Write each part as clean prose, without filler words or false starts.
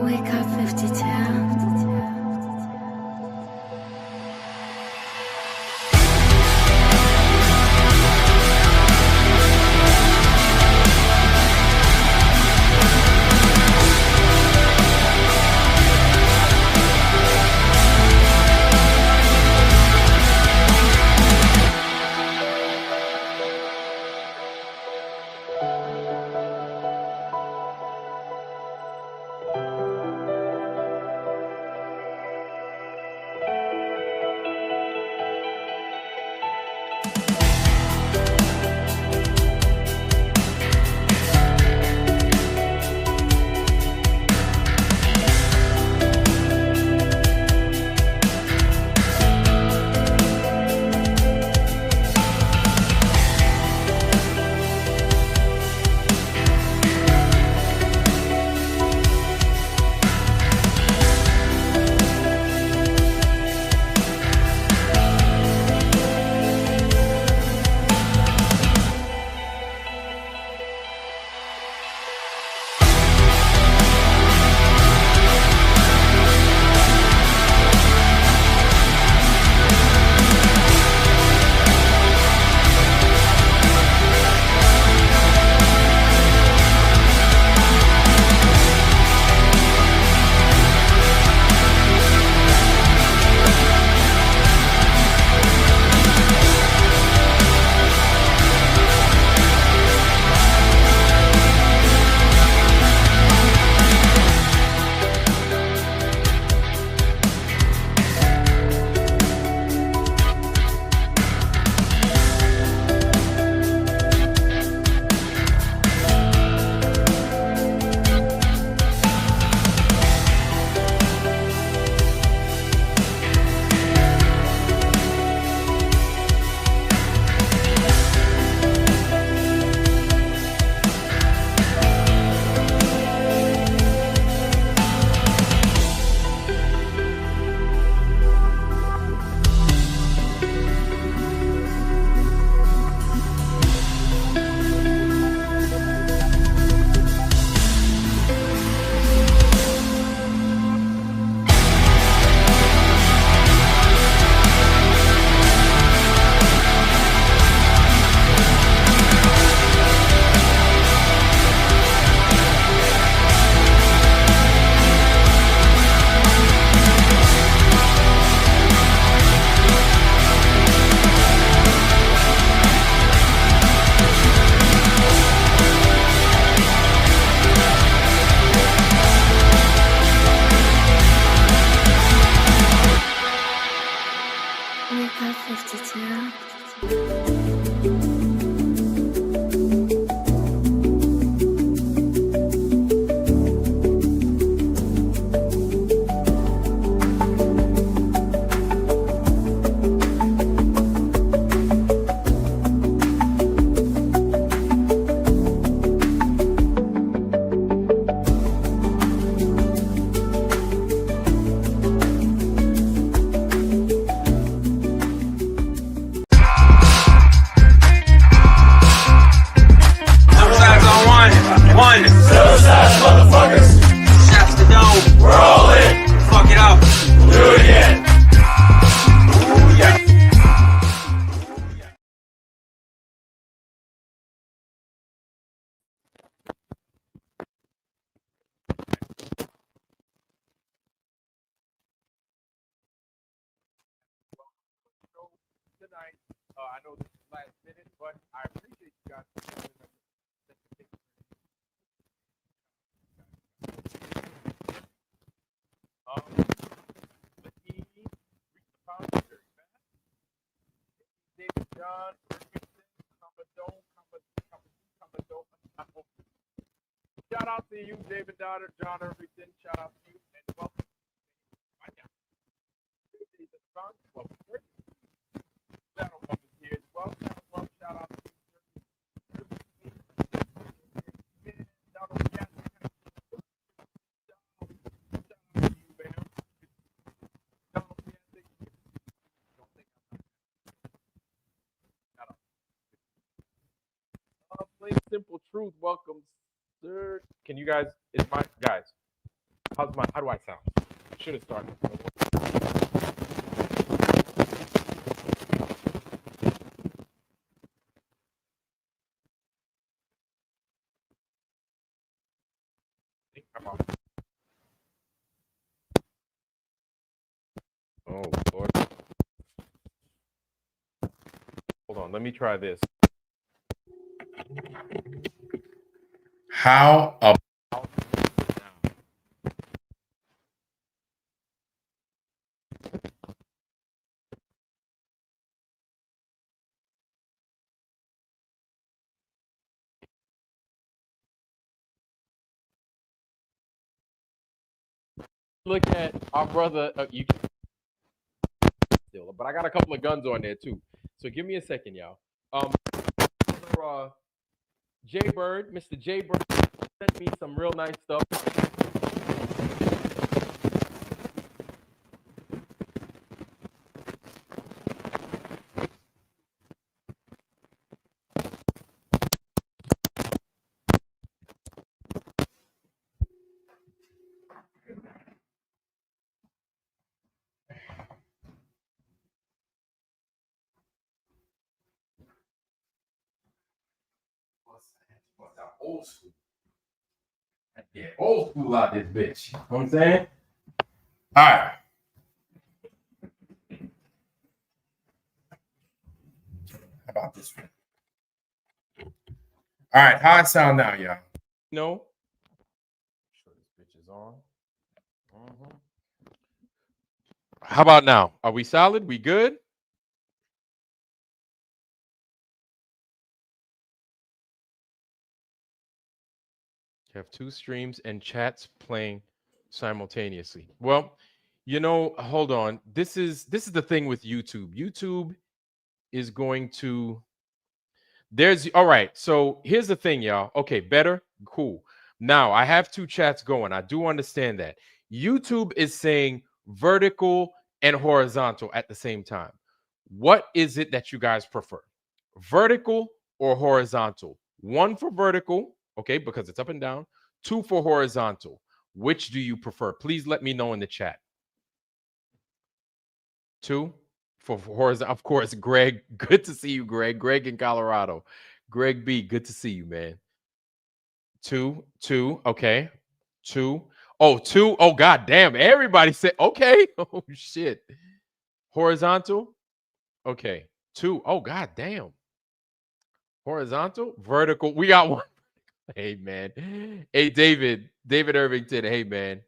Wake up 52. Wake up 52. Tonight, I know this is last minute, but I appreciate you guys for joining us. Let me reach the pound very fast. David John, shout out to you, David Donner, John Irvington. Shout out to you and welcome. Right now. Welcome. Shadow Love is here as well. Shadow Love, shout out to you. Plain simple truth. Welcome, sir. Can you guys? It's my guys. How do I sound? Should have started. Oh Lord. Hold on, let me try this. How about now? Look at our brother. You still, but I got a couple of guns on there too. So give me a second, y'all. Jay Bird, Mr. Jay Bird, sent me some real nice stuff. Old school. Yeah, old school out this bitch. You know what I'm saying? All right. How about this one? All right, how I sound now, y'all? No. Sure, this bitch is on. How about now? Are we solid? We good? You have two streams and chats playing simultaneously. Well, hold on. This is the thing with YouTube. YouTube is going to all right. So here's the thing, y'all. Okay, better, cool. Now I have two chats going. I do understand that. YouTube is saying vertical and horizontal at the same time. What is it that you guys prefer? Vertical or horizontal? One for vertical, okay, because it's up and down. Two for horizontal. Which do you prefer? Please let me know in the chat. Two for horizontal. Of course, Greg. Good to see you, Greg. Greg in Colorado. Greg B, good to see you, man. Two. Okay. Two. Oh, two. Oh, god damn. Everybody said okay. Oh shit. Horizontal. Okay. Two. Oh, god damn. Horizontal, vertical. We got one. Hey, man. Hey, David. David Irvington. Hey, man.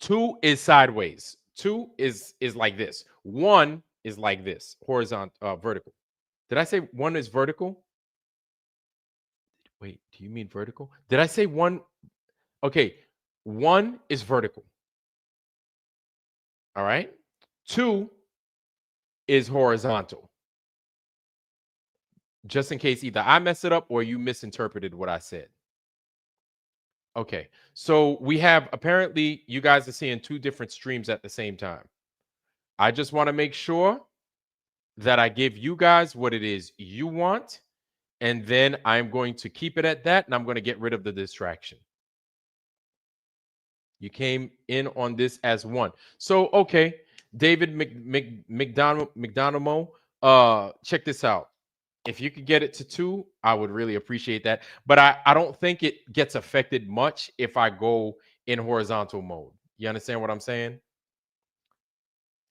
Two is sideways. Two is like this. One is like this. Horizontal, vertical. Did I say one is vertical? Wait, do you mean vertical? Did I say one? Okay. One is vertical. All right. Two is horizontal. Just in case either I mess it up or you misinterpreted what I said. Okay. So we have apparently you guys are seeing two different streams at the same time. I just want to make sure that I give you guys what it is you want. And then I'm going to keep it at that and I'm going to get rid of the distraction. You came in on this as one. So, okay. David McDonough, check this out. If you could get it to two, I would really appreciate that. But I don't think it gets affected much if I go in horizontal mode. You understand what I'm saying?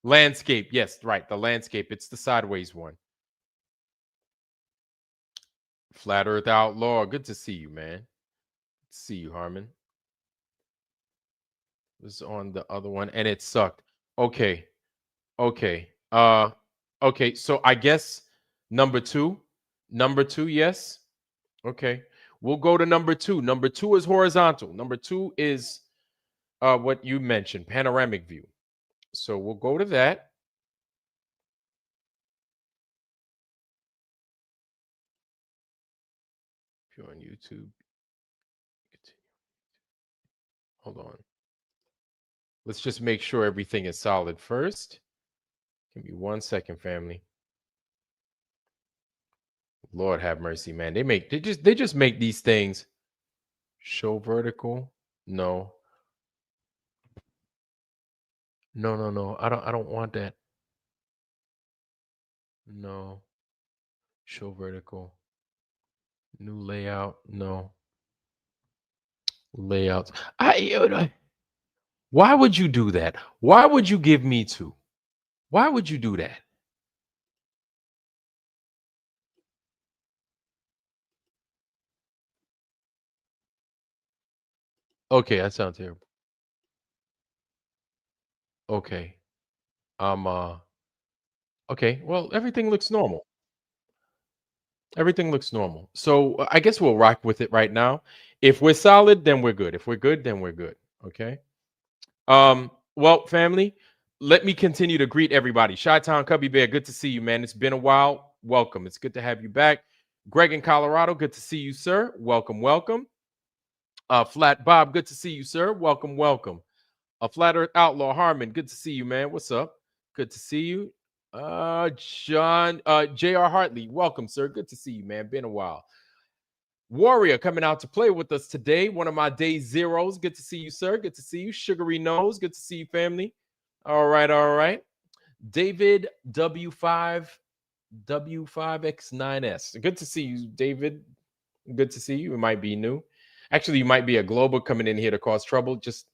Landscape. Yes, right. The landscape. It's the sideways one. Flat Earth Outlaw. Good to see you, man. See you, Harmon. It was on the other one and it sucked. Okay. Okay. Okay. So I guess number two. Number two, yes. Okay. We'll go to number two. Number two is horizontal. Number two is what you mentioned, panoramic view. So we'll go to that. If you're on YouTube, hold on. Let's just make sure everything is solid first. Give me 1 second, family. Lord have mercy, man. They just make these things. Show vertical. No. No, no, no. I don't want that. No. Show vertical. New layout. No. Layouts. Why would you do that? Why would you give me two? Why would you do that? Okay, that sounds terrible. Okay. Um uh okay. Well, everything looks normal. Everything looks normal. So I guess we'll rock with it right now. If we're solid, then we're good. If we're good, then we're good. Okay. Well, family, let me continue to greet everybody. Chi-Town Cubby Bear, good to see you, man. It's been a while. Welcome. It's good to have you back. Greg in Colorado, good to see you, sir. Welcome, welcome. Flat Bob, good to see you, sir. Welcome, welcome. Flat Earth Outlaw Harmon, good to see you, man. What's up? Good to see you. John, J.R. Hartley, welcome, sir. Good to see you, man. Been a while. Warrior coming out to play with us today. One of my day zeros. Good to see you, sir. Good to see you. Sugary Nose. Good to see you, family. All right, all right. David W5X9S. Good to see you, David. Good to see you. It might be new. Actually, you might be a global coming in here to cause trouble. Just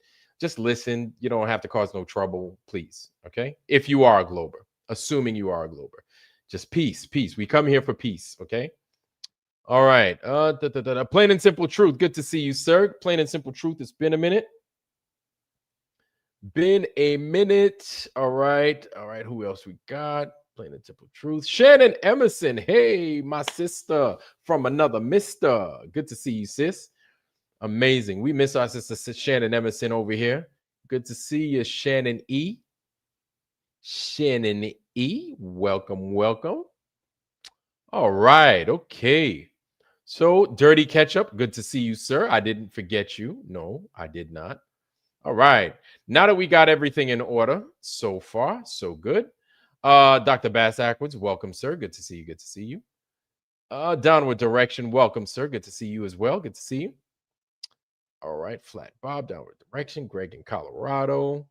listen. You don't have to cause no trouble, please. Okay? If you are a glober, assuming you are a glober. Just peace, peace. We come here for peace, okay? All right. Plain and simple truth. Good to see you, sir. Plain and simple truth. It's been a minute. Been a minute. All right. All right. Who else we got? Plain and simple truth. Shannon Emerson. Hey, my sister from another mister. Good to see you, sis. Amazing. We miss our sister Shannon Emerson over here. Good to see you, Shannon E. Shannon E. Welcome, welcome. All right. Okay. So, Dirty Ketchup, good to see you, sir. I didn't forget you. No, I did not. All right. Now that we got everything in order, so far, so good. Dr. Bass Ackwards, welcome, sir. Good to see you. Good to see you. Downward Direction, welcome, sir. Good to see you as well. Good to see you. All right. Flat Bob, Downward Direction. Greg in Colorado.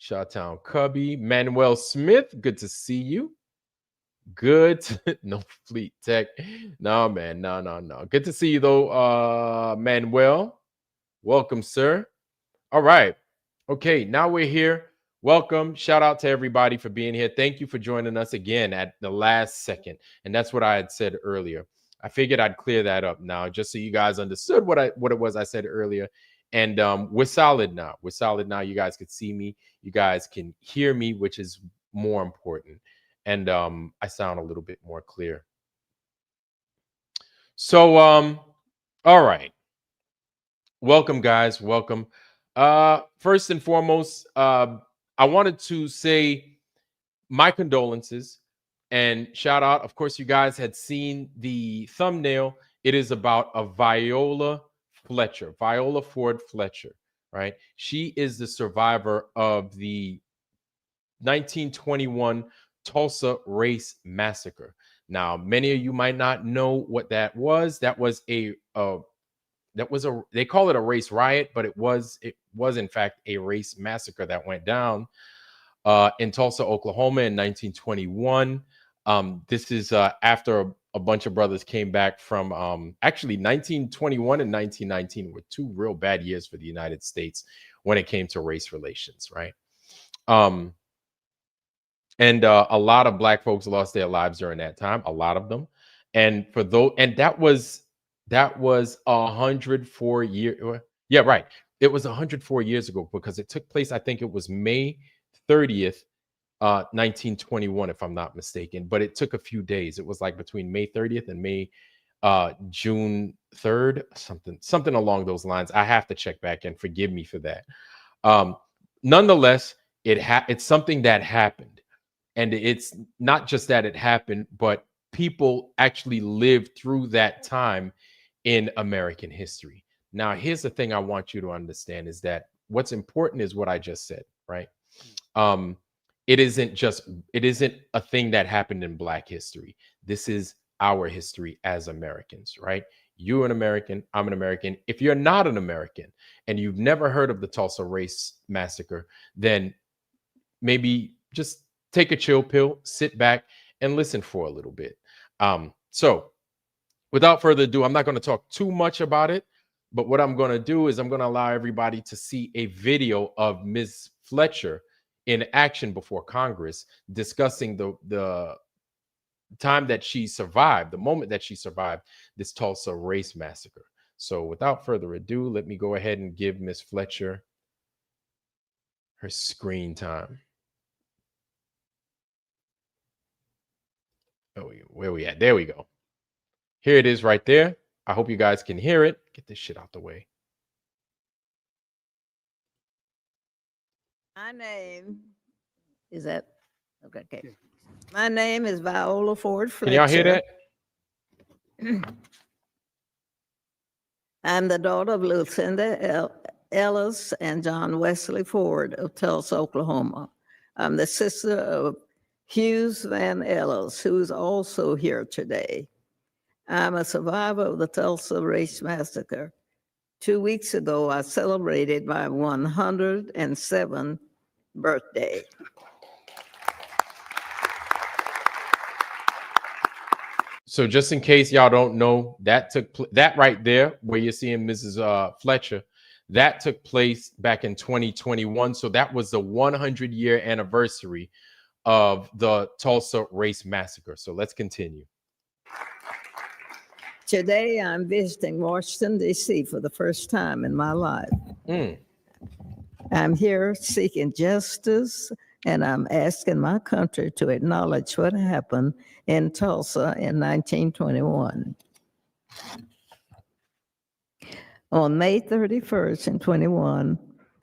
Shawtown Cubby. Manuel Smith, good to see you. Good. No Fleet Tech. No, man. No, no, no. Good to see you though, Manuel. Welcome, sir. All right. Okay, now we're here. Welcome. Shout out to everybody for being here. Thank you for joining us again at the last second. And that's what I had said earlier. I figured I'd clear that up now, just so you guys understood what it was I said earlier. And we're solid now. We're solid now. You guys can see me. You guys can hear me, which is more important. And I sound a little bit more clear. So all right. Welcome, guys. Welcome. First and foremost, I wanted to say my condolences and shout out. Of course, you guys had seen the thumbnail. It is about a Viola Fletcher, Viola Ford Fletcher, right? She is the survivor of the 1921 Tulsa Race Massacre. Now, many of you might not know what that was. That was they call it a race riot, but it was in fact a race massacre that went down in Tulsa, Oklahoma in 1921. This is after a bunch of brothers came back from actually 1921 and 1919 were two real bad years for the United States when it came to race relations, right? And a lot of black folks lost their lives during that time, a lot of them. And for those, and that was 104 years. Yeah, right. It was 104 years ago because it took place, I think it was May 30th, 1921, if I'm not mistaken. But it took a few days. It was like between May 30th and June 3rd, something along those lines. I have to check back and forgive me for that. Nonetheless, it's something that happened. And it's not just that it happened, but people actually lived through that time in American history. Now, here's the thing I want you to understand is that what's important is what I just said, right? It isn't a thing that happened in Black history. This is our history as Americans, right? You're an American. I'm an American. If you're not an American and you've never heard of the Tulsa Race Massacre, then maybe just take a chill pill, sit back, and listen for a little bit. So, without further ado, I'm not going to talk too much about it, but what I'm going to do is I'm going to allow everybody to see a video of Ms. Fletcher in action before Congress discussing the time that she survived, the moment that she survived this Tulsa race massacre. So without further ado, let me go ahead and give Ms. Fletcher her screen time. Oh, where we at? There we go. Here it is right there. I hope you guys can hear it. Get this shit out the way. My name is that okay? Okay. My name is Viola Ford Fletcher. Can y'all hear that? I'm the daughter of Lucinda Ellis and John Wesley Ford of Tulsa, Oklahoma. I'm the sister of Hughes Van Ellis, who's also here today. I'm a survivor of the Tulsa Race Massacre. 2 weeks ago, I celebrated my 107th birthday. So just in case y'all don't know, that that right there where you're seeing Mrs. Fletcher, that took place back in 2021. So that was the 100-year anniversary of the Tulsa Race Massacre. So let's continue. Today, I'm visiting Washington, D.C. for the first time in my life. I'm here seeking justice, and I'm asking my country to acknowledge what happened in Tulsa in 1921. On May 31st in 21,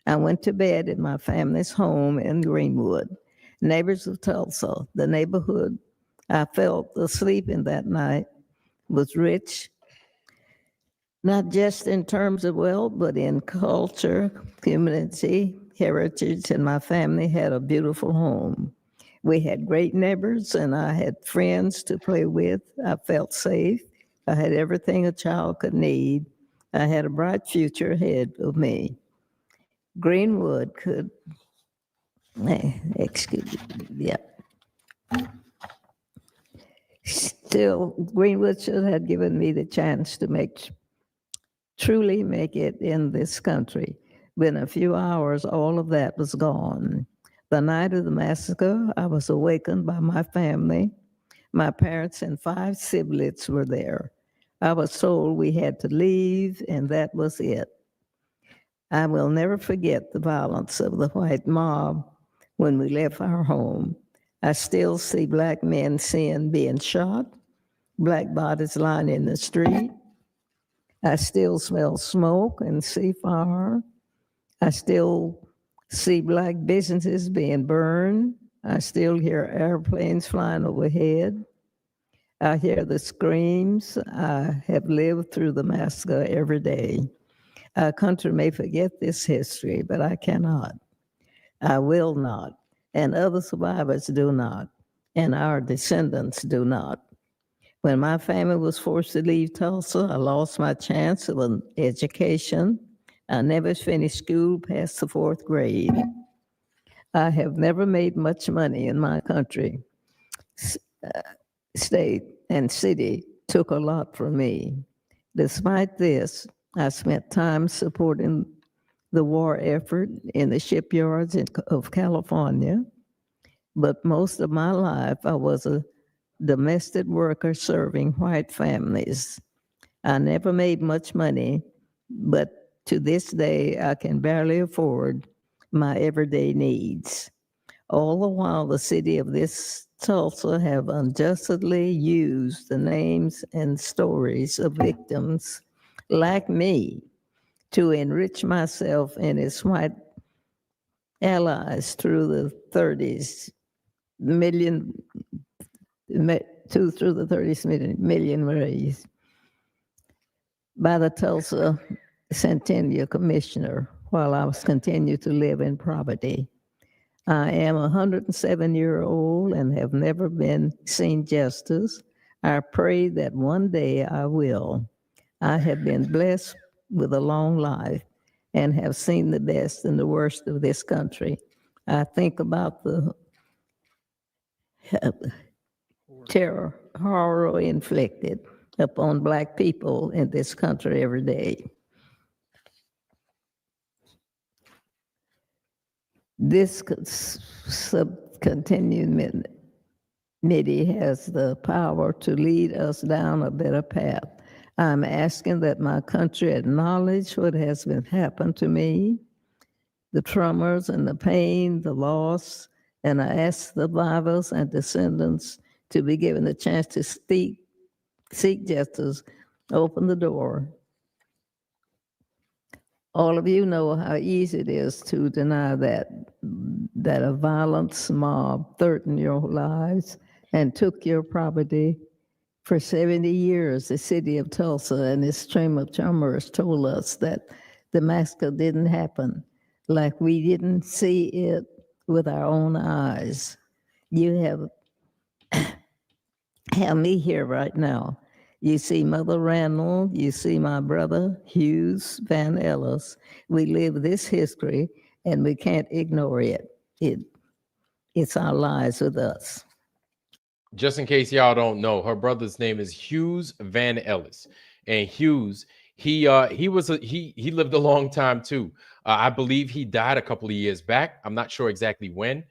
I went to bed in my family's home in Greenwood. Neighbors of Tulsa, the neighborhood I felt asleep in that night, was rich, not just in terms of wealth, but in culture, community, heritage, and my family had a beautiful home. We had great neighbors, and I had friends to play with. I felt safe. I had everything a child could need. I had a bright future ahead of me. Greenwood could, Still, Greenwood should have given me the chance to truly make it in this country. Within a few hours, all of that was gone. The night of the massacre, I was awakened by my family. My parents and 5 siblings were there. I was told we had to leave, and that was it. I will never forget the violence of the white mob when we left our home. I still see Black men being shot, Black bodies lying in the street. I still smell smoke and see fire. I still see Black businesses being burned. I still hear airplanes flying overhead. I hear the screams. I have lived through the massacre every day. Our country may forget this history, but I cannot. I will not, and other survivors do not, and our descendants do not. When my family was forced to leave Tulsa, I lost my chance of an education. I never finished school past the 4th grade. I have never made much money in my country. State and city took a lot from me. Despite this, I spent time supporting the war effort in the shipyards of California. But most of my life, I was a domestic worker serving white families. I never made much money, but to this day, I can barely afford my everyday needs. All the while, the city of this Tulsa have unjustly used the names and stories of victims like me to enrich myself and its white allies through the 30s million raised by the Tulsa Centennial Commissioner while I was continued to live in poverty. I am a 107-year-old and have never seen justice. I pray that one day I will. I have been blessed with a long life and have seen the best and the worst of this country. I think about the terror, horror inflicted upon Black people in this country every day. This subcontinuum committee has the power to lead us down a better path. I'm asking that my country acknowledge what has been happened to me, the traumas and the pain, the loss, and I ask survivors and descendants to be given the chance to seek justice, open the door. All of you know how easy it is to deny that a violent mob threatened your lives and took your property. For 70 years, the city of Tulsa and its stream of charmers told us that the massacre didn't happen, like we didn't see it with our own eyes. You have me here right now. You see Mother Randall, you see my brother Hughes Van Ellis. We live this history and we can't ignore it. It's our lives with us. Just in case y'all don't know, her brother's name is Hughes Van Ellis, and Hughes, he lived a long time too. I believe he died a couple of years back. I'm not sure exactly when,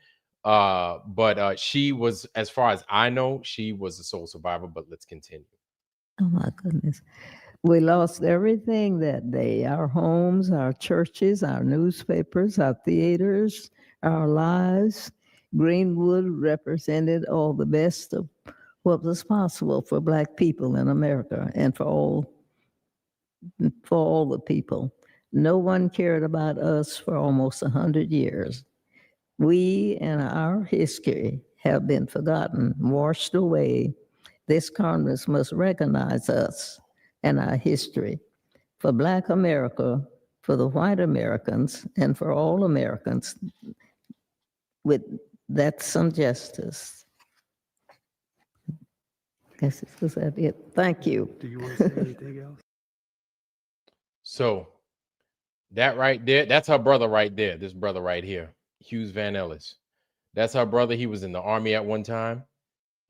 but she was, as far as I know, she was a sole survivor. But let's continue. Oh my goodness. We lost everything that day, our homes, our churches, our newspapers, our theaters, our lives. Greenwood represented all the best of what was possible for Black people in America and for all the people. No one cared about us for almost 100 years. We and our history have been forgotten, washed away. This Congress must recognize us and our history. For Black America, for the white Americans, and for all Americans, with that's some justice. Guess this was that it. Thank you. Do you want to say anything else? So that right there, that's her brother right there. This brother right here, Hughes Van Ellis. That's her brother. He was in the army at one time,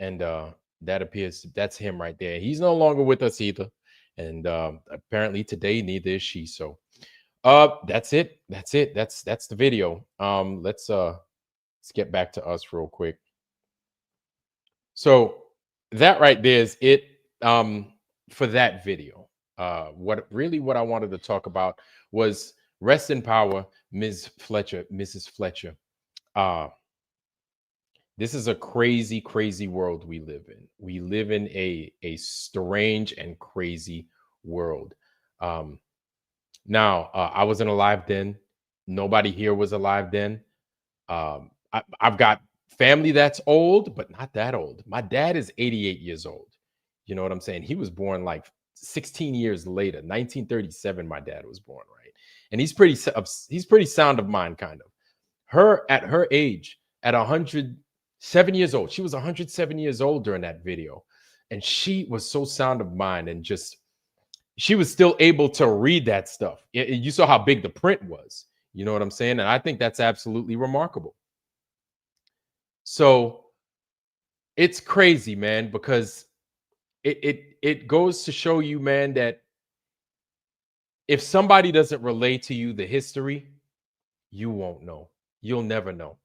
and that appears that's him right there. He's no longer with us either, and apparently today neither is she. So that's it. That's the video. Let's get back to us real quick. So that right there is it for that video. What I wanted to talk about was rest in power, Mrs. Fletcher. This is a crazy, crazy world we live in. We live in a strange and crazy world. Now, I wasn't alive then. Nobody here was alive then. I've got family that's old, but not that old. My dad is 88 years old. You know what I'm saying? He was born like 16 years later, 1937. My dad was born, right? And he's pretty sound of mind, kind of. At her age, at 107 years old, she was 107 years old during that video, and she was so sound of mind and just she was still able to read that stuff. You saw how big the print was. You know what I'm saying? And I think that's absolutely remarkable. So it's crazy, man, because it goes to show you, man, that if somebody doesn't relate to you the history, you won't know. You'll never know.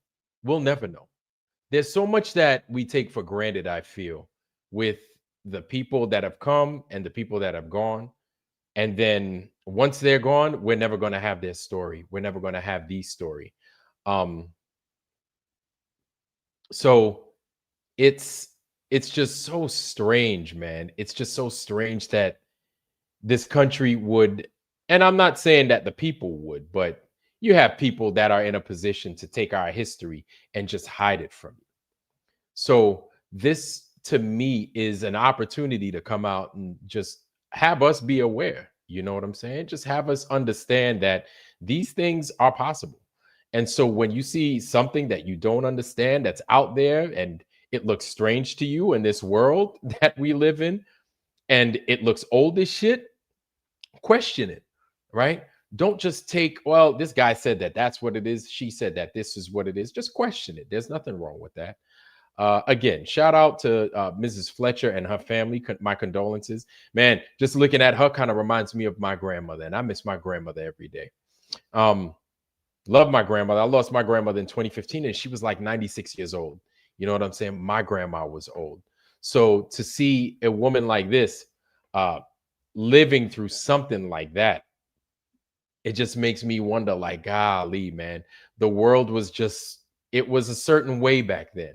We'll never know. There's so much that we take for granted, I feel, with the people that have come and the people that have gone. And then once they're gone, we're never going to have their story. We're never going to have the story. So it's just so strange, man. It's just so strange that this country would, and I'm not saying that the people would, but you have people that are in a position to take our history and just hide it from you. So this, to me, is an opportunity to come out and just have us be aware. You know what I'm saying? Just have us understand that these things are possible. And so when you see something that you don't understand that's out there and it looks strange to you in this world that we live in, and it looks old as shit, Question it, right? Don't just take, well, this guy said that, that's what it is. She said that, this is what it is. Just question it. There's nothing wrong with that. Again, shout out to Mrs. Fletcher and her family. My condolences. Man, just looking at her kind of reminds me of my grandmother, and I miss my grandmother every day. Love my grandmother. I lost my grandmother in 2015, and she was like 96 years old. You know what I'm saying? My grandma was old. So to see a woman like this living through something like that, it just makes me wonder, like, golly, man, the world was just, it was a certain way back then.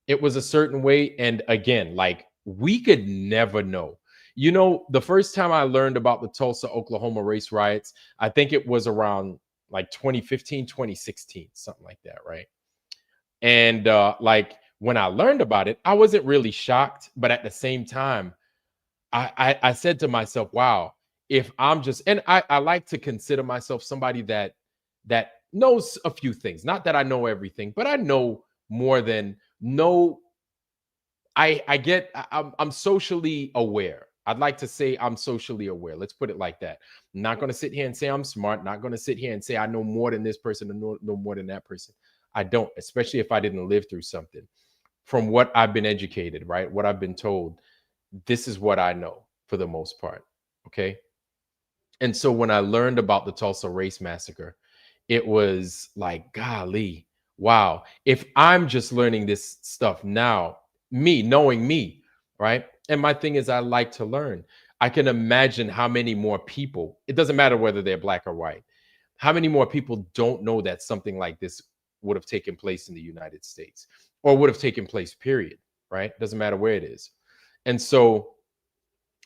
It was a certain way. And again, like, we could never know. You know, the first time I learned about the Tulsa, Oklahoma race riots, I think it was around like 2015, 2016, something like that, right? And like, when I learned about it, I wasn't really shocked, but at the same time, I said to myself, wow, if I'm just, and I like to consider myself somebody that knows a few things. Not that I know everything, but I know more than know. I'm socially aware. I'd like to say I'm socially aware. Let's put it like that. I'm not going to sit here and say I'm smart. Not going to sit here and say I know more than this person or know more than that person. I don't, especially if I didn't live through something. From what I've been educated, right? What I've been told, this is what I know for the most part. Okay. And so when I learned about the Tulsa Race Massacre, it was like, golly, wow. If I'm just learning this stuff now, me knowing me, right? And my thing is, I like to learn. I can imagine how many more people, it doesn't matter whether they're black or white, how many more people don't know that something like this would have taken place in the United States or would have taken place, period, right? Doesn't matter where it is. And so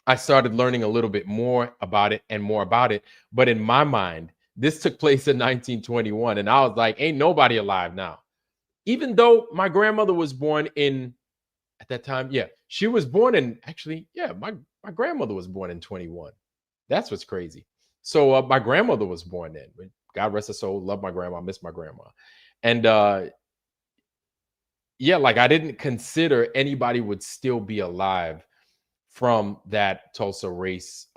I started learning a little bit more about it and more about it. But in my mind, this took place in 1921. And I was like, ain't nobody alive now. Even though my grandmother was born in, at that time, yeah, she was born in, actually, yeah, my grandmother was born in 21. That's what's crazy. So my grandmother was born then. God rest her soul. Love my grandma. Miss my grandma. And yeah, like, I didn't consider anybody would still be alive from that Tulsa race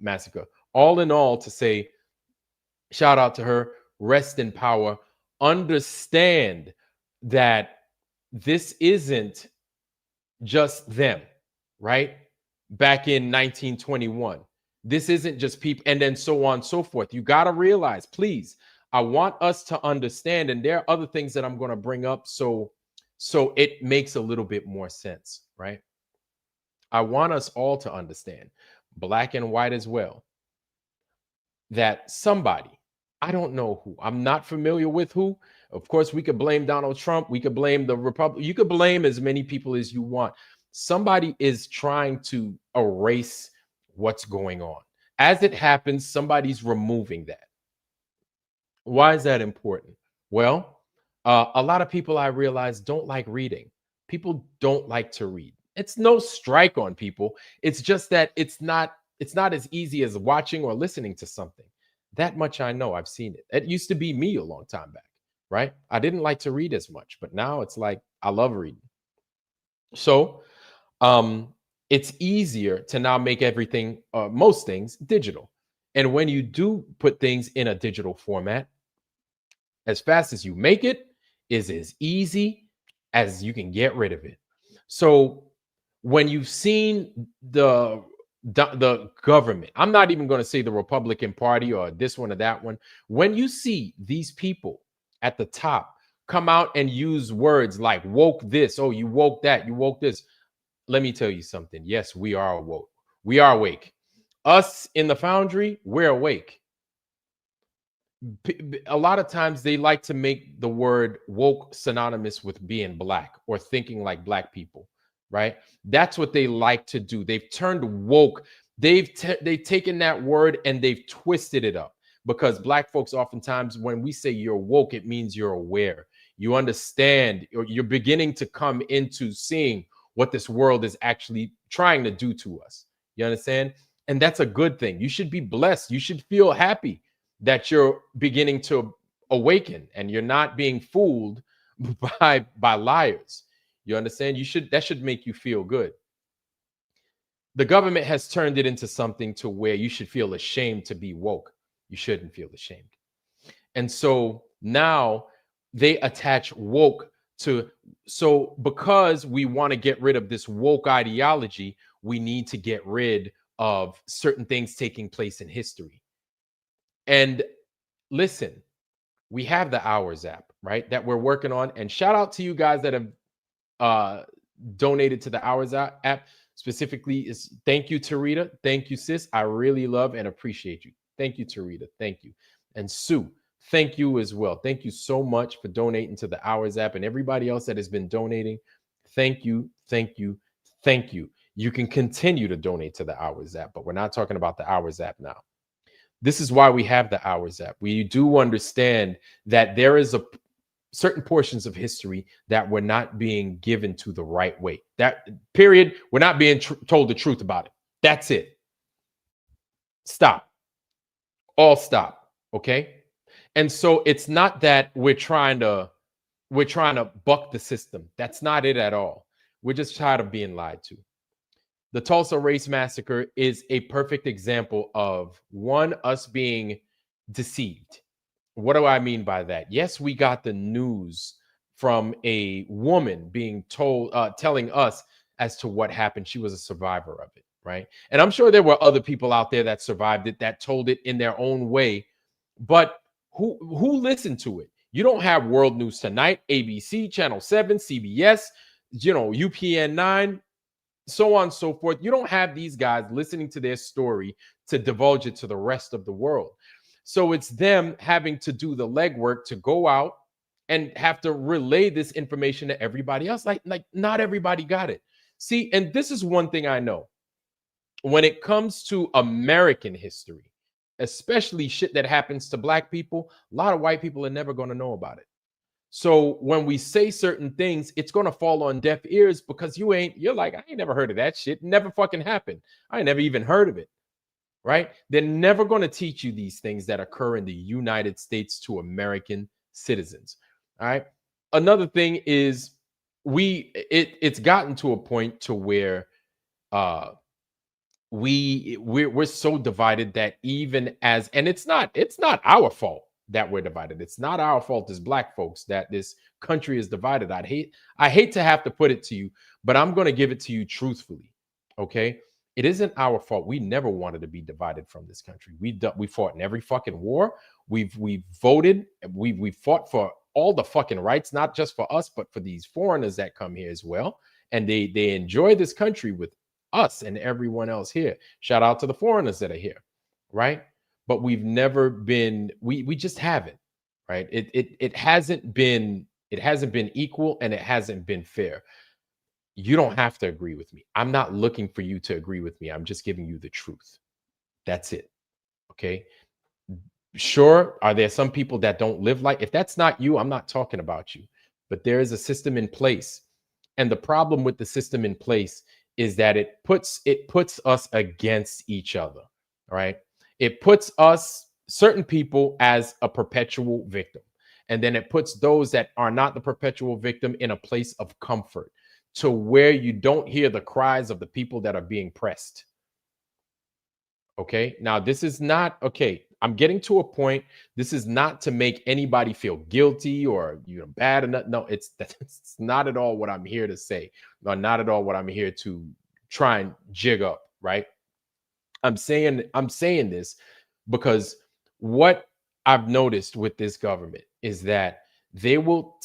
massacre. All in all, to say, shout out to her, rest in power, understand that this isn't just them, right? Back in 1921. This isn't just people, and then so on and so forth. You got to realize, please, I want us to understand, and there are other things that I'm going to bring up so it makes a little bit more sense, right? I want us all to understand, black and white as well, that somebody, I don't know who, I'm not familiar with who. Of course, we could blame Donald Trump. We could blame the Republic. You could blame as many people as you want. Somebody is trying to erase what's going on. As it happens, somebody's removing that. Why is that important? Well, a lot of people, I realize, don't like reading. People don't like to read. It's no strike on people. It's just that it's not as easy as watching or listening to something. That much I know. I've seen it. It used to be me a long time back, right? I didn't like to read as much, but now it's like I love reading. So it's easier to now make everything, most things, digital. And when you do put things in a digital format, as fast as you make it is as easy as you can get rid of it. So when you've seen the government, I'm not even going to say the Republican Party or this one or that one, when you see these people at the top come out and use words like woke this, oh, you woke that, you woke this, let me tell you something. Yes, we are woke. We are awake. Us in the foundry, we're awake. A lot of times they like to make the word woke synonymous with being black or thinking like black people, right? That's what they like to do. They've turned woke. They've taken that word and they've twisted it up, because black folks, oftentimes when we say you're woke, it means you're aware. You understand, or you're beginning to come into seeing what this world is actually trying to do to us. You understand? And that's a good thing. You should be blessed. You should feel happy that you're beginning to awaken and you're not being fooled by liars. You understand? That should make you feel good. The government has turned it into something to where you should feel ashamed to be woke. You shouldn't feel ashamed. And so now they attach woke to, so because we want to get rid of this woke ideology, we need to get rid of certain things taking place in history. And listen, we have the Hours app, right? That we're working on. And shout out to you guys that have donated to the Hours app. Specifically, is thank you, Tarita. Thank you, sis. I really love and appreciate you. Thank you, Tarita. Thank you. And Sue, thank you as well. Thank you so much for donating to the Hours app, and everybody else that has been donating. Thank you, thank you, thank you. You can continue to donate to the Hours app, but we're not talking about the Hours app now. This is why we have the Hours app. We do understand that there is a certain portions of history that were not being given to the right way. That period, we're not being told the truth about it. That's it. Stop. All stop. Okay. And so it's not that we're trying to buck the system. That's not it at all. We're just tired of being lied to. The Tulsa race massacre is a perfect example of one, us being deceived. What do I mean by that? Yes, we got the news from a woman being told, telling us as to what happened. She was a survivor of it, right? And I'm sure there were other people out there that survived it, that told it in their own way. But who listened to it? You don't have World News Tonight, ABC, Channel 7, CBS, UPN 9, so on and so forth. You don't have these guys listening to their story to divulge it to the rest of the world. So it's them having to do the legwork to go out and have to relay this information to everybody else. Like not everybody got it. See, and this is one thing I know. When it comes to American history, especially shit that happens to Black people, a lot of white people are never going to know about it. So when we say certain things, it's going to fall on deaf ears because you're like, I ain't never heard of that shit. Never fucking happened. I ain't never even heard of it. Right? They're never going to teach you these things that occur in the United States to American citizens. All right. Another thing is it's gotten to a point to where we're so divided that even as, and it's not our fault that we're divided. It's not our fault as Black folks that this country is divided. I hate to have to put it to you, but I'm going to give it to you truthfully. Okay. It isn't our fault. We never wanted to be divided from this country. We fought in every fucking war. We've voted. We fought for all the fucking rights, not just for us, but for these foreigners that come here as well. And they enjoy this country with us and everyone else here. Shout out to the foreigners that are here, right? But we've never been. We just haven't, right? It hasn't been equal, and it hasn't been fair. You don't have to agree with me. I'm not looking for you to agree with me. I'm just giving you the truth. That's it. Okay. Sure. Are there some people that don't live like, if that's not you, I'm not talking about you, but there is a system in place. And the problem with the system in place is that it puts us against each other. Right. It puts us, certain people, as a perpetual victim. And then it puts those that are not the perpetual victim in a place of comfort, to where you don't hear the cries of the people that are being pressed. Okay. Now, this is not, okay, I'm getting to a point. This is not to make anybody feel guilty or bad enough. No, it's not at all what I'm here to say. No, not at all what I'm here to try and jig up, right? I'm saying this because what I've noticed with this government is that they will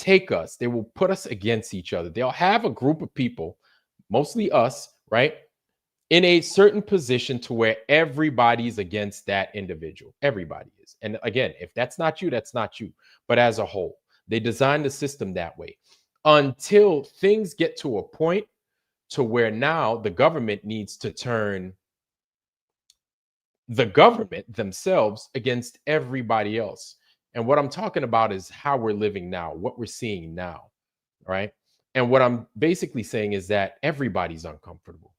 put us against each other. They'll have a group of people, mostly us, right, in a certain position to where everybody's against that individual. Everybody is. And again, if that's not you, that's not you. But as a whole, they designed the system that way until things get to a point to where now the government needs to turn the government themselves against everybody else. And what I'm talking about is how we're living now, what we're seeing now, right? And what I'm basically saying is that everybody's uncomfortable.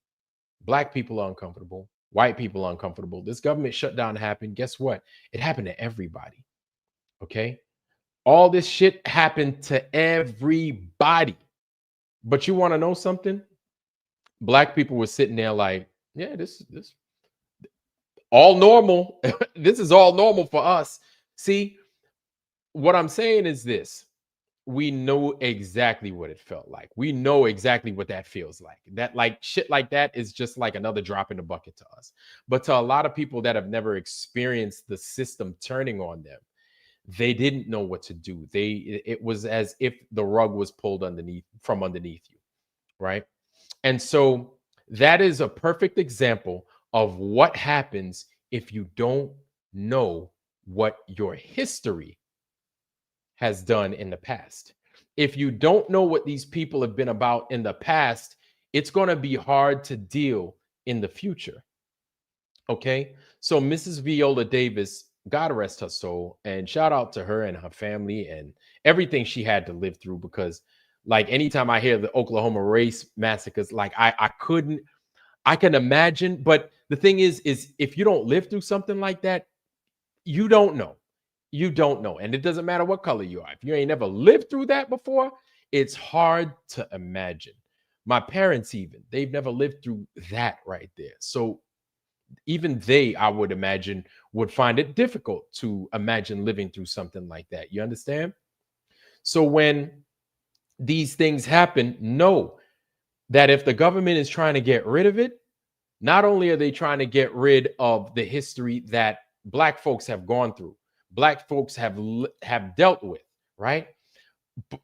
Black people are uncomfortable. White people are uncomfortable. This government shutdown happened. Guess what? It happened to everybody. Okay? All this shit happened to everybody. But you want to know something? Black people were sitting there like, Yeah, this all normal. This is all normal for us. See, what I'm saying is this. We know exactly what it felt like. We know exactly what that feels like. That like shit like that is just like another drop in the bucket to us. But to a lot of people that have never experienced the system turning on them, they didn't know what to do. It was as if the rug was pulled underneath you, right? And so that is a perfect example of what happens if you don't know what your history has done in the past. If you don't know what these people have been about in the past, it's going to be hard to deal in the future. Okay. So Mrs. Viola Davis, God rest her soul, and shout out to her and her family and everything she had to live through. Because, like, anytime I hear the Oklahoma race massacres, like I can imagine. But the thing is if you don't live through something like that, you don't know. You don't know. And it doesn't matter what color you are. If you ain't never lived through that before, it's hard to imagine. My parents, even, they've never lived through that right there. So even they, I would imagine, would find it difficult to imagine living through something like that. You understand? So when these things happen, know that if the government is trying to get rid of it, not only are they trying to get rid of the history that black folks have gone through, black folks have dealt with, right?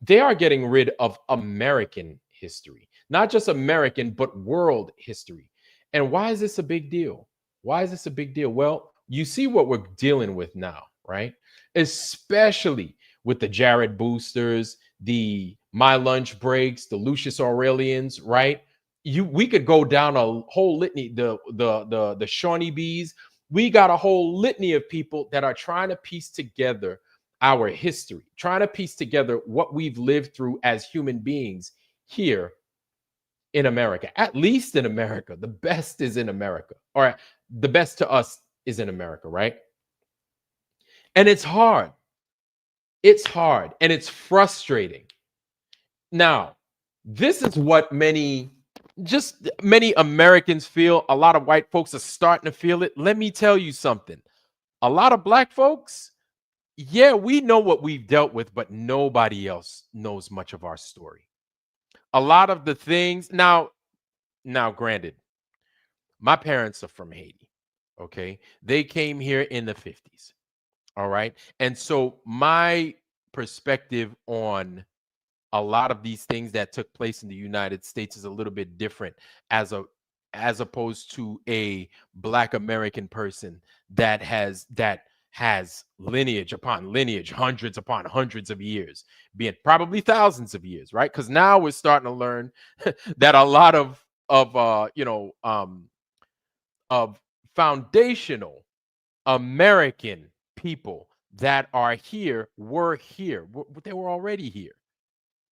They are getting rid of American history, not just American, but world history. And why is this a big deal? Why is this a big deal? Well, you see what we're dealing with now, right? Especially with the Jared Boosters, the My Lunch Breaks, the Lucius Aurelians, right? We could go down a whole litany, the Shawnee Bees. We got a whole litany of people that are trying to piece together our history, trying to piece together what we've lived through as human beings here in America, at least in America. The best is in America, or the best to us is in America, right? And it's hard. It's hard and it's frustrating. Now, this is what many Americans feel. A lot of white folks are starting to feel it. Let me tell you something. A lot of black folks, yeah, we know what we've dealt with, but nobody else knows much of our story. A lot of the things now granted, my parents are from Haiti. Okay. They came here in the 50s. All right. And so my perspective on a lot of these things that took place in the United States is a little bit different as a as opposed to a black American person that has lineage upon lineage, hundreds upon hundreds of years, being probably thousands of years, right? Because now we're starting to learn that a lot of foundational American people that are here were here. They were already here.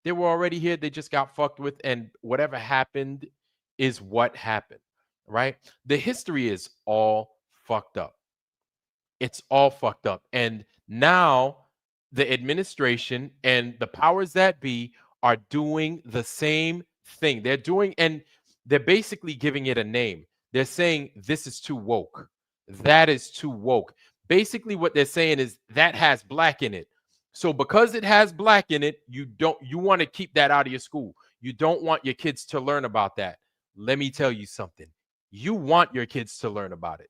They were already here. They just got fucked with, and whatever happened is what happened, right? The history is all fucked up. It's all fucked up. And now the administration and the powers that be are doing the same thing. And they're basically giving it a name. They're saying this is too woke. That is too woke. Basically, what they're saying is that has black in it. So because it has black in it, you want to keep that out of your school. You don't want your kids to learn about that. Let me tell you something. You want your kids to learn about it.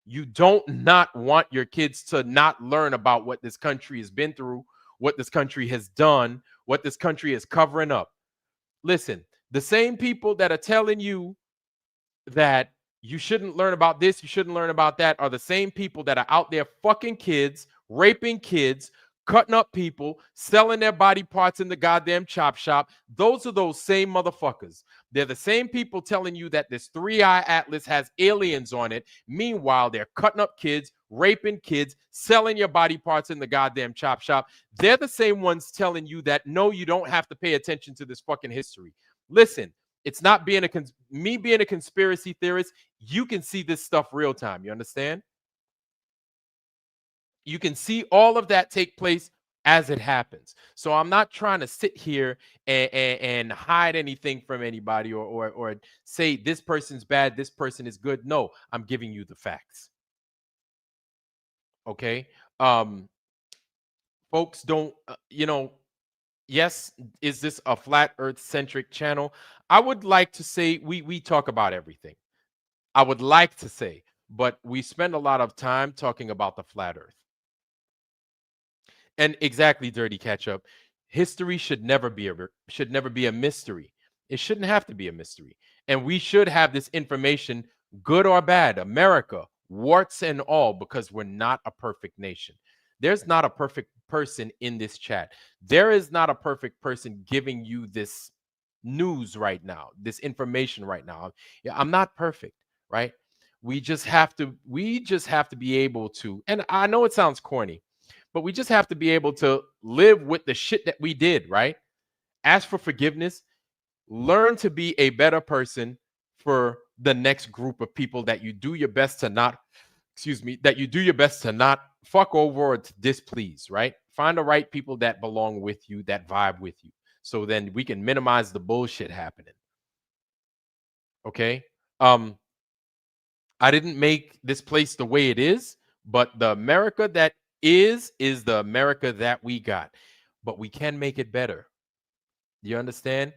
You don't not want your kids to not learn about what this country has been through, what this country has done, what this country is covering up. Listen, the same people that are telling you that you shouldn't learn about this, you shouldn't learn about that, are the same people that are out there fucking kids, raping kids, cutting up people, selling their body parts in the goddamn chop shop. Those are those same motherfuckers. They're the same people telling you that this 3-eye atlas has aliens on it. Meanwhile, they're cutting up kids, raping kids, selling your body parts in the goddamn chop shop. They're the same ones telling you that no, you don't have to pay attention to this fucking history. Listen, it's not me being a conspiracy theorist. You can see this stuff real time. You understand? You can see all of that take place as it happens. So I'm not trying to sit here and hide anything from anybody, or say this person's bad, this person is good. No, I'm giving you the facts. Okay. Um, folks don't, yes, is this a flat earth centric channel? I would like to say we talk about everything. I would like to say, but we spend a lot of time talking about the flat earth. And exactly, dirty ketchup. History should never be a mystery. It shouldn't have to be a mystery. And we should have this information, good or bad, America, warts and all, because we're not a perfect nation. There's not a perfect person in this chat. There is not a perfect person giving you this news right now, this information right now. Yeah, I'm not perfect, right? We just have to be able to, and I know it sounds corny, but we just have to be able to live with the shit that we did, right? Ask for forgiveness, learn to be a better person for the next group of people that you do your best to not, excuse me, that you do your best to not fuck over or to displease, right? Find the right people that belong with you, that vibe with you. So then we can minimize the bullshit happening. Okay? Um, I didn't make this place the way it is, but the America that is the America that we got. But we can make it better. You understand?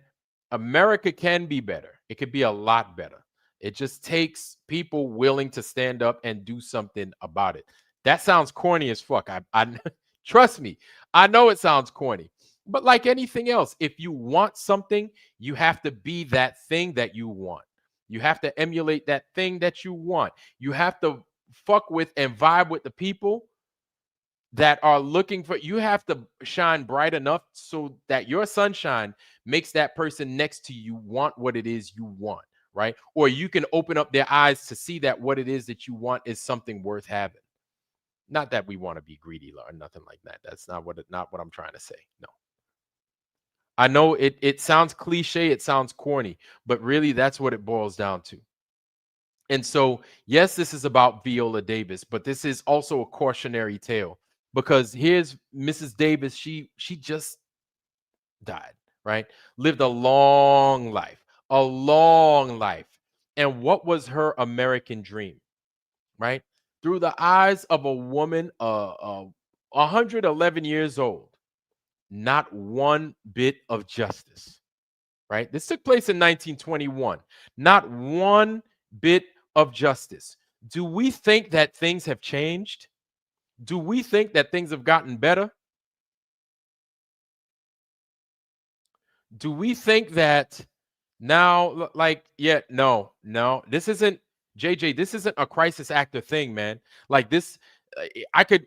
America can be better. It could be a lot better. It just takes people willing to stand up and do something about it. That sounds corny as fuck. I trust me. I know it sounds corny. But like anything else, if you want something, you have to be that thing that you want. You have to emulate that thing that you want. You have to fuck with and vibe with the people that are looking for, you have to shine bright enough so that your sunshine makes that person next to you want what it is you want, right? Or you can open up their eyes to see that what it is that you want is something worth having. Not that we want to be greedy or nothing like that. That's not what I'm trying to say. No. I know it sounds cliche, it sounds corny, but really that's what it boils down to. And so, yes, this is about Viola Davis, but this is also a cautionary tale, because here's Mrs. Davis. She just died, right? Lived a long life, a long life. And what was her American dream, right? Through the eyes of a woman, 111 years old, not one bit of justice, right? This took place in 1921. Not one bit of justice. Do we think that things have changed? Do we think that things have gotten better? Do we think that now, like, yeah, no, no, this isn't, JJ, this isn't a crisis actor thing, man. Like this,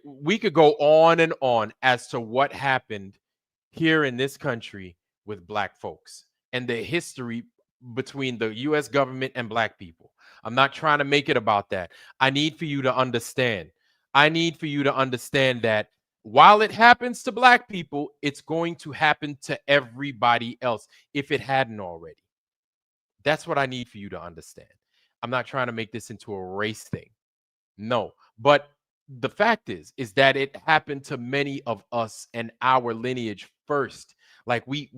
we could go on and on as to what happened here in this country with black folks and the history between the US government and black people. I'm not trying to make it about that. I need for you to understand. I need for you to understand that while it happens to black people, it's going to happen to everybody else if it hadn't already. That's what I need for you to understand. I'm not trying to make this into a race thing. No, but the fact is that it happened to many of us and our lineage first. Like we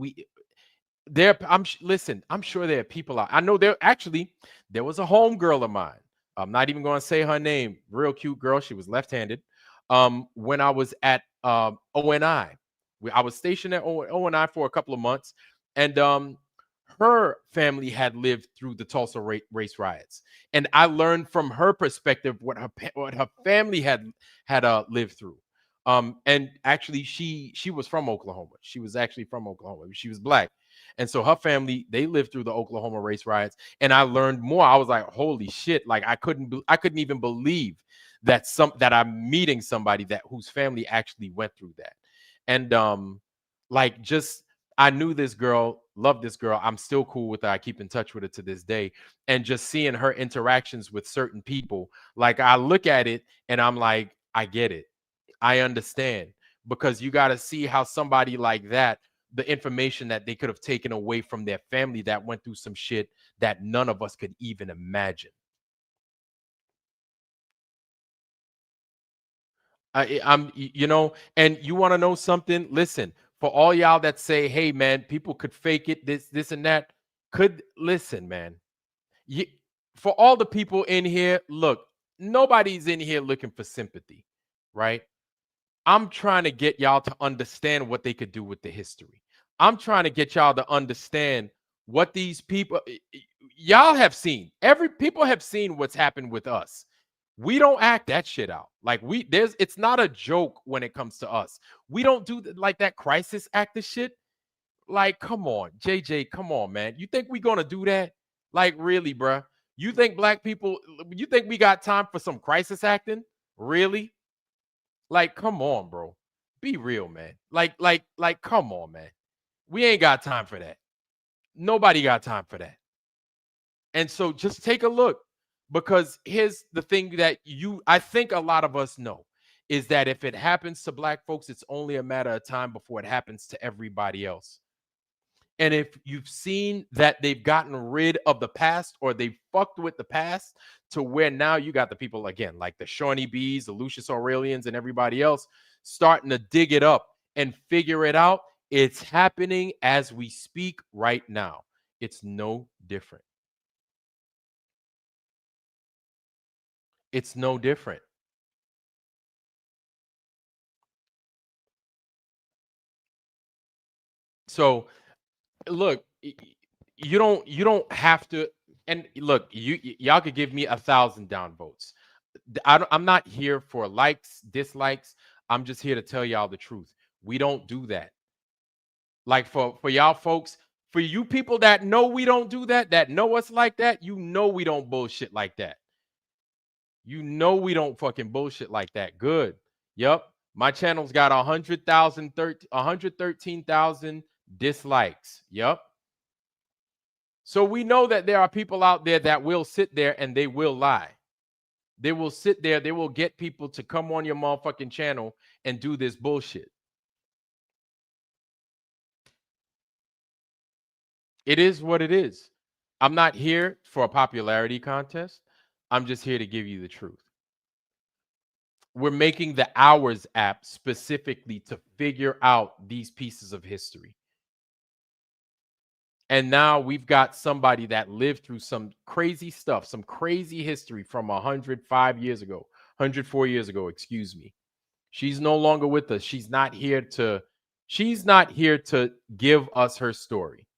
there listen, I'm sure there are people out. I know there was a homegirl of mine. I'm not even going to say her name. Real cute girl. She was left-handed. When I was at ONI, I was stationed at ONI for a couple of months, and her family had lived through the Tulsa race riots, and I learned from her perspective what her family had lived through. And actually, she was from Oklahoma. She was actually from Oklahoma. She was black, and so her family, they lived through the Oklahoma race riots. And I learned more. I was like, holy shit! Like I couldn't even believe that I'm meeting somebody that whose family actually went through that. And like just I knew this girl, loved this girl. I'm still cool with her. I keep in touch with her to this day. And just seeing her interactions with certain people, like I look at it and I'm like, I get it. I understand, because you got to see how somebody like that, the information that they could have taken away from their family that went through some shit that none of us could even imagine. You know, and you want to know something? Listen, for all y'all that say, "Hey, man, people could fake it, this, and that," could listen, man. You, for all the people in here, look, nobody's in here looking for sympathy, right? I'm trying to get y'all to understand what they could do with the history. I'm trying to get y'all to understand what these people y'all have seen. Every people have seen what's happened with us. We don't act that shit out. Like it's not a joke when it comes to us. We don't do like that crisis actor shit. Like, come on, JJ, come on, man. You think we gonna do that? Like, really, bruh? You think black people? You think we got time for some crisis acting? Really? Like, come on, bro. Be real, man. Come on, man. We ain't got time for that. Nobody got time for that. And so just take a look, because here's the thing that I think a lot of us know is that if it happens to black folks, it's only a matter of time before it happens to everybody else. And if you've seen that they've gotten rid of the past, or they've fucked with the past to where now you got the people again, like the Shawnee B's, the Lucius Aurelians, and everybody else starting to dig it up and figure it out. It's happening as we speak right now. It's no different. It's no different. So look, you don't have to. And look, y'all could give me 1,000 downvotes. I'm not here for likes, dislikes. I'm just here to tell y'all the truth. We don't do that. Like for y'all folks, for you people that know we don't do that, that know us like that, you know we don't bullshit like that. You know we don't fucking bullshit like that. Good. Yep. My channel's got 113,000 dislikes. Yep. So we know that there are people out there that will sit there and they will lie. They will sit there, they will get people to come on your motherfucking channel and do this bullshit. It is what it is. I'm not here for a popularity contest. I'm just here to give you the truth. We're making the Hours app specifically to figure out these pieces of history. And now we've got somebody that lived through some crazy stuff, some crazy history from 105 years ago, 104 years ago, excuse me. She's no longer with us. She's not here to give us her story.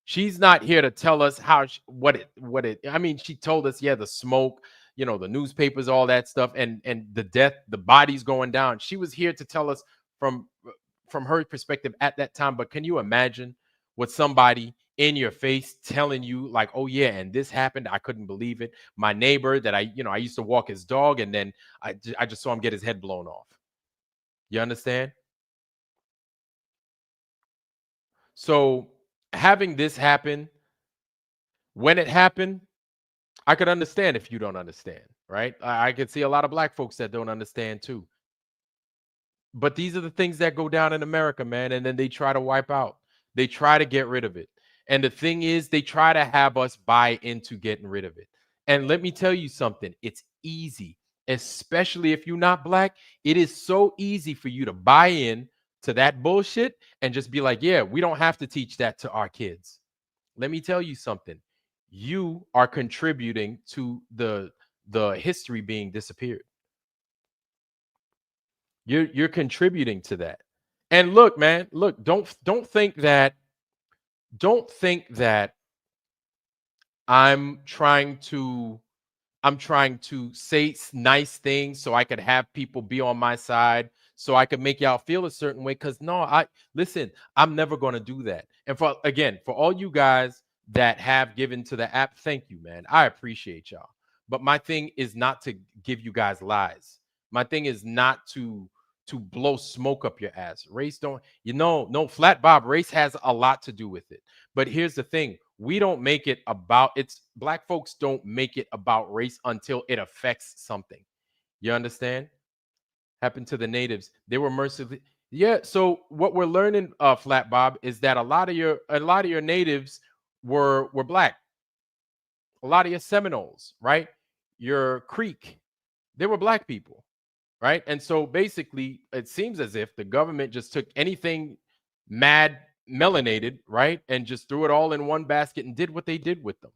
She's not here to tell us how I mean, she told us, yeah, the smoke, the newspapers, all that stuff, and the death, the bodies going down. She was here to tell us from her perspective at that time. But can you imagine what somebody in your face telling you, like, oh yeah, and this happened, I couldn't believe it. My neighbor that I used to walk his dog, and then I just saw him get his head blown off. You understand? So having this happen, when it happened, I could understand if you don't understand, right? I could see a lot of black folks that don't understand too. But these are the things that go down in America, man. And then they try to wipe out. They try to get rid of it. And the thing is, they try to have us buy into getting rid of it. And let me tell you something, it's easy, especially if you're not black. It is so easy for you to buy in to that bullshit and just be like, yeah, we don't have to teach that to our kids. Let me tell you something. You are contributing to the history being disappeared. You're contributing to that. And look, man, look, don't think that I'm trying to say nice things so I could have people be on my side, so I could make y'all feel a certain way. Cause no, listen, I'm never gonna do that. And for all you guys that have given to the app, thank you, man. I appreciate y'all. But my thing is not to give you guys lies. My thing is not to blow smoke up your ass. Race don't, no, Flat Bob, race has a lot to do with it. But here's the thing. We don't make it about black folks don't make it about race until it affects something. You understand? Happened to the natives. They were mercifully. Yeah. So what we're learning, Flat Bob, is that a lot of your natives were black. A lot of your Seminoles, right? Your Creek, they were black people. right? And so basically, it seems as if the government just took anything mad melanated, right, and just threw it all in one basket and did what they did with them.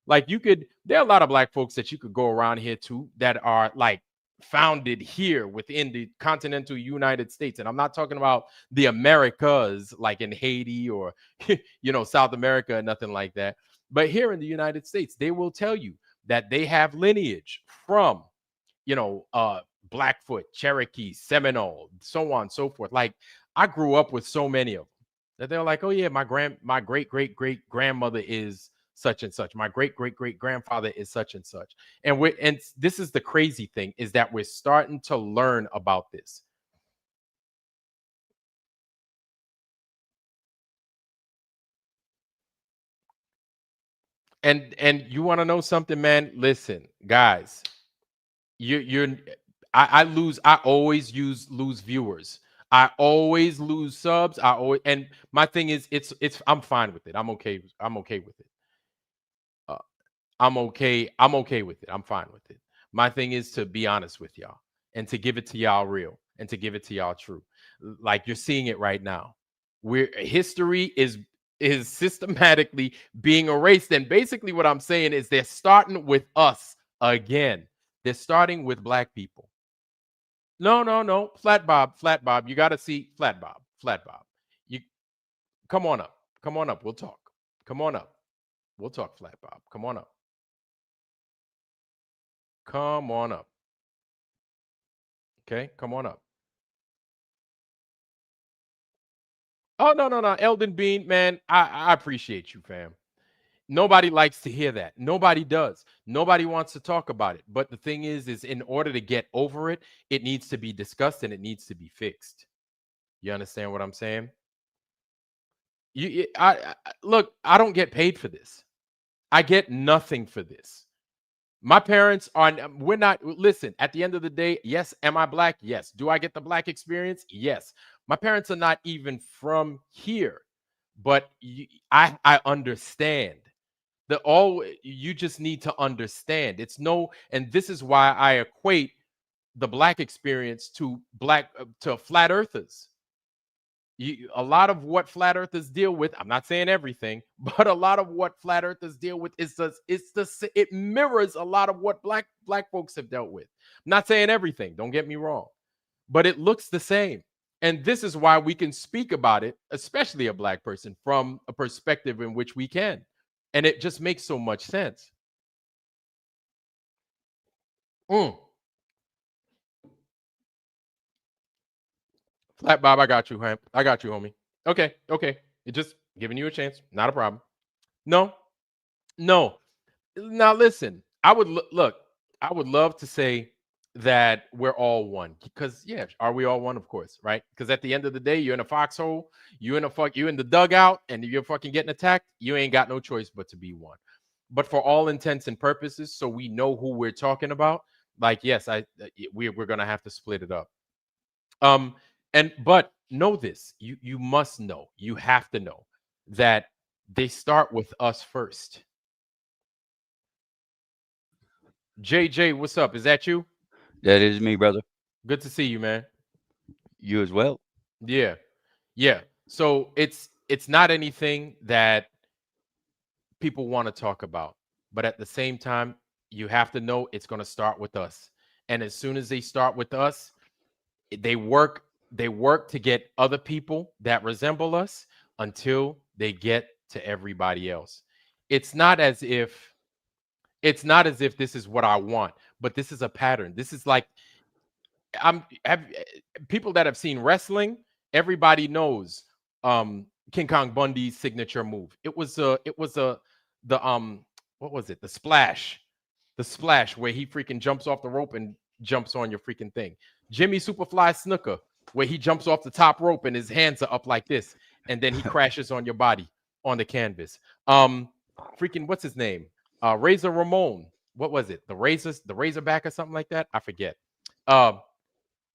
Like there are a lot of black folks that you could go around here to that are like founded here within the continental United States. And I'm not talking about the Americas like in Haiti or, South America or nothing like that. But here in the United States, they will tell you that they have lineage from, Blackfoot, Cherokee, Seminole, so on and so forth. Like I grew up with so many of them that they're like, oh yeah, my great great great grandmother is such and such. My great great great grandfather is such and such. And this is the crazy thing is that we're starting to learn about this. And you want to know something, man? Listen, guys, you're I always lose viewers. I always lose subs. And my thing is it's I'm fine with it. I'm okay with it. Uh, I'm okay with it. I'm fine with it. My thing is to be honest with y'all and to give it to y'all real and to give it to y'all true. Like you're seeing it right now. Where history is systematically being erased. And basically what I'm saying is they're starting with us again. They're starting with black people. No, no, no. Flat Bob, Flat Bob. You got to see Flat Bob, Flat Bob. You come on up. Come on up. We'll talk. Come on up. We'll talk, Flat Bob. Come on up. Come on up. Okay, come on up. Oh, no, no, no. Eldon Bean, man, I appreciate you, fam. Nobody likes to hear that. Nobody does. Nobody wants to talk about it. But the thing is in order to get over it, it needs to be discussed and it needs to be fixed. You understand what I'm saying? Look, I don't get paid for this. I get nothing for this. My parents are, we're not, listen, at the end of the day, yes, am I black? Yes. Do I get the black experience? Yes. My parents are not even from here, but I understand. You just need to understand. And this is why I equate the black experience to flat earthers. A lot of what flat earthers deal with, I'm not saying everything, but a lot of what flat earthers deal with it mirrors a lot of what black folks have dealt with. I'm not saying everything, don't get me wrong, but it looks the same. And this is why we can speak about it, especially a black person, from a perspective in which we can. And it just makes so much sense. Mm. Flat Bob, I got you, I got you, homie. Okay, okay. It just giving you a chance. Not a problem. No, no. Now listen, I would look. I would love to say that we're all one because yeah, are we all one? Of course, right? Because at the end of the day, you're in a foxhole, you in the dugout, and you're fucking getting attacked. You ain't got no choice but to be one. But for all intents and purposes, so we know who we're talking about. Like yes, we're gonna have to split it up. Um, but know this, you must know, you have to know that they start with us first. JJ, what's up? Is that you? That is me, brother. Good to see you, man. You as well. Yeah. Yeah. So it's not anything that people want to talk about, but at the same time, you have to know it's going to start with us. And as soon as they start with us, they work to get other people that resemble us until they get to everybody else. It's not as if this is what I want, but this is a pattern. This is like people that have seen wrestling, everybody knows King Kong Bundy's signature move. It was the what was it? The splash. The splash where he freaking jumps off the rope and jumps on your freaking thing. Jimmy Superfly Snooker, where he jumps off the top rope and his hands are up like this, and then he crashes on your body on the canvas. Freaking what's his name? Razor Ramon. What was it? The Razorback or something like that? I forget.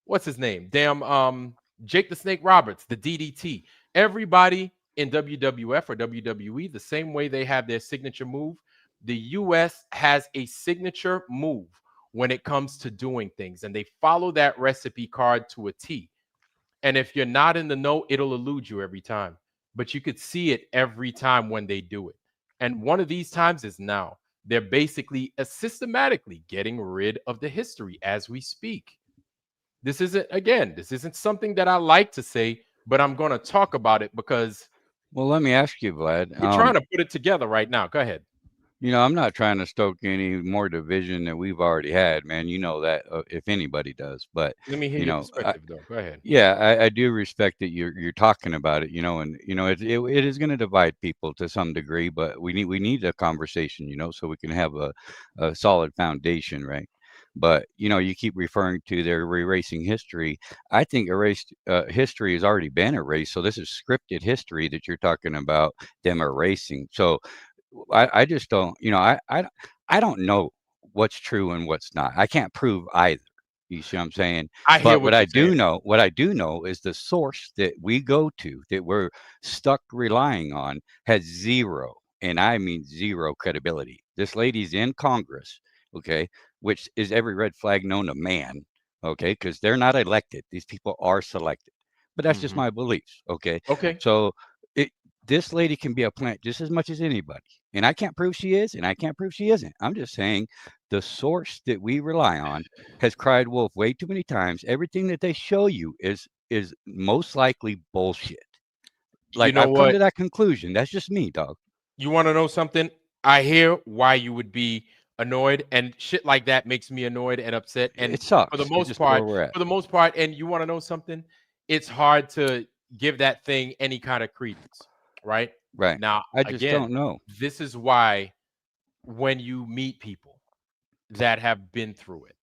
What's his name? Damn, Jake the Snake Roberts, the DDT. Everybody in WWF or WWE, the same way they have their signature move, the US has a signature move when it comes to doing things, and they follow that recipe card to a T. And if you're not in the know, it'll elude you every time. But you could see it every time when they do it. And one of these times is now. They're basically systematically getting rid of the history as we speak. This isn't something that I like to say, but I'm going to talk about it because Well, let me ask you, Vlad. we're trying to put it together right now. Go ahead. I'm not trying to stoke any more division than we've already had, man. You know that if anybody does, but Let me hear you your know, perspective, though. Go ahead. yeah, I do respect that you're talking about it, and it is going to divide people to some degree, but we need a conversation, so we can have a solid foundation, right? But you keep referring to their erasing history. I think erased history has already been erased, so this is scripted history that you're talking about them erasing. So I just don't, I don't know what's true and what's not. I can't prove either. You see what I'm saying? I hear But what what you're I do saying. know, what I do know is the source that we go to, that we're stuck relying on, has zero, and I mean zero credibility. This lady's in Congress, okay, which is every red flag known to man, okay, because they're not elected. These people are selected. But that's just Hmm. my beliefs, okay? Okay. So it this lady can be a plant just as much as anybody. And I can't prove she is, and I can't prove she isn't. I'm just saying the source that we rely on has cried wolf way too many times. Everything that they show you is most likely bullshit. You Like know I've come what? to that conclusion. That's just me, dog. You want to know something? I hear why you would be annoyed, and shit like that makes me annoyed and upset. And It for the sucks. It's most just where part, we're at. and you want to know something? It's hard to give that thing any kind of credence, right? Right. Now, I just again, don't know. this is why when you meet people that have been through it,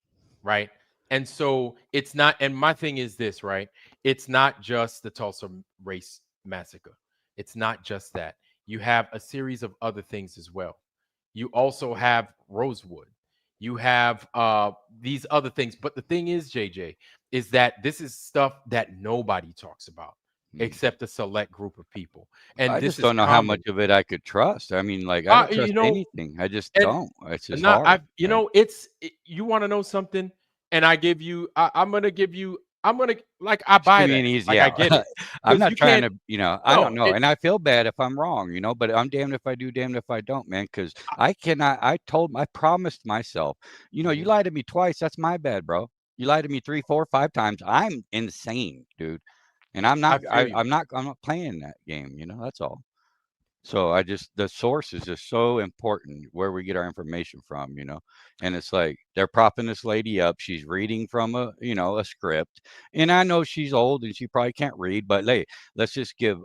right? And so it's not, and my thing is this, right? It's not just the Tulsa race massacre. It's not just that. You have a series of other things as well. You also have Rosewood. You have these other things. But the thing is, JJ, is that this is stuff that nobody talks about Mm. except a select group of people. And I this just is don't know how much common. of it I could trust. I mean, like I don't You trust know, anything. I just and don't. It's just not hard, I've right? you want to know something, and I give you I'm gonna give you I'm gonna like I Just give buy me that. an easy Like I out. get it. I'm Because not you trying can't to, I don't no, know. And I feel bad if I'm wrong, but I'm damned if I do, damned if I don't, man. Because I promised myself, you Mhm. lied to me twice. That's my bad, bro. You lied to me 3, 4, 5 times. I'm insane, dude. And I feel you. I'm not playing that game, that's all. So the source is just so important where we get our information from. And it's like they're propping this lady up. She's reading from a script. And I know she's old and she probably can't read, but hey, let's just give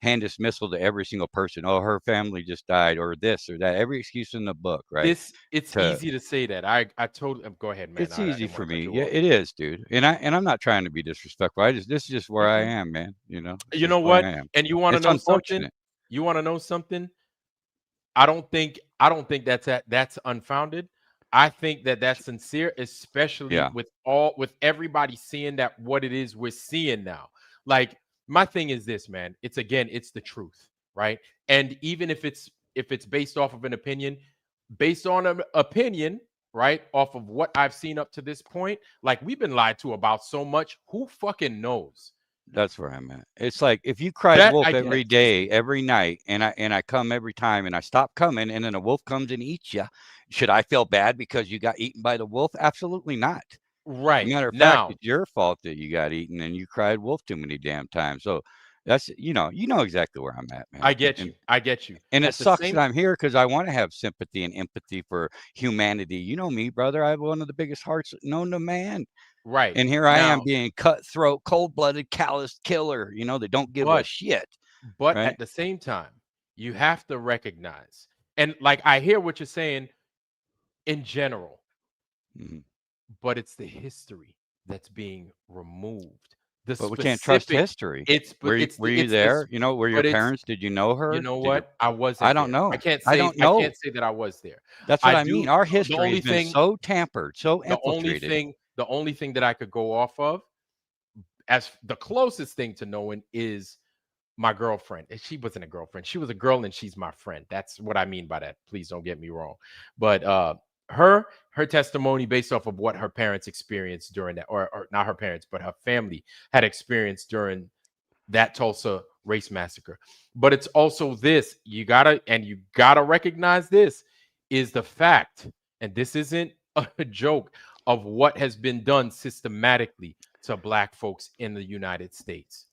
hand dismissal to every single person. Oh, her family just died, or this or that. Every excuse in the book, right? It's To easy to say that. I totally go ahead, man. It's I easy didn't want for to cut me. you Yeah, off. it is, dude. And I'm not trying to be disrespectful. This is just where I Mhm. am, man. It's You just know where what? I am. And you want to It's know something? unfortunate. You want to know something? I don't think that's unfounded. I think that that's sincere, especially Yeah, with everybody seeing that what it is we're seeing now. Like my thing is this, man. It's the truth, right? And even if it's based off of an opinion, based on an opinion, right, off of what I've seen up to this point, like we've been lied to about so much. Who fucking knows? that's where I'm at. It's like if you cried That wolf I can't every day, see. every night, and I come every time, and I stop coming, and then a wolf comes and eats you. Should I feel bad because you got eaten by the wolf? Absolutely not. Right Matter of fact, now, it's your fault that you got eaten and you cried wolf too many damn times. So that's you know exactly where I'm at, man. I get And you. I get you. and it At the sucks same that I'm here because I want to have sympathy and empathy for humanity. You know me, brother. I have one of the biggest hearts known to man. right And here I am now, being cutthroat, cold-blooded, calloused killer, that don't give a but shit, but right? at the same time, you have to recognize, and like I hear what you're saying in general, Mhm. but it's the history that's being removed. The But we can't trust specific, history. it's but Were you it's this, there? Were your but it's parents? Did you know you her? know Did your what? I I wasn't don't there. I know. can't I say don't I know. can't say that I was there. That's what I I mean. do. Our The history only has been thing, so tampered, so infiltrated. the only thing that I could go off of as the closest thing to knowing is my girlfriend. And she wasn't a girlfriend. She was a girl and she's my friend. That's what I mean by that. Please don't get me wrong. But her testimony based off of what her parents experienced during that, or not her parents, but her family had experienced during that Tulsa race massacre. But it's also this, you gotta recognize this is the fact, and this isn't a joke, of what has been done systematically to black folks in the United States.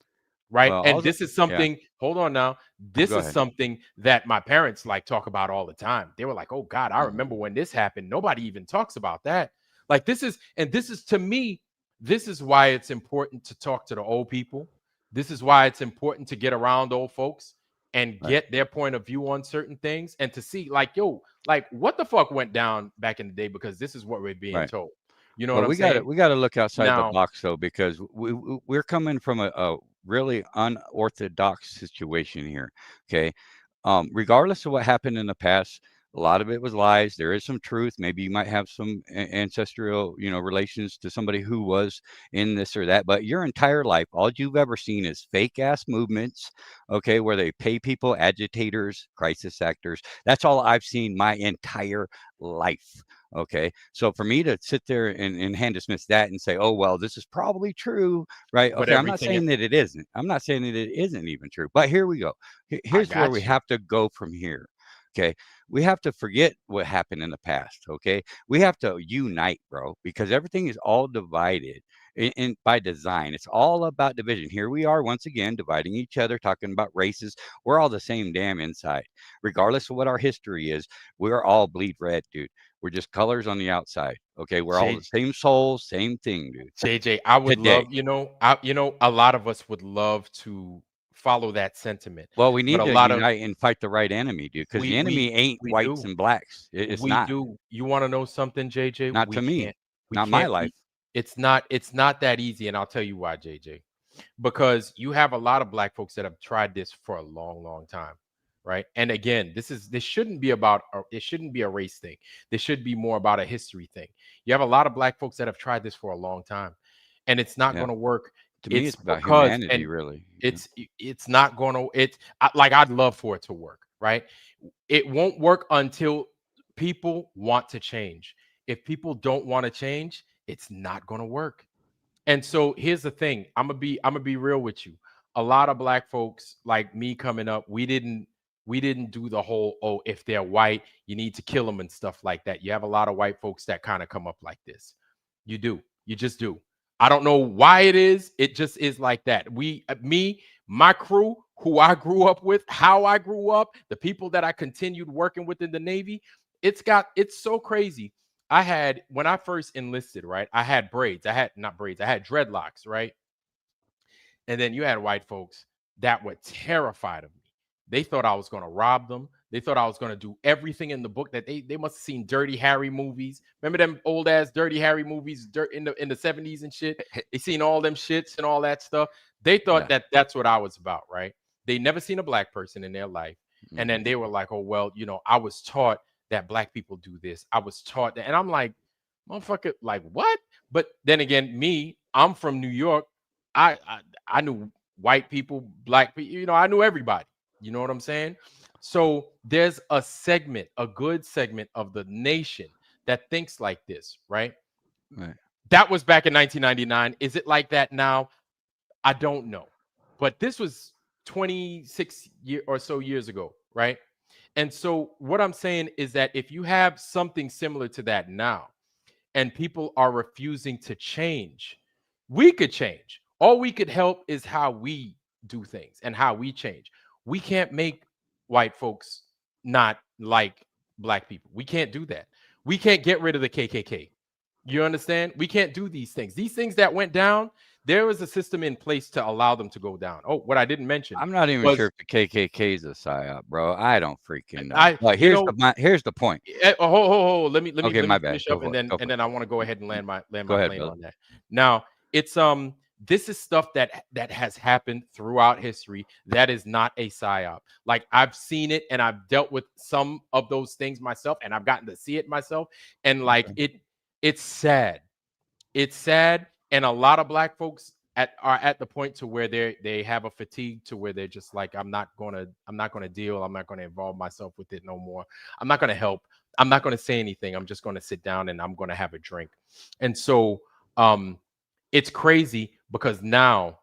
Right. Well, And also, this is yeah, something, hold on now. This go is ahead. something that my parents like talk about all the time. They were like, oh God, I Mhm. remember when this happened. Nobody even talks about that. Like this is, and this is to me, this is why it's important to talk to the old people. This is why it's important to get around old folks and Right. get their point of view on certain things and to see like, yo, like what the fuck went down back in the day, because this is what we're being Right. told. You know Well, what I'm saying? we gotta look outside the Now, box though, because we're coming from a really unorthodox situation here. Okay, regardless of what happened in the past, a lot of it was lies. There is some truth. Maybe you might have some ancestral, relations to somebody who was in this or that. But your entire life, all you've ever seen is fake ass movements. Okay, where they pay people, agitators, crisis actors. That's all I've seen my entire life. Okay. So for me to sit there and hand dismiss that and say, oh, well, this is probably true, right? but Okay. I'm not everything, saying that it isn't. I'm not saying that it isn't even true. But here we go. I Here's where we got you. have to go from here. Okay. We have to forget what happened in the past. Okay. We have to unite, bro, because everything is all divided by design. It's all about division. Here we are once again dividing each other, talking about races. We're all the same damn inside. Regardless of what our history is, we're all bleed red, dude. We're just colors on the outside. Okay. We're all the same soul, same thing, dude. JJ, I would Today. love, a lot of us would love to follow that sentiment, Well, we but need a to lot of unite and fight the right enemy, dude, because the we we enemy ain't we whites do, and blacks. It's we not. do. You want to know something, JJ? Not to me. We Not my can't life. be. It's not that easy, and I'll tell you why, JJ. Because you have a lot of black folks that have tried this for a long, long time, right? And again, this shouldn't be about it shouldn't be a race thing. This should be more about a history thing. You have a lot of black folks that have tried this for a long time, and it's not Yeah. going to work. To me, It's it's about because humanity, and really. it's not going to like I'd love for it to work, right? It won't work until people want to change. If people don't want to change, it's not going to work. And so here's the thing. I'm gonna be real with you. A lot of black folks like me coming up, we didn't do the whole, oh, if they're white, you need to kill them and stuff like that. You have a lot of white folks that kind of come up like this. You do. You just do. I don't know why it is. It just is like that. My crew, who I grew up with, how I grew up, the people that I continued working with in the Navy, it's so crazy. I had, when I first enlisted, right? I had braids. I had not braids. I had dreadlocks, right? And then you had white folks that were terrified of me. They thought I was going to rob them. They thought I was going to do everything in the book. That they must have seen Dirty Harry movies. Remember them old ass Dirty Harry movies in the 70s and shit? They seen all them shits and all that stuff. They thought Yeah. that that's what I was about, right? They never seen a black person in their life. And then Mhm. they were like, "Oh, well, I was taught that black people do this. I was taught that." And I'm like, "Motherfucker, like what?" But then again, I'm from New York. I knew white people, black people, I knew everybody. You know what I'm saying? So there's a good segment of the nation that thinks like this, right? Right. That was back in 1999. Is it like that now? I don't know. But this was 26 or so years ago, right? And so what I'm saying is that if you have something similar to that now, and people are refusing to change, we could change. All we could help is how we do things and how we change. We can't make white folks not like black people. We can't do that. We can't get rid of the KKK. You understand? We can't do these things. These things that went down, there was a system in place to allow them to go down. Oh, what I didn't mention I'm not even sure was if the KKK is a psyop, bro. I don't freaking know. I, But you know, here's the point. hold. Let me Okay, let me my bad. finish Go up, for and it. then Go and for it. then I want to go ahead and land Go my ahead, plane brother. on that. Now, it's this is stuff that has happened throughout history. That is not a psyop. Like I've seen it, and I've dealt with some of those things myself, and I've gotten to see it myself, and like Okay. it's sad. It's sad, and a lot of black folks at the point to where they have a fatigue to where they're just like, I'm not gonna deal. I'm not gonna involve myself with it no more. I'm not gonna help. I'm not gonna say anything. I'm just gonna sit down and I'm gonna have a drink. And so it's crazy because now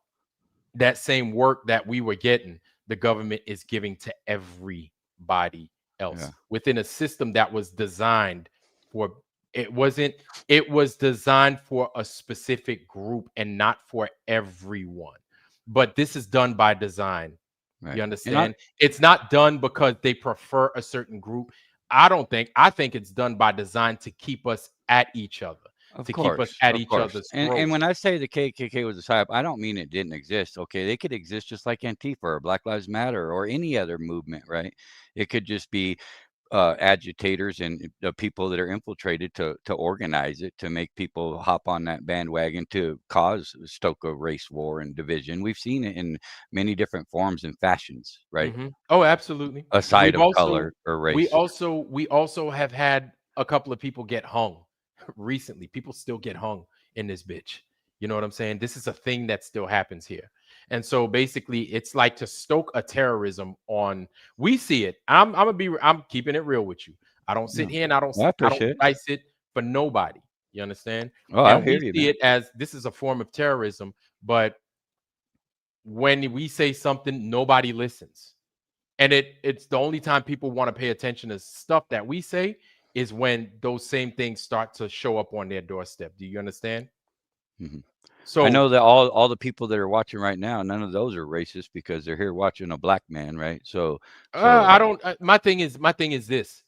that same work that we were getting, the government is giving to everybody else Yeah. within a system that was designed for it wasn't it was designed for a specific group and not for everyone. But this is done by design. Right. You And understand? It's not done because they prefer a certain group. I think it's done by design to keep us at each other, to keep us at of each course. other's And throats. when I say the KKK was a psyop, I don't mean it didn't exist. Okay, they could exist just like Antifa or Black Lives Matter or any other movement, right? It could just be agitators and people that are infiltrated to organize it, to make people hop on that bandwagon to stoke a race war and division. We've seen it in many different forms and fashions, right? Oh, absolutely. Aside We've of also color or we race. also we also have had a couple of people get hung recently. People still get hung in this bitch. You know what I'm saying? This is a thing that still happens here. And so basically it's like to stoke a terrorism on we see it. I'm keeping it real with you. I don't sit No, here and I I don't appreciate it. dice it for nobody. You understand? Oh, I And hear we you, see man. it as this is a form of terrorism, but when we say something, nobody listens. And it's the only time people want to pay attention to stuff that we say is when those same things start to show up on their doorstep. Do you understand? Mhm. I So know that all the people that are watching right now, none of those are racist because they're here watching a black man, right? I don't. My thing is this: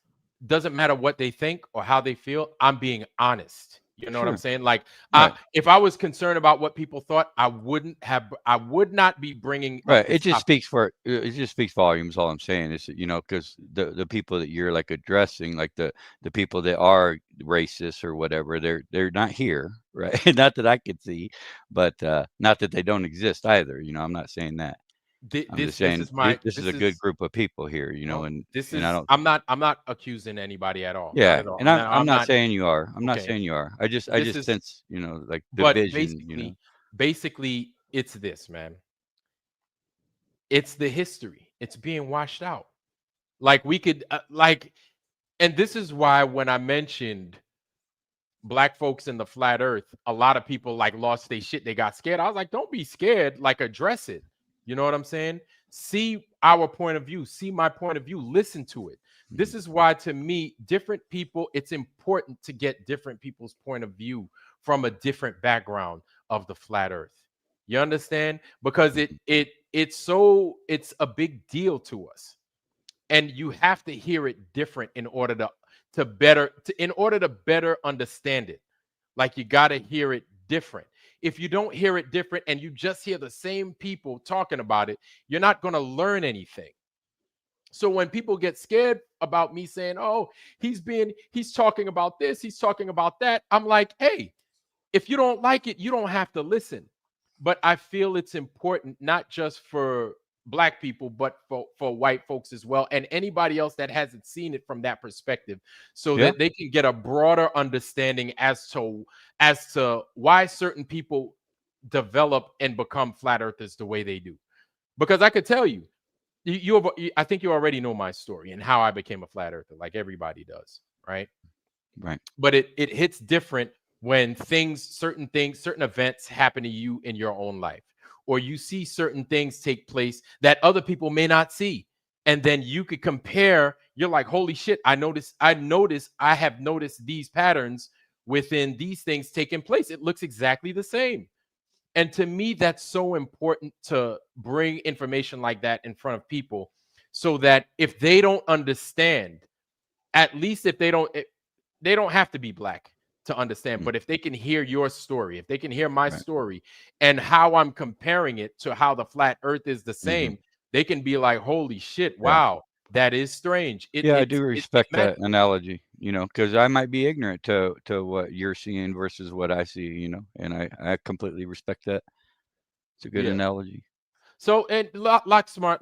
doesn't matter what they think or how they feel. I'm being honest. You know what I'm Sure, saying? Like, right, if I was concerned about what people thought, I would not be bringing right. up this topic. It just speaks volumes. All I'm saying is, that, because the people that you're like addressing, like the people that are racist or whatever, they're not here, right? Not that I could see, but not that they don't exist either. I'm not saying that. I'm just This saying is my this is a this good is group of people here, no. This and I is don't. I'm not accusing anybody at all. Not Yeah, at all. and I'm I'm not not saying you are. I'm not okay. saying you are. I This just is sense, like but division. basically it's this, man. It's the history. It's being washed out. Like we could and this is why when I mentioned black folks in the flat earth, a lot of people like lost their shit. They got scared. I was like, don't be scared. Like address it. You know what I'm saying? See our point of view. See my point of view. Listen to it. This Mhm, is why, to me, different people, it's important to get different people's point of view from a different background of the flat earth. You understand? Because mhm, it's a big deal to us, and you have to hear it different in order in order to better understand it. Like you got to hear it different. If you don't hear it different and you just hear the same people talking about it, you're not going to learn anything. So when people get scared about me saying, "Oh, he's talking about this, he's talking about that," I'm like, "Hey, if you don't like it, you don't have to listen." But I feel it's important not just for black people, but for white folks as well, and anybody else that hasn't seen it from that perspective, so yeah, that they can get a broader understanding as to why certain people develop and become flat earthers the way they do. Because I could tell you, I think you already know my story and how I became a flat earther, like everybody does, right? right. But it hits different when certain events happen to you in your own life, or you see certain things take place that other people may not see, and then you could compare. You're like, holy shit, I have noticed these patterns within these things taking place. It looks exactly the same. And to me, that's so important to bring information like that in front of people, so that if they don't understand, at least if they don't have to be black to understand, Mm, but if they can hear your story, if they can hear my right. story and how I'm comparing it to how the flat earth is the Hmm. same, they can be like, holy shit, Yeah. wow, that is strange. Yeah, I do It respect that matches. analogy, because I might be ignorant to what you're seeing versus what I see, and I completely respect that. It's a good Yeah. analogy. So, and lock smart,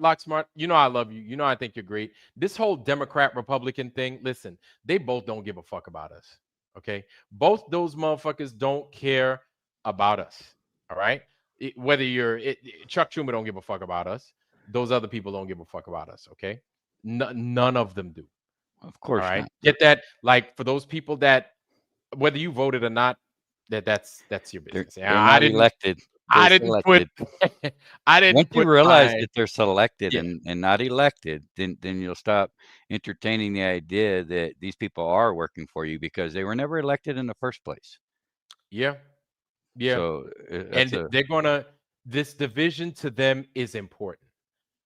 you know I love you. You know I think you're great. This whole Democrat Republican thing, listen, they both don't give a fuck about us. Okay? Both those motherfuckers don't care about us. All right? Whether Chuck Schumer don't give a fuck about us. Those other people don't give a fuck about us. Okay, none of them do. Of All course right, not. get that? Like for those people that whether you voted or not, that's your They're business. they're I not didn't. elected. I They're didn't put. selected. I Once didn't you put realize my. that they're selected Yeah. and not elected, then you'll stop entertaining the idea that these people are working for you because they were never elected in the first place. Yeah. Yeah. So that's And a they're gonna. This division to them is important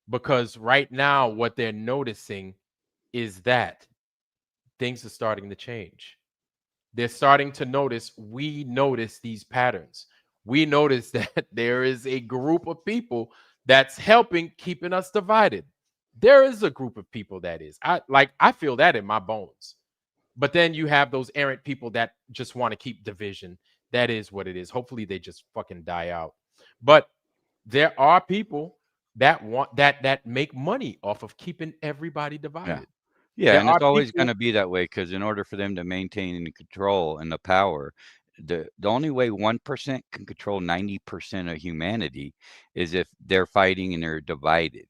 because right now what they're noticing is that things are starting to change. They're starting to notice, we notice these patterns. We notice that there is a group of people that's helping keeping us divided. There is a group of people that is. I feel that in my bones. But then you have those errant people that just want to keep division. That is what it is. Hopefully they just fucking die out. But there are people that want that make money off of keeping everybody yeah. divided. Yeah, There and it's are always people. gonna be that way because in order for them to maintain the control and the power, the only way 1% can control 90% of humanity is if they're fighting and they're divided.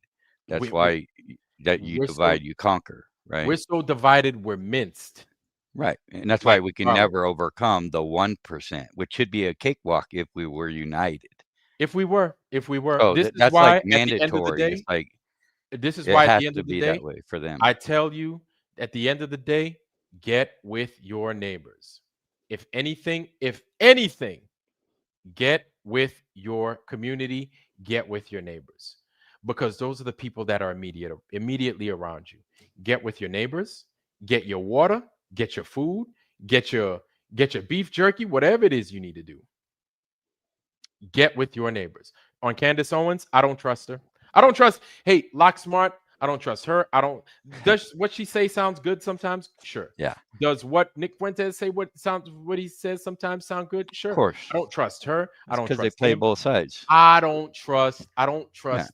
That's we, we, why that you we're so divide, you conquer, we're right? so divided, we're minced. Right, and that's why Like we can Viola. never overcome the 1%, which should be a cakewalk if we were united. If we were, So this is that's like why at the end of the mandatory. day, It's like this is it why at has the end to of the be that day, way for them. I tell you, at the end of the day, get with your neighbors. If anything, get with your community, get with your neighbors. Because those are the people that are immediately around you. Get with your neighbors, get your water, get your food, get your get your beef jerky, whatever it is you need to do. Get with your neighbors. On Candace Owens, I don't trust her. I don't trust. Hey, Lock Smart, I don't trust her. I don't. Does what she say sounds good sometimes? Sure. Yeah, Does what Nick Fuentes say what he says sometimes sound good? of Sure. course. I don't trust her. I It's don't because they trust play him. both sides. I don't Yeah. trust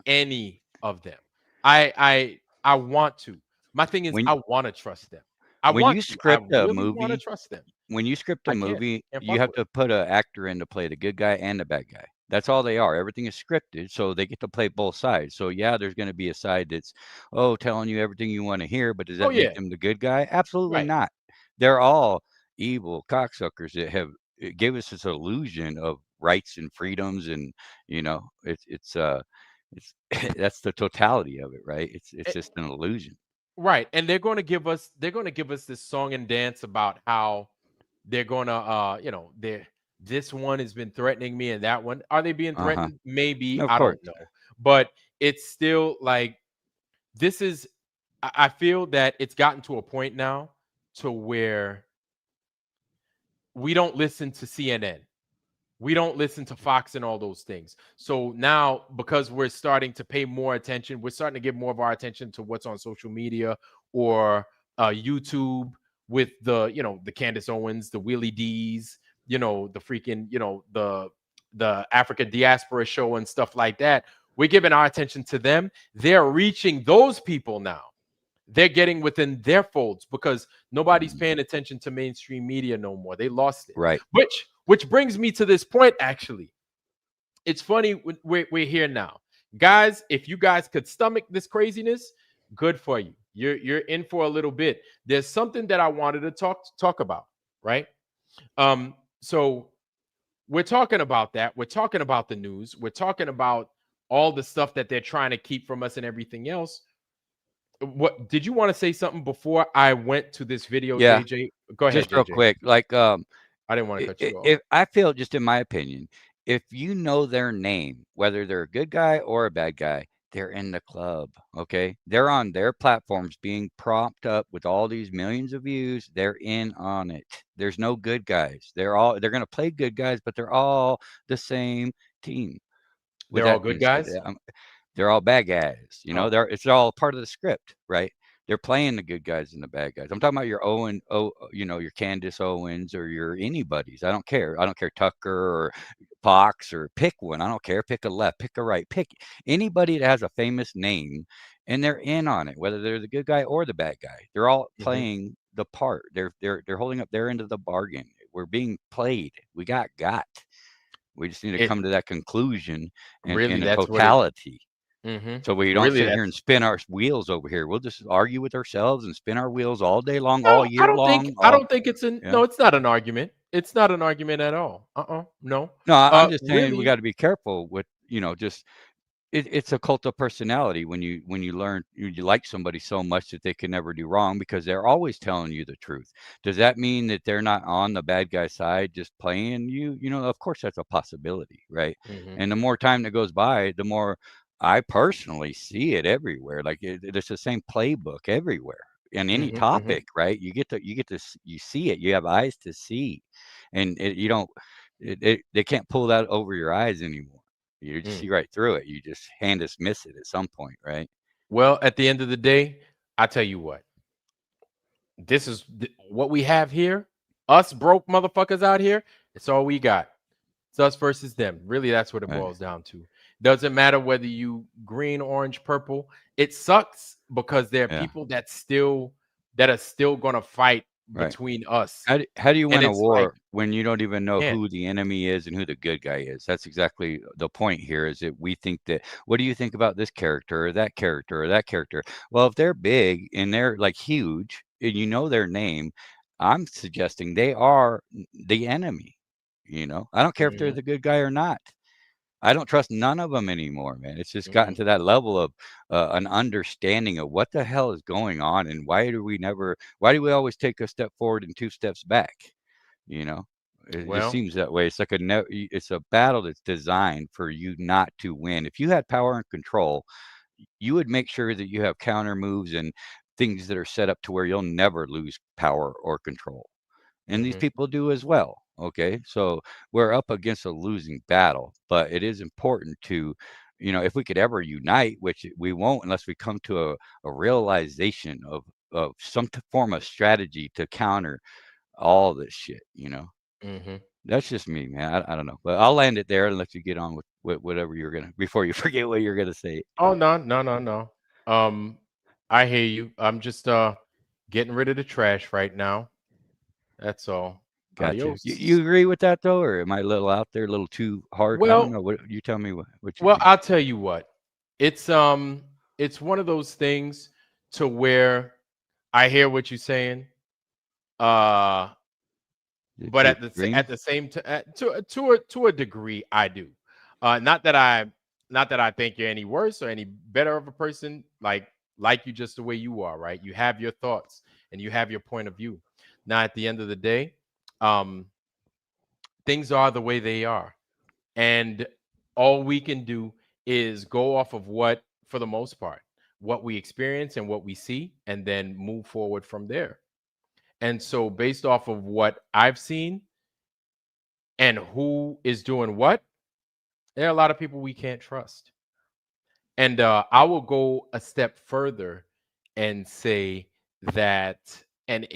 any of them. I want to. My thing is When I want to trust them. I when want you to. I script a really want to movie trust them. when you script a I can't. movie, Can't you fuck have with to put an actor in to play the good guy and the bad guy. That's all they are. Everything is scripted, so they get to play both sides. So yeah, there's going to be a side that's, oh, telling you everything you want to hear, but does them. Oh that make yeah. them the good guy? Absolutely Right. not. They're all evil cocksuckers that have it gave us this illusion of rights and freedoms, and it's that's the totality of it, right? It's Eh, just an illusion. Right. And they're going to give us this song and dance about how they're going to they're this one has been threatening me and that one. Are they being Uh huh. threatened? Maybe. Of I course. don't know. But it's still like this is I feel that it's gotten to a point now to where we don't listen to CNN. We don't listen to Fox and all those things. So now, because we're starting to pay more attention, we're starting to give more of our attention to what's on social media or YouTube with the Candace Owens, the Willie D's, the freaking, the Africa Diaspora Show and stuff like that. We're giving our attention to them. They're reaching those people now. They're getting within their folds because nobody's Mhm. paying attention to mainstream media no more. They lost it. Right. Which brings me to this point. Actually, it's funny we're here now, guys. If you guys could stomach this craziness, good for you. You're in for a little bit. There's something that I wanted to talk about, right? So we're talking about that. We're talking about the news. We're talking about all the stuff that they're trying to keep from us and everything else. What did you want to say something before I went to this video, Yeah. JJ? Go ahead, Just real JJ. quick, like I didn't want to cut you off. if I feel, just in my opinion, if you know their name, whether they're a good guy or a bad guy, they're in the club. Okay, they're on their platforms being propped up with all these millions of views. They're in on it. There's no good guys. They're going to play good guys, but they're all the same team. With They're all that good being said, guys. they're all bad guys. Oh, It's all part of the script, right? They're playing the good guys and the bad guys. I'm talking about your your Candace Owens or your anybody's. I don't care. I don't care Tucker or Fox, or pick one. I don't care. Pick a left, pick a right, pick anybody that has a famous name, and they're in on it, whether they're the good guy or the bad guy. They're all mhm. playing the part. They're holding up their end of the bargain. We're being played. We got. We just need to It come to that conclusion really, in a that's what it. totality. So we don't Really, sit here and that's. spin our wheels over here. We'll just argue with ourselves and spin our wheels all day long, all No, I year don't think. long. I All don't think it's an. yeah. No, it's not an argument. It's not an argument at all. No. No, I'm just saying we Really. got to be careful with just it's a cult of personality when you learn you like somebody so much that they can never do wrong because they're always telling you the truth. Does that mean that they're not on the bad guy side just playing you? Of course that's a possibility, right? Hmm. And the more time that goes by, the more I personally see it everywhere. Like it's the same playbook everywhere in any Hmm. Hmm. topic, right? You see it. You have eyes to see, and you don't. They can't pull that over your eyes anymore. You just Mm. see right through it. You just hand dismiss it at some point, right? Well, at the end of the day, I tell you what. This is what we have here. Us broke motherfuckers out here. It's all we got. It's us versus them. Really, that's what it Right. boils down to. Doesn't matter whether you green, orange, purple. It sucks because there are Yeah. people that are still gonna fight Right. between us. How do you And win a it's like, war when you don't even know man, who the enemy is and who the good guy is? That's exactly the point here is that we think that what do you think about this character or that character or that character? Well, if they're big and they're like huge and you know their name, I'm suggesting they are the enemy. I don't care if they're mhm, the good guy or not. I don't trust none of them anymore, man. It's just gotten mhm, to that level of an understanding of what the hell is going on and why do we always take a step forward and two steps back? You know, it just well, seems that way. It's like it's a battle that's designed for you not to win. If you had power and control, you would make sure that you have counter moves and things that are set up to where you'll never lose power or control. And these mhm, people do as well. Okay. So we're up against a losing battle, but it is important to, if we could ever unite, which we won't unless we come to a realization of some form of strategy to counter all this shit. mhm. That's just me, man. I don't know, but I'll land it there and let you get on with whatever you're going to, before you forget what you're going to say. Oh, no, no, no, no. Um, I hear you. I'm just getting rid of the trash right now. That's all. Gotcha. You Adios. agree with that though, or am I a little out there, a little too hard? I don't Well, know. What you tell me what you well, think. I'll tell you what. It's one of those things to where I hear what you're saying. Uh, but To at extreme? at the same time, to a degree, I do. Not that I think you're any worse or any better of a person. Like you just the way you are, right? You have your thoughts and you have your point of view. Now, at the end of the day, um, things are the way they are. And all we can do is go off of what, for the most part, what we experience and what we see, and then move forward from there. And so, based off of what I've seen and who is doing what, there are a lot of people we can't trust. And I will go a step further and say that, and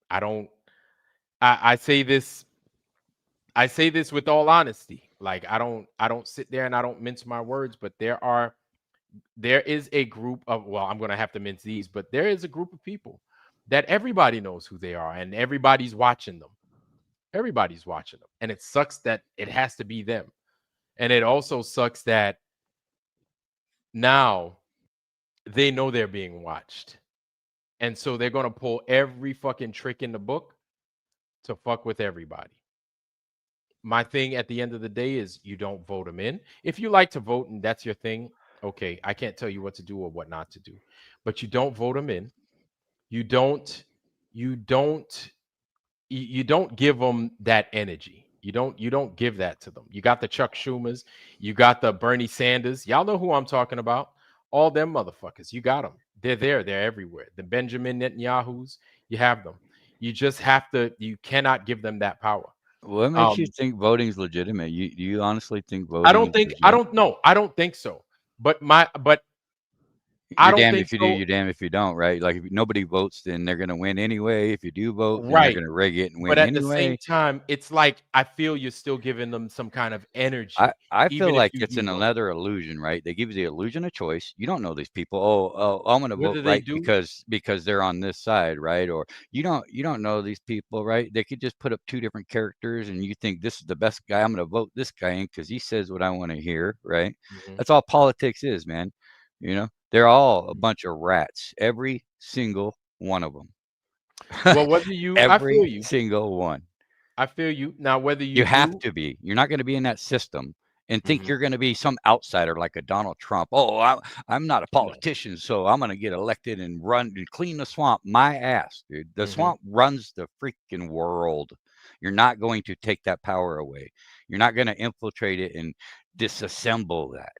I don't, I say this, with all honesty. Like I don't sit there and I don't mince my words, but there is a group of, well, I'm going to have to mince these, but there is a group of people that everybody knows who they are and everybody's watching them. Everybody's watching them. And it sucks that it has to be them. And it also sucks that now they know they're being watched. And so they're going to pull every fucking trick in the book to fuck with everybody. My thing at the end of the day is you don't vote them in. If you like to vote and that's your thing, okay, I can't tell you what to do or what not to do. But you don't vote them in. You don't you don't you don't give them that energy. You don't give that to them. You got the Chuck Schumers, you got the Bernie Sanders. Y'all know who I'm talking about. All them motherfuckers. You got them. They're there. They're everywhere. The Benjamin Netanyahus, you have them. You just have to. You cannot give them that power. What makes you Um, think voting's legitimate? You honestly think I voting don't is think. I legit? don't know. I don't think so. But I You're don't damned think if you do, so. you're damned if you don't, right? Like if nobody votes, then they're gonna win anyway. If you do vote, then they're Right. gonna rig it and But win at the same anyway. time, it's like I feel you're still giving them some kind of energy, I feel even if like you it's do an vote. another illusion, right? They give you the illusion of choice. You don't know these people. Oh, I'm gonna vote Whether they right do, because they're on this side, right? Or you don't know these people, right? They could just put up two different characters, and you think this is the best guy. I'm gonna vote this guy in because he says what I want to hear, right? Mhm. That's all politics is, man. They're all a bunch of rats, every single one of them. Well, whether you, I feel Every you. single one. I feel you. Now, whether you You have do, to be. You're not gonna be in that system and think mhm, you're gonna be some outsider like a Donald Trump. "Oh, I'm not a no. politician, so I'm gonna get elected and run and clean the swamp." My ass, dude. The Mhm. swamp runs the freaking world. You're not going to take that power away. You're not gonna infiltrate it and disassemble that.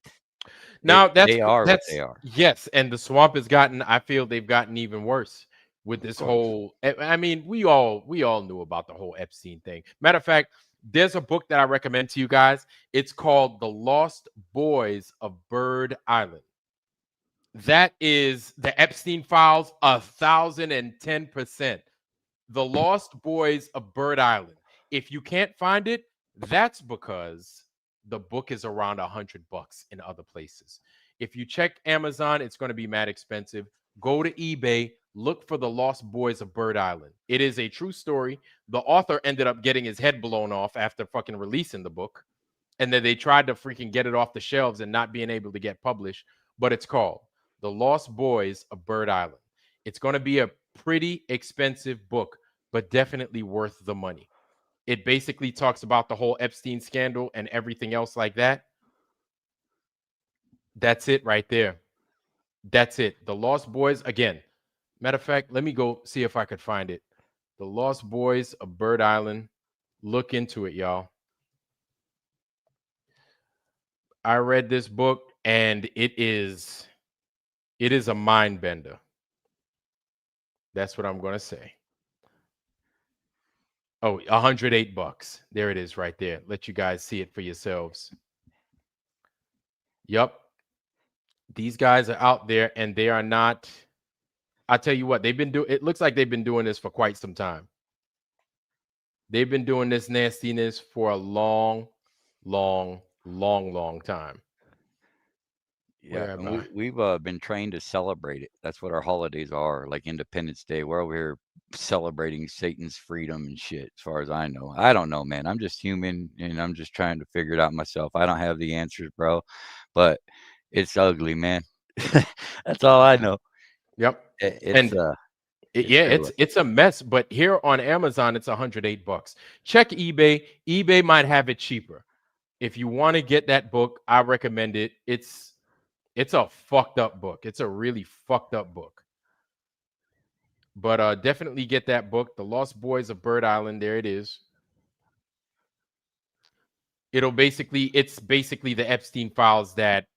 Now They are what they that's are. yes, and the swamp has gotten. I feel they've gotten even worse with Of this course. whole. I mean, we all knew about the whole Epstein thing. Matter of fact, there's a book that I recommend to you guys. It's called The Lost Boys of Bird Island. That is the Epstein files 1,010%. The Lost Boys of Bird Island. If you can't find it, that's because the book is around $100 in other places. If you check Amazon, it's going to be mad expensive. Go to eBay, look for The Lost Boys of Bird Island. It is a true story. The author ended up getting his head blown off after fucking releasing the book. And then they tried to freaking get it off the shelves and not being able to get published. But it's called The Lost Boys of Bird Island. It's going to be a pretty expensive book, but definitely worth the money. It basically talks about the whole Epstein scandal and everything else like that. That's it right there. That's it. The Lost Boys, again. Matter of fact, let me go see if I could find it. The Lost Boys of Bird Island. Look into it, y'all. I read this book and it is a mind bender. That's what I'm going to say. Oh, $108. There it is right there. Let you guys see it for yourselves. Yep. These guys are out there and they are not. I tell you what, it looks like they've been doing this for quite some time. They've been doing this nastiness for a long, long, long, long time. Yeah, Where am and I? we've been trained to celebrate it. That's what our holidays are, like Independence Day. We're over here celebrating Satan's freedom and shit, as far as I know. I don't know, man. I'm just human and I'm just trying to figure it out myself. I don't have the answers, bro. But it's ugly, man. That's all I know. Yep. It's And it's yeah, terrible. it's a mess. But here on Amazon, it's $108. Check eBay. eBay might have it cheaper. If you want to get that book, I recommend it. It's a fucked up book. It's a really fucked up book. But definitely get that book, The Lost Boys of Bird Island. There it is. It's basically the Epstein files that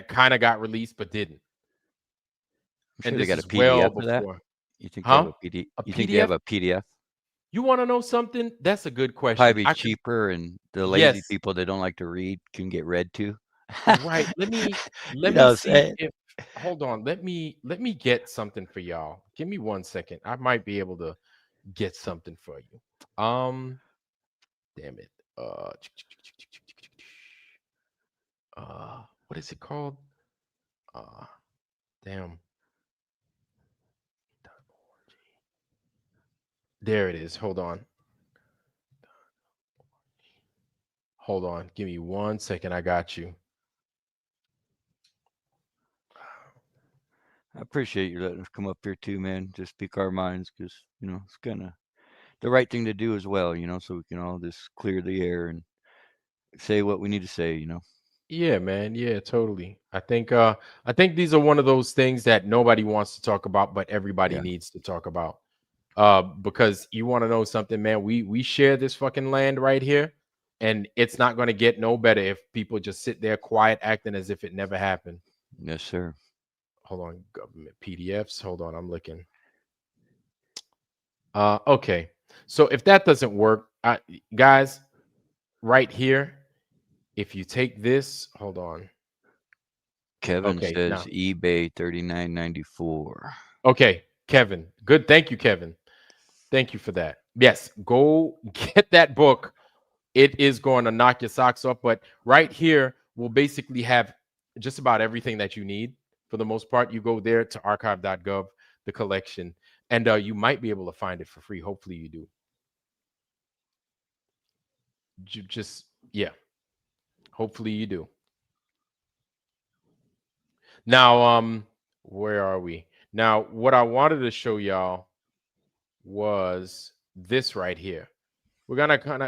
kind of got released but didn't. I'm And sure they this got a is well PDF of that. before. You think they have Huh? a PD? A You think they have PDF? a PDF? You want to know something? That's a good question. Probably be I could cheaper, and the lazy yes. people that don't like to read can get read to. Right. You Let know me what I'm see saying? if hold on. Let me get something for y'all. Give me 1 second. I might be able to get something for you. Damn it. Uh what is it called? Uh damn. There it is. Hold on. Hold on. Give me 1 second. I got you. I appreciate you letting us come up here too, man. Just speak our minds, because it's kind of the right thing to do as well. So we can all just clear the air and say what we need to say. Yeah, man. Yeah, totally. I think these are one of those things that nobody wants to talk about, but everybody Yeah. needs to talk about. Because you want to know something, man. We share this fucking land right here, and it's not going to get no better if people just sit there quiet, acting as if it never happened. Yes, sir. Hold on, government PDFs. Hold on, I'm looking. Okay. So if that doesn't work, guys, right here, if you take this, hold on. Kevin Okay, says now. eBay $39.94. Okay, Kevin. Good. Thank you, Kevin. Thank you for that. Yes, go get that book. It is going to knock your socks off. But right here, we'll basically have just about everything that you need. For the most part, you go there to archive.gov, the collection, and you might be able to find it for free. Hopefully you do. Just, yeah, hopefully you do. Now, where are we? Now, what I wanted to show y'all was this right here. We're gonna kind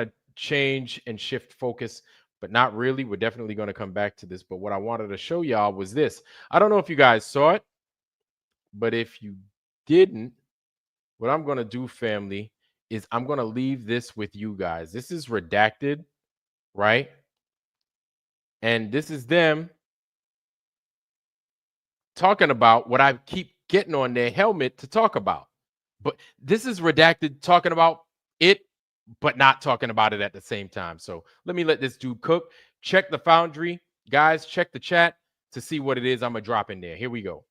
of change and shift focus, but not really. We're definitely gonna come back to this. But what I wanted to show y'all was this. I don't know if you guys saw it, but if you didn't, what I'm gonna do, family, is I'm gonna leave this with you guys. This is redacted, right? And this is them talking about what I keep getting on their helmet to talk about. But this is redacted talking about it, but not talking about it at the same time. So let me let this dude cook. Check the Foundry. Guys, check the chat to see what it is I'm going to drop in there. Here we go.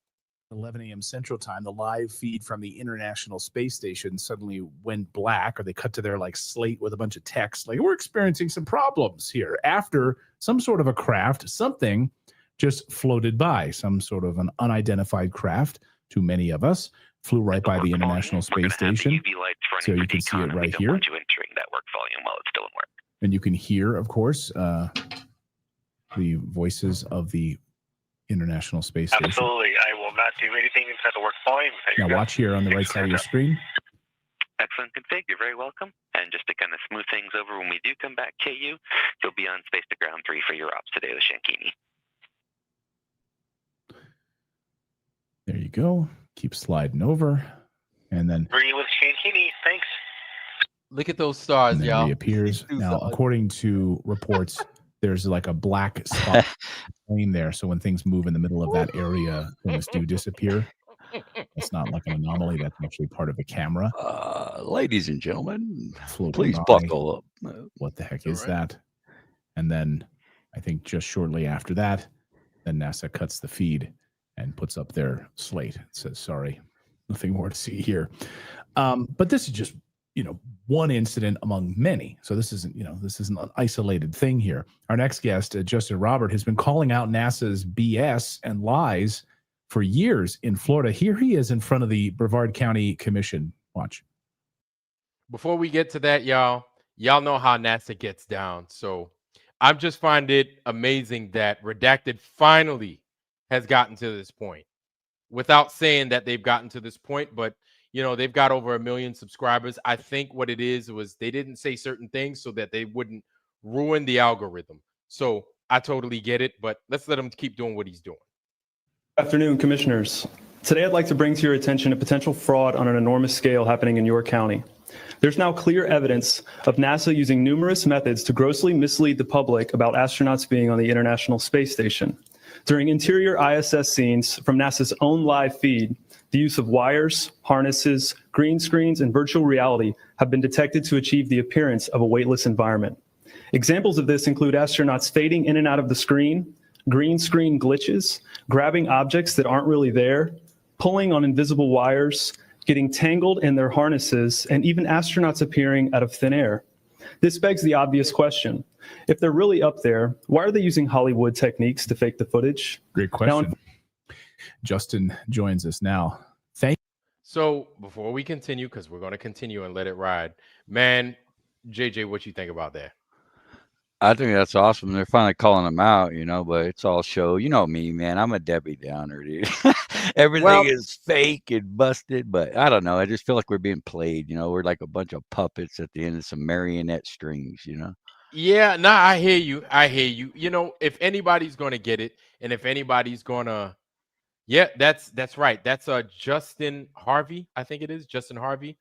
11 a.m. Central Time, the live feed from the International Space Station suddenly went black, or they cut to their like slate with a bunch of text. Like, we're experiencing some problems here after some sort of a craft, something just floated by, some sort of an unidentified craft to many of us, flew right by the International Space Station. So you can see it right here. And you can hear, of course, the voices of the International Space Station. Absolutely. I will not do anything inside the work volume. Now watch here on the right side of your screen. Excellent config. You're very welcome. And just to kind of smooth things over when we do come back, KU, you'll be on space to ground 3 for your ops today with Shankini. There you go. Keep sliding over. And then 3 with Shankini. Thanks. Look at those stars, y'all. Reappears. Now, according to reports, there's like a black spot plane there. So when things move in the middle of that area, things do disappear. It's not like an anomaly. That's actually part of the camera. Ladies and gentlemen, Floating please by. buckle up. What the heck is that? And then I think just shortly after that, then NASA cuts the feed and puts up their slate. It says, sorry, nothing more to see here. But this is just, one incident among many. So this isn't an isolated thing here. Our next guest, Justin Robert, has been calling out NASA's BS and lies for years in Florida. Here he is in front of the Brevard County Commission. Watch. Before we get to that, y'all know how NASA gets down. So I just find it amazing that Redacted finally has gotten to this point, without saying that they've gotten to this point, but they've got over 1 million subscribers. I think what it is was they didn't say certain things so that they wouldn't ruin the algorithm. So I totally get it, but let's let him keep doing what he's doing. Good afternoon, commissioners. Today, I'd like to bring to your attention a potential fraud on an enormous scale happening in York County. There's now clear evidence of NASA using numerous methods to grossly mislead the public about astronauts being on the International Space Station. During interior ISS scenes from NASA's own live feed, the use of wires, harnesses, green screens, and virtual reality have been detected to achieve the appearance of a weightless environment. Examples of this include astronauts fading in and out of the screen, green screen glitches, grabbing objects that aren't really there, pulling on invisible wires, getting tangled in their harnesses, and even astronauts appearing out of thin air. This begs the obvious question. If they're really up there, why are they using Hollywood techniques to fake the footage? Great question. Justin joins us now. So before we continue, because we're going to continue and let it ride, man, JJ, what you think about that? I think that's awesome. They're finally calling them out, but it's all show. You know me, man. I'm a Debbie Downer, dude. Everything is fake and busted, but I don't know. I just feel like we're being played. We're like a bunch of puppets at the end of some marionette strings, Yeah, nah, I hear you. If anybody's going to get it, and if anybody's going to, yeah, that's right. That's Justin Harvey. I think it is Justin Harvey.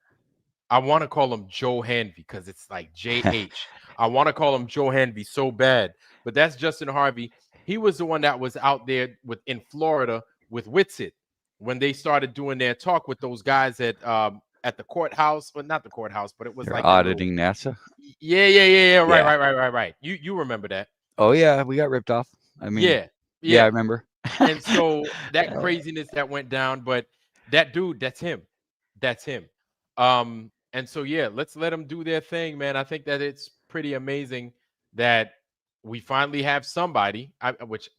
I want to call him Joe Hanvey because it's like JH. I want to call him Joe Hanvey so bad, but that's Justin Harvey. He was the one that was out there in Florida with Witsit when they started doing their talk with those guys at the courthouse, but not the courthouse, but it was They're like auditing NASA. Yeah. Right. You remember that? Oh yeah, we got ripped off. I mean, yeah. Yeah, I remember. And so that craziness that went down, but that dude, that's him. That's him. And so yeah, let's let them do their thing, man. I think that it's pretty amazing that we finally have somebody, which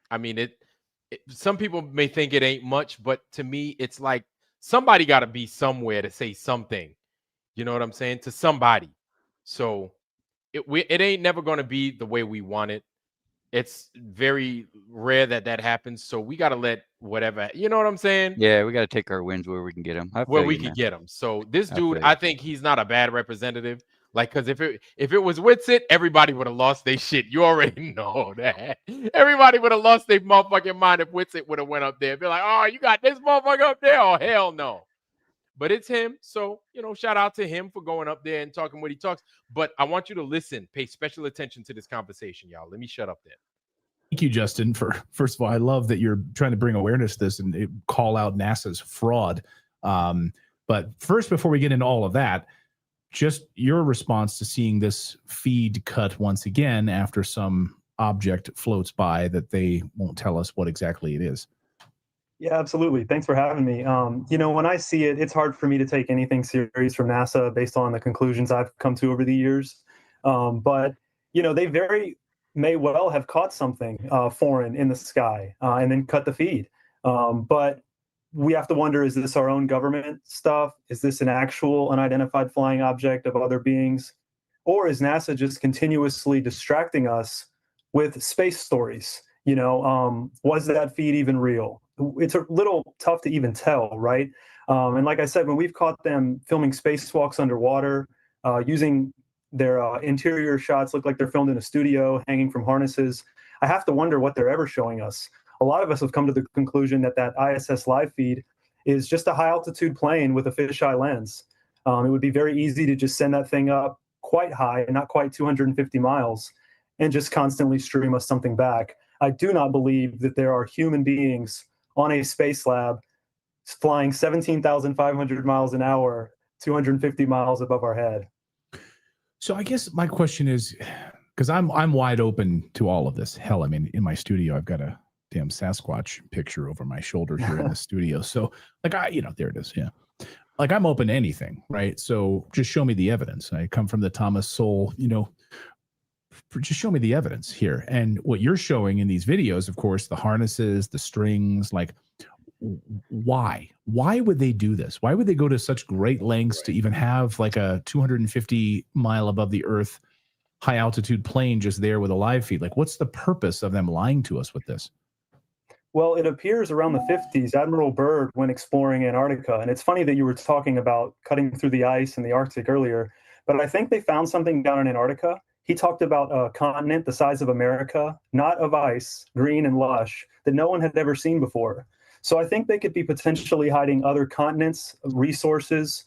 I mean some people may think it ain't much, but to me, it's like somebody got to be somewhere to say something. You know what I'm saying? To somebody. So it ain't never going to be the way we want it. It's very rare that that happens. So we got to let whatever, you know what I'm saying? Yeah, we got to take our wins where we can get them. Where we could get him. So this dude, I think he's not a bad representative. Like, because if it was Witsit, everybody would have lost their shit. You already know that. Everybody would have lost their motherfucking mind if Witsit would have went up there. Be like, oh, you got this motherfucker up there? Oh, hell no. But it's him. So, shout out to him for going up there and talking what he talks. But I want you to listen, pay special attention to this conversation, y'all. Let me shut up then. Thank you, Justin. First of all, I love that you're trying to bring awareness to this and call out NASA's fraud. But first, before we get into all of that, just your response to seeing this feed cut once again after some object floats by that they won't tell us what exactly it is. Yeah, absolutely. Thanks for having me. When I see it, it's hard for me to take anything serious from NASA based on the conclusions I've come to over the years. But they very may well have caught something foreign in the sky and then cut the feed. But we have to wonder, is this our own government stuff? Is this an actual unidentified flying object of other beings? Or is NASA just continuously distracting us with space stories? Was that feed even real? It's a little tough to even tell, right? And like I said, when we've caught them filming spacewalks underwater, using their interior shots look like they're filmed in a studio, hanging from harnesses, I have to wonder what they're ever showing us. A lot of us have come to the conclusion that ISS live feed is just a high altitude plane with a fisheye lens. It would be very easy to just send that thing up quite high, not quite 250 miles, and just constantly stream us something back. I do not believe that there are human beings on a space lab flying 17,500 miles an hour, 250 miles above our head. So I guess my question is, because I'm wide open to all of this. Hell, I mean, in my studio, I've got a damn Sasquatch picture over my shoulder here in the studio. So like there it is. Yeah. Like I'm open to anything, right? So just show me the evidence. I come from the Thomas Sowell, just show me the evidence here. And what you're showing in these videos, of course, the harnesses, the strings, like why would they do this? Why would they go to such great lengths to even have like a 250 mile above the earth high altitude plane just there with a live feed? Like what's the purpose of them lying to us with this? Well, it appears around the 50s, Admiral Byrd went exploring Antarctica. And it's funny that you were talking about cutting through the ice in the Arctic earlier, but I think they found something down in Antarctica. He talked about a continent the size of America, not of ice, green and lush, that no one had ever seen before. So I think they could be potentially hiding other continents, resources,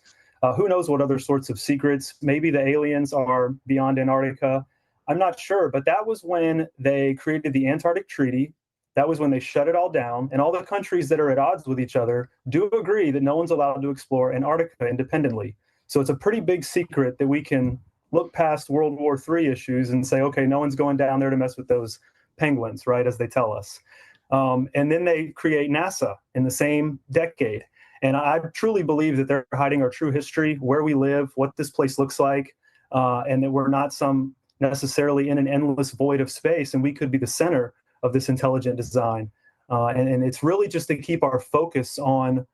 who knows what other sorts of secrets. Maybe the aliens are beyond Antarctica. I'm not sure, but that was when they created the Antarctic Treaty. That was when they shut it all down, and all the countries that are at odds with each other do agree that no one's allowed to explore Antarctica independently. So it's a pretty big secret that we can look past World War III issues and say, okay, no one's going down there to mess with those penguins, right, as they tell us. And then they create NASA in the same decade. And I truly believe that they're hiding our true history, where we live, what this place looks like, and that we're not necessarily in an endless void of space, and we could be the center of this intelligent design. And it's really just to keep our focus on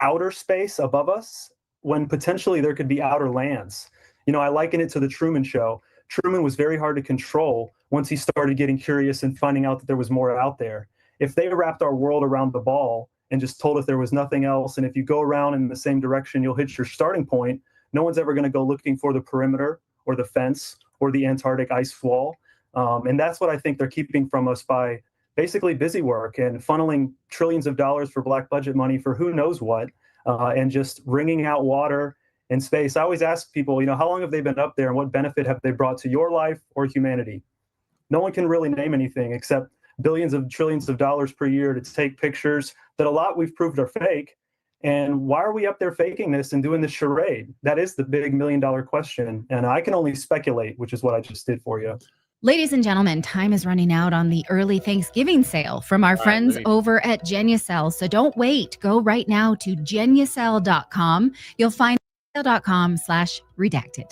outer space above us when potentially there could be outer lands. I liken it to the Truman Show. Truman was very hard to control once he started getting curious and finding out that there was more out there. If they wrapped our world around the ball and just told us there was nothing else, and if you go around in the same direction, you'll hit your starting point, no one's ever going to go looking for the perimeter or the fence or the Antarctic ice wall. And that's what I think they're keeping from us by basically busy work and funneling trillions of dollars for black budget money for who knows what, and just wringing out water and space. I always ask people, how long have they been up there and what benefit have they brought to your life or humanity? No one can really name anything except billions of trillions of dollars per year to take pictures that a lot we've proved are fake. And why are we up there faking this and doing this charade? That is the big $1 million question. And I can only speculate, which is what I just did for you. Ladies and gentlemen, time is running out on the early Thanksgiving sale from our friends over at Genucel. So don't wait. Go right now to genucel.com. You'll find genucel.com/redacted.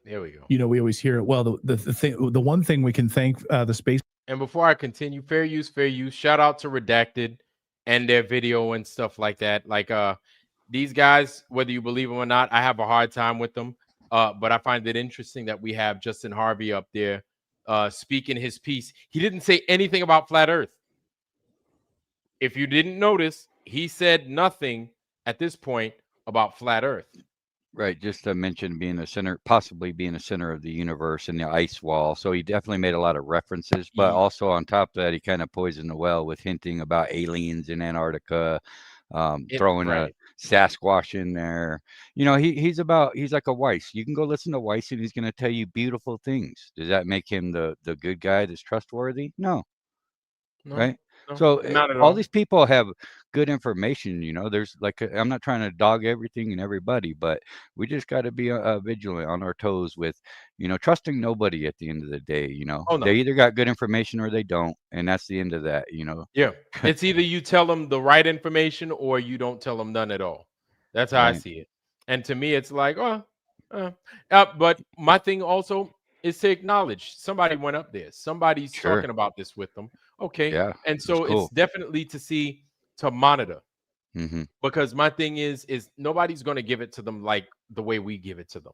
There we go. You know, we always hear, well, the one thing we can thank the space. And before I continue, fair use, fair use. Shout out to Redacted and their video and stuff like that. Like these guys, whether you believe them or not, I have a hard time with them. But I find it interesting that we have Justin Harvey up there speaking his piece. He didn't say anything about flat Earth. If you didn't notice, he said nothing at this point about flat Earth. Right, just to mention being the center, possibly being the center of the universe and the ice wall. So he definitely made a lot of references, but also on top of that, he kind of poisoned the well with hinting about aliens in Antarctica, throwing a Sasquatch in there. You know, he's like a Weiss. You can go listen to Weiss and he's going to tell you beautiful things. Does that make him the good guy that's trustworthy? No. Right. No, So not at all all. these people have good information. You know, there's like I'm not trying to dog everything and everybody, but we just got to be vigilant on our toes with, you know, trusting nobody at the end of the day. You know, Oh, no. They either got good information or they don't, and that's the end of that. You know. Yeah, it's either you tell them the right information or you don't tell them none at all. That's how I Right. see it. And to me, it's like, but my thing also is to acknowledge somebody went up there. Somebody's Sure. talking about this with them. Okay. Yeah, And that's so cool. it's definitely to monitor. Mm-hmm. Because my thing is nobody's going to give it to them like the way we give it to them.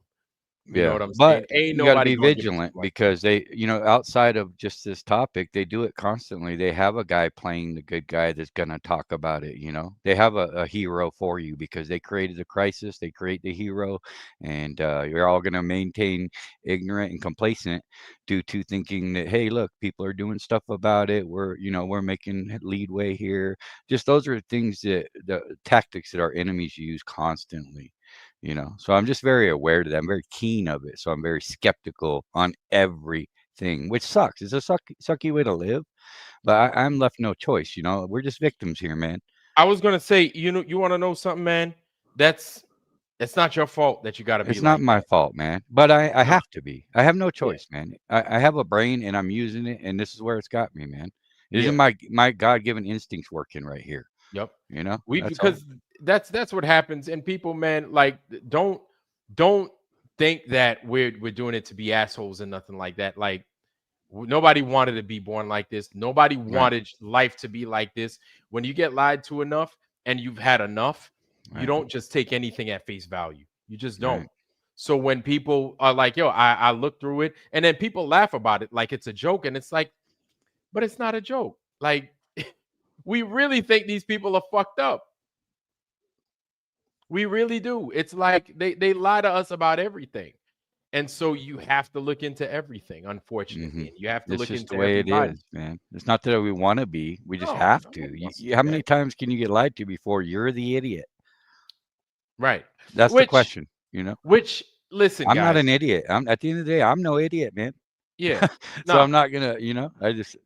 You know what I'm but saying? Ain't you got to nobody be gonna give it to vigilant them like that. because they, you know, outside of just this topic, they do it constantly. They have a guy playing the good guy that's going to talk about it. You know, they have a hero for you because they created the crisis, they create the hero, and you're all going to maintain ignorant and complacent due to thinking that, hey, look, people are doing stuff about it. We're making leadway here. Just those are things that the tactics that our enemies use constantly. You know, so I'm just very aware to that. I'm very keen of it. So I'm very skeptical on everything, which sucks. It's a sucky way to live, but I'm left no choice. You know, we're just victims here, man. I was gonna say, you know, you want to know something, man? It's not your fault that you got to be It's not like my that. fault, man. But I No. have to be. I have no choice, man. I have a brain and I'm using it, and this is where it's got me, man. Isn't my God-given instincts working right here? Yep. You know, Because that's what happens. And people, man, like don't think that we're doing it to be assholes and nothing like that. Like nobody wanted to be born like this. Nobody wanted life to be like this. When you get lied to enough and you've had enough, you don't just take anything at face value. You just don't. So when people are like, yo, I look through it, and then people laugh about it like it's a joke, and it's like, but it's not a joke. Like we really think these people are fucked up. We really do. It's like they lie to us about everything. And so you have to look into everything, unfortunately. And you have to It's look just into the way everybody. it is, man. It's not that we want to be. We just No, have no, to. that's- How many times can you get lied to before you're the idiot? Right. That's the question, you know? Which, listen, I'm not guys. an idiot. At the end of the day, I'm no idiot, man. Yeah. So I'm not gonna,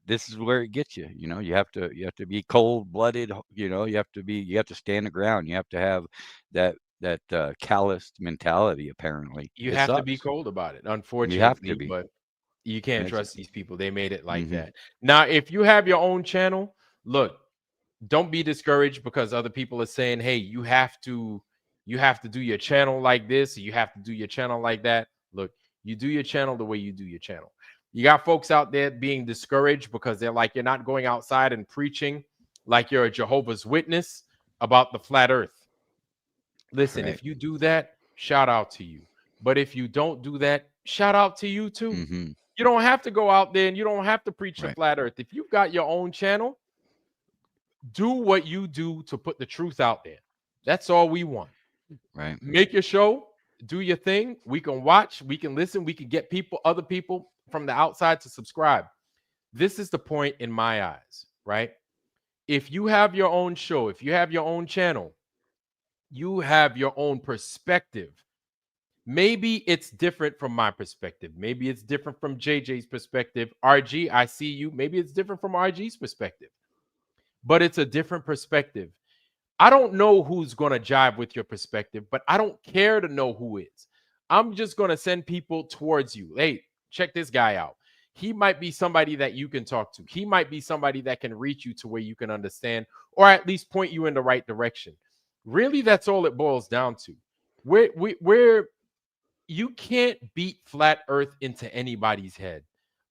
this is where it gets you. You know, you have to be cold-blooded. You know, you have to stand the ground. You have to have that calloused mentality. Apparently, You it have to sucks. be cold about it, You have unfortunately. to be. But you can't That's- trust these people. They made it like that. Now, if you have your own channel, look, don't be discouraged because other people are saying, hey, you have to do your channel like this, you have to do your channel like that. Look, you do your channel the way you do your channel. You got folks out there being discouraged because they're like, you're not going outside and preaching like you're a Jehovah's Witness about the flat earth. Listen, if you do that, shout out to you. But if you don't do that, shout out to you too. You don't have to go out there and you don't have to preach the flat earth. If you've got your own channel, do what you do to put the truth out there. That's all we want. Right. Make your show, do your thing. We can watch, we can listen, we can get other people from the outside to subscribe. This is the point in my eyes, right? If you have your own show, if you have your own channel, you have your own perspective. Maybe it's different from my perspective. Maybe it's different from JJ's perspective. RG, I see you. Maybe it's different from RG's perspective. But it's a different perspective. I don't know who's going to jive with your perspective, but I don't care to know who is. I'm just going to send people towards you. Hey, check this guy out. he might be somebody that you can talk to. He might be somebody that can reach you to where you can understand, or at least point you in the right direction. Really, that's all it boils down to. Where you can't beat flat earth into anybody's head.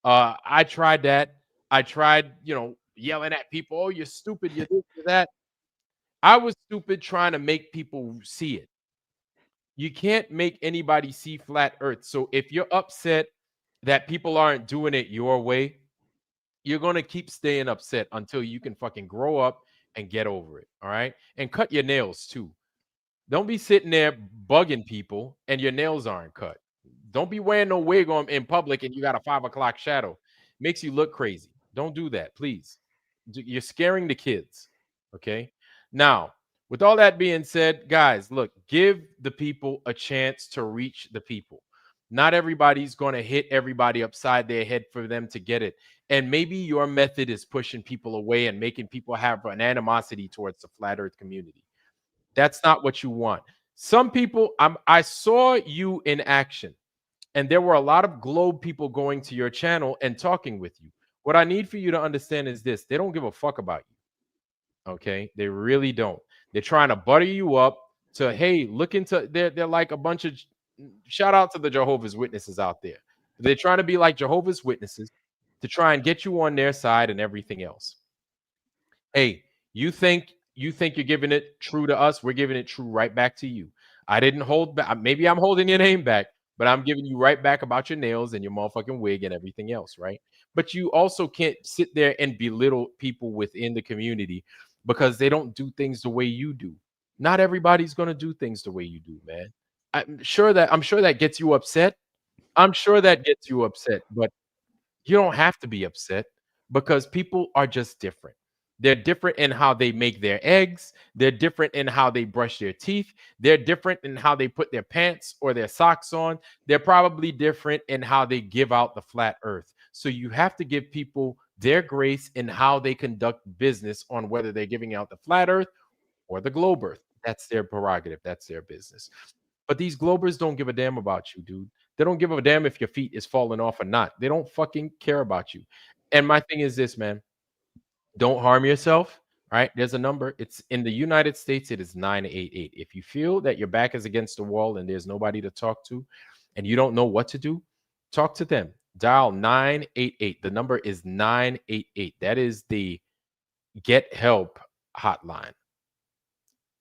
I tried that. I tried, yelling at people, oh, you're stupid, you're this, you're that. I was stupid trying to make people see it. You can't make anybody see flat earth. So if you're upset that people aren't doing it your way, you're going to keep staying upset until you can fucking grow up and get over it. All right. And cut your nails too. Don't be sitting there bugging people and your nails aren't cut. Don't be wearing no wig on in public and you got a 5 o'clock shadow. Makes you look crazy. Don't do that, please. You're scaring the kids. Okay. Now, with all that being said, guys, look, give the people a chance to reach the people. Not everybody's going to hit everybody upside their head for them to get it. And maybe your method is pushing people away and making people have an animosity towards the flat earth community. That's not what you want. Some people, I saw you in action, and there were a lot of globe people going to your channel and talking with you. What I need for you to understand is this: they don't give a fuck about you. Okay, they really don't. They're trying to butter you up to, hey, look into. They're like a bunch of. Shout out to the Jehovah's Witnesses out there. They're trying to be like Jehovah's Witnesses to try and get you on their side and everything else. Hey, you think you're giving it true to us? We're giving it true right back to you. I didn't hold back. Maybe I'm holding your name back, but I'm giving you right back about your nails and your motherfucking wig and everything else, right? But you also can't sit there and belittle people within the community because they don't do things the way you do. Not everybody's going to do things the way you do, man. I'm sure that gets you upset. I'm sure that gets you upset, but you don't have to be upset because people are just different. They're different in how they make their eggs. They're different in how they brush their teeth. They're different in how they put their pants or their socks on. They're probably different in how they give out the flat earth. So you have to give people their grace in how they conduct business on whether they're giving out the flat earth or the globe earth. That's their prerogative. That's their business. But these globers don't give a damn about you, dude. They don't give a damn if your feet is falling off or not. They don't fucking care about you. And my thing is this, man. Don't harm yourself. Right? There's a number. It's in the United States. It is 988. If you feel that your back is against the wall and there's nobody to talk to and you don't know what to do, talk to them. Dial 988. The number is 988. That is the get help hotline.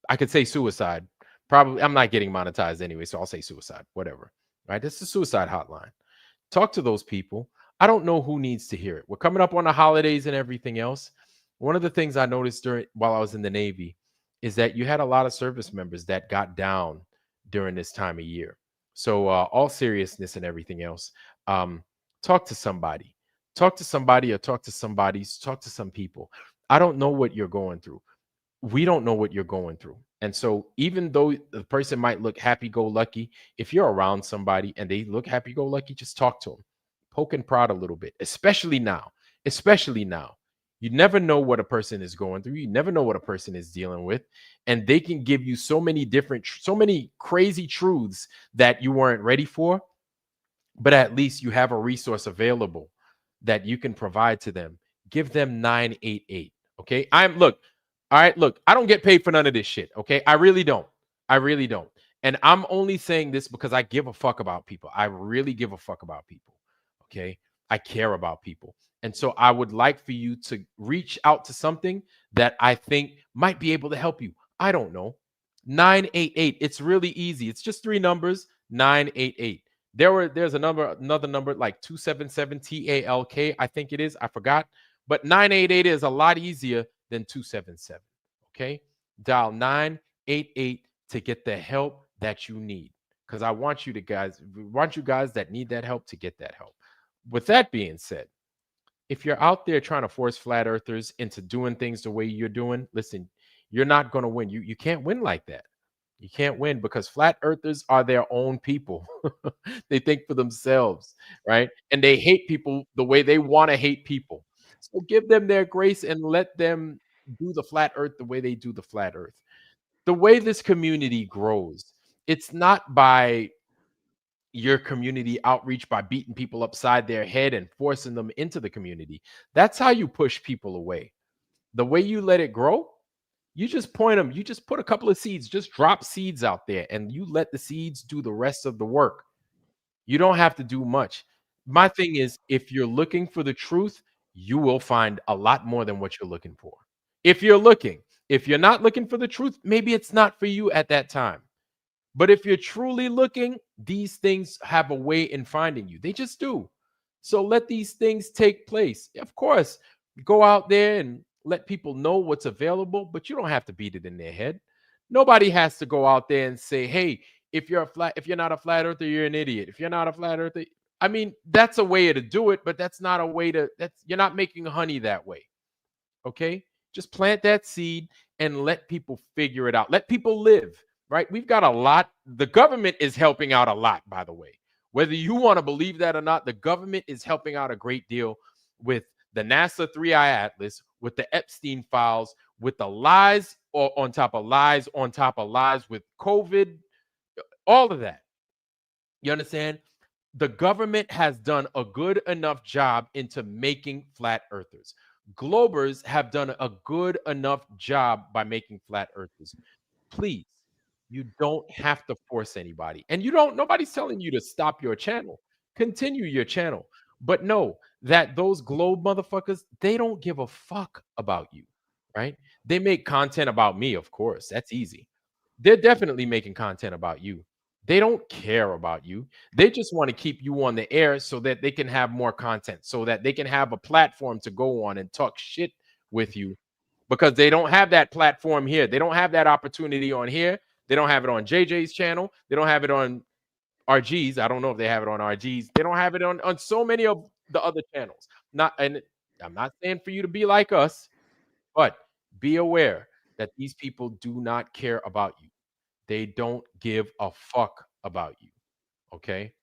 I could say suicide. Probably, I'm not getting monetized anyway, so I'll say suicide, whatever. Right? This is a suicide hotline. Talk to those people. I don't know who needs to hear it. We're coming up on the holidays and everything else. One of the things I noticed while I was in the Navy is that you had a lot of service members that got down during this time of year. So all seriousness and everything else, talk to somebody. Talk to somebody or talk to somebody's. Talk to some people. I don't know what you're going through. We don't know what you're going through. And so even though the person might look happy-go-lucky, if you're around somebody and they look happy-go-lucky, just talk to them. Poke and prod a little bit, especially now. Especially now. You never know what a person is going through. You never know what a person is dealing with. And they can give you so many crazy truths that you weren't ready for. But at least you have a resource available that you can provide to them. Give them 988. Okay. All right, look, I don't get paid for none of this shit, okay? I really don't. And I'm only saying this because I give a fuck about people. I really give a fuck about people, okay? I care about people. And so I would like for you to reach out to something that I think might be able to help you. I don't know. 988. It's really easy. It's just 3 numbers, 988. There's another number like 277 TALK, I think it is. I forgot. But 988 is a lot easier than 277. Okay, dial 988 to get the help that you need, because I want you guys that need that help to get that help. With that being said, if you're out there trying to force flat earthers into doing things the way you're doing, listen, you're not going to win. You can't win like that. You can't win because flat earthers are their own people. They think for themselves, right? And they hate people the way they want to hate people. So give them their grace and let them do the flat earth the way they do the flat earth. The way this community grows, it's not by your community outreach by beating people upside their head and forcing them into the community. That's how you push people away. The way you let it grow, you just point them, you just put a couple of seeds, just drop seeds out there and you let the seeds do the rest of the work. You don't have to do much. My thing is, if you're looking for the truth, you will find a lot more than what you're looking for. If you're looking, if you're not looking for the truth, maybe it's not for you at that time. But if you're truly looking, these things have a way in finding you. They just do. So let these things take place. Of course, go out there and let people know what's available, but you don't have to beat it in their head. Nobody has to go out there and say, "Hey, if you're not a flat earther, you're an idiot. If you're not a flat earther," I mean, that's a way to do it, but that's not a way to you're not making honey that way. Okay? Just plant that seed and let people figure it out. Let people live, right? We've got a lot. The government is helping out a lot, by the way. Whether you want to believe that or not, the government is helping out a great deal with the NASA 3I Atlas, with the Epstein files, with the lies or on top of lies, on top of lies with COVID, all of that. You understand? The government has done a good enough job into making flat earthers. Globers have done a good enough job by making flat earthers. Please, you don't have to force anybody. And nobody's telling you to stop your channel. Continue your channel. But know that those globe motherfuckers, they don't give a fuck about you, right? They make content about me, of course. That's easy. They're definitely making content about you. They don't care about you. They just want to keep you on the air so that they can have more content, so that they can have a platform to go on and talk shit with you, because they don't have that platform here. They don't have that opportunity on here. They don't have it on JJ's channel. They don't have it on RG's. I don't know if they have it on RG's. They don't have it on so many of the other channels. And I'm not saying for you to be like us, but be aware that these people do not care about you. They don't give a fuck about you. Okay.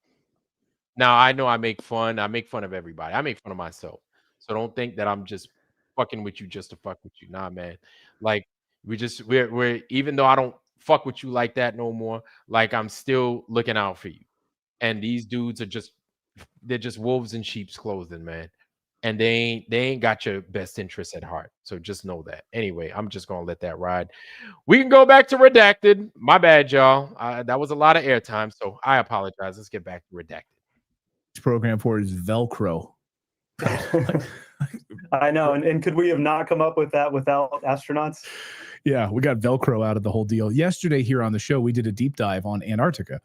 Now I know I make fun of everybody. I make fun of myself. So don't think that I'm just fucking with you just to fuck with you. Nah, man. Like we're even though I don't fuck with you like that no more, like I'm still looking out for you. And these dudes are they're just wolves in sheep's clothing, man. And they ain't got your best interests at heart. So just know that. Anyway, I'm just gonna let that ride. We can go back to redacted. My bad, y'all. That was a lot of airtime, so I apologize. Let's get back to redacted. Program for is Velcro. I know. And could we have not come up with that without astronauts? Yeah, we got Velcro out of the whole deal. Yesterday here on the show, we did a deep dive on Antarctica.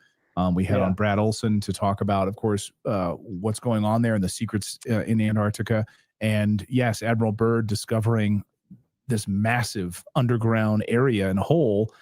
We had on Brad Olson to talk about, of course, what's going on there and the secrets in Antarctica. And yes, Admiral Byrd discovering this massive underground area and hole,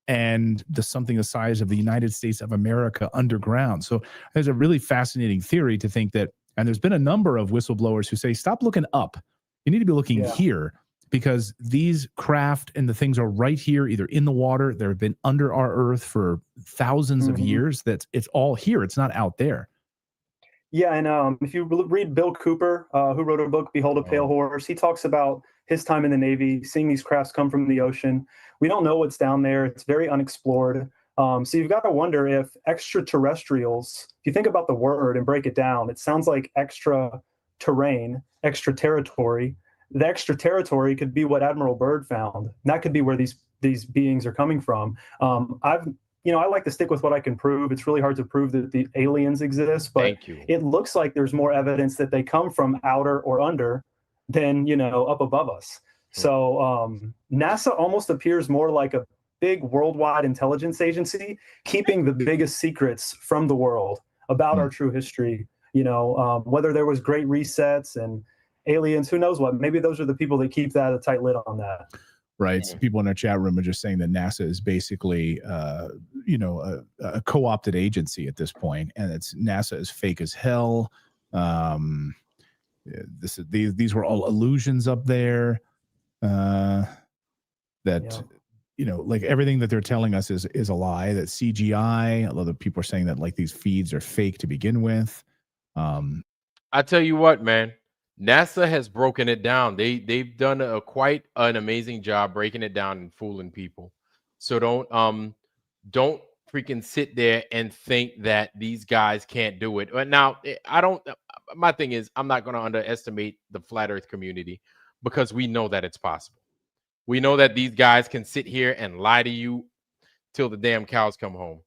and something the size of the United States of America underground. So there's a really fascinating theory to think that, and there's been a number of whistleblowers who say, stop looking up. You need to be looking here, because these craft and the things are right here, either in the water. They've been under our earth for thousands of years. That it's all here. It's not out there. Yeah, and if you read Bill Cooper, who wrote a book, Behold a Pale Horse, he talks about his time in the Navy, seeing these crafts come from the ocean. We don't know what's down there. It's very unexplored. So you've got to wonder if extraterrestrials, if you think about the word and break it down, it sounds like extra terrain, extra territory. The extra territory could be what Admiral Byrd found. And that could be where these beings are coming from. I like to stick with what I can prove. It's really hard to prove that the aliens exist, but it looks like there's more evidence that they come from outer or under than, up above us. So NASA almost appears more like a big worldwide intelligence agency, keeping the biggest secrets from the world about our true history, whether there was great resets and aliens, who knows what. Maybe those are the people that keep a tight lid on that. Right. So people in our chat room are just saying that NASA is basically, a co-opted agency at this point, and NASA is fake as hell. These were all illusions up there. Like everything that they're telling us is a lie. That CGI. A lot of people are saying that like these feeds are fake to begin with. I tell you what, man. NASA has broken it down. They've done quite an amazing job breaking it down and fooling people. So don't freaking sit there and think that these guys can't do it. But now, I don't. My thing is, I'm not going to underestimate the flat Earth community because we know that it's possible. We know that these guys can sit here and lie to you till the damn cows come home.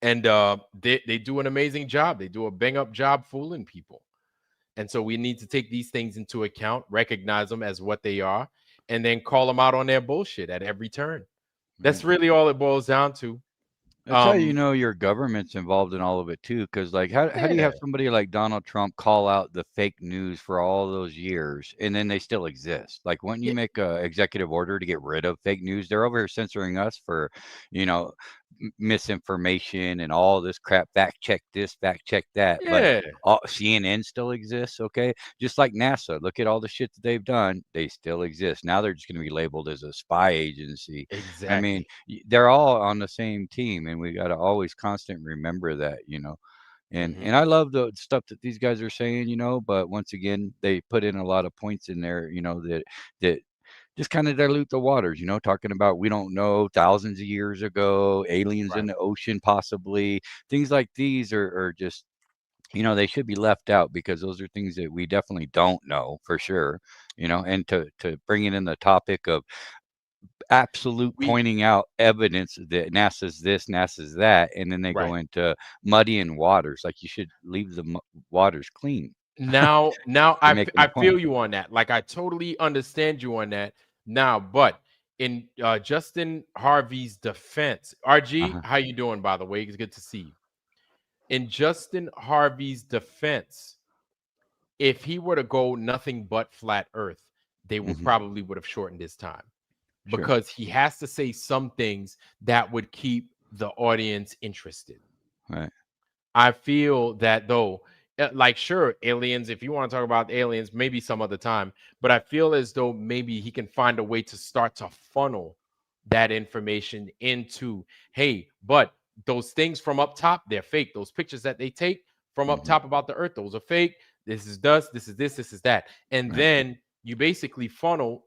And they do an amazing job. They do a bang up job fooling people. And so we need to take these things into account, recognize them as what they are, and then call them out on their bullshit at every turn. That's really all it boils down to. That's how you know your government's involved in all of it too, because like how do you have somebody like Donald Trump call out the fake news for all those years and then they still exist? Like when you make a executive order to get rid of fake news, they're over here censoring us for, you know, misinformation and all this crap. Fact check this, fact check that. But CNN still exists, okay? Just like NASA. Look at all the shit that they've done. They still exist. Now they're just going to be labeled as a spy agency. Exactly. I mean, they're all on the same team, and we got to always constantly remember that, you know. And I love the stuff that these guys are saying, you know, but once again, they put in a lot of points in there, you know, that just kind of dilute the waters, you know, talking about we don't know thousands of years ago, aliens in the ocean, possibly things like these are just, you know, they should be left out because those are things that we definitely don't know for sure, you know, and to bring it in the topic of absolute pointing out evidence that NASA's this, NASA's that, and then they go into muddying waters. Like you should leave the waters clean. Now I feel you on that. Like I totally understand you on that now, but in Justin Harvey's defense, RG, how you doing, by the way? It's good to see you. In Justin Harvey's defense, if he were to go nothing but flat Earth, they would probably would have shortened his time because he has to say some things that would keep the audience interested. Right. I feel that though, like, sure, aliens, if you want to talk about aliens, maybe some other time, but I feel as though maybe he can find a way to start to funnel that information into, hey, but those things from up top, they're fake. Those pictures that they take from up top about the Earth, those are fake. This is dust. This is this. This is that. And then you basically funnel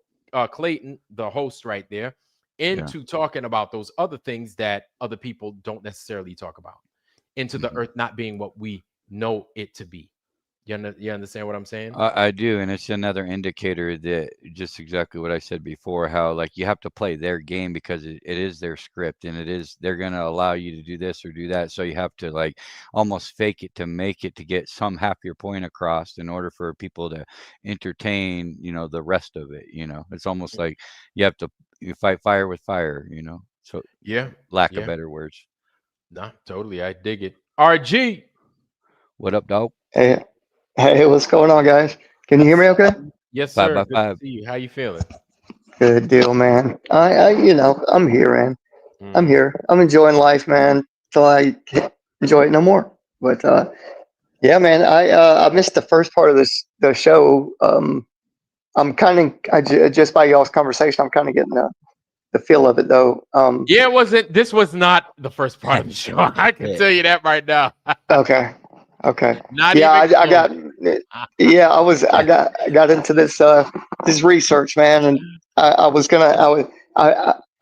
Clayton, the host right there, into talking about those other things that other people don't necessarily talk about, into the Earth not being what we know it to be. You understand what I'm saying? I do, and it's another indicator that just exactly what I said before, how like you have to play their game because it is their script, and they're going to allow you to do this or do that, so you have to like almost fake it to make it to get some half your point across in order for people to entertain, you know, the rest of it. You know, it's almost like you have to fight fire with fire, you know. So lack of better words. Nah, totally, I dig it. RG, what up, dog? Hey, what's going on, guys? Can you hear me okay? Yes, sir. Good to see you. How you feeling? Good deal, man. I you know, I'm here, man. I'm here. I'm enjoying life, man, till I can't enjoy it no more. But yeah, man, I missed the first part of the show. I'm kind of just by y'all's conversation, I'm kind of getting the feel of it, though. This was not the first part of the show. I can tell you that right now. Okay. Not I got into this research, man, and I was talking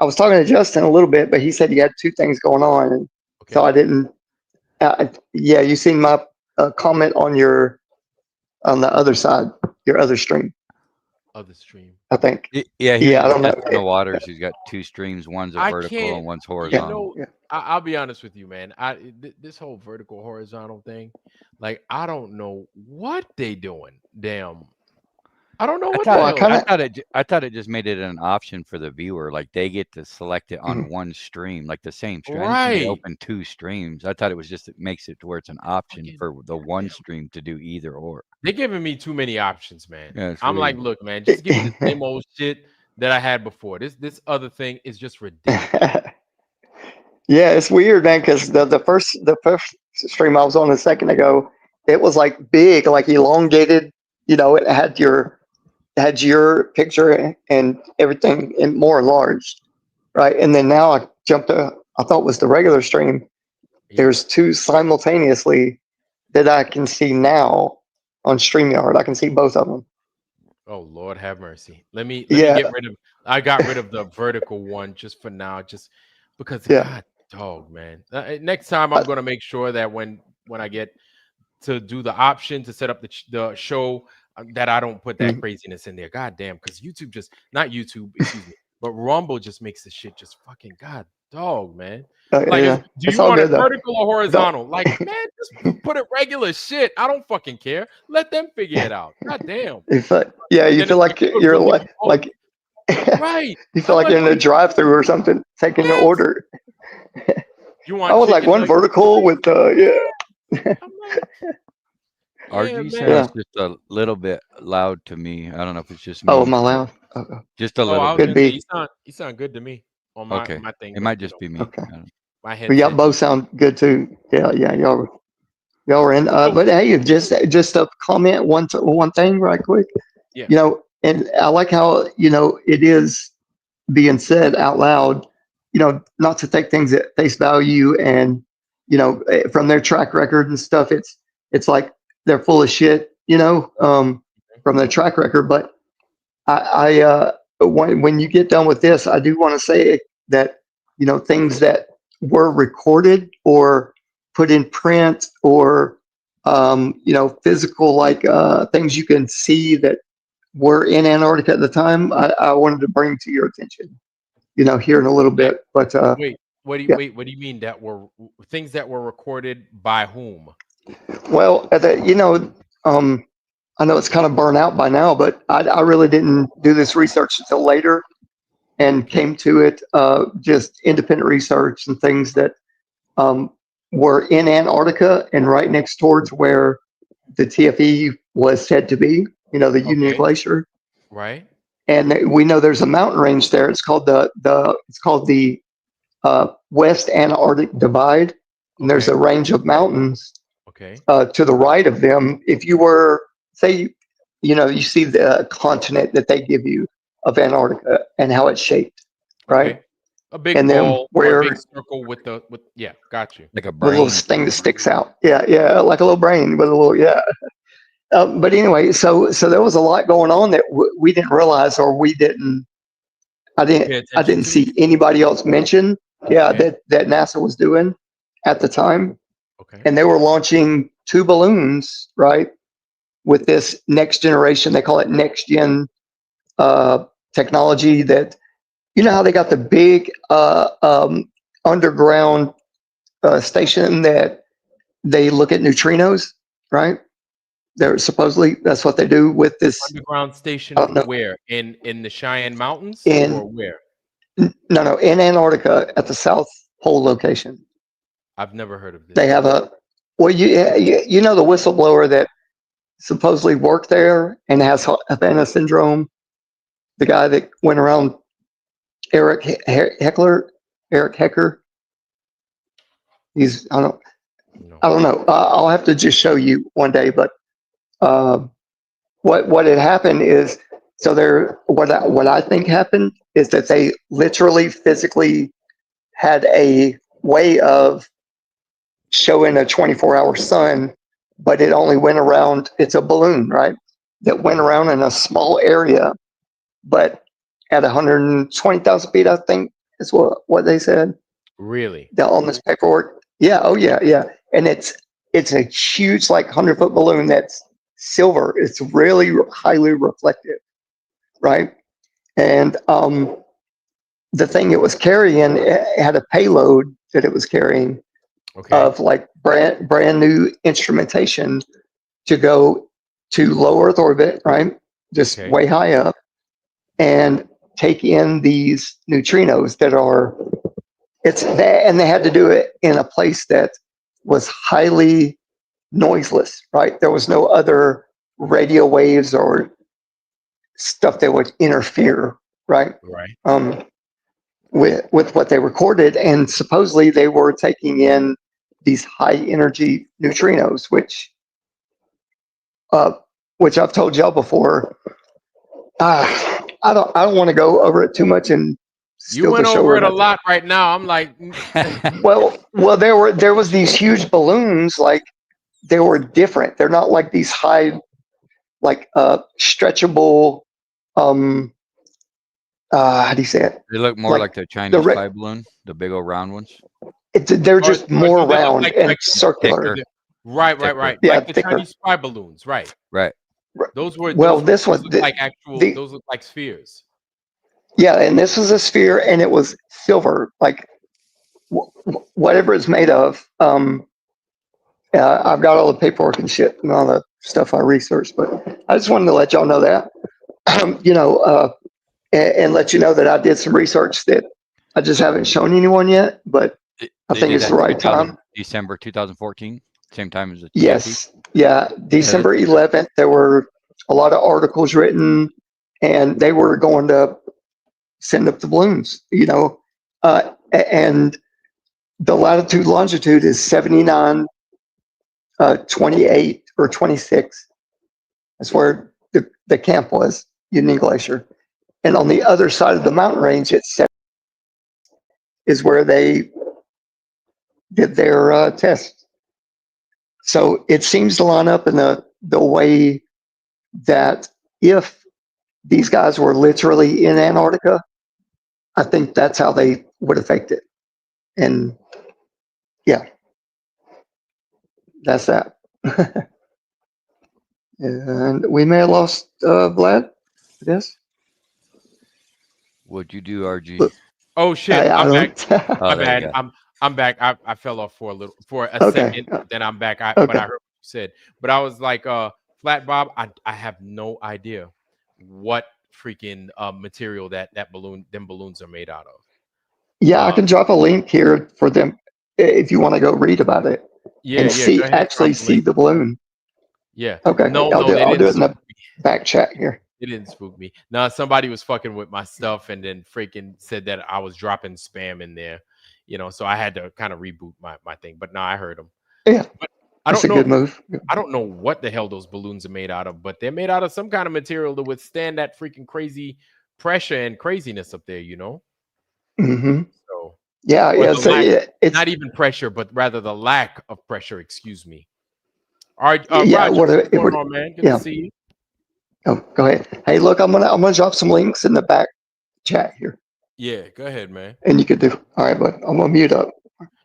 to Justin a little bit, but he said he had two things going on, and so I didn't. You seen my comment on the other side, your other stream. I think. I don't know. In the waters, he's got two streams. One's a vertical and one's horizontal. I'll be honest with you, man. This whole vertical horizontal thing, like, I don't know what they doing. Damn, I don't know what. I thought it just made it an option for the viewer. Like they get to select it on one stream, like the same stream. Right. Open two streams. I thought it was just it makes it to where it's an option for the one stream to do either or. They're giving me too many options, man. Yeah, I'm like, look, man, just give me the same old shit that I had before. This other thing is just ridiculous. Yeah, it's weird, man, because the first stream I was on a second ago, it was like big, like elongated. You know, it had your picture and everything and more enlarged, right? And then now I jumped to, I thought it was the regular stream. There's two simultaneously that I can see now on StreamYard. I can see both of them. Oh, Lord have mercy. Let me get rid of. I got rid of the vertical one just for now, just because. God Dog, man. Next time I'm gonna make sure that when I get to do the option to set up the show, that I don't put that craziness in there. God damn, because YouTube just not YouTube, excuse me, but Rumble just makes the shit just fucking god dog, man. Like, Yeah, do it's you all want it good though. vertical or horizontal? Like, man, just put it regular shit. I don't fucking care. Let them figure it out. God damn. Yeah, And you then feel it's like like, look, you're we'll give you both. like Right. you feel I'm like like, you're in a look, drive-through or something, taking your yes. order. You I want would like chicken one nuggets? vertical with yeah. I'm like, yeah, RG man. sounds just a little bit loud to me. I don't know if it's just Oh, me. am I loud? Just a Oh, little I was bit. Could gonna say be. you sound good to me on Okay. my thing, It but might just be me. Okay. I don't- my But y'all headset. both sound good too. Yeah, y'all were in. But hey, just a comment one thing right quick. Yeah. You know, and I like how it is being said out loud. Not to take things at face value, and from their track record and stuff. It's like they're full of shit. From their track record. But when you get done with this, I do want to say that things that were recorded or put in print or physical things you can see that were in Antarctica at the time. I wanted to bring to your attention. Here in a little bit, but Wait, what do you yeah. what do you mean that were things that were recorded by whom? Well, I know it's kind of burnt out by now, but I really didn't do this research until later and came to it just independent research and things that were in Antarctica and right next towards where the TFE was said to be, the Union Okay. Glacier. Right. And we know there's a mountain range there. It's called the West Antarctic Divide. And there's a Okay. range of mountains Okay. to the right of them. If you were, say, you see the continent that they give you of Antarctica and how it's shaped, right? Okay. A big And then ball or a where big circle with yeah, got you. Like a with a little brain. thing that sticks out. Yeah, like a little brain with a little, yeah. But anyway, so there was a lot going on that we didn't realize, or I Pay didn't attention to. see anybody else mention, Okay. that NASA was doing at the time. Okay. And they were launching 2 balloons, right, with this next generation. They call it next gen technology. That how they got the big underground station that they look at neutrinos, right? They're supposedly that's what they do with this. Underground station I don't know. where? In the Cheyenne Mountains In- or where? No, in Antarctica at the South Pole location. I've never heard of this. They have the whistleblower that supposedly worked there and has Havana syndrome. The guy that went around, Eric Hecker. He's I don't know. I'll have to just show you one day. But what had happened is, so there. What I think happened is that they literally physically had a way of showing a 24-hour sun, but it only went around. It's a balloon, right? That went around in a small area, but at 120,000 feet, I think is what they said. Really? On this paperwork. Yeah. Oh yeah. And it's a huge, like 100-foot balloon that's silver. It's really highly reflective, right? And the thing it was carrying, it had a payload that it was carrying. Okay. Of like brand new instrumentation to go to low Earth orbit, right? Just way high up, and take in these neutrinos that are. And they had to do it in a place that was highly noiseless, right? There was no other radio waves or stuff that would interfere, right? Right. With what they recorded, and supposedly they were taking in these high energy neutrinos, which I've told y'all before. I don't want to go over it too much, and you went over it a lot right now. I'm like, well, there was these huge balloons, like they were different. They're not like these high, like stretchable. How do you say it? They look more like the Chinese spy balloon, the big old round ones. they're just Or more do they look round and circular. Right, Yeah, like the thicker. Chinese spy balloons, right? Right. Those were Well, those, this those one, look like actual. the Those look like spheres. yeah, and this was a sphere, and it was silver, like whatever it's made of. I've got all the paperwork and shit and all the stuff I researched, but I just wanted to let y'all know that, and let you know that I did some research that I just haven't shown anyone yet, but I think it's the right time. December 2014, same time as the TIP. Yes, yeah, December 11th, there were a lot of articles written, and they were going to send up the balloons, and the latitude longitude is 79, 28 or 26. That's where the camp was, Union Glacier. And on the other side of the mountain range, is where they did their tests. So it seems to line up in the way that if these guys were literally in Antarctica, I think that's how they would affect it. And yeah, that's that. And we may have lost Vlad, I guess. What'd you do, RG? Look, Oh shit! I I'm back. don't. My there you bad. go. I'm back. I fell off for a Okay. second. Then I'm back. But Okay. I heard what you said. But I was like, Flat Bob. I have no idea what freaking material them balloons are made out of. Yeah, I can drop a link here for them if you want to go read about it and Go ahead, actually drop the see link. the balloon. Yeah. Okay. No, I'll do they it in didn't the back chat here. It didn't spook me. No, somebody was fucking with my stuff and then freaking said that I was dropping spam in there, so I had to kind of reboot my thing. But no, I heard them. Yeah. But That's a good move. I don't know what the hell those balloons are made out of, but they're made out of some kind of material to withstand that freaking crazy pressure and craziness up there, Mm-hmm. So Yeah. So it's not even pressure, but rather the lack of pressure. Excuse me. All right, yeah. Roger, what's going on, man? Good to see you. Oh, go ahead. Hey, look, I'm gonna drop some links in the back chat here, Yeah, go ahead, man. and you could do. All right, but I'm gonna mute up.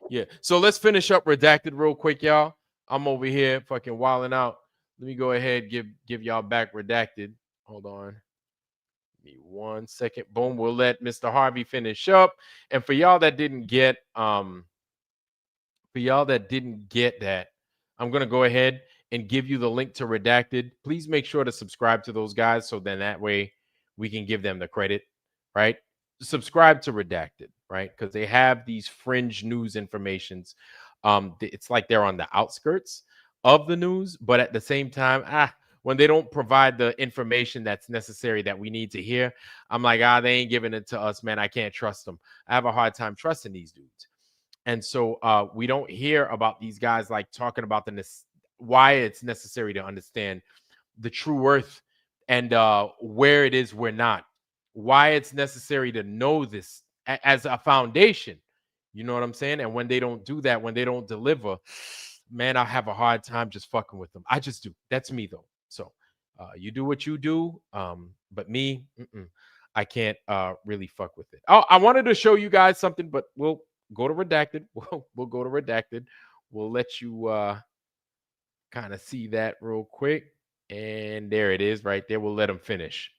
Yeah. So let's finish up Redacted real quick, y'all. I'm over here fucking wilding out. Let me go ahead give y'all back Redacted. Hold on. Give me 1 second. Boom. We'll let Mr. Harvey finish up. And for y'all that didn't get that, I'm gonna go ahead and give you the link to Redacted. Please make sure to subscribe to those guys so then that way we can give them the credit, right? Subscribe to Redacted, right? Because they have these fringe news informations. It's like they're on the outskirts of the news, but at the same time, when they don't provide the information that's necessary that we need to hear, I'm like, they ain't giving it to us, man. I can't trust them. I have a hard time trusting these dudes. And so we don't hear about these guys like talking about why it's necessary to understand the true worth and where it is we're not, why it's necessary to know this as a foundation. You know what I'm saying? And when they don't do that, when they don't deliver, man, I have a hard time just fucking with them. I just do. That's me though. So you do what you do, but me, I can't really fuck with it. Oh, I wanted to show you guys something, but we'll go to Redacted. We'll go to Redacted. We'll let you kind of see that real quick. And there it is right there. We'll let them finish.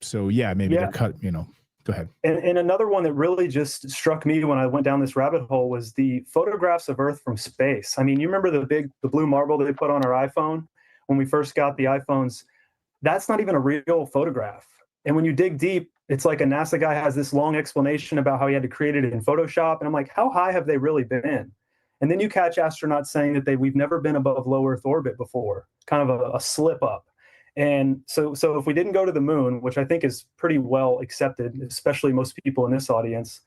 So yeah, maybe they're cut, go ahead. And another one that really just struck me when I went down this rabbit hole was the photographs of Earth from space. I mean, you remember the blue marble that they put on our iPhone when we first got the iPhones? That's not even a real photograph. And when you dig deep, it's like a NASA guy has this long explanation about how he had to create it in Photoshop. And I'm like, how high have they really been? And then you catch astronauts saying that we've never been above low Earth orbit before, kind of a slip up. And so if we didn't go to the moon, which I think is pretty well accepted, especially most people in this audience,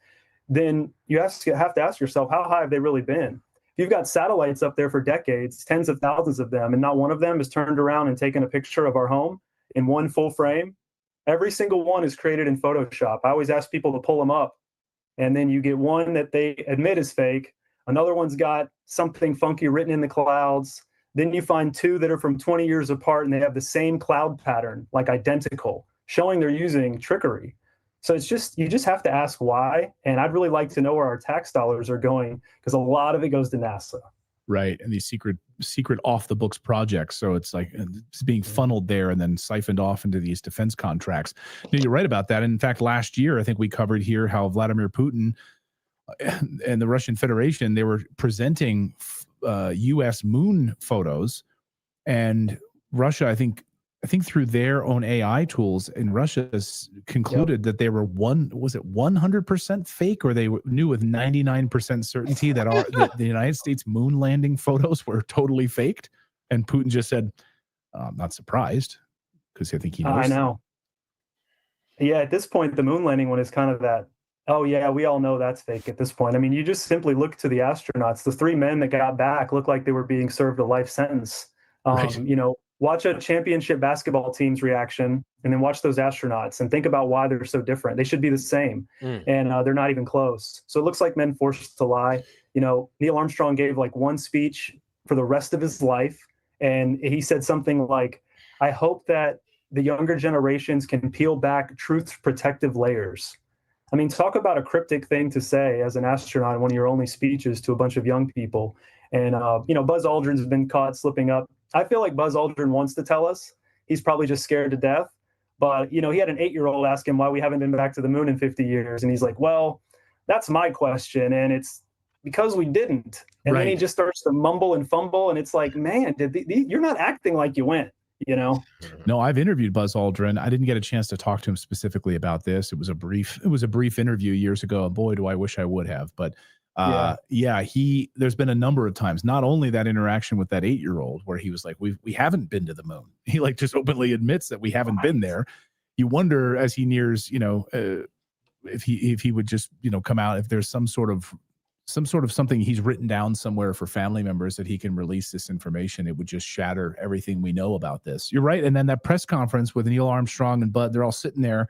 then you have to ask yourself, how high have they really been? If you've got satellites up there for decades, tens of thousands of them, and not one of them has turned around and taken a picture of our home in one full frame, every single one is created in Photoshop. I always ask people to pull them up, and then you get one that they admit is fake. Another one's got something funky written in the clouds. Then you find two that are from 20 years apart and they have the same cloud pattern, like identical, showing they're using trickery. So it's just, you just have to ask why. And I'd really like to know where our tax dollars are going, because a lot of it goes to NASA. Right. And these secret off the books projects. So it's like it's being funneled there and then siphoned off into these defense contracts. No, you're right about that. And in fact, last year, I think we covered here how Vladimir Putin and the Russian Federation, they were presenting U.S. moon photos, and Russia, I think through their own AI tools in Russia has concluded that they were 100% fake, or they knew with 99% certainty that the United States moon landing photos were totally faked. And Putin just said, I'm not surprised, because I think he knows. I know. Yeah, at this point, the moon landing one is kind of that, oh yeah, we all know that's fake at this point. I mean, you just simply look to the astronauts. The 3 men that got back looked like they were being served a life sentence. Right. You know, watch a championship basketball team's reaction, and then watch those astronauts and think about why they're so different. They should be the same, and they're not even close. So it looks like men forced to lie. You know, Neil Armstrong gave like one speech for the rest of his life, and he said something like, I hope that the younger generations can peel back truth's protective layers. I mean, talk about a cryptic thing to say as an astronaut in one of your only speeches to a bunch of young people. And, you know, Buzz Aldrin's been caught slipping up. I feel like Buzz Aldrin wants to tell us. He's probably just scared to death. But, you know, he had an 8-year-old ask him why we haven't been back to the moon in 50 years. And he's like, well, that's my question. And it's because we didn't. And then he just starts to mumble and fumble. And it's like, man, you're not acting like you went. You know? No, I've interviewed Buzz Aldrin. I didn't get a chance to talk to him specifically about this. It was a brief interview years ago. And boy, do I wish I would have. But there's been a number of times, not only that interaction with that 8-year-old where he was like, we haven't been to the moon. He like just openly admits that we haven't been there. You wonder as he nears, you know, if he would just, you know, come out, if there's some sort of something he's written down somewhere for family members that he can release this information, it would just shatter everything we know about this. You're right. And then that press conference with Neil Armstrong and Bud, they're all sitting there.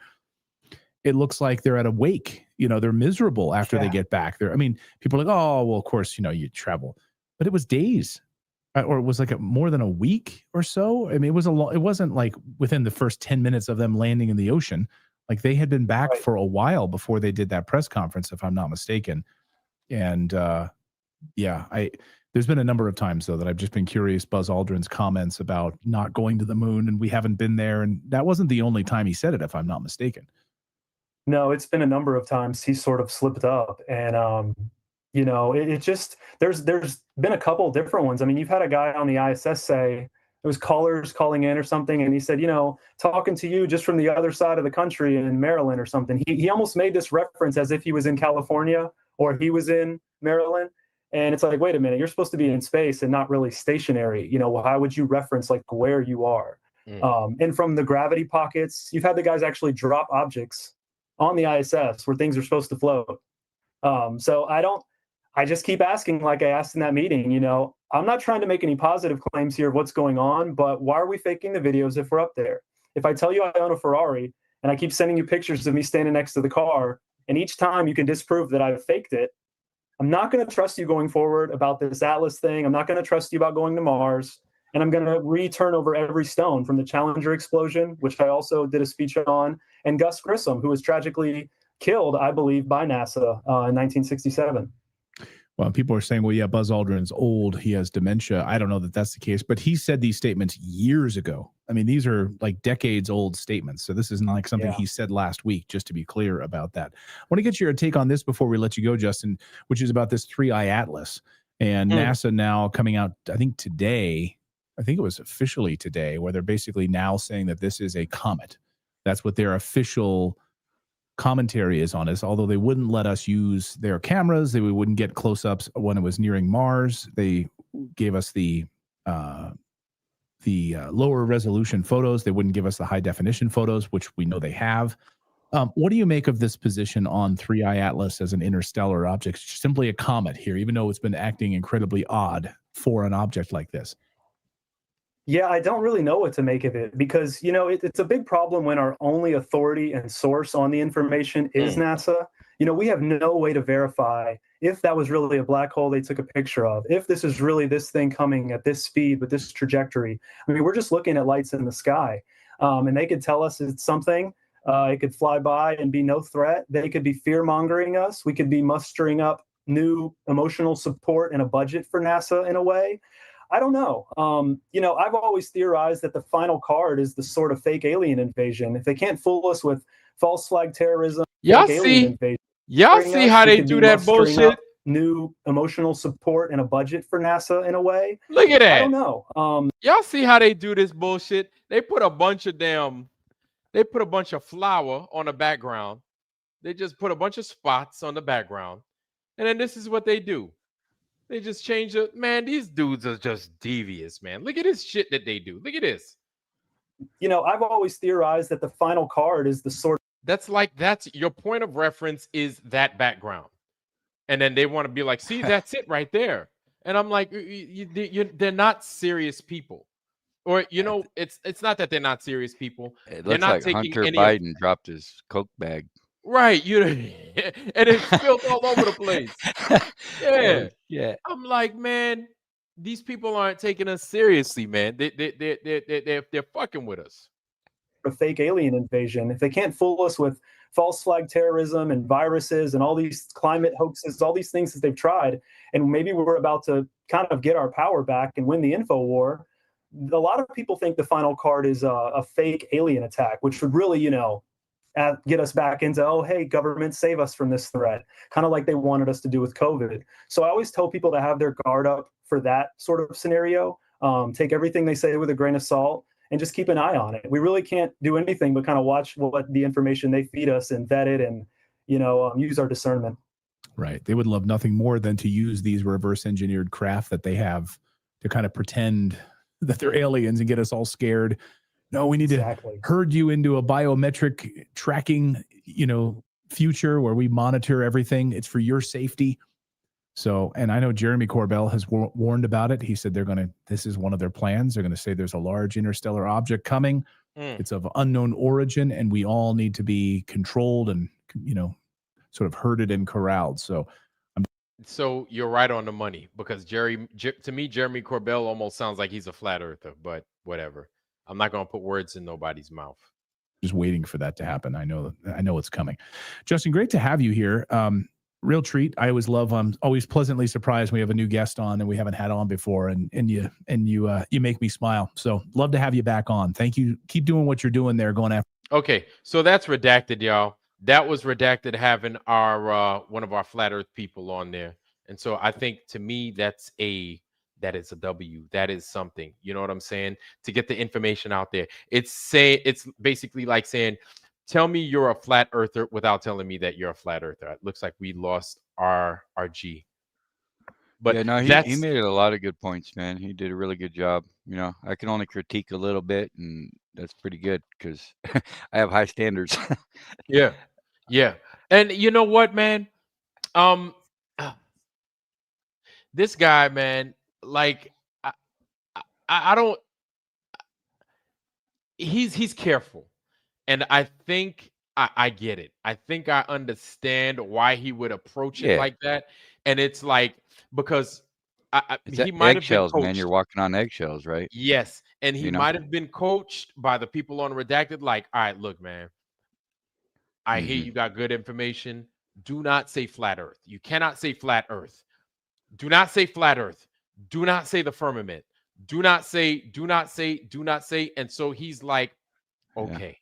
It looks like they're at a wake. You know, they're miserable after they get back there. I mean, people are like, oh, well, of course, you know, you travel, but it was days, or it was like more than a week or so. I mean, it wasn't like within the first 10 minutes of them landing in the ocean. Like they had been back for a while before they did that press conference, if I'm not mistaken. And there's been a number of times though that I've just been curious. Buzz Aldrin's comments about not going to the moon and we haven't been there, and that wasn't the only time he said it, if I'm not mistaken. No, it's been a number of times he sort of slipped up, and you know, it just there's been a couple of different ones. I mean, you've had a guy on the ISS say it was callers calling in or something, and he said, you know, talking to you just from the other side of the country in Maryland or something. He almost made this reference as if he was in California or he was in Maryland. And it's like, wait a minute, you're supposed to be in space and not really stationary. You know, why would you reference like where you are? And from the gravity pockets, you've had the guys actually drop objects on the ISS where things are supposed to float. So I just keep asking, like I asked in that meeting, you know, I'm not trying to make any positive claims here of what's going on, but why are we faking the videos if we're up there? If I tell you I own a Ferrari and I keep sending you pictures of me standing next to the car, and each time you can disprove that I've faked it, I'm not going to trust you going forward about this Atlas thing. I'm not going to trust you about going to Mars. And I'm going to return over every stone from the Challenger explosion, which I also did a speech on, and Gus Grissom, who was tragically killed, I believe, by NASA in 1967. Well, people are saying, well, yeah, Buzz Aldrin's old. He has dementia. I don't know that that's the case, but he said these statements years ago. I mean, these are like decades old statements. So this isn't like something he said last week, just to be clear about that. I want to get your take on this before we let you go, Justin, which is about this 3-eye Atlas and NASA now coming out, I think today, I think it was officially today, where they're basically now saying that this is a comet. That's what their official commentary is on us, although they wouldn't let us use their cameras. We wouldn't get close-ups when it was nearing Mars. They gave us the lower resolution photos. They wouldn't give us the high definition photos, which we know they have. What do you make of this position on 3-eye Atlas as an interstellar object? It's simply a comet here, even though it's been acting incredibly odd for an object like this. Yeah, I don't really know what to make of it because, you know, it's a big problem when our only authority and source on the information is NASA. You know, we have no way to verify if that was really a black hole they took a picture of, if this is really this thing coming at this speed with this trajectory. I mean, we're just looking at lights in the sky, and they could tell us it's something. It could fly by and be no threat. They could be fear mongering us. We could be mustering up new emotional support and a budget for NASA in a way. I don't know. I've always theorized that the final card is the sort of fake alien invasion. If they can't fool us with false flag terrorism, Y'all fake alien see, invasion, y'all see how they do that bullshit? New emotional support and a budget for NASA in a way. Look at that. I don't know. Y'all see how they do this bullshit? They put a bunch of flour on the background. They just put a bunch of spots on the background. And then this is what they do. They just change it. Man, these dudes are just devious, man. Look at this shit that they do. Look at this. I've always theorized that the final card is the sort That's your point of reference is that background. And then they want to be like, see, that's it right there. And I'm like, they're not serious people. Or, it's not that they're not serious people. It They're looks not like taking Hunter any Biden dropped his Coke bag. Right, and it's spilled all over the place. Yeah, Yeah. I'm like, man, these people aren't taking us seriously, man. They're fucking with us. of fake alien invasion. If they can't fool us with false flag terrorism and viruses and all these climate hoaxes, all these things that they've tried, and maybe we're about to kind of get our power back and win the info war. A lot of people think the final card is a fake alien attack, which would really, get us back into, oh, hey, government, save us from this threat, kind of like they wanted us to do with COVID. So I always tell people to have their guard up for that sort of scenario. Take everything they say with a grain of salt and just keep an eye on it. We really can't do anything but kind of watch what the information they feed us and vet it and, use our discernment. Right. They would love nothing more than to use these reverse engineered craft that they have to kind of pretend that they're aliens and get us all scared. No, we need to herd you into a biometric tracking, future where we monitor everything. It's for your safety. So, and I know Jeremy Corbell has warned about it. He said this is one of their plans. They're going to say there's a large interstellar object coming. It's of unknown origin, and we all need to be controlled and, sort of herded and corralled. So you're right on the money, because to me, Jeremy Corbell almost sounds like he's a flat earther, but whatever. I'm not going to put words in nobody's mouth. Just waiting for that to happen. I know it's coming. Justin, great to have you here. Real treat. I always love. I'm always pleasantly surprised when we have a new guest on and we haven't had on before, and you make me smile. So love to have you back on. Thank you. Keep doing what you're doing there. Going after. Okay, so that's redacted, y'all. That was redacted having our one of our flat Earth people on there, and so I think to me that is a W. That is something. You know what I'm saying? To get the information out there. It's basically like saying, tell me you're a flat earther without telling me that you're a flat earther. It looks like we lost our G. But yeah, no, he made a lot of good points, man. He did a really good job. I can only critique a little bit, and that's pretty good because I have high standards. Yeah. And you know what, man? This guy, man, like I don't. He's careful, and I think I get it. I think I understand why he would approach it like that, and it's like because he might have been coached. Man, you're walking on eggshells, right? Yes, and he might have been coached by the people on Redacted. Like, all right, look, man, I hear you got good information. Do not say flat Earth. You cannot say flat Earth. Do not say flat Earth. Do not say the firmament. Do not say. And so he's like, okay.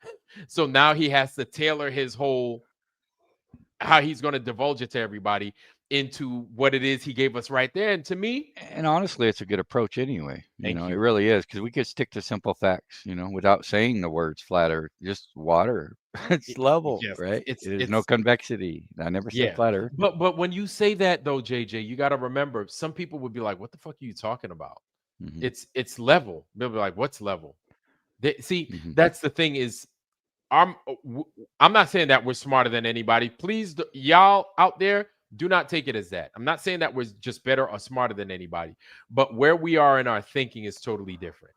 Yeah. So now he has to tailor his whole, how he's going to divulge it to everybody into what it is he gave us right there. And to me, and honestly, it's a good approach anyway. It really is, because we could stick to simple facts, without saying the words flat Earth, just water. It's level, right? There's no convexity. I never said flat Earth. But when you say that though, JJ, you got to remember, some people would be like, "What the fuck are you talking about?" It's level. They'll be like, "What's level?" That's the thing is, I'm not saying that we're smarter than anybody. Please, y'all out there, do not take it as that. I'm not saying that we're just better or smarter than anybody, but where we are in our thinking is totally different,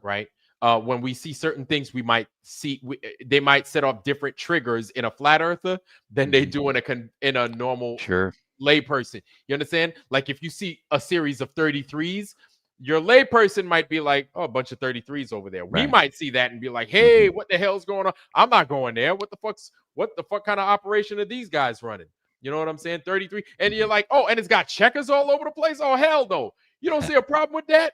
right? When we see certain things, we might see they might set off different triggers in a flat earther than they do in a normal lay person. You understand? Like if you see a series of 33s, Your layperson might be like, oh, a bunch of 33s over there. We Right. might see that and be like, hey, Mhm. what the hell's going on? I'm not going there. What the fuck kind of operation are these guys running? You know what I'm saying? 33. And you're like, oh, and it's got checkers all over the place. Oh, hell no. You don't see a problem with that?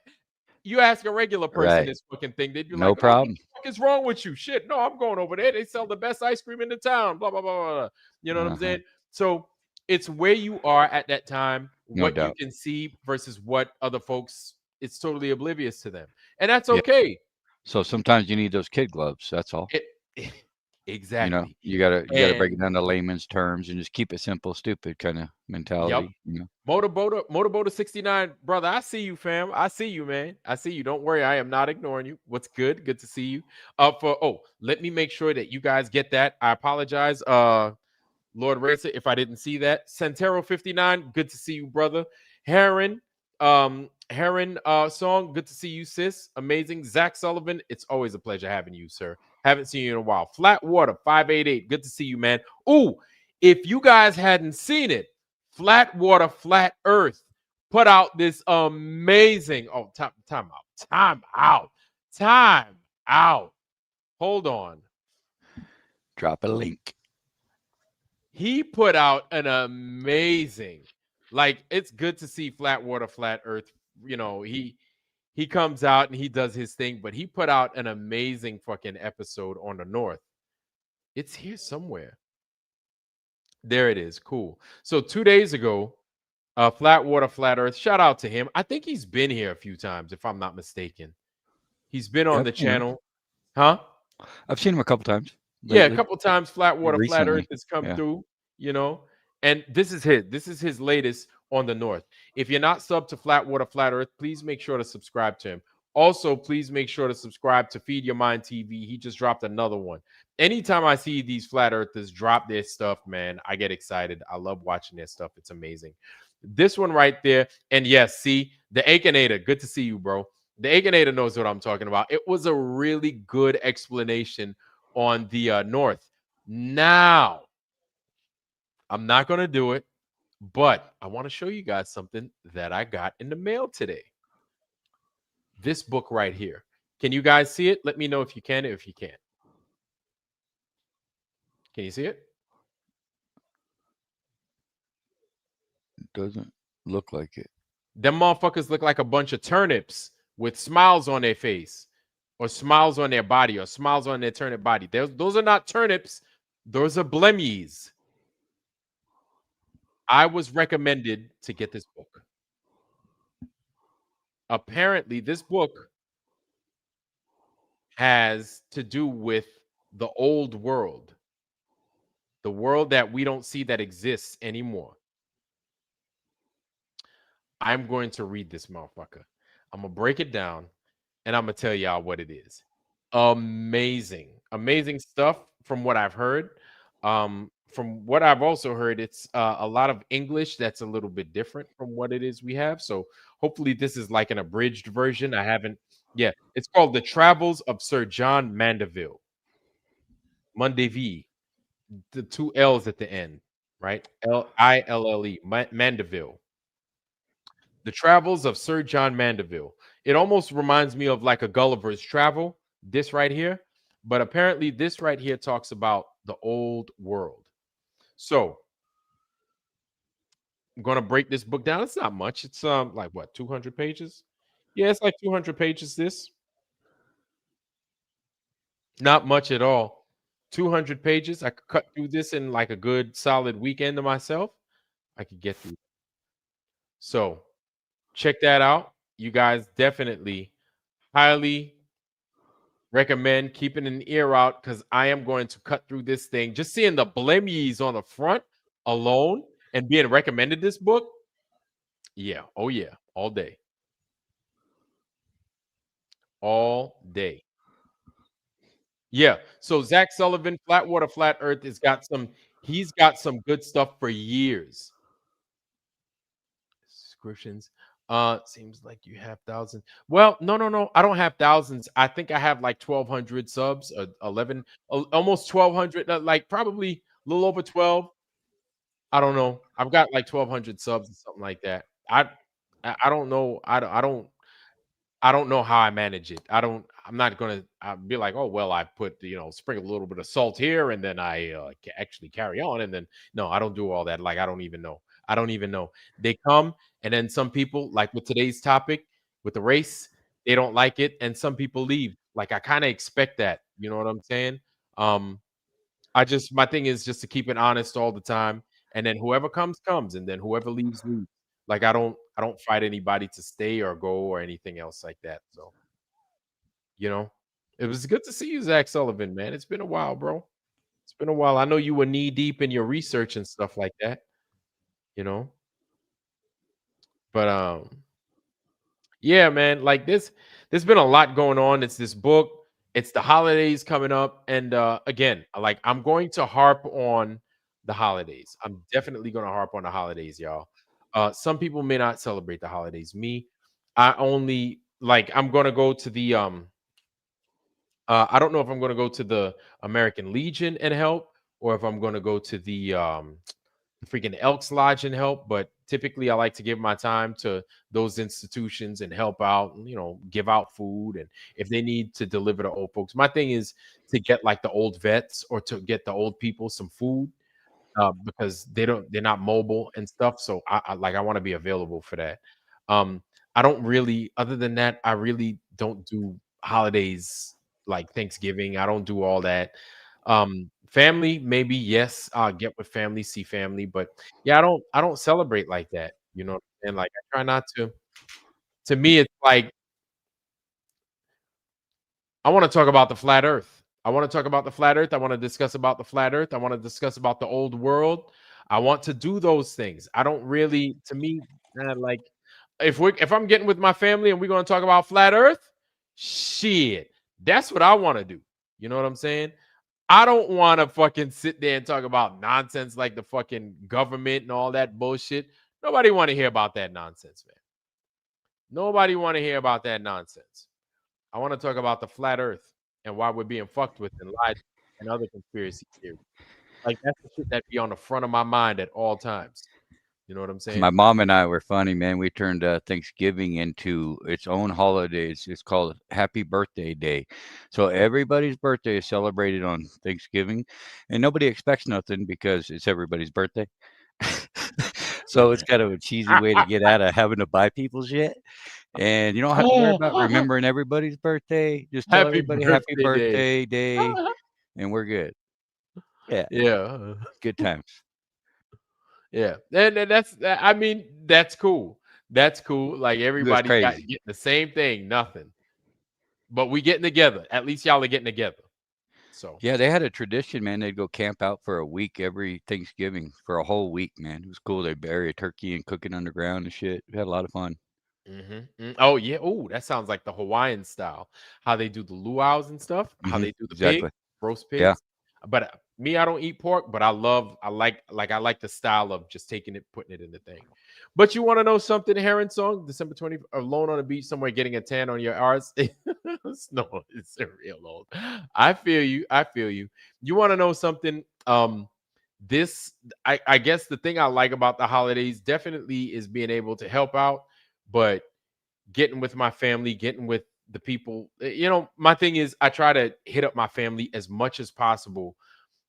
You ask a regular person Right. this fucking thing, they'd be No like, oh, what problem. the fuck is wrong with you? Shit, no, I'm going over there. They sell the best ice cream in the town. Blah, blah, blah, blah, blah. You know what I'm Uh-huh. saying? So it's where you are at that time, No what you doubt. can see versus what other folks, it's totally oblivious to them. And that's Yeah. okay. So sometimes you need those kid gloves. That's all. Exactly. You gotta break And it down to layman's terms and just keep it simple, stupid kind of mentality. Motorboater 69, brother. I see you, fam. I see you, man. I see you. Don't worry. I am not ignoring you. What's good? Good to see you. Let me make sure that you guys get that. I apologize. Lord Racer, if I didn't see that. Centero 59, good to see you, brother. Heron song, good to see you, sis. Amazing. Zach Sullivan, it's always a pleasure having you, sir. Haven't seen you in a while. Flat Water 588, good to see you, man. Ooh, if you guys hadn't seen it, Flat Water, Flat Earth put out this amazing. Oh, time out. Hold on. Drop a link. He put out an amazing, like, it's good to see Flat Water, Flat Earth. You know, he comes out and he does his thing, but he put out an amazing fucking episode on the North. It's here somewhere. There it is. Cool. So 2 days ago, Flat Water, Flat Earth, shout out to him. I think he's been here a few times, if I'm not mistaken. He's been on I've the seen him. channel. Huh? I've seen him a couple times. Yeah, a lately. couple times Flat Water, Flat Earth Recently. has come Yeah. through, you know. And this is his latest on the North. If you're not subbed to Flat Water, Flat Earth, please make sure to subscribe to him. Also, please make sure to subscribe to Feed Your Mind TV. He just dropped another one. Anytime I see these Flat Earthers drop their stuff, man, I get excited. I love watching their stuff. It's amazing. This one right there. And yes, see, the Akinator. Good to see you, bro. The Akinator knows what I'm talking about. It was a really good explanation on the North. Now, I'm not going to do it, but I want to show you guys something that I got in the mail today. This book right here. Can you guys see it? Let me know if you can, if you can't. Can you see it? Doesn't look like it. Them motherfuckers look like a bunch of turnips with smiles on their face, or smiles on their body, or smiles on their turnip body. Those are not turnips. Those are blemmies. I was recommended to get this book. Apparently, this book has to do with the old world, the world that we don't see that exists anymore. I'm going to read this motherfucker. I'm going to break it down, and I'm going to tell y'all what it is. Amazing stuff from what I've heard. From what I've also heard, it's a lot of English that's a little bit different from what it is we have. So hopefully this is like an abridged version. Yeah, it's called The Travels of Sir John Mandeville. Mandeville, the two L's at the end, right? L-I-L-L-E, Mandeville. The Travels of Sir John Mandeville. It almost reminds me of like a Gulliver's Travel, this right here. But apparently this right here talks about the old world. So I'm going to break this book down. It's not much. It's like what, 200 pages? Yeah, it's like 200 pages this. Not much at all. 200 pages. I could cut through this in like a good solid weekend to myself. I could get through. So check that out. You guys definitely highly recommend keeping an ear out, because I am going to cut through this thing. Just seeing the blemmies on the front alone and being recommended this book. Yeah. Oh, yeah. All day. All day. Yeah. So Zach Sullivan, Flat Water, Flat Earth, he's got some good stuff for years. Subscriptions. Seems like you have thousands. Well, no. I don't have thousands. I think I have like 1,200 subs, 11, almost 1,200, like probably a little over 12. I don't know. I've got like 1,200 subs or something like that. I don't know. I don't. I don't know how I manage it. I'm not gonna be like, oh well, I put sprinkle a little bit of salt here, and then I actually carry on, and then no, I don't do all that. Like I don't even know. I don't even know. They come, and then some people, like with today's topic, with the race, they don't like it, and some people leave. Like I kind of expect that. You know what I'm saying? Um, my thing is just to keep it honest all the time, and then whoever comes, and then whoever leaves leaves. Like I don't fight anybody to stay or go or anything else like that. So you know, it was good to see you, Zach Sullivan, man. It's been a while, bro. It's been a while. I know you were knee deep in your research and stuff like that. You know, but yeah, man, like there's been a lot going on. It's this book, it's the holidays coming up, and again, like I'm going to harp on the holidays. I'm definitely going to harp on the holidays, y'all. Some people may not celebrate the holidays. Me, I only like I'm going to go to the I don't know if I'm going to go to the American Legion and help, or if I'm going to go to the freaking Elks Lodge and help, but typically I like to give my time to those institutions and help out, and, give out food. And if they need to deliver to old folks, my thing is to get like the old vets or to get the old people some food because they're not mobile and stuff. So I want to be available for that. I don't really, other than that, I really don't do holidays like Thanksgiving. I don't do all that. Family, maybe yes, I'll get with family, see family, but yeah, I don't celebrate like that, and like I try not to. To me, it's like I want to talk about the flat earth. I want to talk about the flat earth. I want to discuss about the flat earth. I want to discuss about the old world. I want to do those things. I don't really, to me, like if I'm getting with my family and we're going to talk about flat earth, shit, that's what I want to do. You know what I'm saying? I don't want to fucking sit there and talk about nonsense like the fucking government and all that bullshit. Nobody want to hear about that nonsense, man. Nobody want to hear about that nonsense. I want to talk about the flat earth and why we're being fucked with and lied and other conspiracy theories. Like that's the shit that be on the front of my mind at all times. You know what I'm saying? My mom and I were funny, man. We turned Thanksgiving into its own holiday. It's called Happy Birthday Day. So everybody's birthday is celebrated on Thanksgiving, and nobody expects nothing because it's everybody's birthday. So it's kind of a cheesy way to get out of having to buy people shit. And you don't have to worry about remembering everybody's birthday. Just tell everybody happy birthday day, and we're good. Yeah. Yeah. Good times. Yeah. And I mean, that's cool. That's cool. Like everybody getting the same thing, nothing. But we getting together. At least y'all are getting together. So yeah, they had a tradition, man. They'd go camp out for a week every Thanksgiving for a whole week, man. It was cool. They bury a turkey and cook it underground and shit. We had a lot of fun. Oh yeah. Oh, that sounds like the Hawaiian style. How they do the luau's and stuff. How they do the pig, roast pigs. Yeah. But me, I don't eat pork, but I like the style of just taking it, putting it in the thing. But you want to know something, Heron song, December 20th, alone on the beach somewhere getting a tan on your arse. No, it's a real old. I feel you. I feel you. You want to know something? I guess the thing I like about the holidays definitely is being able to help out, but getting with my family, getting with the people. My thing is I try to hit up my family as much as possible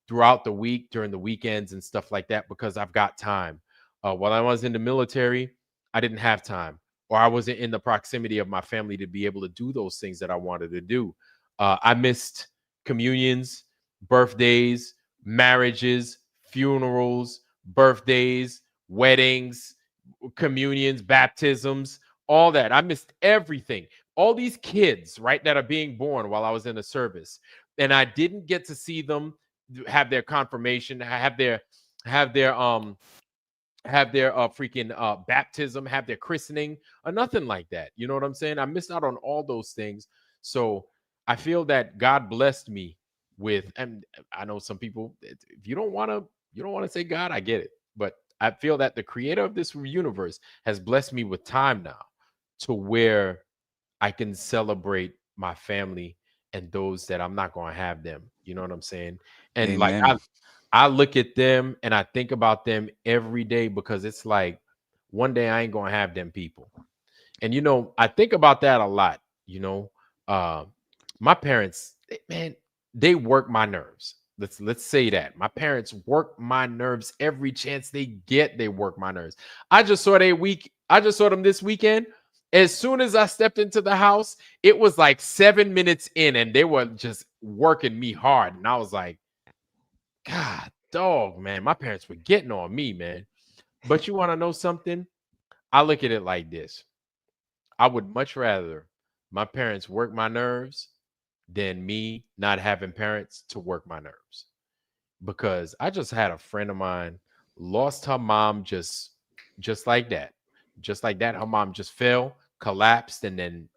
throughout the week, during the weekends and stuff like that, because I've got time. While I was in the military, I didn't have time, or I wasn't in the proximity of my family to be able to do those things that I wanted to do. I missed communions, birthdays, marriages, funerals, birthdays, weddings, communions, baptisms, all that. I missed everything. All these kids, right, that are being born while I was in the service, and I didn't get to see them have their confirmation, have their freaking baptism, have their christening, or nothing like that. You know what I'm saying? I missed out on all those things. So I feel that God blessed me with, and I know some people, if you don't want to say God, I get it. But I feel that the creator of this universe has blessed me with time now to where I can celebrate my family and those that I'm not going to have them. You know what I'm saying? And Amen. like I look at them and I think about them every day, because it's like one day I ain't going to have them people. And I think about that a lot. You know, my parents, man, they work my nerves. Let's say that my parents work my nerves every chance they get. They work my nerves. I just saw them this weekend. As soon as I stepped into the house, it was like 7 minutes in, and they were just working me hard. And I was like, God, dog, man, my parents were getting on me, man. But you want to know something? I look at it like this. I would much rather my parents work my nerves than me not having parents to work my nerves. Because I just had a friend of mine lost her mom just like that. Just like that. Her mom just fell, collapsed, and then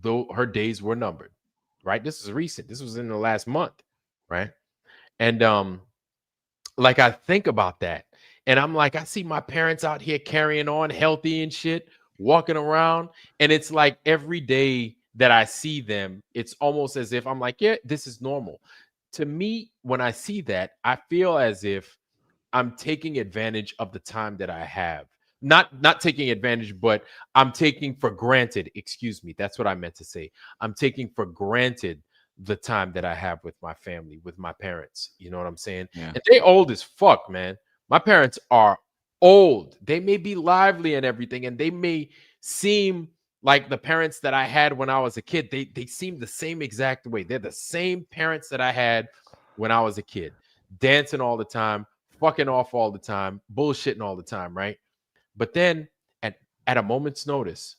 though her days were numbered. Right? This is recent. This was in the last month, right? And like I think about that, and I'm like, I see my parents out here carrying on healthy and shit, walking around, and it's like every day that I see them, it's almost as if I'm like, yeah, this is normal. To me, when I see that, I feel as if I'm taking advantage of the time that I have. Not taking advantage, but I'm taking for granted. Excuse me. That's what I meant to say. I'm taking for granted the time that I have with my family, with my parents. You know what I'm saying? Yeah. And they old as fuck, man. My parents are old. They may be lively and everything, and they may seem like the parents that I had when I was a kid. They seem the same exact way. They're the same parents that I had when I was a kid, dancing all the time, fucking off all the time, bullshitting all the time, right? But then at a moment's notice,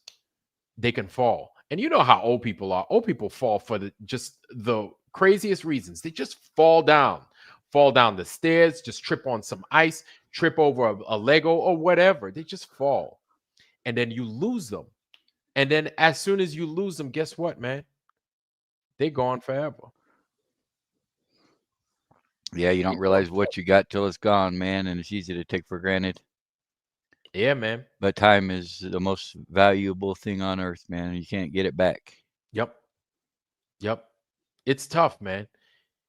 they can fall. And you know how old people are. Old people fall for the craziest reasons. They just fall down the stairs, just trip on some ice, trip over a Lego or whatever. They just fall. And then you lose them. And then as soon as you lose them, guess what, man? They're gone forever. Yeah, you don't realize what you got till it's gone, man, and it's easy to take for granted. Yeah, man. But time is the most valuable thing on earth, man. You can't get it back. Yep. It's tough, man.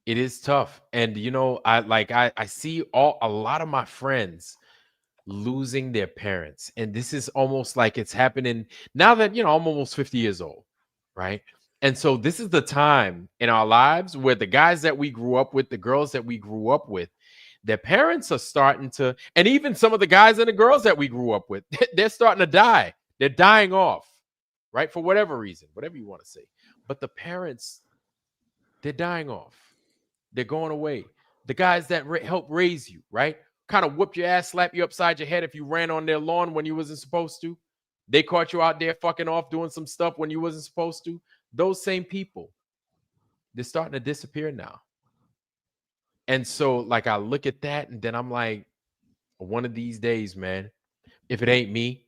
It is tough. And you know, I see a lot of my friends losing their parents. And this is almost like it's happening now that, you know, I'm almost 50 years old, right? And so this is the time in our lives where the guys that we grew up with, the girls that we grew up with, their parents are starting to, and even some of the guys and the girls that we grew up with, they're starting to die. They're dying off, right? For whatever reason, whatever you want to say. But the parents, they're dying off. They're going away. The guys that help raise you, right? Kind of whoop your ass, slap you upside your head if you ran on their lawn when you wasn't supposed to. They caught you out there fucking off doing some stuff when you wasn't supposed to. Those same people, they're starting to disappear now. And so, like, I look at that and then I'm like, one of these days, man, if it ain't me,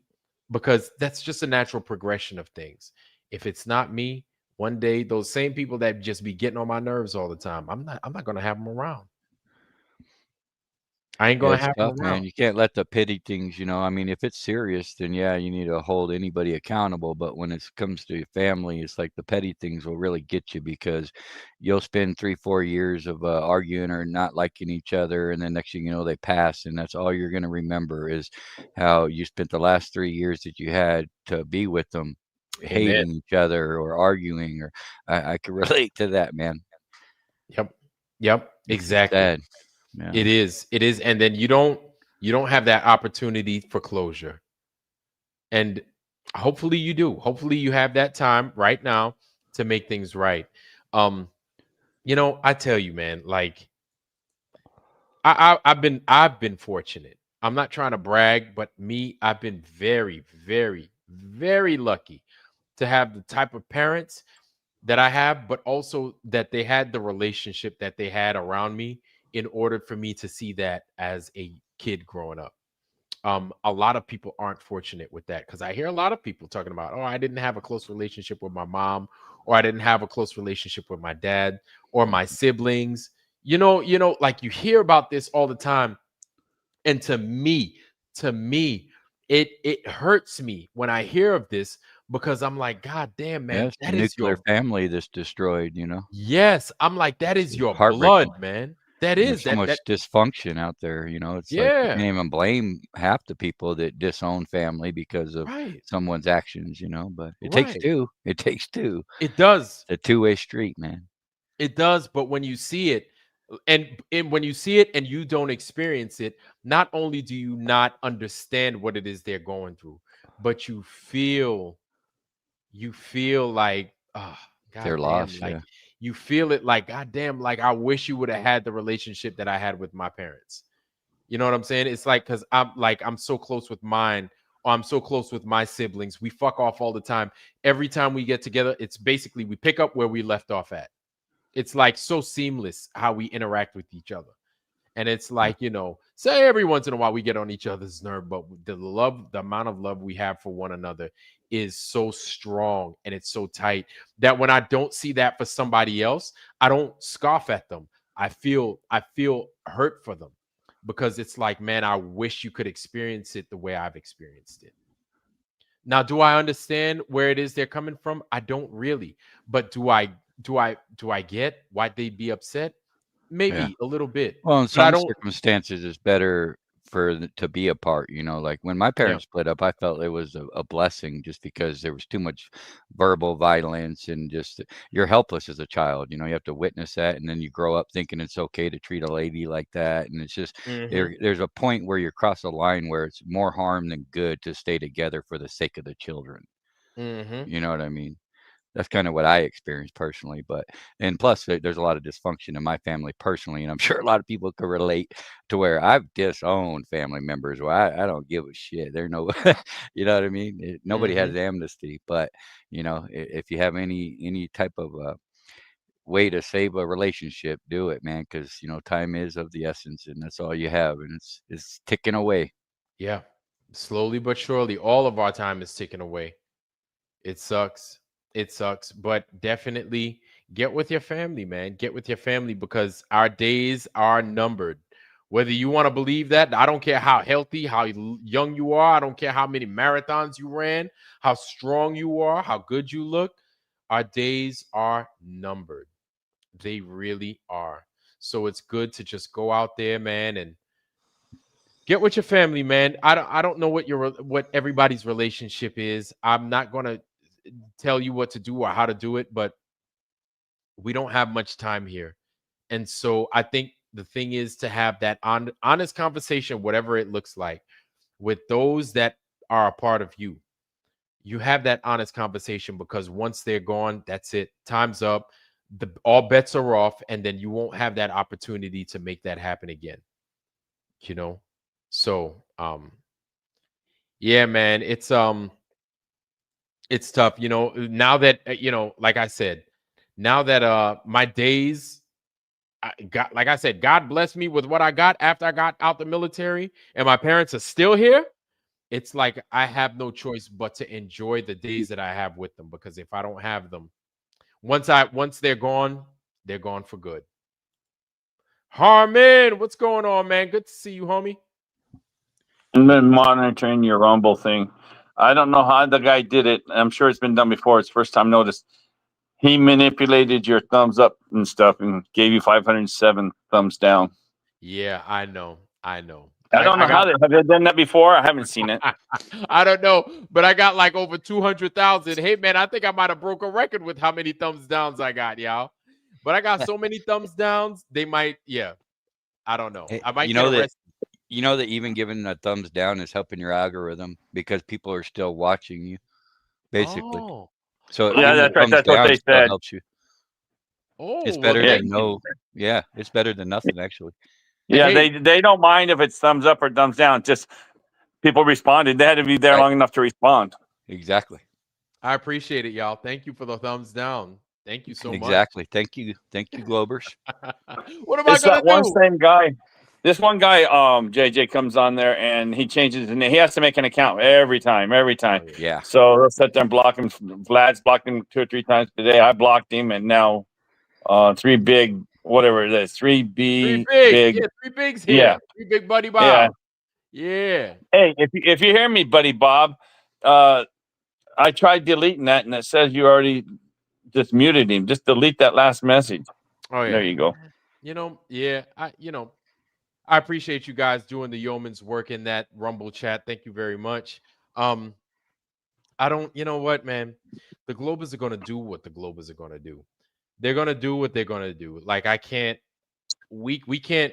because that's just a natural progression of things. If it's not me, one day those same people that just be getting on my nerves all the time, I'm not gonna have them around. I ain't gonna It's have tough, them around. man. You can't let the petty things, I mean, if it's serious, then yeah, you need to hold anybody accountable. But when it comes to your family, it's like the petty things will really get you because you'll spend 3-4 years of arguing or not liking each other. And then next thing you know, they pass. And that's all you're going to remember is how you spent the last 3 years that you had to be with them, Amen. hating each other or arguing. Or I can relate to that, man. Yep. Exactly. Sad. Yeah. It is. And then you don't have that opportunity for closure. And hopefully you do. Hopefully you have that time right now to make things right. You know, I tell you, man, like I've been fortunate. I'm not trying to brag, but I've been very, very, very lucky to have the type of parents that I have, but also that they had the relationship that they had around me in order for me to see that as a kid growing up. A lot of people aren't fortunate with that because I hear a lot of people talking about, oh, I didn't have a close relationship with my mom, or I didn't have a close relationship with my dad or my siblings. You know, like you hear about this all the time. And to me, it hurts me when I hear of this because I'm like, God damn, man, Yes, the nuclear family that's destroyed, Yes, I'm like, that is your Heartbreaking. blood, man. That There's is so much that. dysfunction out there, you know. It's like you Yeah. can't even blame half the people that disown family because of Right. someone's actions, you know. But it takes Right. two. It takes two. It does. It's a two-way street, man. It does. But when you see it, and when you see it and you don't experience it, not only do you not understand what it is they're going through, but you feel like, oh, They're goddamn, lost, like yeah. you feel it like, goddamn, like I wish you would have had the relationship that I had with my parents. You know what I'm saying? It's like, because I'm so close with mine, or I'm so close with my siblings. We fuck off all the time. Every time we get together, it's basically we pick up where we left off at. It's like so seamless how we interact with each other. And it's like, say every once in a while we get on each other's nerve, but the amount of love we have for one another is so strong and it's so tight that when I don't see that for somebody else, I don't scoff at them. I feel hurt for them, because it's like, man, I wish you could experience it the way I've experienced it. Now, do I understand where it is they're coming from? I don't really. But do I get why they'd be upset? Maybe a little bit. Well, in But I some don't. circumstances, it's better to be apart. You know, like when my parents split up, I felt it was a blessing, just because there was too much verbal violence, and just you're helpless as a child. You know, you have to witness that, and then you grow up thinking it's okay to treat a lady like that, and it's just there's a point where you cross a line where it's more harm than good to stay together for the sake of the children. You know what I mean? That's kind of what I experienced personally. And plus there's a lot of dysfunction in my family personally, and I'm sure a lot of people could relate to where I've disowned family members where I don't give a shit. They're no, you know what I mean? Nobody has amnesty, but if you have any type of way to save a relationship, do it, man. Cause time is of the essence, and that's all you have. And it's ticking away. Yeah. Slowly but surely, all of our time is ticking away. It sucks. It sucks, but definitely get with your family, man. Get with your family, because our days are numbered. Whether you want to believe that, I don't care how healthy, how young you are. I don't care how many marathons you ran, how strong you are, how good you look. Our days are numbered. They really are. So it's good to just go out there, man, and get with your family, man. I don't know what everybody's relationship is. I'm not going to tell you what to do or how to do it, but we don't have much time here. And so I think the thing is to have that honest conversation, whatever it looks like, with those that are a part of you. You have that honest conversation, because once they're gone, that's it. Time's up. All bets are off, and then you won't have that opportunity to make that happen again. So yeah, man, it's tough, now that like I said, now that my days got, like I said, God bless me with what I got after I got out the military, and my parents are still here. It's like I have no choice but to enjoy the days that I have with them, because if I don't have them, once they're gone for good. Harmon, what's going on, man? Good to see you, homie. And then monitoring your Rumble thing. I don't know how the guy did it. I'm sure it's been done before. It's first time noticed. He manipulated your thumbs up and stuff and gave you 507 thumbs down. Yeah, I know. I don't know how have they done that before? I haven't seen it. I don't know, but I got like over 200,000. Hey, man, I think I might have broke a record with how many thumbs downs I got, y'all. But I got so many thumbs downs, they might, I don't know. I might get arrested. You know that even giving a thumbs down is helping your algorithm, because people are still watching you, basically. Oh. So yeah, that's right. That's what they said. Helps you. Oh, it's better than no. Yeah, it's better than nothing, actually. Yeah, they don't mind if it's thumbs up or thumbs down. Just people responded. They had to be there long enough to respond. Exactly. I appreciate it, y'all. Thank you for the thumbs down. Thank you so much. Exactly. Thank you, Globers. What am I gonna do? One same guy. This one guy, JJ, comes on there and he changes his name. He has to make an account every time. Yeah. So they'll sit there and block him. Vlad's blocked him 2 or 3 times today. I blocked him, and now 3 big, whatever it is, 3B, 3 big. Yeah, 3 bigs here. Yeah. 3 big buddy Bob. Yeah. Hey, if you hear me, buddy Bob, I tried deleting that, and it says you already just muted him. Just delete that last message. Oh yeah. There you go. Yeah, I appreciate you guys doing the yeoman's work in that Rumble chat. Thank you very much. I don't, you know what, man? The Globers are going to do what the Globers are going to do. They're going to do what they're going to do. Like, we can't,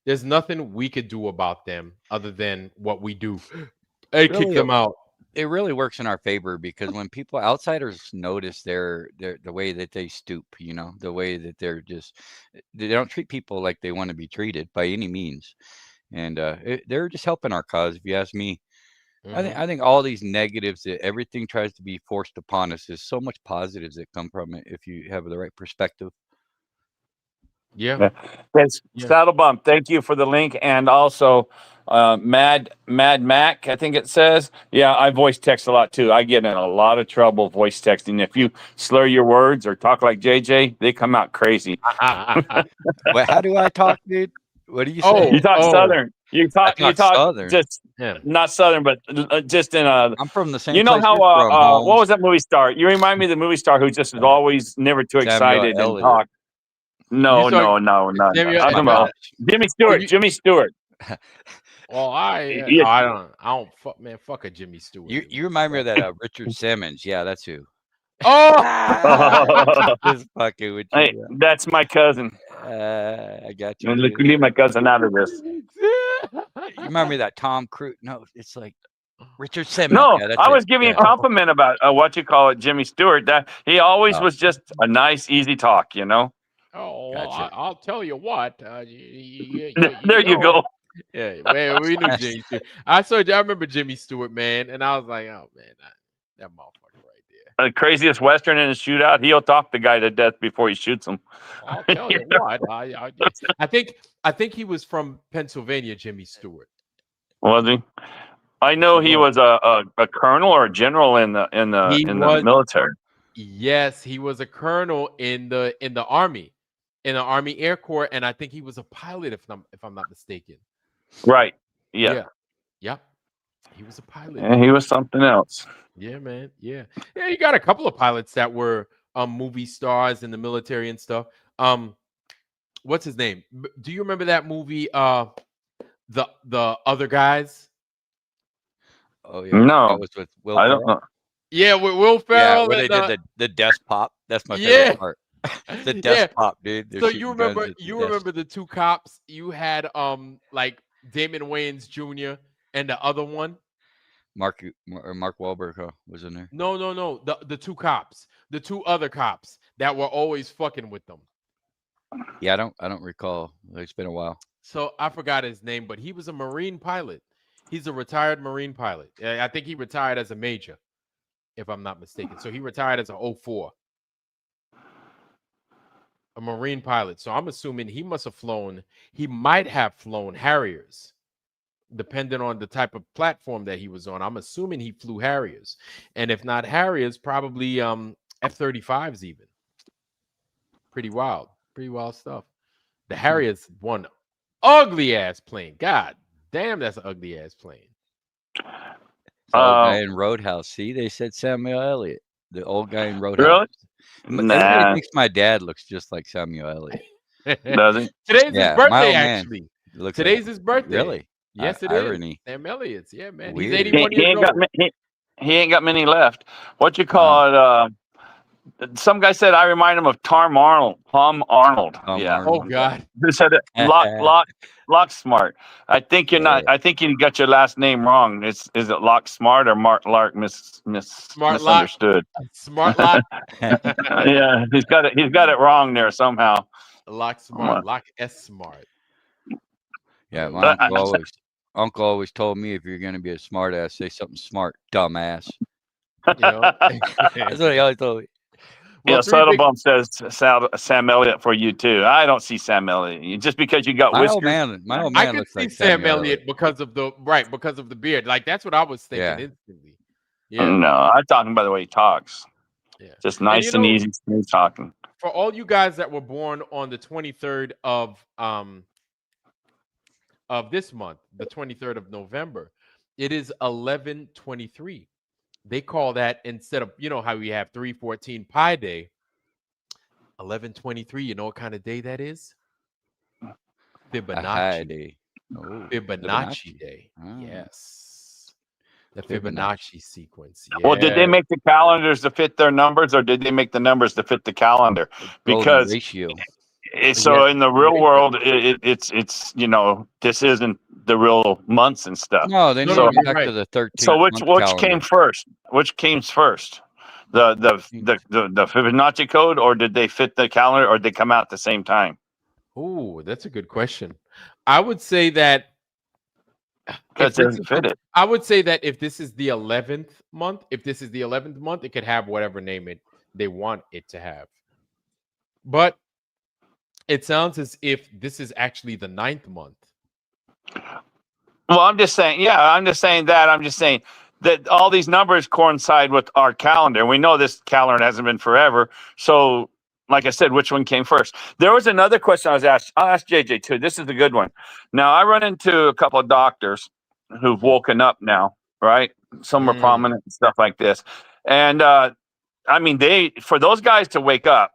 there's nothing we could do about them other than what we do. Hey, kick Really, them out. it really works in our favor because when people outsiders notice the way that they stoop, the way that they don't treat people like they want to be treated by any means, and they're just helping our cause. If you ask me, I think all these negatives that everything tries to be forced upon us, is so much positives that come from it if you have the right perspective. Yeah. Yes, Saddle Bump, thank you for the link. And also Mad Mac, I think it says. Yeah, I voice text a lot too. I get in a lot of trouble voice texting. If you slur your words or talk like JJ, they come out crazy. Well, how do I talk, dude? What do you say? Oh, You talk Southern. You talk Southern. just not Southern, but just in a. I'm from the same You know place how you're from, what was that movie star? You remind me of the movie star who just is always never too Samuel excited and Elliott. talk. No. Samuel I'm talking about Jimmy Stewart. Jimmy Stewart. Well, I don't fuck, man. Fuck a Jimmy Stewart. You remind me of that Richard Simmons. Yeah, that's who. Oh, Just fucking with you. Hey, that's my cousin. I got you. Leave my cousin out of this. You remind me of that Tom Cruise. No, it's like Richard Simmons. No, Yeah, I was giving you a compliment about Jimmy Stewart. That he always was just a nice, easy talk. Oh, well, I'll tell you what. There you go. Yeah, man, we knew Jimmy Stewart. I remember Jimmy Stewart, man, and I was like, oh man, that motherfucker right there. The craziest Western in a shootout. He'll talk the guy to death before he shoots him. I'll tell you what. I think he was from Pennsylvania, Jimmy Stewart. Was he? I know he was a colonel or a general in the military. Yes, he was a colonel in the Army, in the Army Air Corps, and I think he was a pilot, if I'm not mistaken. Right. Yeah. He was a pilot. And he was something else. Yeah, man. Yeah. You got a couple of pilots that were movie stars in the military and stuff. What's his name? Do you remember that movie? The Other Guys. Oh yeah. No, that was with Will I Ferrell. don't know. Yeah, with Will Ferrell. Yeah, where they did the desk pop. That's my favorite part. The desk pop, dude. They're So shooting you guns remember at the desk. the two cops? You had like Damon Wayans Jr. and the other one. Mark Wahlberg was in there. No. The two cops, the two other cops that were always fucking with them. Yeah, I don't recall. It's been a while. So I forgot his name, but he was a Marine pilot. He's a retired Marine pilot. I think he retired as a major, if I'm not mistaken. So he retired as a 04. A Marine pilot. So I'm assuming he might have flown Harriers, depending on the type of platform that he was on. I'm assuming he flew Harriers. And if not Harriers, probably F-35s even. Pretty wild stuff. The Harriers, one ugly ass plane. God damn, that's an ugly ass plane. The old guy in Roadhouse. See, they said Samuel Elliott. The old guy in Roadhouse. Really? Everybody thinks my dad looks just like Samuel Elliott. Does he? Today's his birthday, actually. Today's his birthday. Really? Yes, it irony. is. Sam Elliott's. Yeah, man. Weird. He's 81 years old. He ain't got many left. What you call it? Some guy said I remind him of Tom Arnold. Yeah. Oh God. Who said it? Lock Smart. I think you're not. I think you got your last name wrong. Is it Lock Smart or Mark Lark misunderstood? Smart Lock. Yeah, he's got it wrong there somehow. Lock Smart. Lock S Smart. Yeah, my uncle always told me if you're going to be a smart ass, say something smart, dumbass. That's what he always told me. Well, Subtle Bump says Sam Elliott for you too. I don't see Sam Elliott just because you got whiskers. My old man I could looks see like Sam Elliott because of the beard. Like that's what I was thinking instantly. Yeah. No, I'm talking by the way he talks. Yeah. Just nice and easy smooth talking. For all you guys that were born on the 23rd of this month, the 23rd of November, it is 11/23. They call that, instead of, how we have 3/14 Pi Day, 11/23. You know what kind of day that is? Fibonacci. Day. Oh, Fibonacci Day. Ah, Yes. The Fibonacci. Fibonacci sequence. Well, did they Yeah. make the calendars to fit their numbers, or did they make the numbers to fit the calendar? Golden Because ratio. so Yeah. in the real world, it's this isn't the real months and stuff. No, they No, need no, to So go you're back to right. the 13th so which month came calendar. first? Which came first? The Fibonacci code, or did they fit the calendar, or did they come out at the same time? Oh, that's a good question. I would say that Because if it doesn't fit it. I would say that if this is the 11th month, it could have whatever name they want it to have. But it sounds as if this is actually the 9th month. Well, I'm just saying that all these numbers coincide with our calendar. We know this calendar hasn't been forever. So, like I said, which one came first? There was another question I was asked. I'll ask JJ too. This is the good one. Now, I run into a couple of doctors who've woken up now, right? Some are prominent and stuff like this. And I mean, for those guys to wake up,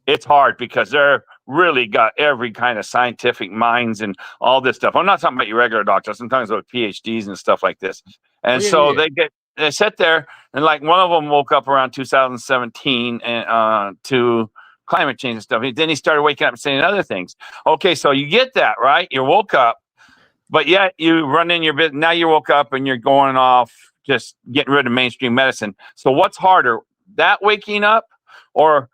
it's hard because they're really got every kind of scientific minds and all this stuff. I'm not talking about your regular doctors. Sometimes with PhDs and stuff like this. And they sit there, and like one of them woke up around 2017 and to climate change and stuff. Then he started waking up and saying other things. Okay, so you get that, right? You woke up, but yet you run in your business. Now you woke up and you're going off just getting rid of mainstream medicine. So what's harder, that waking up, or a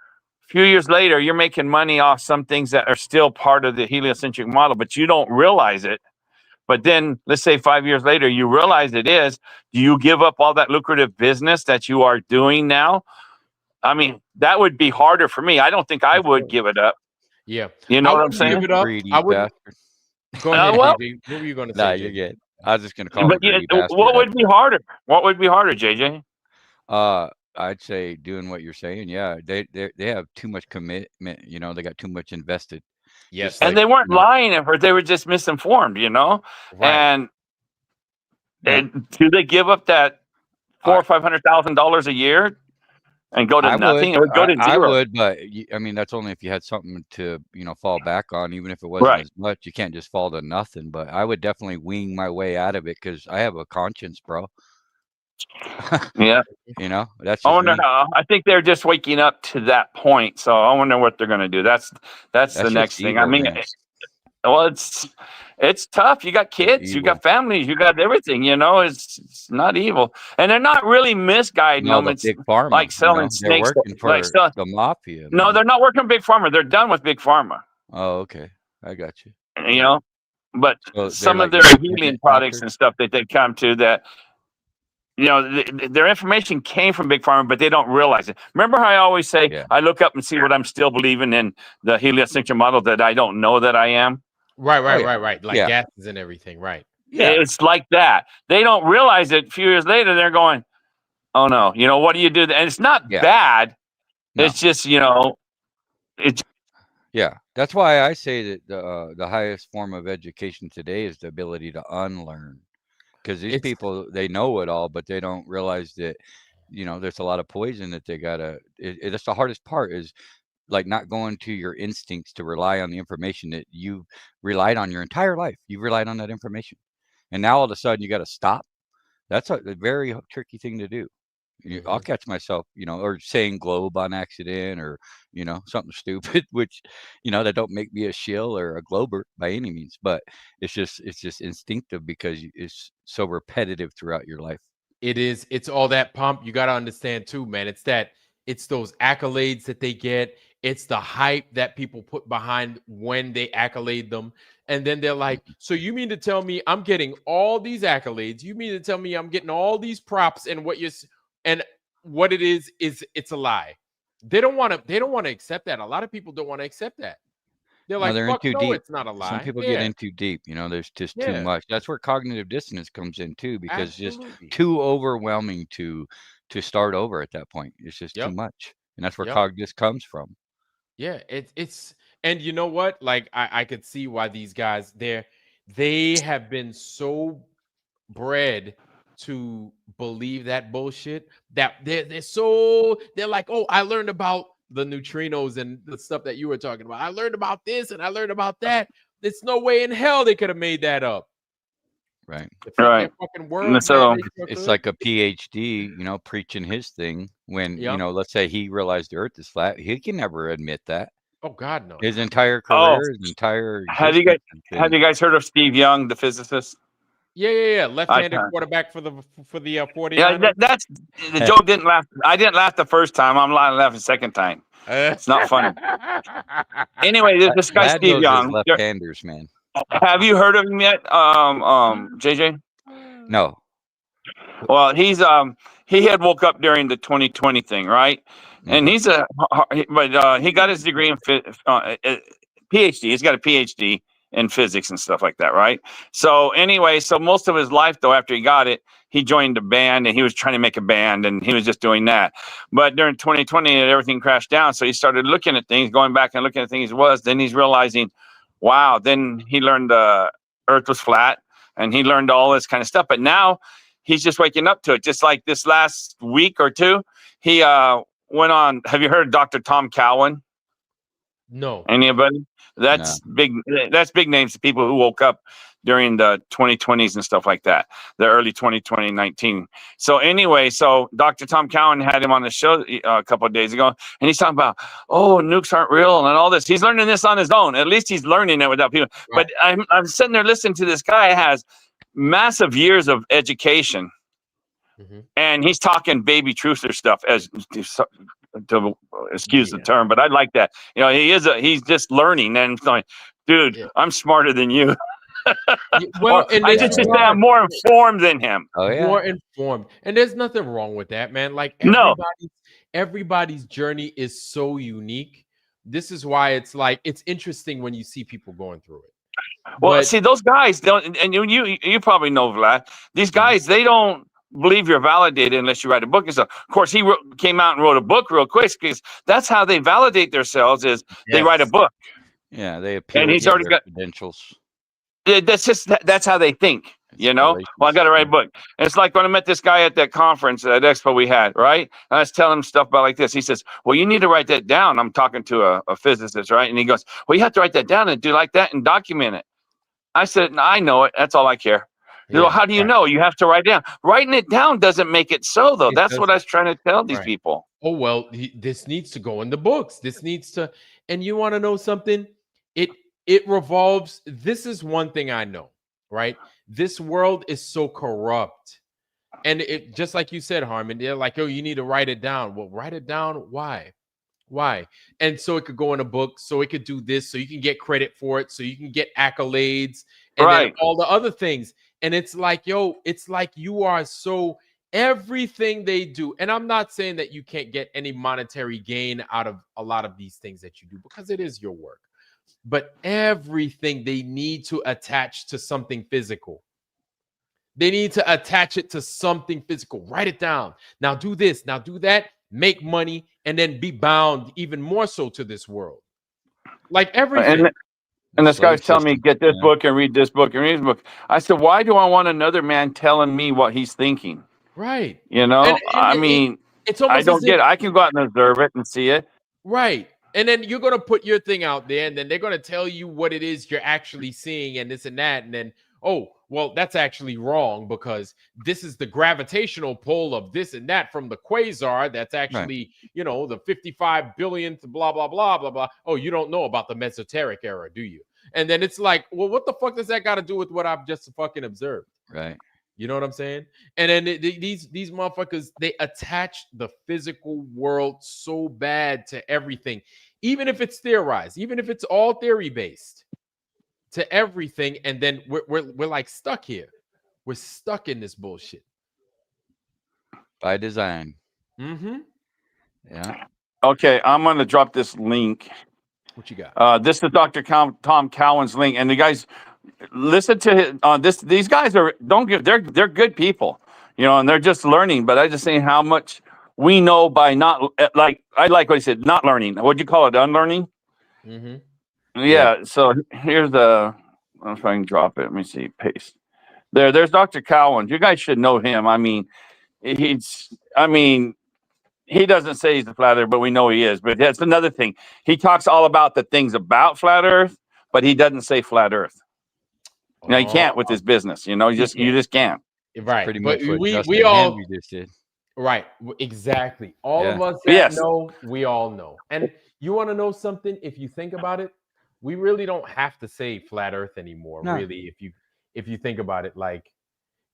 few years later, you're making money off some things that are still part of the heliocentric model, but you don't realize it. But then let's say 5 years later, you realize it is. Do you give up all that lucrative business that you are doing now? I mean, that would be harder for me. I don't think I would give it up. Yeah. You know I what I'm wouldn't saying? give it up. Greedy I wouldn't. bastard. Go ahead, well- JJ. What were you going to Nah, say, you're JJ? good. I was just gonna call him a But yeah, greedy bastard. what would be harder? What would be harder, JJ? I'd say doing what you're saying. Yeah, they have too much commitment. You know, they got too much invested. Yes. Just And like, they weren't you know, lying, or they were just misinformed, you know? Right. And do they give up that $400,000 or $500,000 a year and go to I nothing? would, It would go to I zero. would, but I mean, that's only if you had something to, fall back on, even if it wasn't Right. as much. You can't just fall to nothing. But I would definitely wing my way out of it because I have a conscience, bro. Yeah. That's I just wonder me. how. I think they're just waking up to that point. So I wonder what they're going to do. That's the just next thing. I evil, mean, man. well, it's tough. You got kids, you evil. got families, you got everything. It's not evil, and they're not really misguiding No, them. the It's big pharma, like selling they're snakes. working for Like sell, the mafia. no, man. they're not working big pharma. They're done with big pharma. Oh, okay, I got you. But So they're some of like their healing independent products doctors? and stuff that they come to that. Their information came from big pharma, but they don't realize it. Remember how I always say, Yeah. I look up and see what I'm still believing in the heliocentric model that I don't know that I am. Right. yeah. Like Yeah. gases and everything. Right. Yeah. It's like that. They don't realize it. A few years later, they're going, oh no, what do you do? And it's not Yeah. bad. No. It's just, it's Yeah, that's why I say that the highest form of education today is the ability to unlearn. Because these It's- people, they know it all, but they don't realize that, there's a lot of poison that they gotta. That's the hardest part is like not going to your instincts to rely on the information that you've relied on your entire life. You've relied on that information, and now all of a sudden you got to stop. That's a very tricky thing to do. I'll catch myself, or saying globe on accident or, something stupid, which, that don't make me a shill or a glober by any means, but it's just instinctive because it's so repetitive throughout your life. It is. It's all that pump. You got to understand too, man. It's those accolades that they get. It's the hype that people put behind when they accolade them. And then they're like, so you mean to tell me I'm getting all these accolades? You mean to tell me I'm getting all these props and what it is it's a lie. They don't want to accept that. A lot of people don't want to accept that. They're No, like, they're in fuck too no, deep. it's not a lie. Some people Yeah. get in too deep. There's just Yeah. too much. That's where cognitive dissonance comes in too, because it's just Absolutely. too overwhelming to start over at that point. It's just too Yep. much, and that's where Yep. cognitive comes from. Yeah, it's and you know what? Like I could see why these guys they have been so bred to believe that bullshit that they're like, oh, I learned about the neutrinos and the stuff that you were talking about. I learned about this and I learned about that. There's no way in hell they could have made that up. Right. That fucking world, So man, it's like a PhD, preaching his thing when, let's say he realized the earth is flat. He can never admit that. Oh God, no. His entire career, his entire have you guys heard of Steve Young, the physicist? Yeah. Left-handed quarterback for the 49ers. Yeah, that's the joke didn't laugh. I didn't laugh the first time. I'm laughing the second time. It's not funny. Anyway, this guy Lad Steve knows Young. his left-handers, man. Have you heard of him yet, JJ? No. Well, he had woke up during the 2020 thing, right? And he got his degree in PhD. He's got a PhD in physics and stuff like that, right? So anyway, most of his life though, after he got it, he joined a band and he was trying to make a band and he was just doing that. But during 2020, everything crashed down. So he started looking at things, going back and looking at things. Then he's realizing, wow. Then he learned the Earth was flat and he learned all this kind of stuff. But now he's just waking up to it. Just like this last week or two, he went on. Have you heard of Dr. Tom Cowan? No. Anybody? That's big. That's big names to people who woke up during the 2020s and stuff like that, the early 2019. So anyway, Dr. Tom Cowan had him on the show a couple of days ago, and he's talking about, nukes aren't real and all this. He's learning this on his own. At least he's learning it without people. Right. But I'm sitting there listening to this guy has massive years of education, and he's talking baby truther stuff to excuse the term, but I like that. He's just learning and going, dude, I'm smarter than you. Well, I just say I'm more informed than him. Oh yeah, more informed, and there's nothing wrong with that, man. Like everybody's journey is so unique. This is why it's interesting when you see people going through it. Well, see, those guys don't, and you probably know, Vlad. These guys, they don't believe you're validated unless you write a book and stuff. Of course, he came out and wrote a book real quick because that's how they validate themselves is they write a book. Yeah, they appear. And he's already got credentials. That's how they think. Well, I got to write a book. And it's like when I met this guy at that conference, at expo we had, right? And I was telling him stuff about like this. He says, well, you need to write that down. I'm talking to a physicist, right? And he goes, well, you have to write that down and do like that and document it. I said, no, I know it. That's all I care. Well, how do you know? You have to write it down. Writing it down doesn't make it so, though. That's what I was trying to tell these people. Oh, well, this needs to go in the books. This needs to, and you want to know something? It revolves. This is one thing I know, right? This world is so corrupt. And it just like you said, Harmon, they're like, oh, you need to write it down. Well, write it down. Why? And so it could go in a book, so it could do this, so you can get credit for it, so you can get accolades and then all the other things. And it's like, it's like you are so everything they do. And I'm not saying that you can't get any monetary gain out of a lot of these things that you do because it is your work. But everything they need to attach to something physical. They need to attach it to something physical. Write it down. Now do this. Now do that. Make money and then be bound even more so to this world. Like everything. And this guy's telling me, get this book and read this book and read this book. I said, why do I want another man telling me what he's thinking? Right. I mean, it's almost I don't get it. I can go out and observe it and see it. Right. And then you're going to put your thing out there and then they're going to tell you what it is you're actually seeing and this and that. And then, oh, well, that's actually wrong because this is the gravitational pull of this and that from the quasar. That's actually, the 55 billionth, blah, blah, blah, blah, blah. Oh, you don't know about the Mesoteric era, do you? And then it's like, well, what the fuck does that got to do with what I've just fucking observed? Right. You know what I'm saying? And then these motherfuckers, they attach the physical world so bad to everything, even if it's theorized, even if it's all theory based, to everything. And then we're like stuck here. We're stuck in this bullshit by design. Mm-hmm. Yeah. Okay, I'm gonna drop this link. What you got? This is Dr. Tom Cowan's link, and the guys. Listen to this. These guys they're good people, and they're just learning. But I just saying how much we know by not like I like what he said, not learning. What'd you call it? Unlearning. Mm-hmm. Yeah. So here's the. I'll try and drop it. Let me see. Paste. There's Dr. Cowan. You guys should know him. I mean, he doesn't say he's a flat earth, but we know he is. But that's another thing. He talks all about the things about flat earth. but he doesn't say flat Earth. Now you can't with Oh, his business. You know, you just can't. right. Pretty But much what we Justin all Henry just did. right. Exactly. All Yeah. of us that Yes. know, we all know. And you want to know something? If you think about it, we really don't have to say flat Earth anymore. No. Really, if you think about it, like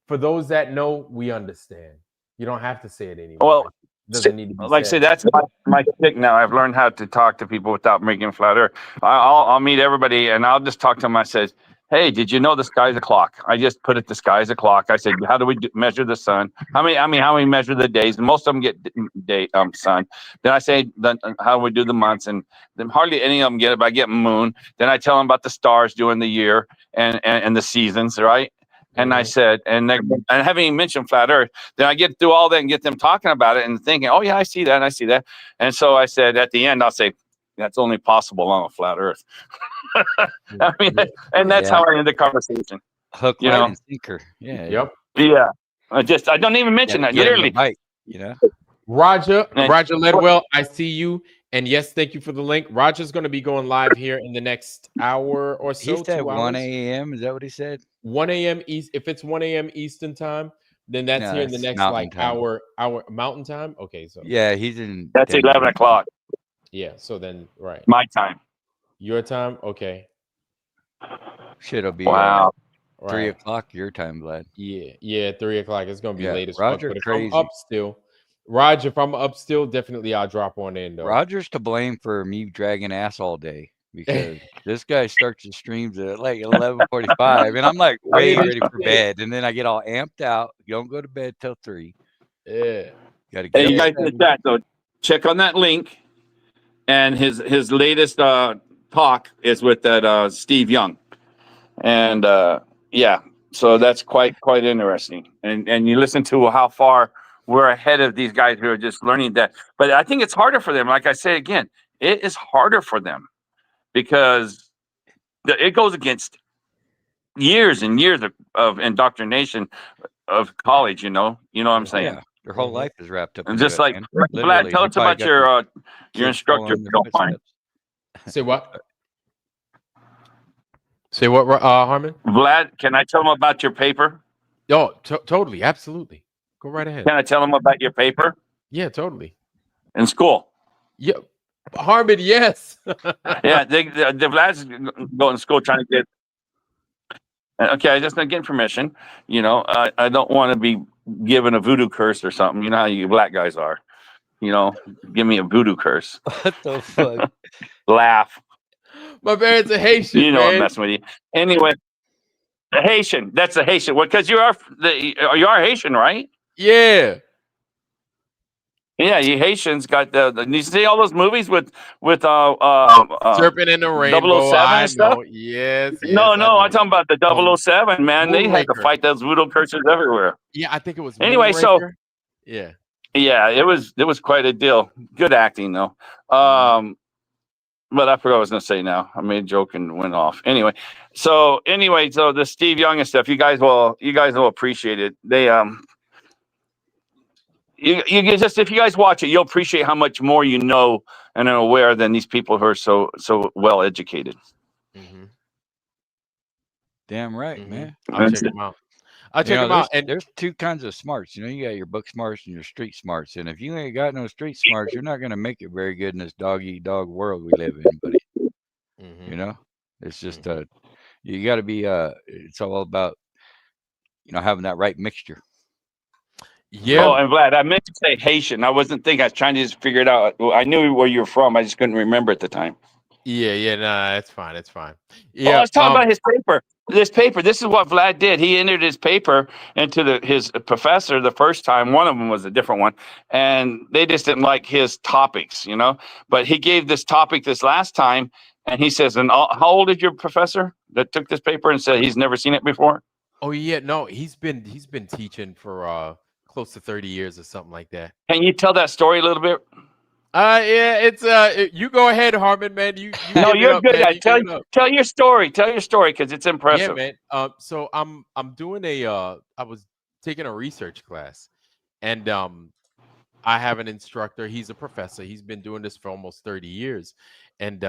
for those that know, we understand. You don't have to say it anymore. Well, It doesn't need to be like I said. say, that's my stick now. I've learned how to talk to people without making flat Earth. I'll meet everybody and I'll just talk to them. I said, hey, did you know the sky's a clock? I just put it, the sky's a clock. I said, how do we measure the sun? How we measure the days? And most of them get sun. Then I say, how do we do the months? And then hardly any of them get it, but I get moon. Then I tell them about the stars during the year and the seasons, right? And I said, and having even mentioned flat Earth, then I get through all that and get them talking about it and thinking, oh yeah, I see that, and I see that. And so I said, at the end, I'll say, that's only possible on a flat Earth. I mean, and that's how I end the conversation. Hook, You line, know? and sinker. Yeah. Yep. Yeah. I don't even mention that. Literally. Bite, you know. Roger Ledwell, I see you. And yes, thank you for the link. Roger's going to be going live here in the next hour or so. He said 2 1 hours. a.m. Is that what he said? 1 a.m. East. If it's 1 a.m. Eastern time, then that's No, here in the that's next Mountain like time. hour Mountain time. Okay, so Yeah, he's in. That's Denver. 11 o'clock. yeah. So then right, My time. your time. Okay, Shit, it'll be Wow. 3 right. o'clock your time, Vlad. Yeah. 3 o'clock. It's gonna be Yeah, late as fuck. Roger But if crazy. I'm up still, Roger, if I'm up still, definitely I'll drop on in though. Roger's to blame for me dragging ass all day because this guy starts his streams at like 11:45, and I'm like way ready for bed, and then I get all amped out. You don't go to bed till 3. Yeah. Got to get. Hey, you up guys at in the chat though, check on that link. And his latest talk is with that Steve Young. And yeah, so that's quite interesting. And you listen to how far we're ahead of these guys who are just learning that. But I think it's harder for them. Like I say again, it is harder for them because it goes against years and years of indoctrination of college. You know what I'm saying? Yeah, their whole life is wrapped up And in just it, like man. Vlad, Literally, tell he us probably about got your kids instructor. following If you their don't mind. footsteps. Say what? Say what, Harmon? Vlad, can I tell him about your paper? Oh, totally, absolutely. Go right ahead. Can I tell him about your paper Yeah, totally. in school? Yeah, Harmon, yes. Yeah, the Vlad's going to school trying to get. Okay, I just not getting permission. You know, I don't want to be given a voodoo curse or something. You know how you black guys are. You know, give me a voodoo curse. What the fuck? Laugh. My parents are Haitian. You know man. I'm messing with you. Anyway, the Haitian. That's the Haitian. Well, because you are Haitian, right? Yeah. Yeah, you Haitians got you see all those movies with Serpent in the Rainbow. 007 I and stuff? know. Yes. No, I I'm know. talking about the 007, man. They had to Moonraker. fight those voodoo curses everywhere. Yeah, I think it was. Anyway, so Moonraker. Yeah. yeah, it was quite a deal. Good acting though. But I forgot what I was gonna say now. I made a joke and went off. Anyway, so the Steve Young and stuff, you guys will appreciate it. They you just, if you guys watch it, you'll appreciate how much more you know and are aware than these people who are so well educated. Mm-hmm. Damn right, man. I'll check them out. I'll check them out. And there's two kinds of smarts. You know, you got your book smarts and your street smarts. And if you ain't got no street smarts, you're not going to make it very good in this dog eat dog world we live in, buddy. You know, it's just you got to be. It's all about having that right mixture. Yeah. Oh, and Vlad, I meant to say Haitian. I wasn't thinking. I was trying to just figure it out. I knew where you were from. I just couldn't remember at the time. Yeah, no, it's fine. It's fine. Yeah, I was talking about his paper. This paper. This is what Vlad did. He entered his paper into his professor the first time. One of them was a different one, and they just didn't like his topics, But he gave this topic this last time, and he says, "And how old is your professor that took this paper?" And said he's never seen it before. Oh yeah, no, he's been teaching for close to 30 years or something like that. Can you tell that story a little bit? Yeah, it's you go ahead, Harmon, man. You no, you're good. Man. Tell your story. Tell your story because it's impressive. Yeah, man. So I'm doing I was taking a research class, and I have an instructor. He's a professor. He's been doing this for almost 30 years, and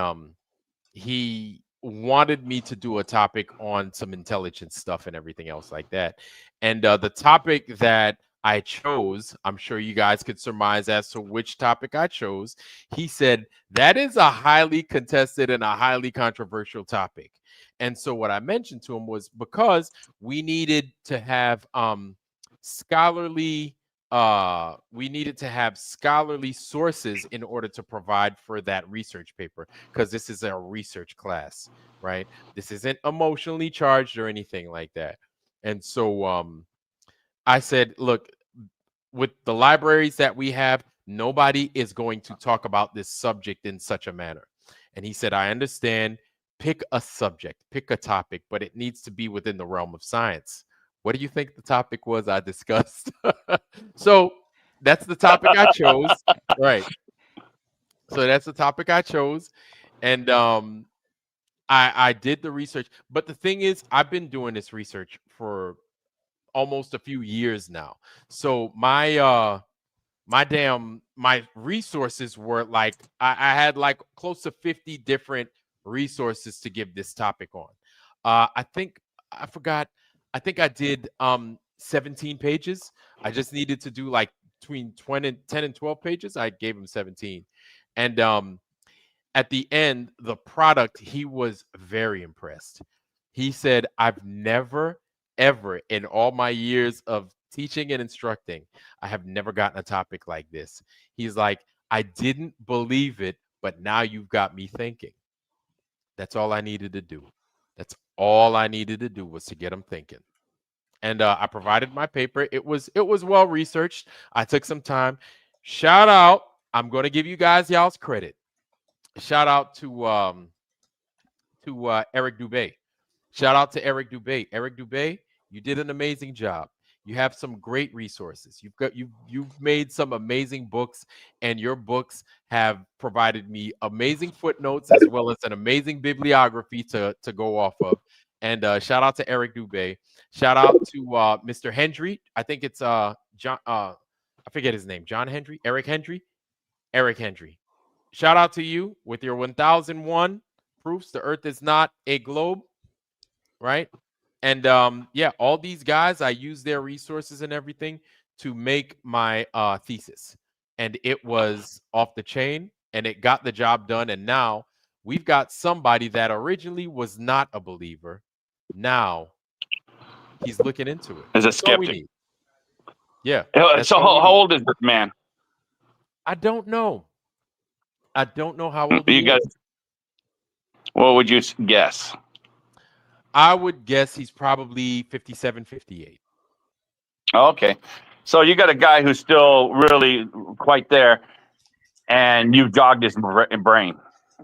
he wanted me to do a topic on some intelligence stuff and everything else like that. And the topic that I chose, I'm sure you guys could surmise as to which topic I chose. He said that is a highly contested and a highly controversial topic. And so what I mentioned to him was because we needed to have scholarly sources in order to provide for that research paper, because this is a research class, right? This isn't emotionally charged or anything like that. And so I said, look, with the libraries that we have, nobody is going to talk about this subject in such a manner. And he said, I understand. Pick a subject, pick a topic, but it needs to be within the realm of science. What do you think the topic was I discussed? So that's the topic I chose. Right. So that's the topic I chose. And I did the research. But the thing is, I've been doing this research for almost a few years now. So my resources were like, I had like close to 50 different resources to give this topic on. I think I did 17 pages. I just needed to do like between 10 and 12 pages. I gave him 17. And at the end, the product, he was very impressed. He said, I've never, ever in all my years of teaching and instructing, I have never gotten a topic like this. He's like, I didn't believe it, but now you've got me thinking. That's all I needed to do. That's all I needed to do was to get him thinking. And I provided my paper. It was well researched. I took some time. Shout out. I'm going to give you guys y'all's credit. Shout out to Eric Dubé. Shout out to Eric Dubé. Eric Dubé, you did an amazing job. You have some great resources. You've made some amazing books, and your books have provided me amazing footnotes as well as an amazing bibliography to go off of. And shout out to Eric Dubé. Shout out to Mr. Hendry. I think it's John. I forget his name. John Hendry. Eric Hendry. Eric Hendry. Shout out to you with your 1001 proofs the Earth is not a globe, right? And yeah, all these guys, I use their resources and everything to make my thesis. And it was off the chain, and it got the job done. And now we've got somebody that originally was not a believer. Now he's looking into it. As a That's all we skeptic. need. Yeah. So how old is this man? I don't know. I don't know how old You he guys, is. what would you guess? I would guess he's probably 57, 58. Okay. So you got a guy who's still really quite there, and you jogged his brain.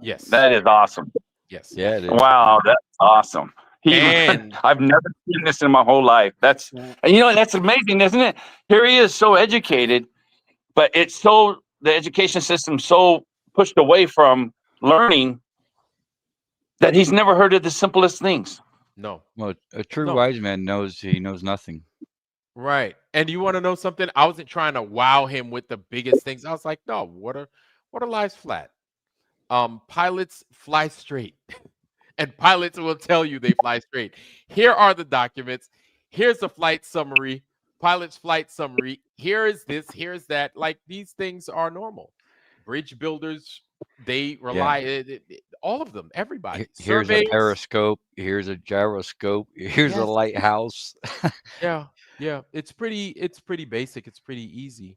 Yes. That is awesome. Yes. Yeah, it is. Wow, that's awesome. And I've never seen this in my whole life. That's, and that's amazing, isn't it? Here he is, so educated, but it's so, the education system so pushed away from learning that he's never heard of the simplest things. no. Well, a true No. wise man knows he knows nothing. Right. And you want to know something? I wasn't trying to wow him with the biggest things. I was like, no, water lies flat. Pilots fly straight. And pilots will tell you they fly straight. Here are the documents. Here's a flight summary. Pilot's flight summary. Here is this. Here's that. Like, these things are normal. Bridge builders, they rely, all of them, everybody. Here's Surveys. a periscope. Here's a gyroscope. Here's a Yes. lighthouse. Yeah. It's pretty basic. It's pretty easy.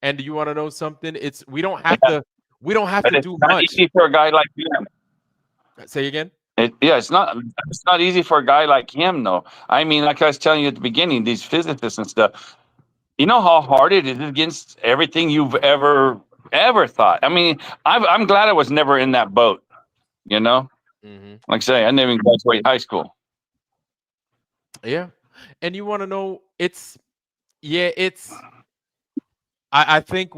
And you want to know something? We don't have to But it's do not much. easy for a guy like him. Say again? It's not easy for a guy like him, though. I mean, like I was telling you at the beginning, these physicists and stuff, you know how hard it is against everything you've ever thought. I mean, I'm glad I was never in that boat, Mm-hmm. Like I say, I never even graduated high school. Yeah. And you want to know, I think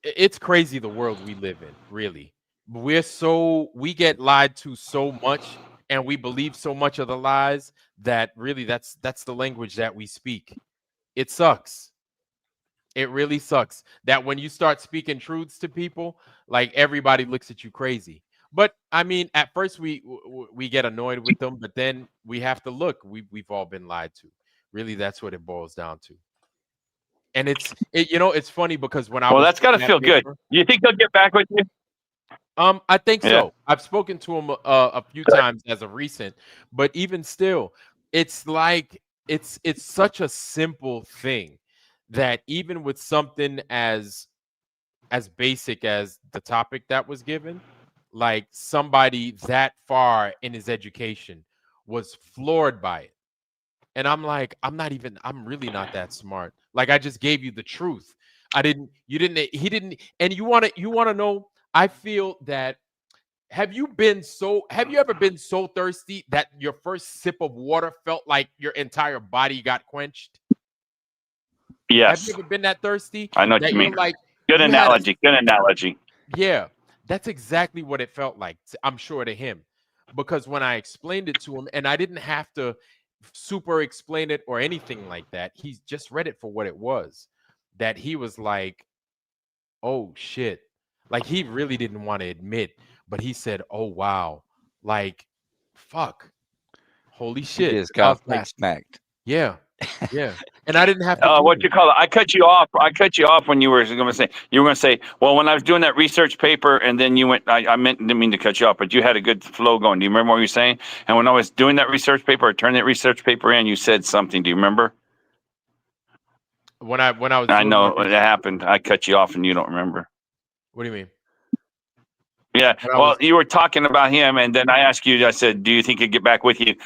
it's crazy the world we live in, really. We get lied to so much, and we believe so much of the lies that really that's the language that we speak. It sucks. It really sucks that when you start speaking truths to people, like, everybody looks at you crazy. But I mean, at first we get annoyed with them, but then we have to look. We've all been lied to. Really, that's what it boils down to. And it's funny because when I Well, was that's got to that feel good. paper, You think they'll get back with you? I think Yeah. so. I've spoken to him a few times as of recent, but even still, it's like it's such a simple thing that even with something as basic as the topic that was given, like somebody that far in his education was floored by it. And I'm like, I'm really not that smart. Like I just gave you the truth. He didn't, and you want to know, I feel that have you ever been so thirsty that your first sip of water felt like your entire body got quenched? Have you Yes. ever been that thirsty I know what that you you're mean. like, Good you had a analogy. Good analogy. yeah, that's exactly what it felt like, I'm sure, to him. Because when I explained it to him, and I didn't have to super explain it or anything like that, he just read it for what it was. That he was like, oh shit. Like he really didn't want to admit, but he said, oh wow. Like, fuck. Holy He shit. just And I got was like, fat smacked. yeah, yeah. And I didn't have to do What it. you call it? I cut you off. I cut you off when you were going to say, well, when I was doing that research paper, and then you went. Didn't mean to cut you off, but you had a good flow going. Do you remember what you were saying? And when I was doing that research paper, I turned that research paper in. You said something. Do you remember? When I was I doing my know it research. happened. I cut you off, and you don't remember. What do you mean? Yeah. When I Well, was you were talking about him, and then I asked you. I said, "Do you think he'd get back with you?"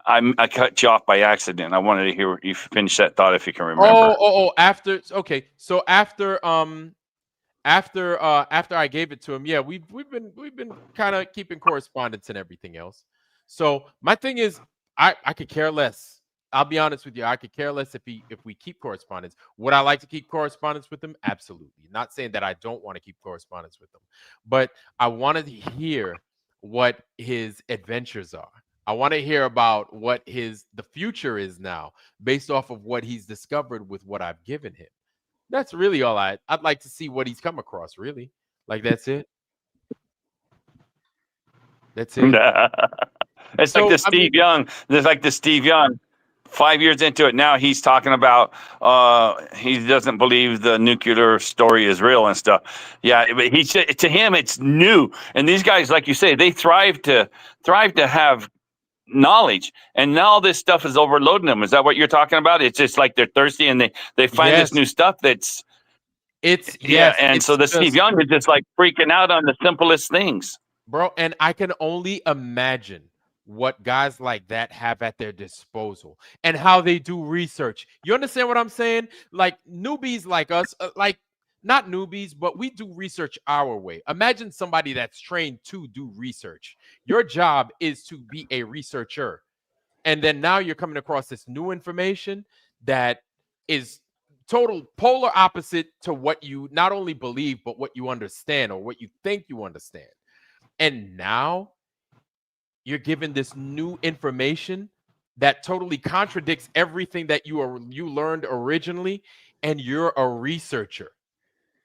I cut you off by accident. I wanted to hear you finish that thought if you can remember. after okay. So after I gave it to him, yeah, we've been kind of keeping correspondence and everything else. So my thing is, I could care less. I'll be honest with you, I could care less if we keep correspondence. Would I like to keep correspondence with him? Absolutely. Not saying that I don't want to keep correspondence with him, but I wanted to hear what his adventures are. I want to hear about what the future is now, based off of what he's discovered with what I've given him. That's really all I'd like to see what he's come across, really. Like that's it. That's it. It's like So the I mean, Steve Young. There's like the Steve Young. 5 years into it now, he's talking about he doesn't believe the nuclear story is real and stuff. Yeah, but he said to him it's new, and these guys, like you say, they thrive to have knowledge, and now this stuff is overloading them. Is that what you're talking about? It's just like they're thirsty, and they find this yes, new stuff that's yes, and it's so the Steve just, Young is just like freaking out on the simplest things. bro, and I can only imagine what guys like that have at their disposal and how they do research. You understand what I'm saying? Like newbies like us, like not newbies, but we do research our way. Imagine somebody that's trained to do research. Your job is to be a researcher. And then now you're coming across this new information that is total polar opposite to what you not only believe, but what you understand or what you think you understand. And now you're given this new information that totally contradicts everything that you learned originally, and you're a researcher.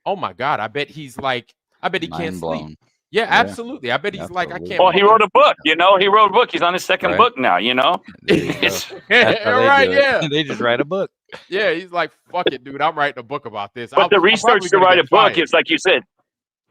Oh my God. I bet he can't Mind sleep. blown. Yeah, Yeah, absolutely. I bet he's like, I absolutely. can't Well, he fucking wrote a sleep book. now. He wrote a book. He's on his second Right. book now. There you go. It's- That's how they Right, do it. yeah. They just write a book. Yeah, he's like, fuck it, dude. I'm writing a book about this. but the I'm research probably to gonna write get a book fired. is like you said,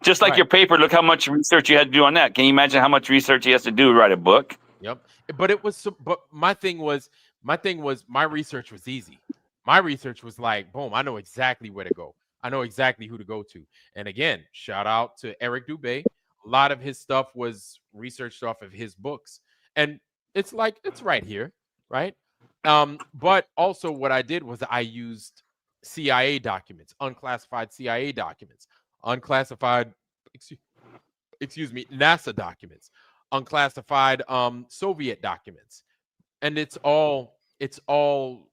just like Right. your paper. Look how much research you had to do on that. Can you imagine how much research he has to do to write a book? Yep. But my thing was my research was easy. My research was like, boom, I know exactly where to go. I know exactly who to go to. And again, shout out to Eric Dubé. A lot of his stuff was researched off of his books. And it's like, it's right here, right? But also what I did was I used CIA documents, unclassified CIA documents, unclassified, excuse me, NASA documents, unclassified Soviet documents, and it's all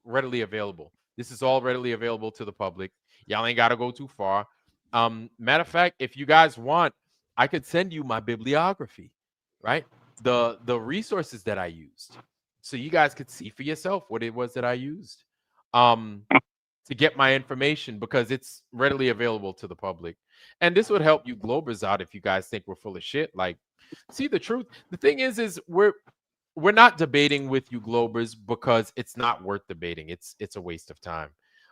readily available. This is all readily available to the public. Y'all ain't got to go too far. Matter of fact, if you guys want, I could send you my bibliography, right? The resources that I used, so you guys could see for yourself what it was that I used to get my information, because it's readily available to the public. And this would help you Globers out if you guys think we're full of shit. Like, See, the truth. The thing is we're not debating with you Globers because it's not worth debating. It's a waste of time.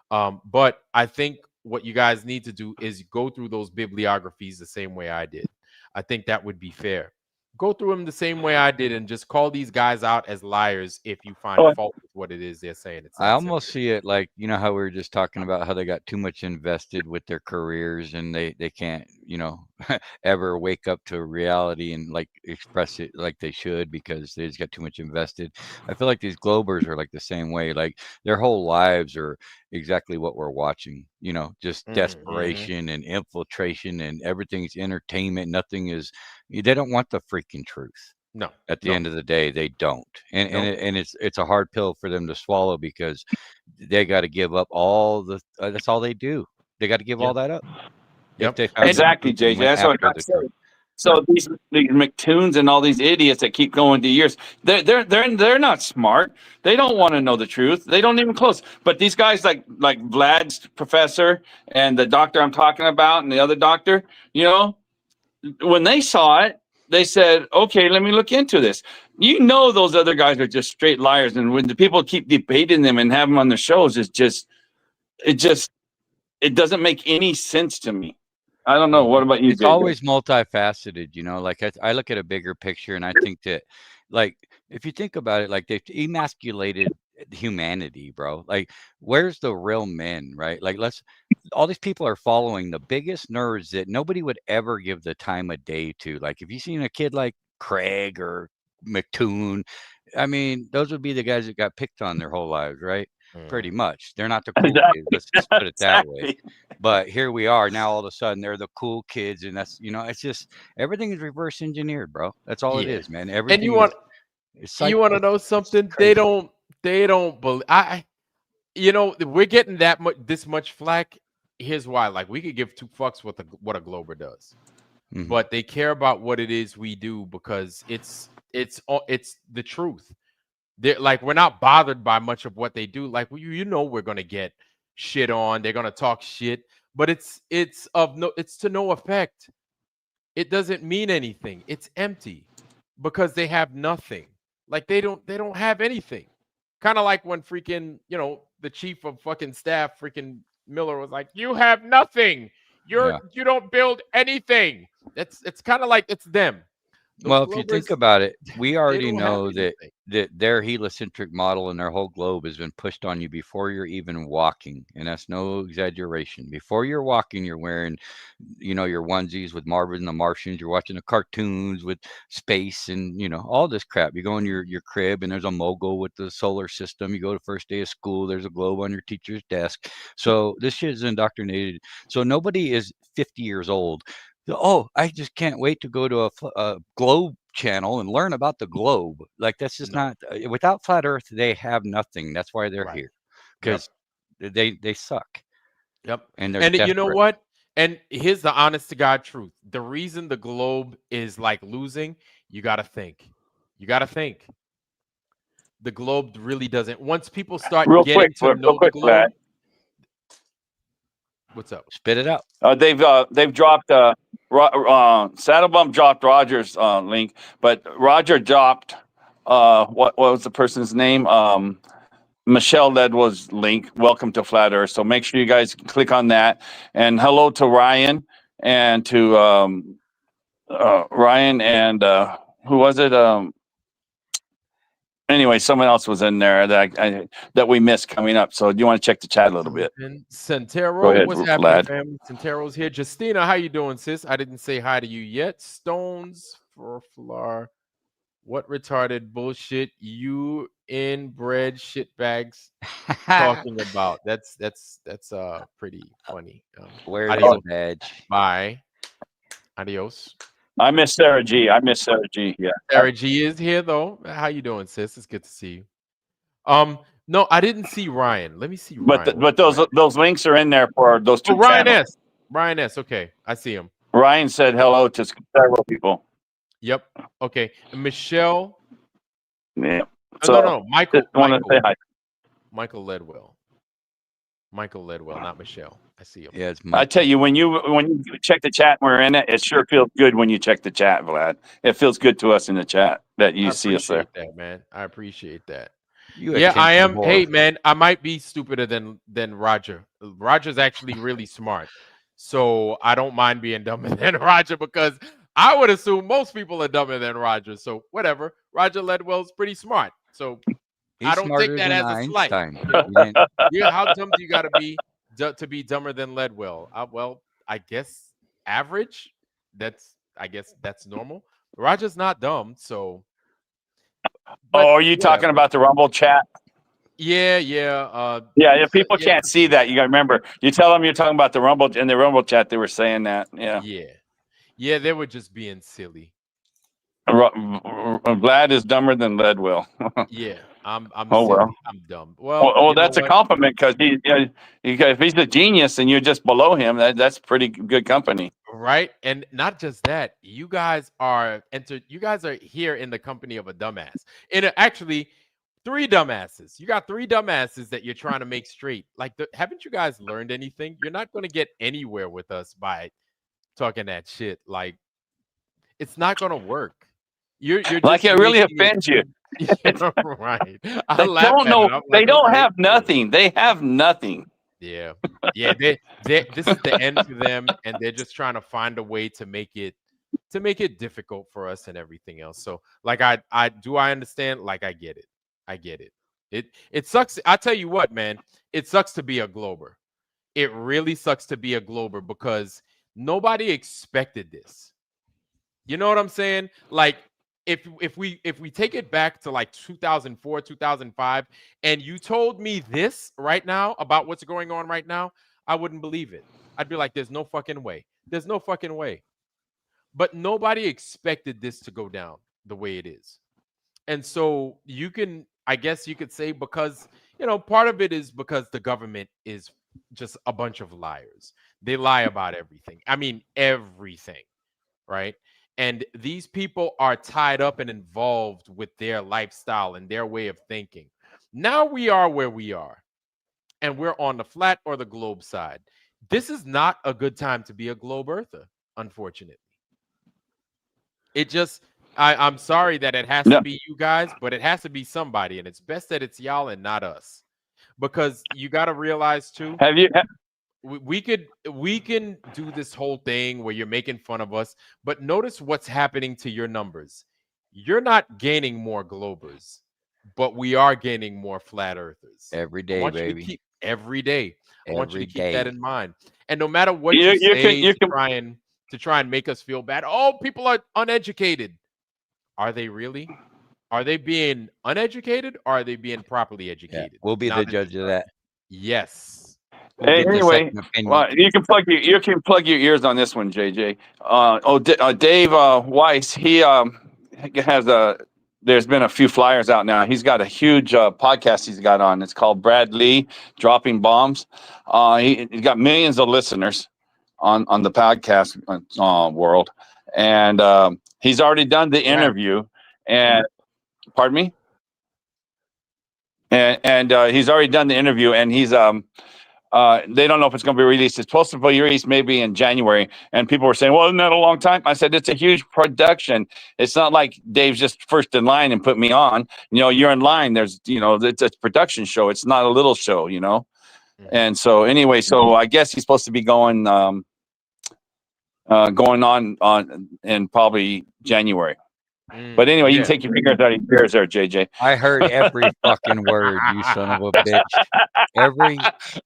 But I think what you guys need to do is go through those bibliographies the same way I did. I think that would be fair. Go through them the same way I did and just call these guys out as liars if you find fault with what it is they're saying. It's I almost see it like, you know, how we were just talking about how they got too much invested with their careers and they can't, you know, ever wake up to reality and like express it like they should because they just got too much invested. I feel like these Globers are like the same way. Like their whole lives are exactly what we're watching, you know, just desperation and infiltration and everything's entertainment. Nothing is, they don't want the freaking truth. No. At the end of the day, they don't, and it's a hard pill for them to swallow because they got to give up all the. That's all they do. They got to give all that up. Yep. Exactly, JJ. That's what I'm saying. So these McToons and all these idiots that keep going to years, they're not smart. They don't want to know the truth. They don't even close. But these guys like Vlad's professor and the doctor I'm talking about and the other doctor, you know, when they saw it, they said, okay, let me look into this. You know, those other guys are just straight liars. And when the people keep debating them and have them on their shows, it doesn't make any sense to me. I don't know. What about you, It's JJ? always multifaceted, you know, like I look at a bigger picture and I think that, like, if you think about it, like they've emasculated humanity, bro. Like, where's the real men, right? Like, all these people are following the biggest nerds that nobody would ever give the time of day to. Like, if you've seen a kid like Craig or McToon, I mean, those would be the guys that got picked on their whole lives, right? Pretty much. They're not the cool kids. Let's just put it that way. But here we are now. All of a sudden, they're the cool kids, and that's, you know, it's just everything is reverse engineered, bro. That's all it is, man. Everything. And you want to know something? They don't believe. You know, we're getting this much flack. Here's why. Like, we could give two fucks what a Glober does, but they care about what it is we do because it's the truth. They're like, we're not bothered by much of what they do. Like, you know, we're gonna get shit on. They're gonna talk shit, but it's to no effect. It doesn't mean anything. It's empty because they have nothing. Like they don't have anything. Kind of like when freaking, you know, the chief of fucking staff, freaking Miller, was like, "You have nothing. You don't build anything." It's kind of like it's them. Well, if you think about it, we already know that their heliocentric model and their whole globe has been pushed on you before you're even walking, and that's no exaggeration. Before you're walking, you're wearing, you know, your onesies with Marvin and the Martians. You're watching the cartoons with space and, you know, all this crap. You go in your crib and there's a mogul with the solar system. You go to first day of school, there's a globe on your teacher's desk. So this shit is indoctrinated. So nobody is 50 years old. Oh, I just can't wait to go to a globe channel and learn about the globe. Like, that's just not, without flat earth, they have nothing. That's why they're here, because they suck. Yep. And they're you know what? And here's the honest to God truth. The reason the globe is like losing, you got to think. The globe really doesn't. Once people start getting to know the globe. What's up? Spit it out. They've dropped Saddlebump dropped Roger's link, but Roger dropped what was the person's name? Michelle Ledwell's link. Welcome to Flat Earth. So make sure you guys click on that. And hello to Ryan and to Ryan and who was it? Anyway, someone else was in there that we missed coming up. So do you want to check the chat a little bit? And Centero, Go ahead, what's happening, lad? family? Centero's here. Justina, how you doing, sis? I didn't say hi to you yet. Stones for Flar. What retarded bullshit you inbred shitbags talking about? That's pretty funny. Where's the badge? Bye. Adios. I miss Sarah G. Yeah. Sarah G is here though. How you doing, sis? It's good to see you. No, I didn't see Ryan. Let me see Ryan. But those links are in there for those two Ryan channels. S. Ryan S. Okay, I see him. Ryan said hello to several people. Yep. Okay. And Michelle. Yeah. No. Michael. Say hi. Michael Ledwell. Michael Ledwell, not Michelle. I see him. Yeah, it's I tell you, when you check the chat and we're in it, it sure feels good when you check the chat, Vlad. It feels good to us in the chat that you I see us there. appreciate that, man. I appreciate that. You Yeah, I attention am. whore. Hey, man, I might be stupider than Roger. Roger's actually really smart, so I don't mind being dumber than Roger because I would assume most people are dumber than Roger. So whatever. Roger Ledwell's pretty smart, so He's I don't take smarter that than as a slight. Einstein. You know? You didn't- Yeah, how dumb do you got to be to be dumber than Ledwell? Well, I guess average. I guess that's normal. Roger's not dumb, so. But Oh, are you talking whatever. about the Rumble chat? Yeah. Yeah, people yeah. can't see that. You got to remember. You tell them you're talking about the Rumble in the Rumble chat. They were saying that. Yeah. Yeah, they were just being silly. Vlad is dumber than Ledwell. Yeah, I'm Oh, silly. well. I'm dumb. Well, Well, you know that's a what? compliment because if he's a genius and you're just below him, that's pretty good company. Right? And not just that, you guys are here in the company of a dumbass. And actually 3 dumbasses. You got 3 dumbasses that you're trying to make straight. Like, haven't you guys learned anything? You're not going to get anywhere with us by talking that shit. Like, it's not going to work. You're Like just it really making offends you. right. They don't know. They don't have nothing. They have nothing. Yeah. This is the end for them, and they're just trying to find a way to make it difficult for us and everything else. So, like, I understand. Like, I get it. It sucks. I tell you what, man. It sucks to be a Glober. It really sucks to be a Glober because nobody expected this. You know what I'm saying? Like, if we take it back to like 2004, 2005, and you told me this right now about what's going on right now, I wouldn't believe it. I'd be like, there's no fucking way. There's no fucking way. But nobody expected this to go down the way it is. And so I guess you could say because, part of it is because the government is just a bunch of liars. They lie about everything. I mean, everything, right? And these people are tied up and involved with their lifestyle and their way of thinking. Now we are where we are, and we're on the flat or the globe side. This is not a good time to be a globe earther, unfortunately. I'm sorry that it has to be you guys, but it has to be somebody, and it's best that it's y'all and not us. Because you got to realize too. We can do this whole thing where you're making fun of us, but notice what's happening to your numbers. You're not gaining more Globers, but we are gaining more flat earthers every day, baby. Every day. I want you to keep Every that day. in mind. And no matter what you say to try and make us feel bad, people are uneducated. Are they really? Are they being uneducated or are they being properly educated? Yeah, we'll be the judge of that. Yes. Hey, anyway, well, you can plug your ears on this one, JJ. Dave Weiss, he has there's been a few flyers out now. He's got a huge podcast he's got on. It's called Brad Lee Dropping Bombs. He got millions of listeners on the podcast world, and he's already done the interview. And pardon me. And he's already done the interview, and he's they don't know if it's going to be released. It's supposed to be released maybe in January. And people were saying, well, isn't that a long time? I said, it's a huge production. It's not like Dave's just first in line and put me on. You're in line. There's, it's a production show. It's not a little show, And so anyway, I guess he's supposed to be going on in probably January. But anyway, you can take your fingers out of your ears there, JJ. I heard every fucking word, you son of a bitch. Every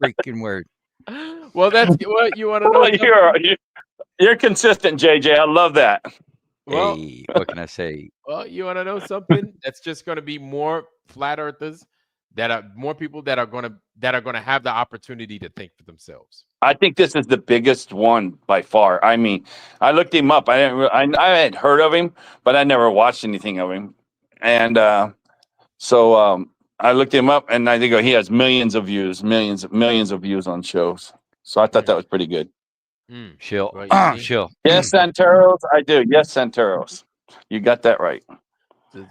freaking word. Well, that's what you want to know. You're consistent, JJ. I love that. Well, hey, what can I say? Well, you want to know something? That's just going to be more flat earthers, more people that are going to have the opportunity to think for themselves. I think this is the biggest one by far. I mean, I looked him up. I had heard of him, but I never watched anything of him. And so I looked him up, and I think he has millions of views on shows. So I thought that was pretty good. Chill. Chill. Yes, Santeros. I do. Yes, Santeros. You got that right.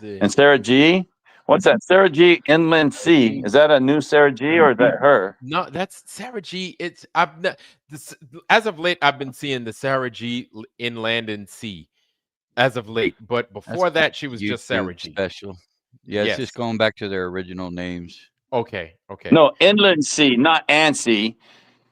And Sarah G. What's that? Sarah G. Inland Sea. Is that a new Sarah G. or is that her? No, that's Sarah G. It's I've not, this, as of late. I've been seeing the Sarah G. Inland and Sea as of late, but before that, she was just Sarah YouTube G. special. Yeah, it's just going back to their original names. Okay. Okay. No, Inland Sea, not Ansi.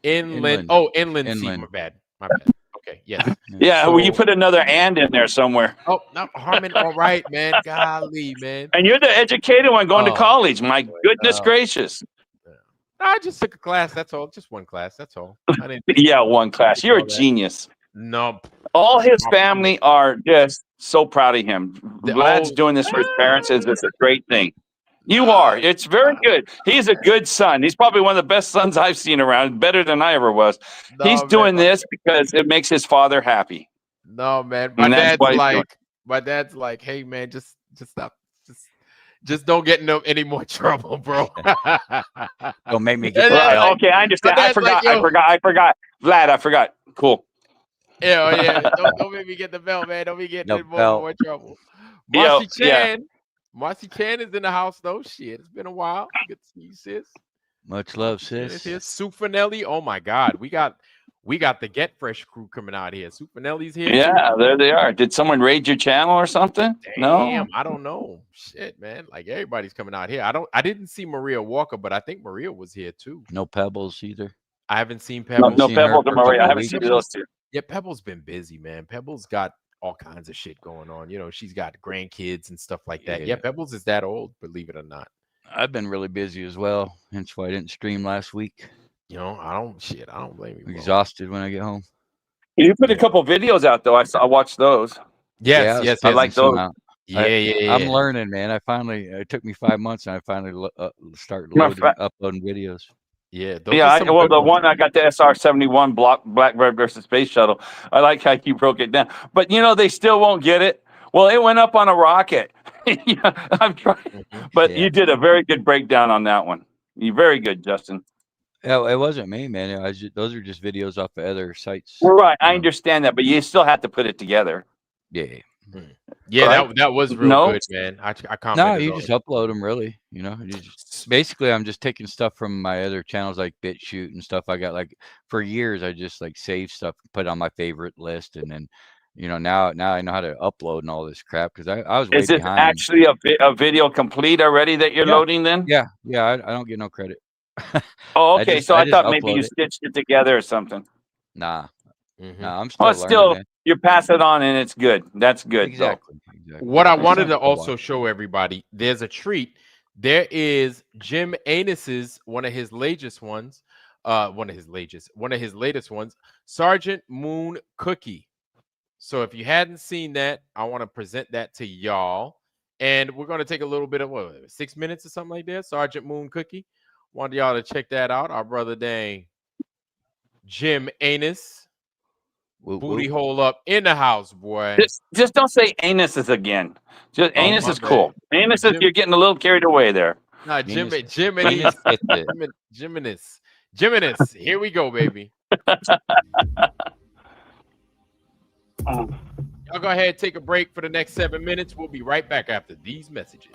Inland. Oh, Inland Sea. Inland. My bad. My bad. Okay. Yes. Yeah, well, you So- put another and in there somewhere. Oh, no, Harmon. All right, man. Golly, man. And you're the educated one going to Oh, college. My goodness gracious. I just took a class. That's all. Just one class. That's all. I didn't. Yeah, one class. You're a all that. genius. No. All his family are just so proud of him. Vlad's oh, doing this for his parents. It's a great thing. You are. It's very good. He's a good son. He's probably one of the best sons I've seen around, better than I ever was. No, He's doing this because it makes his father happy. No, man. And that's what he's doing. My dad's like, hey, man, just stop. Just don't get in any more trouble, bro. Don't make me get Right, okay, I understand. I forgot. Vlad, I forgot. Cool. Yeah. Don't make me get the belt, man. Don't be getting in more trouble. Yo, Marcy Chan. Marcy Chan is in the house, though. Shit, it's been a while. Good to see you, sis. Much love, sis. Here's Sufanelli. Oh my God, we got the Get Fresh crew coming out here. Sufanelli's here. Yeah, there they are. Did someone raid your channel or something? Damn, No. I don't know. Shit, man. Like everybody's coming out here. I didn't see Maria Walker, but I think Maria was here too. No Pebbles either. I haven't seen Pebbles. No Pebbles or Maria. I haven't seen those two. Yeah, Pebbles been busy, man. Pebbles got all kinds of shit going on. You know, she's got grandkids and stuff like that. Yeah, Pebbles is that old, believe it or not. I've been really busy as well. Hence why I didn't stream last week. You know, I don't blame you. I'm exhausted when I get home. You put a couple videos out though. I watched those. Yes. I like those. Yeah. I'm learning, man. It took me 5 months, and I finally start uploading videos. Yeah, the one I got the SR-71 Blackbird versus Space Shuttle. I like how you broke it down, but they still won't get it. Well, it went up on a rocket. Yeah, I'm trying, but you did a very good breakdown on that one. You're very good, Justin. Yeah, it wasn't me, man. Those are just videos off of other sites. Right, I understand that, but you still have to put it together. Yeah. Yeah, right? that was real good, man. I commented. No, you just upload them, really. Basically, I'm just taking stuff from my other channels like BitChute and stuff. I got for years, I just save stuff, put it on my favorite list, and then now I know how to upload and all this crap because I was way Is it behind. actually a video complete already that you're loading? Then yeah, I don't get no credit. Oh, okay. So I thought maybe you stitched it together or something. Nah, I'm still. Well, learning, man. You pass it on and it's good. That's good. Exactly. What I wanted to also show everybody, there's a treat. There is Jim Anis's one of his latest ones, Sergeant Moon Cookie. So if you hadn't seen that, I want to present that to y'all. And we're going to take a little bit of 6 minutes or something like that. Sergeant Moon Cookie. Wanted y'all to check that out. Our brother Jim Anis. Booty hole up in the house, boy. Just don't say anuses again. Just anus is cool. Anus is you're getting a little carried away there. Nah, Jiminous. Here we go, baby. Y'all go ahead, take a break for the next 7 minutes. We'll be right back after these messages.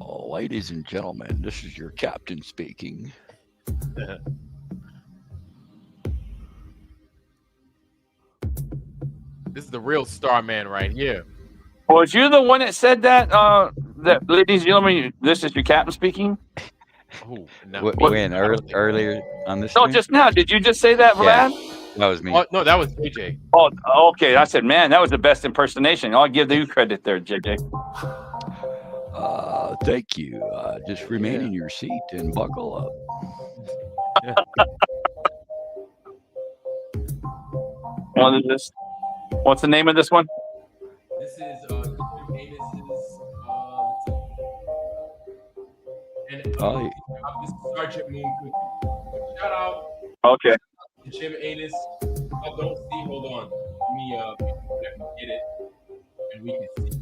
Oh, ladies and gentlemen, this is your captain speaking. This is the real star man right here. Was you the one that said that? That, ladies and gentlemen, this is your captain speaking. Oh, no. When earlier on this? No, just now. Did you just say that, Vlad? Yeah, that was me. Oh, no, that was JJ. Oh, okay. I said, man, that was the best impersonation. I'll give you credit there, JJ. Thank you. Just remain in your seat and buckle up. What is this? What's the name of this one? This is and this is Sergeant Moon Cookie. Shout out. Okay. To Jim Anis. I don't see. Hold on. Let me get it, and we can see.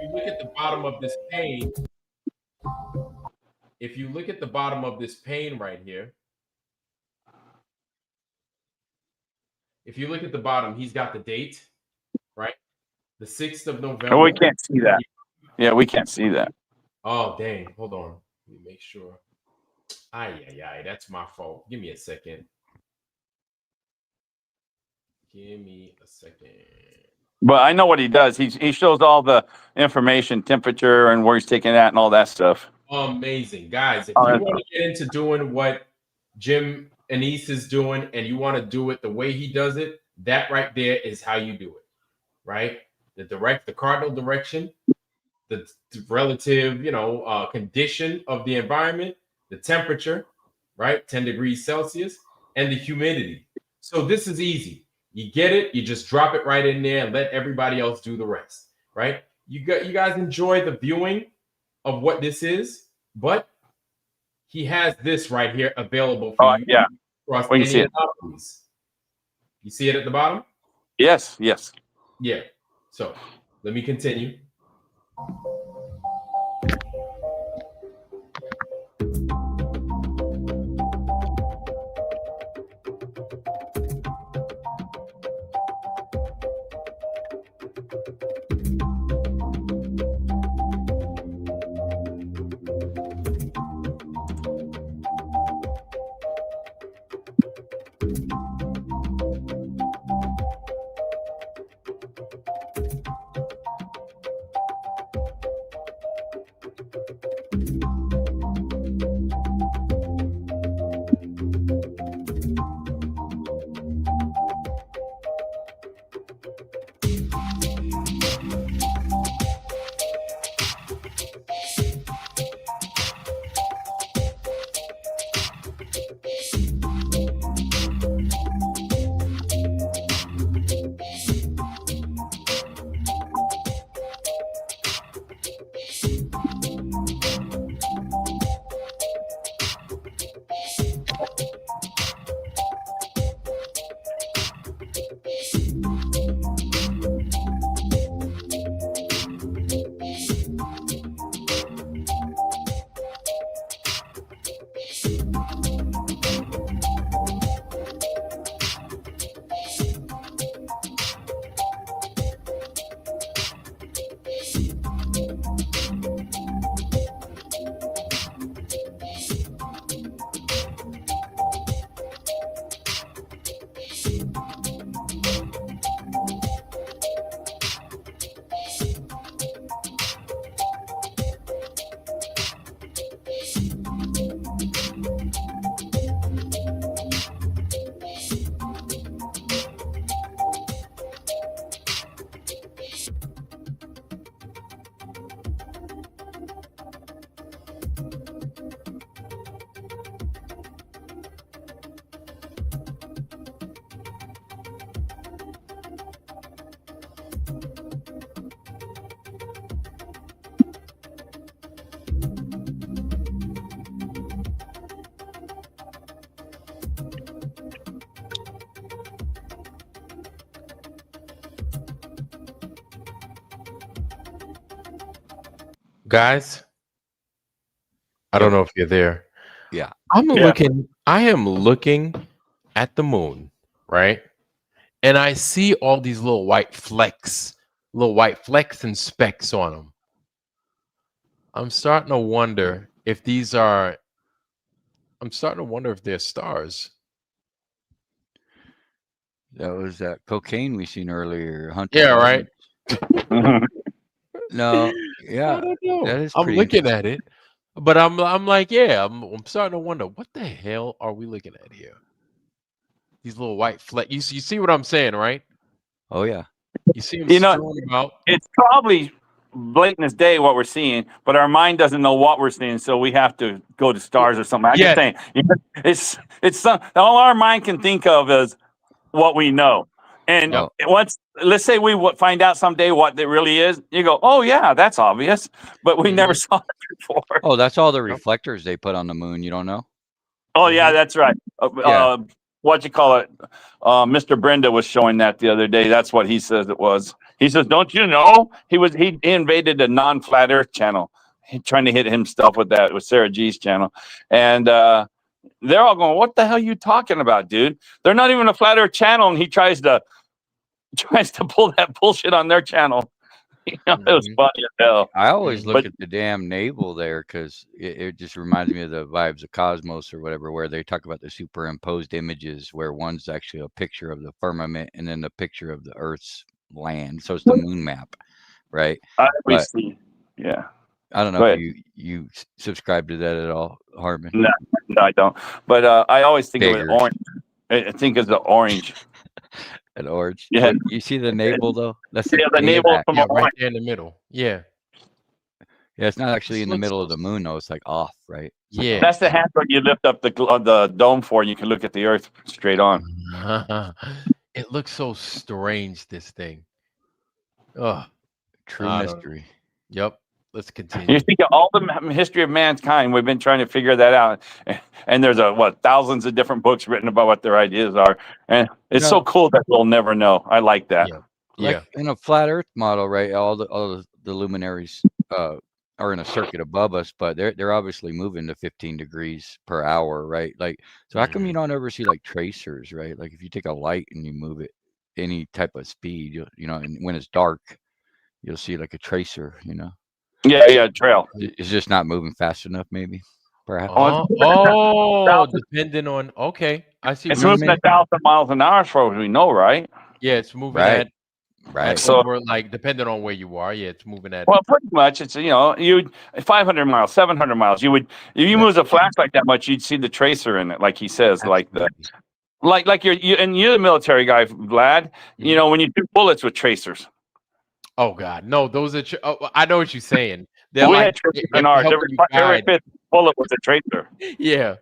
If you look at the bottom of this pane, right here. If you look at the bottom, he's got the date, right? The 6th of November. Oh, we can't see that. Yeah, we can't see that. Oh, dang. Hold on. Let me make sure. That's my fault. Give me a second. Give me a second. But I know what he does. He shows all the information, temperature, and where he's taking that and all that stuff. Amazing. Guys, if you want to get into doing what Jim Anise is doing and you want to do it the way he does it, that right there is how you do it, right? The cardinal direction, the relative, condition of the environment, the temperature, right? 10 degrees Celsius, and the humidity. So this is easy. You get it, you just drop it right in there and let everybody else do the rest, right? You guys enjoy the viewing of what this is, but he has this right here available for you. Yeah, across we can any see it. anomalies. You see it at the bottom? Yes. Yeah. So let me continue. Guys, I don't know if you're there. Yeah. I am looking at the moon, right? And I see all these little white flecks and specks on them. I'm starting to wonder if they're stars. That was that cocaine we seen earlier. Hunter. Yeah, right. No, yeah, I don't know. that is I'm pretty looking at it, but I'm like, yeah, I'm starting to wonder what the hell are we looking at here? These little white flecks. You see what I'm saying, right? Oh yeah. You see them strewn about. It's probably blatant as day what we're seeing, but our mind doesn't know what we're seeing, so we have to go to stars or something. I'm just saying, it's all our mind can think of is what we know. And once, let's say we find out someday what it really is, you go, oh yeah, that's obvious, but we never saw it before. Oh, that's all the reflectors they put on the moon. You don't know? Oh yeah, that's right. What you call it? Mr. Brenda was showing that the other day. That's what he says it was. He says, "Don't you know?" He invaded a non-flat Earth channel, trying to hit himself with that with Sarah G's channel, and they're all going, "What the hell are you talking about, dude? They're not even a flat Earth channel." And he tries to tries to pull that bullshit on their channel. You know, it was funny as hell. I always look But at the damn navel there because it just reminds me of the Vibes of Cosmos or whatever, where they talk about the superimposed images, where one's actually a picture of the firmament and then the picture of the Earth's land. So it's the moon map, right? I always But see. Yeah. I don't Go know ahead. if you subscribe to that at all, Harmon. No, I don't. But I always think of it Figures. orange. I think of the orange. An orange. Yeah. Look, you see the navel though? That's Yeah, the the navel back. from Yeah, a right orange. there in the middle. Yeah. Yeah, it's not actually This in the looks middle so of the moon though. It's like off, right? Yeah. That's the handle you lift up the dome for, and you can look at the Earth straight on. It looks so strange, this thing. Oh, True I don't know. mystery. Yep. Let's You continue. think of all the history of mankind, we've been trying to figure that out, and there's thousands of different books written about what their ideas are, and it's so No. cool that we'll never know. I like that. Yeah. Like in a flat Earth model, right? All the luminaries are in a circuit above us, but they're obviously moving to 15 degrees per hour, right? Like, so how come you don't ever see like tracers, right? Like if you take a light and you move it any type of speed, you know, and when it's dark, you'll see like a tracer, you know. Yeah, trail. It's just not moving fast enough, maybe, perhaps. Depending on. Okay, I see. It's what you're moving saying. 1,000 miles an hour, as far as we know, right? Yeah, it's moving Right. at So- over, like, depending on where you are. Yeah, it's moving at. Well, pretty much. It's you 500 miles, 700 miles. You would if you move the flashlight that much, you'd see the tracer in it, like he says, like you're the military guy, Vlad. You know when you do bullets with tracers. Oh God, no! Those are. I know what you're saying. They're We like had tracers in they're ours. helping you Every guide. fifth bullet was a tracer. Yeah,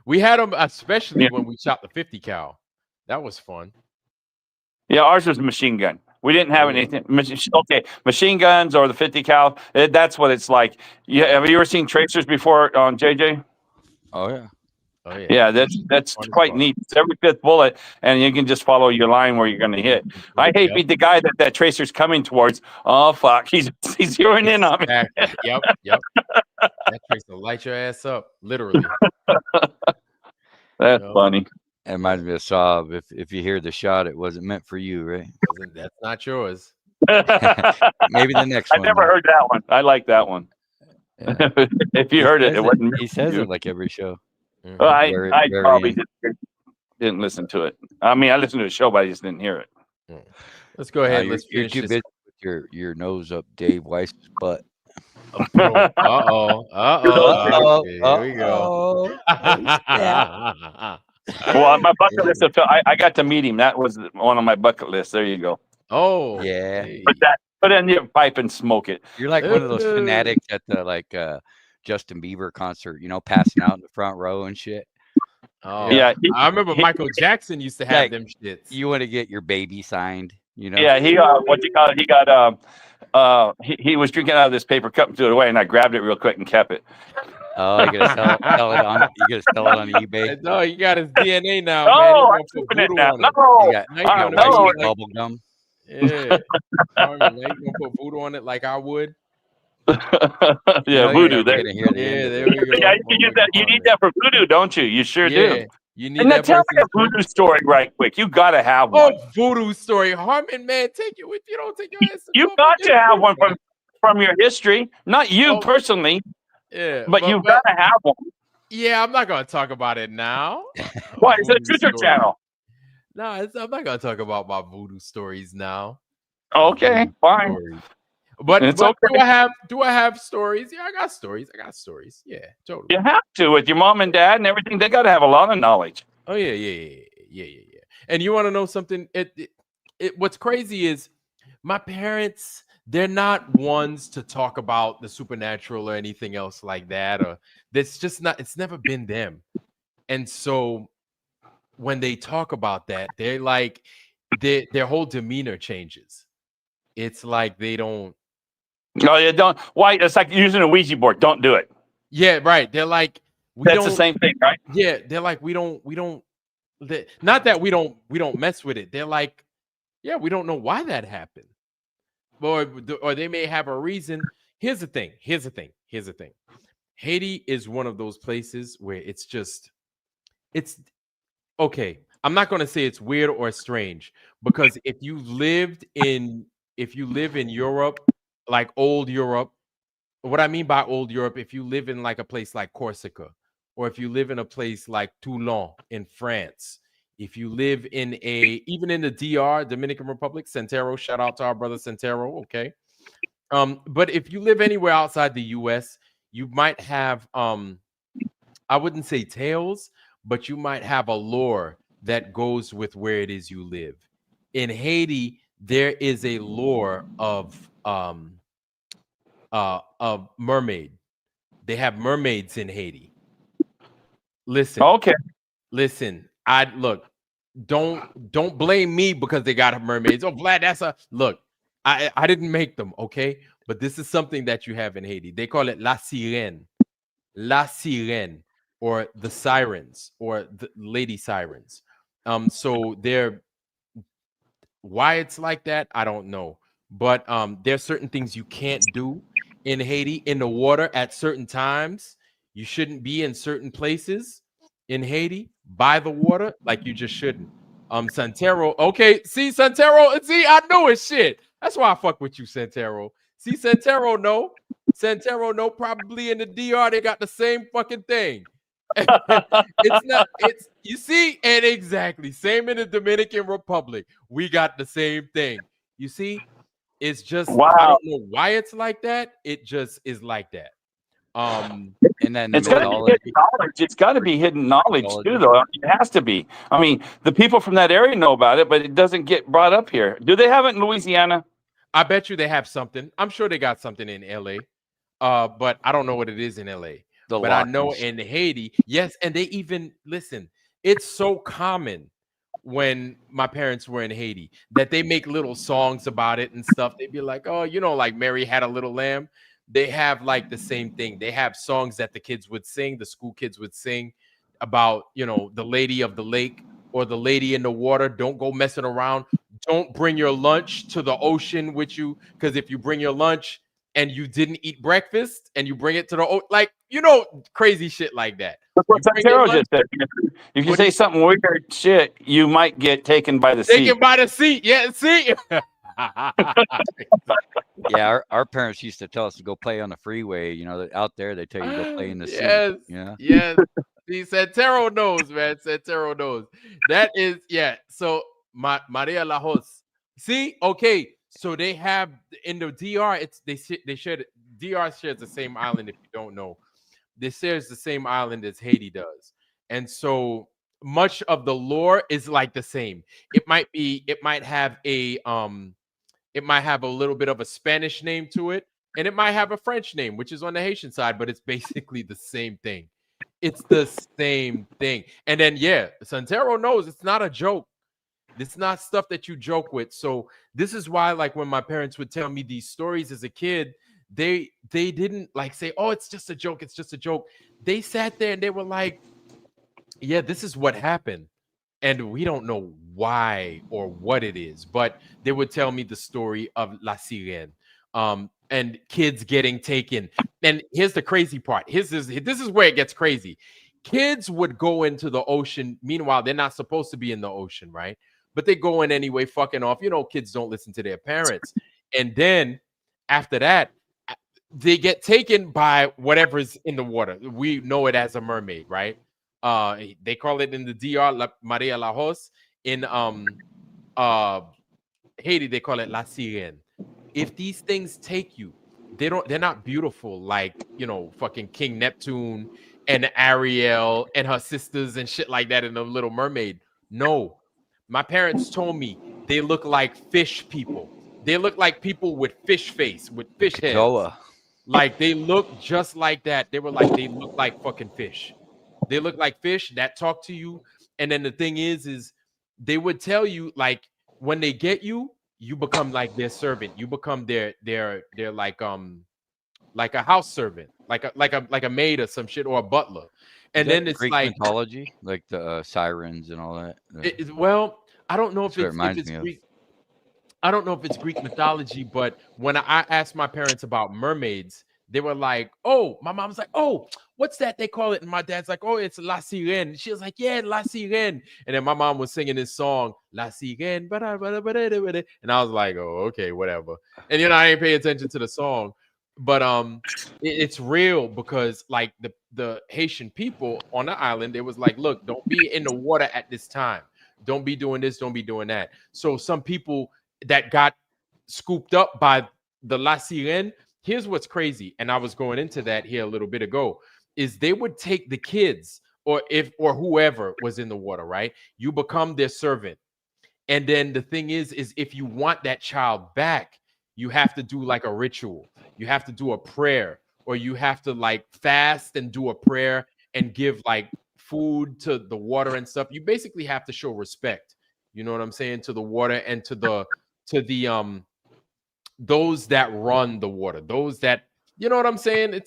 we had them, especially Yeah. when we shot the 50 cal. That was fun. Yeah, ours was a machine gun. We didn't have anything. Machine guns or the 50 cal. That's what it's like. Yeah, have you ever seen tracers before on JJ? Oh yeah. Oh yeah. Yeah, that's quite neat. It's every fifth bullet, and you can just follow your line where you're going to hit. I hate the guy that tracer's coming towards. Oh fuck, he's zeroing in on me. Exactly. Yep. That tracer light your ass up, literally. That's funny. It reminds me of Saw. If you hear the shot, it wasn't meant for you, right? That's not yours. Maybe the next I one. never heard that one. I like that one. Yeah. If you heard it, it wasn't. He says it like every show. Well, I Very probably in. didn't listen to it. I mean, I listened to the show, but I just didn't hear it. Let's go ahead. Let's You're finish too this. busy with your nose up Dave Weiss's butt. Uh-oh. Here we go. Well, on my bucket list, I got to meet him. That was one on my bucket list. There you go. Oh, yeah. Put it in your pipe and smoke it. You're like one of those fanatics at the Justin Bieber concert, you know, passing out in the front row and shit. Oh, yeah. I remember Michael Jackson used to have them shits. You want to get your baby signed, you know? Yeah, he what you call it? He got he was drinking out of this paper cup and threw it away, and I grabbed it real quick and kept it. Oh, you gotta sell it on. You gotta sell it on eBay. No, you got his DNA now, Oh, man. I'm keeping it now. No, You got bubble gum. Yeah, Harmon, you gonna put voodoo on it like I would? Yeah, voodoo. There we go. There we go. Yeah, you can use that. You need that for voodoo, don't you? You sure do. You need And then that. tell me a voodoo story right quick. You gotta have one. Oh, voodoo story, Harmon, man, take it with you. Don't take your ass. You got to have one from your history, not you personally. Yeah, but you gotta have one. Yeah, I'm not gonna talk about it now. What? It's a Twitter channel. No, I'm not gonna talk about my voodoo stories now. Okay, fine. But it's okay. Do I have stories? Yeah, I got stories. Yeah, totally. You have to with your mom and dad and everything. They got to have a lot of knowledge. Oh yeah. And you want to know something? What's crazy is my parents. They're not ones to talk about the supernatural or anything else like that. Or that's just not. It's never been them. And so when they talk about that, they're like, their whole demeanor changes. It's like they don't. No, you don't. Why? It's like using a Ouija board. Don't do it. Yeah, right. They're like, that's the same thing, right? Yeah, they're like, we don't. Not that we don't mess with it. They're like, yeah, we don't know why that happened, or they may have a reason. Here's the thing. Haiti is one of those places where it's okay. I'm not going to say it's weird or strange, because if you live in Europe, like old Europe, what I mean by old Europe, if you live in like a place like Corsica, or if you live in a place like Toulon in France, if you live in even in the DR, Dominican Republic, Centero, shout out to our brother Centero, okay? But if you live anywhere outside the US, you might have I wouldn't say tales, but you might have a lore that goes with where it is you live. In Haiti, there is a lore of mermaid. They have mermaids in Haiti. Listen. Okay. Listen. Don't blame me because they got mermaids. Oh, Vlad, that's a look. I didn't make them, okay? But this is something that you have in Haiti. They call it la sirène. La sirène, or the sirens, or the lady sirens. So they're, why it's like that, I don't know. But there's certain things you can't do in Haiti in the water at certain times. You shouldn't be in certain places in Haiti by the water, like you just shouldn't. Santero, okay, see Santero, see, I knew it, shit. That's why I fuck with you, Santero. See, Santero, no, probably in the DR they got the same fucking thing. It's you see, and exactly same in the Dominican Republic. We got the same thing. You see, it's just I don't know why it's like that. It just is like that. And then it's got to be hidden knowledge. It's got to be hidden knowledge too, though. It has to be. I mean, the people from that area know about it, but it doesn't get brought up here. Do they have it in Louisiana? I bet you they have something. I'm sure they got something in LA. But I don't know what it is in LA. But I know in Haiti, yes, and they even listen. It's so common when my parents were in Haiti that they make little songs about it and stuff. They'd be like, oh, like Mary Had a Little Lamb. They have like the same thing. They have songs that the kids would sing, the school kids would sing about, the lady of the lake or the lady in the water. Don't go messing around. Don't bring your lunch to the ocean with you, because if you bring your lunch and you didn't eat breakfast and you bring it to the crazy shit like that. That's what Santero just said. If you say something weird shit, you might get taken by the seat. Taken by the seat, yeah, see. Yeah, our parents used to tell us to go play on the freeway. Out there they tell you to go play in the sea. Yes. See, Santero knows, man. Santero knows. That is, yeah. So Maria Lajos. See, okay. So they have in the DR. They share DR shares the same island. If you don't know, they shares the same island as Haiti does, and so much of the lore is like the same. It might have a little bit of a Spanish name to it, and it might have a French name, which is on the Haitian side, but it's basically the same thing. It's the same thing. And then, yeah, Santero knows it's not a joke. It's not stuff that you joke with. So this is why, like, when my parents would tell me these stories as a kid, they didn't like say, oh, it's just a joke. It's just a joke. They sat there and they were like, yeah, this is what happened. And we don't know why or what it is, but they would tell me the story of La Sirène, and kids getting taken. And here's the crazy part. This is where it gets crazy. Kids would go into the ocean. Meanwhile, they're not supposed to be in the ocean, right? But they go in anyway, fucking off. Kids don't listen to their parents. And then after that, they get taken by whatever's in the water. We know it as a mermaid, right? They call it in the DR Maria Lajos. In Haiti, they call it La Sirène. If these things take you, they're not beautiful like fucking King Neptune and Ariel and her sisters and shit like that in the Little Mermaid. No, my parents told me they look like fish people. They look like people with fish face, with fish heads. Like they look just like that. They look like fucking fish. They look like fish that talk to you. And then the thing is they would tell you, like, when they get you, you become like their servant. You become their like a house servant, like a maid or some shit, or a butler. And then it's Greek like mythology, like the sirens and all that. Well, I don't know if it's Greek. I don't know if it's Greek mythology, but when I asked my parents about mermaids, they were like, oh, my mom's like, oh, what's that they call it? And my dad's like, oh, it's La Sirene. She was like, yeah, La Sirene. And then my mom was singing this song, La Sirene. And I was like, oh, okay, whatever. And I ain't pay attention to the song. But it's real because like the Haitian people on the island, it was like, look, don't be in the water at this time. Don't be doing this, don't be doing that. So some people that got scooped up by the La Sirene, here's what's crazy, and I was going into that here a little bit ago, is they would take the kids or whoever was in the water, right? You become their servant. And then the thing is if you want that child back, you have to do like a ritual. You have to do a prayer, or you have to like fast and do a prayer and give like food to the water and stuff. You basically have to show respect. You know what I'm saying? To the water and to the those that run the water, those that, you know what I'm saying?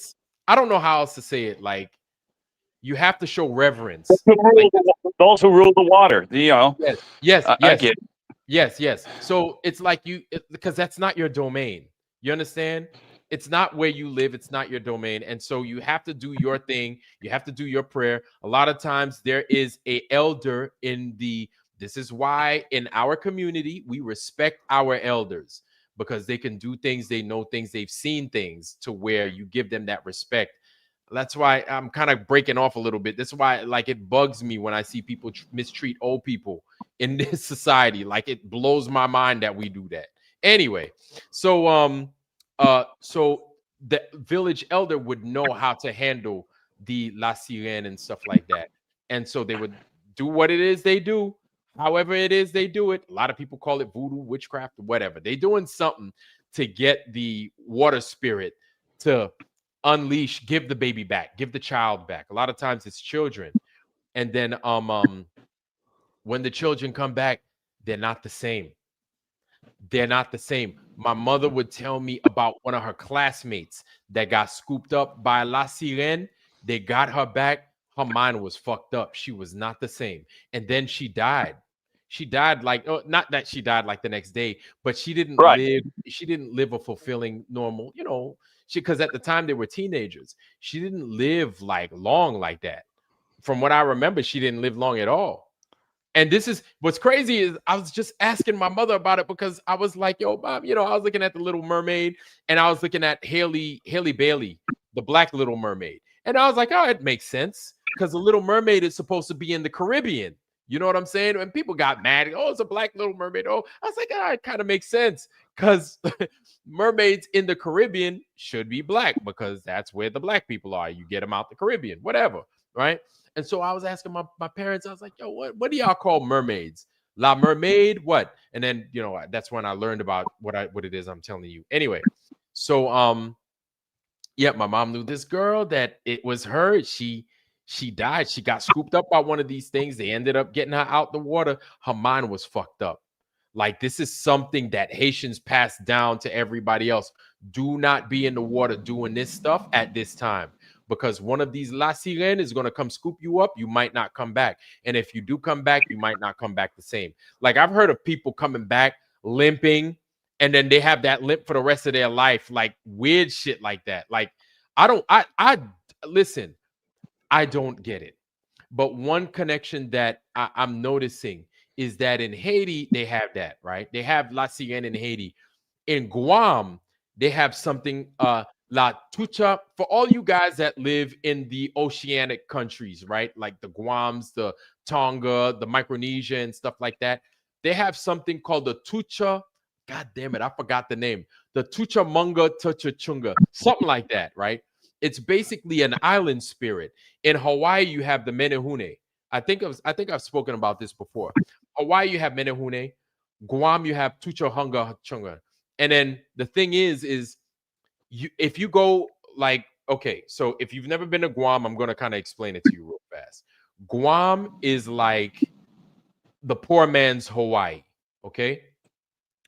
I don't know how else to say it. Like, you have to show reverence. Those who rule the water, Yes. I get it. Yes. So it's like because that's not your domain. You understand? It's not where you live. It's not your domain. And so you have to do your thing. You have to do your prayer. A lot of times there is an elder this is why in our community, we respect our elders, because they can do things, they know things, they've seen things, to where you give them that respect. That's why I'm kind of breaking off a little bit. That's why, like, it bugs me when I see people mistreat old people in this society. Like, it blows my mind that we do that. Anyway, so so the village elder would know how to handle the La Sirene and stuff like that. And so they would do what it is they do. However it is they do it. A lot of people call it voodoo, witchcraft, whatever. They're doing something to get the water spirit to unleash, give the baby back, give the child back. A lot of times it's children. And then when the children come back, they're not the same. They're not the same. My mother would tell me about one of her classmates that got scooped up by La Sirene. They got her back. Her mind was fucked up. She was not the same. And then she died. She died like, not that she died like the next day, but she didn't live. She didn't live a fulfilling, normal, because at the time they were teenagers. She didn't live like long like that. From what I remember, she didn't live long at all. And this is what's crazy is I was just asking my mother about it, because I was like, yo, mom, I was looking at the Little Mermaid, and I was looking at Haley Bailey, the Black Little Mermaid. And I was like, oh, it makes sense, because the Little Mermaid is supposed to be in the Caribbean. You know what I'm saying? And people got mad. Oh, it's a Black Little Mermaid. Oh, I was like, it kind of makes sense, because mermaids in the Caribbean should be black, because that's where the black people are. You get them out the Caribbean, whatever, right? And so I was asking my parents, I was like, yo, what do y'all call mermaids? La Mermaid, what? And then, that's when I learned about what it is I'm telling you. Anyway, so yeah, my mom knew this girl that it was her. She died. She got scooped up by one of these things. They ended up getting her out the water. Her mind was fucked up. Like, this is something that Haitians pass down to everybody else. Do not be in the water doing this stuff at this time, because one of these La Sirene is going to come scoop you up. You might not come back. And if you do come back, you might not come back the same. Like, I've heard of people coming back limping, and then they have that limp for the rest of their life. Like, weird shit like that. Like, listen, I don't get it. But one connection that I'm noticing is that in Haiti, they have that, right? They have La Sirene in Haiti. In Guam, they have something, La Tucha. For all you guys that live in the oceanic countries, right? Like the Guams, the Tonga, the Micronesia and stuff like that. They have something called the Tucha. God damn it, I forgot the name. The Tucha Munga Tucha Chunga. Something like that, right? It's basically an island spirit. In Hawaii, you have the Menehune. I think I've spoken about this before. Hawaii, you have Menehune. Guam, you have Tucha Hunga Chunga. And then the thing is if you go like, okay, so if you've never been to Guam, I'm going to kind of explain it to you real fast. Guam is like the poor man's Hawaii, okay?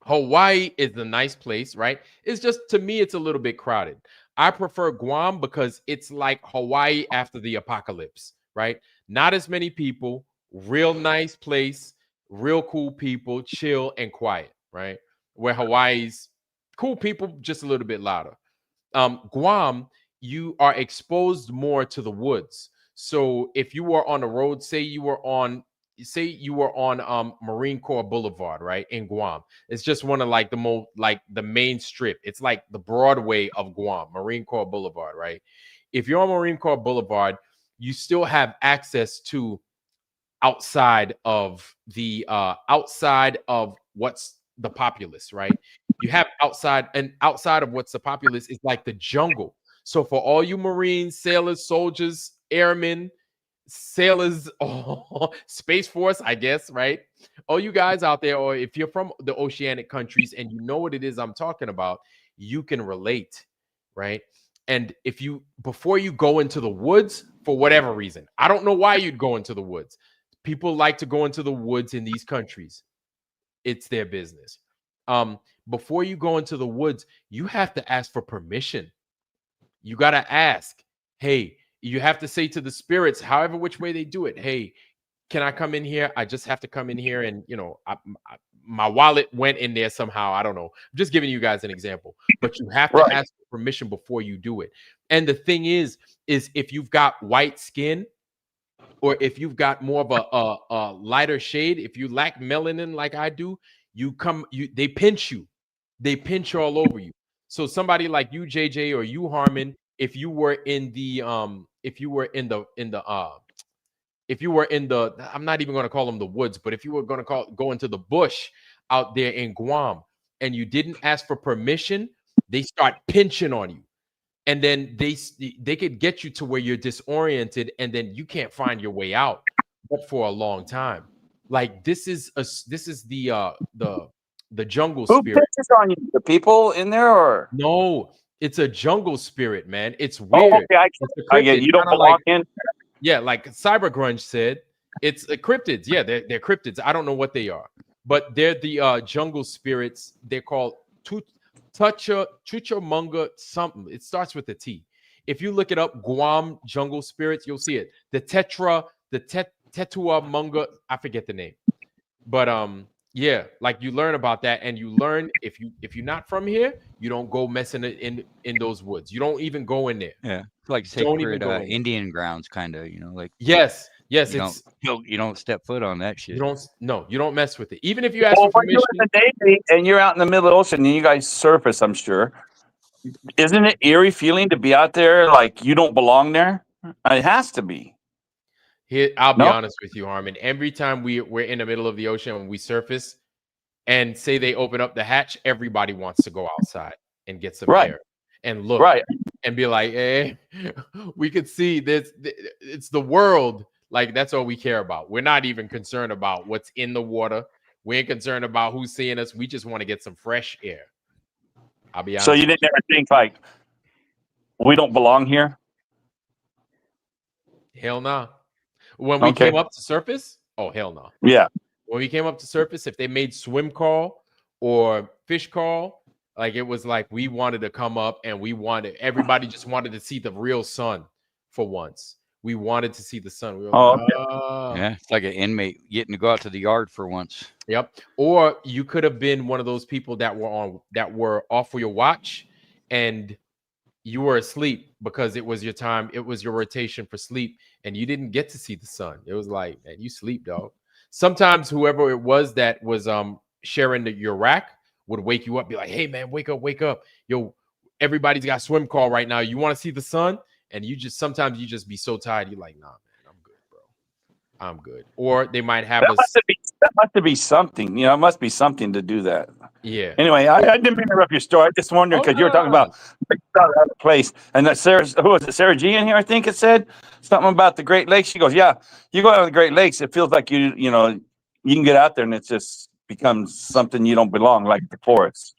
Hawaii is a nice place, right? It's just, to me, it's a little bit crowded. I prefer Guam because it's like Hawaii after the apocalypse, right? Not as many people, real nice place, real cool people, chill and quiet, right? Where Hawaii's cool people, just a little bit louder. Guam, you are exposed more to the woods. So if you were on the road, say you were on Marine Corps Boulevard, right, in Guam. It's just one of like the main strip. It's like the Broadway of Guam, Marine Corps Boulevard, right? If you're on Marine Corps Boulevard, you still have access to outside of what's the populace, right? You have outside of what's the populace is like the jungle. So for all you Marines, sailors, soldiers, airmen, sailors, Space Force, I guess, right? All you guys out there, or if you're from the oceanic countries and you know what it is I'm talking about, you can relate, right? And before you go into the woods, for whatever reason, I don't know why you'd go into the woods. People like to go into the woods in these countries. It's their business. Before you go into the woods, you have to ask for permission. You got to ask, hey, you have to say to the spirits, however which way they do it, hey, can I come in here? I just have to come in here and, my wallet went in there somehow. I don't know. I'm just giving you guys an example. But you have to ask for permission before you do it. And the thing is if you've got white skin, or if you've got more of a lighter shade, if you lack melanin like I do, they pinch you. They pinch all over you. So somebody like you, JJ, or you, Harmon, if you were in the I'm not even going to call them the woods, but if you were going to go into the bush out there in Guam and you didn't ask for permission, they start pinching on you. And then they could get you to where you're disoriented, and then you can't find your way out, but for a long time. Like this is the jungle Who spirit. pitches on you? The people in there, or no? It's a jungle spirit, man. It's weird. Oh, okay, I get you. Don't belong in. Yeah, like Cyber Grunge said, it's cryptids. Yeah, they're cryptids. I don't know what they are, but they're the jungle spirits. They're called Chuchamunga something. It starts with a T. If you look it up, Guam jungle spirits, you'll see it. The Tetuamunga, I forget the name. But yeah, like you learn about that, and you learn if you're not from here, you don't go messing in those woods. You don't even go in there. Yeah, it's like sacred Indian grounds, kind of. Like yes, you don't step foot on that shit. You don't mess with it. Even if you ask for permission. You're in the Navy and you're out in the middle of the ocean and you guys surface, I'm sure. Isn't it eerie feeling to be out there like you don't belong there? It has to be. Here, I'll be honest with you, Harmon. Every time we're in the middle of the ocean when we surface, and say they open up the hatch, everybody wants to go outside and get some air and look and be like, hey, we could see this. It's the world. Like, that's all we care about. We're not even concerned about what's in the water. We ain't concerned about who's seeing us. We just want to get some fresh air. I'll be honest. So you didn't ever think like, we don't belong here? Hell no. Nah. When we came up to surface, oh, hell no. Yeah. When we came up to surface, if they made swim call or fish call, like it was like we wanted to come up and everybody just wanted to see the real sun for once. We wanted to see the sun. We were yeah, it's like an inmate getting to go out to the yard for once. Yep. Or you could have been one of those people that were off for your watch and you were asleep because it was your time. It was your rotation for sleep and you didn't get to see the sun. It was like, man, you sleep, dog. Sometimes whoever it was that was sharing your rack would wake you up, be like, hey, man, wake up. Yo, everybody's got swim call right now. You want to see the sun? And sometimes you just be so tired. You're like, nah, man, I'm good, bro. I'm good. Or they might have that must be something. It must be something to do that. Yeah. Anyway, I didn't mean to interrupt your story. I just wondered because you were talking about a place. And that who was it? Sarah G in here, I think it said something about the Great Lakes. She goes, yeah, you go out to the Great Lakes. It feels like you can get out there and it just becomes something you don't belong, like the forest.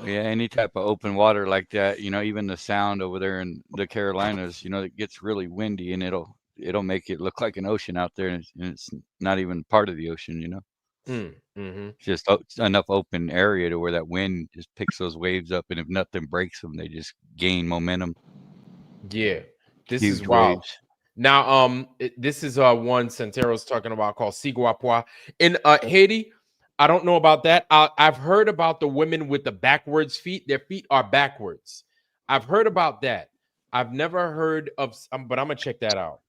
Yeah, any type of open water like that, even the sound over there in the Carolinas, it gets really windy and it'll make it look like an ocean out there, and it's not even part of the ocean, Mm-hmm. Just enough open area to where that wind just picks those waves up, and if nothing breaks them, they just gain momentum. Yeah, this Huge is wild. waves. Now, this is one Santero's talking about called Siguapua in Haiti. I don't know about that. I've heard about the women with the backwards feet. Their feet are backwards. I've heard about that. I've never heard of, but I'm gonna check that out.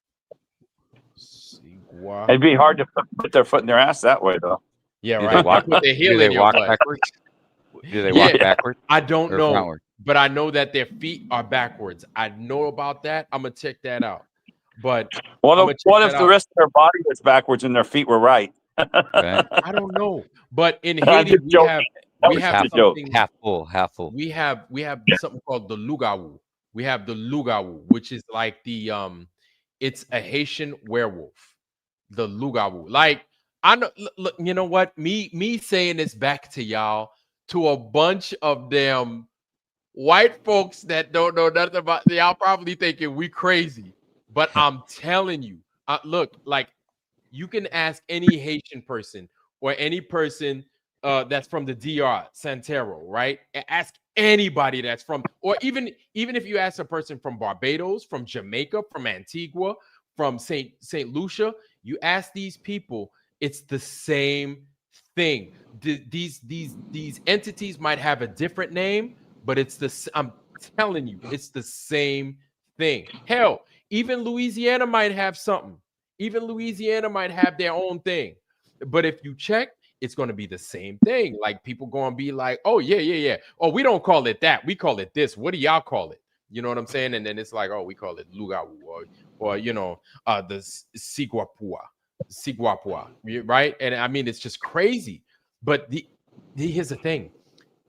It'd be hard to put their foot in their ass that way, though. Yeah, Do right. they walk? Put their heel Do they in your walk butt. backwards? Do they Yeah. walk backwards? I don't or know, frontward? but I know that their feet are backwards. I know about that. I'm gonna check that out. But What I'ma if, check what that if the out. rest of their body was backwards and their feet were right? Right. I don't know. But in I'm Haiti, just joking. That we was have just a joke. something. Half full, half full. We have something called the lugawu. We have the lugawu, which is like the it's a Haitian werewolf. The lugawu. Like I know, look, you know what? Me saying this back to y'all, to a bunch of them white folks that don't know nothing about, y'all probably thinking we crazy. But I'm telling you, look, like you can ask any Haitian person or any person that's from the DR, Santero, right? Ask anybody that's from, or even if you ask a person from Barbados, from Jamaica, from Antigua, from Saint Lucia, you ask these people, it's the same thing. These entities might have a different name, but it's I'm telling you, it's the same thing. Hell, even Louisiana might have something. Even Louisiana might have their own thing. But if you check, it's going to be the same thing. Like people going to be like, oh, yeah. Oh, we don't call it that. We call it this. What do y'all call it? You know what I'm saying? And then it's like, oh, we call it Lugawu or you know, the Siguapua, right? And I mean, it's just crazy. But here's the thing.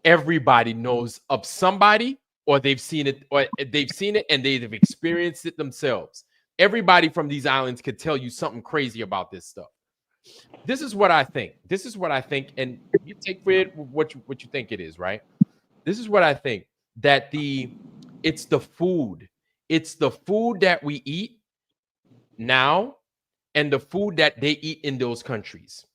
Everybody knows of somebody, or they've seen it and they've experienced it themselves. Everybody from these islands could tell you something crazy about this stuff. This is what I think. And you take for it what you think it is, right? This is what I think, that it's the food. It's the food that we eat now and the food that they eat in those countries.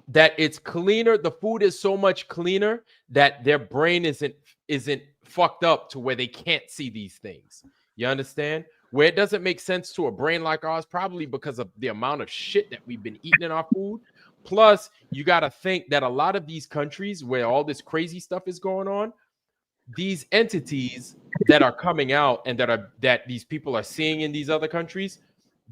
That it's cleaner. The food is so much cleaner that their brain isn't fucked up to where they can't see these things. You understand? Where it doesn't make sense to a brain like ours, probably because of the amount of shit that we've been eating in our food. Plus, you got to think that a lot of these countries where all this crazy stuff is going on, these entities that are coming out and that these people are seeing in these other countries,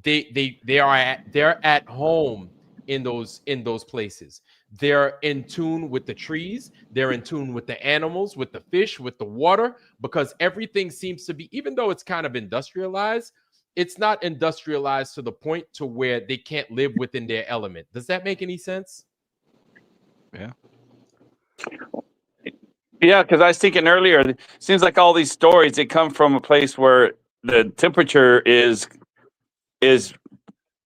they're at home in those places. They're in tune with the trees, they're in tune with the animals, with the fish, with the water, because everything seems to be, even though it's kind of industrialized, it's not industrialized to the point to where they can't live within their element. Does that make any sense? Yeah. Yeah, because I was thinking earlier, it seems like all these stories, they come from a place where the temperature is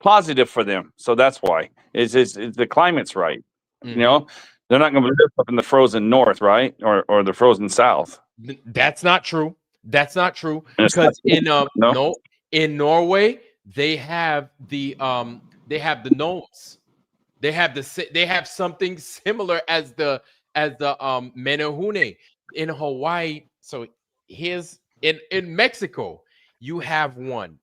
positive for them. So that's why. It's the climate's right. You know, they're not going to live up in the frozen north, right? Or the frozen south. That's not true. That's not true. Because in Norway, they have the gnomes. They have something similar as the menehune in Hawaii. So here's in Mexico, you have one,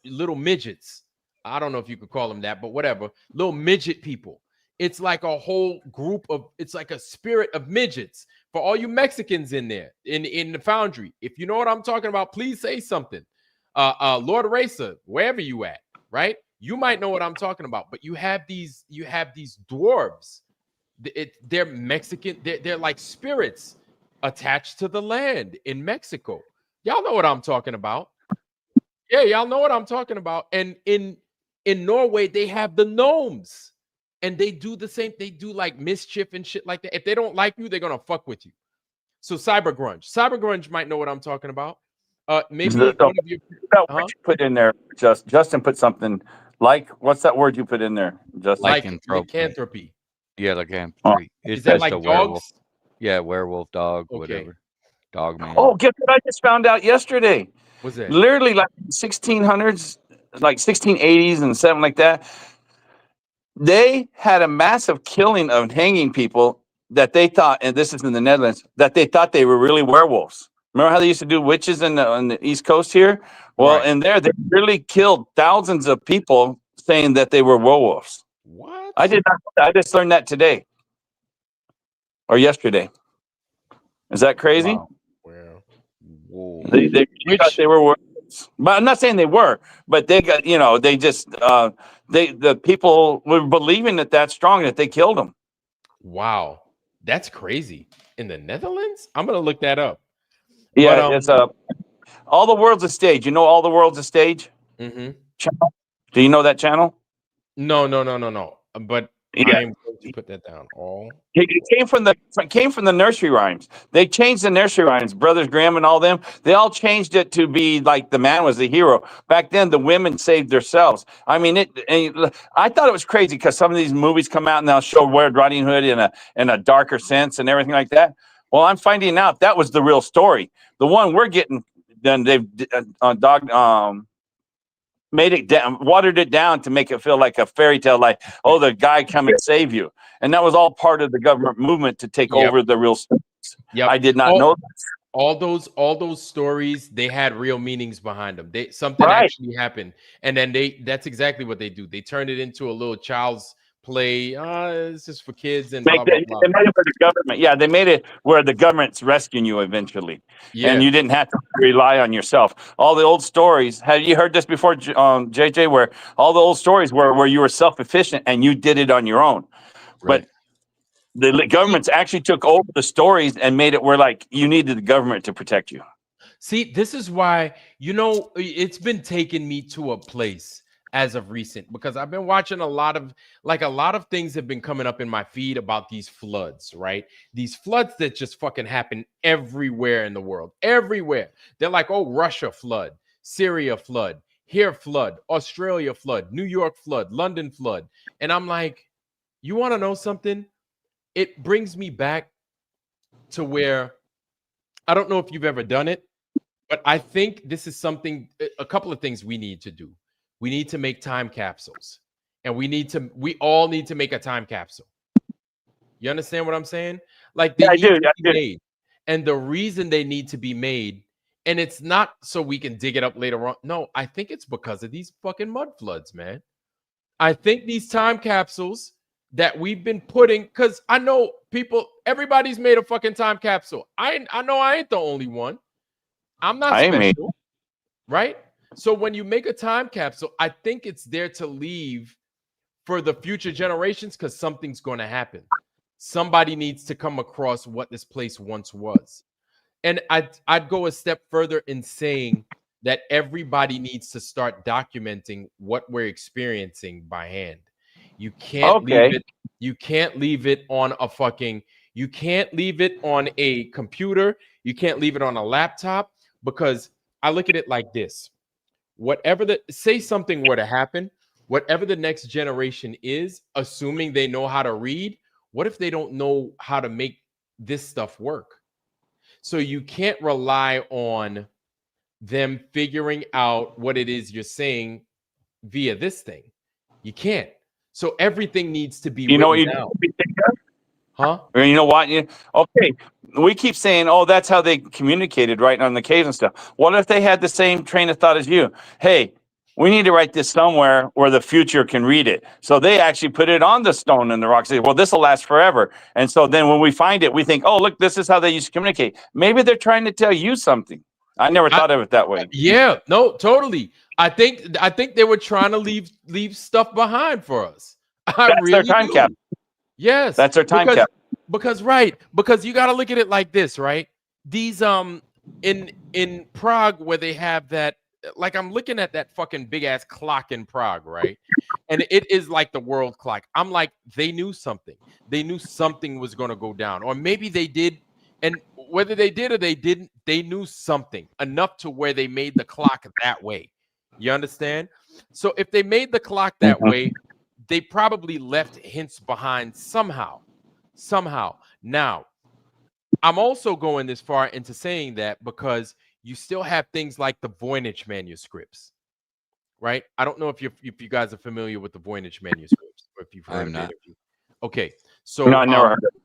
little midgets. I don't know if you could call them that, but whatever. Little midget people. It's like a whole group of, it's like a spirit of midgets. For all you Mexicans in there, in the foundry, if you know what I'm talking about, please say something. Lord Racer, wherever you at, right? You might know what I'm talking about, but you have these dwarves. They're Mexican, they're like spirits attached to the land in Mexico. Y'all know what I'm talking about. Yeah, y'all know what I'm talking about. And in Norway, they have the gnomes. And they do the same. They do like mischief and shit like that. If they don't like you, they're gonna fuck with you. So cyber grunge might know what I'm talking about. Maybe one of you. What you put in there, Justin put something like, what's that word you put in there? Just lycanthropy. Yeah, lycanthropy. Is that like dogs? Werewolf. Yeah, werewolf, dog, whatever. Dog man. Oh, guess what I just found out yesterday? What's that? Literally like 1600s, like 1680s and something like that. They had a massive killing of hanging people that they thought, and this is in the Netherlands, that they thought they were really werewolves. Remember how they used to do witches on the East Coast here? Well, in there, they really killed thousands of people saying that they were werewolves. What? I did not. I just learned that today or yesterday. Is that crazy? Wow. They thought they were words. But I'm not saying they were, but they got, they just, the people were believing that that's strong, that they killed them. Wow. That's crazy. In the Netherlands? I'm going to look that up. Yeah, But, it's All the World's a Stage. You know All the World's a Stage? Mm-hmm. Channel? Do you know that channel? No. But Yeah. I am going to put that down. All. It came from the nursery rhymes. They changed the nursery rhymes. Brothers Grimm and all them. They all changed it to be like the man was the hero. Back then, the women saved themselves. I mean, I thought it was crazy because some of these movies come out and they'll show Red Riding Hood in a darker sense and everything like that. Well, I'm finding out that was the real story. The one we're getting, then they've made it down, watered it down to make it feel like a fairy tale, like, oh, the guy come and save you. And that was all part of the government movement to take over the real stories. Yep. I did not know that. All those stories, they had real meanings behind them. Something actually happened. And then that's exactly what they do. They turned it into a little child's play. It's just for kids and blah, blah, blah. They made it for the government. Yeah, they made it where the government's rescuing you eventually. Yeah. And you didn't have to rely on yourself. All the old stories, have you heard this before, JJ, where all the old stories where you were self-efficient and you did it on your own. Right. But the governments actually took over the stories and made it where like you needed the government to protect you. See, this is why, it's been taking me to a place as of recent, because I've been watching a lot of things have been coming up in my feed about these floods, right? These floods that just fucking happen everywhere in the world, everywhere. They're like, oh, Russia flood, Syria flood, here flood, Australia flood, New York flood, London flood. And I'm like, you want to know something? It brings me back to where, I don't know if you've ever done it, but I think this is a couple of things we need to do. We need to make time capsules, and we all need to make a time capsule. You understand what I'm saying? Like they need to be made. And the reason they need to be made, and it's not so we can dig it up later on. No, I think it's because of these fucking mud floods, man. I think these time capsules that we've been putting, because I know everybody's made a fucking time capsule. I know I ain't the only one. I'm not special, right? So when you make a time capsule, I think it's there to leave for the future generations, because something's going to happen. Somebody needs to come across what this place once was. And I'd go a step further in saying that everybody needs to start documenting what we're experiencing by hand. You can't leave it. You can't leave it on you can't leave it on a computer. You can't leave it on a laptop, because I look at it like this. Say something were to happen, whatever the next generation is, assuming they know how to read, what if they don't know how to make this stuff work? So you can't rely on them figuring out what it is you're saying via this thing. You can't. So everything needs to be written down. Huh? Or you know what? Okay, we keep saying, oh, that's how they communicated, right, on the caves and stuff. What if they had the same train of thought as you? Hey, we need to write this somewhere where the future can read it. So they actually put it on the stone and the rock. Say, well, this will last forever. And so then when we find it, we think, oh, look, this is how they used to communicate. Maybe they're trying to tell you something. I never thought of it that way. Yeah, no, totally. I think they were trying to leave stuff behind for us. That's their time cap. Yes, that's their time cap. Because you got to look at it like this, right? These in Prague, where they have that, like, I'm looking at that fucking big ass clock in Prague, right? And it is like the world clock. I'm like, they knew something. They knew something was going to go down, or maybe they did. And whether they did or they didn't, they knew something enough to where they made the clock that way. You understand? So if they made the clock that way, they probably left hints behind somehow. Now, I'm also going this far into saying that because you still have things like the Voynich manuscripts, right? I don't know if you guys are familiar with the Voynich manuscripts, or if you've heard of it. Okay, so no, I never heard of it.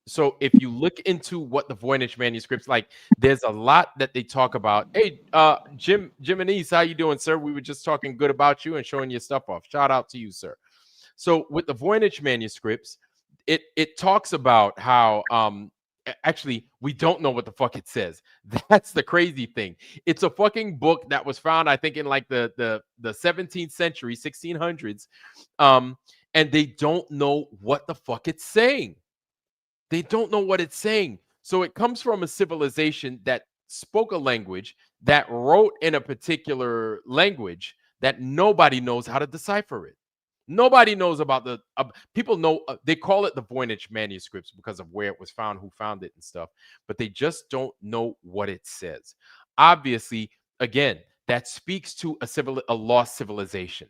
So if you look into what the Voynich manuscripts, like, there's a lot that they talk about. Hey, Jim Anise, how you doing, sir? We were just talking good about you and showing your stuff off. Shout out to you, sir. So with the Voynich manuscripts, it talks about how Actually, we don't know what the fuck it says. That's the crazy thing. It's a fucking book that was found, I think, in like the 17th century, 1600s. And they don't know what the fuck it's saying. They don't know what it's saying. So it comes from a civilization that spoke a language, that wrote in a particular language that nobody knows how to decipher it. Nobody knows about the people know they call it the Voynich manuscripts because of where it was found, who found it and stuff, but they just don't know what it says. Obviously, again, that speaks to a lost civilization.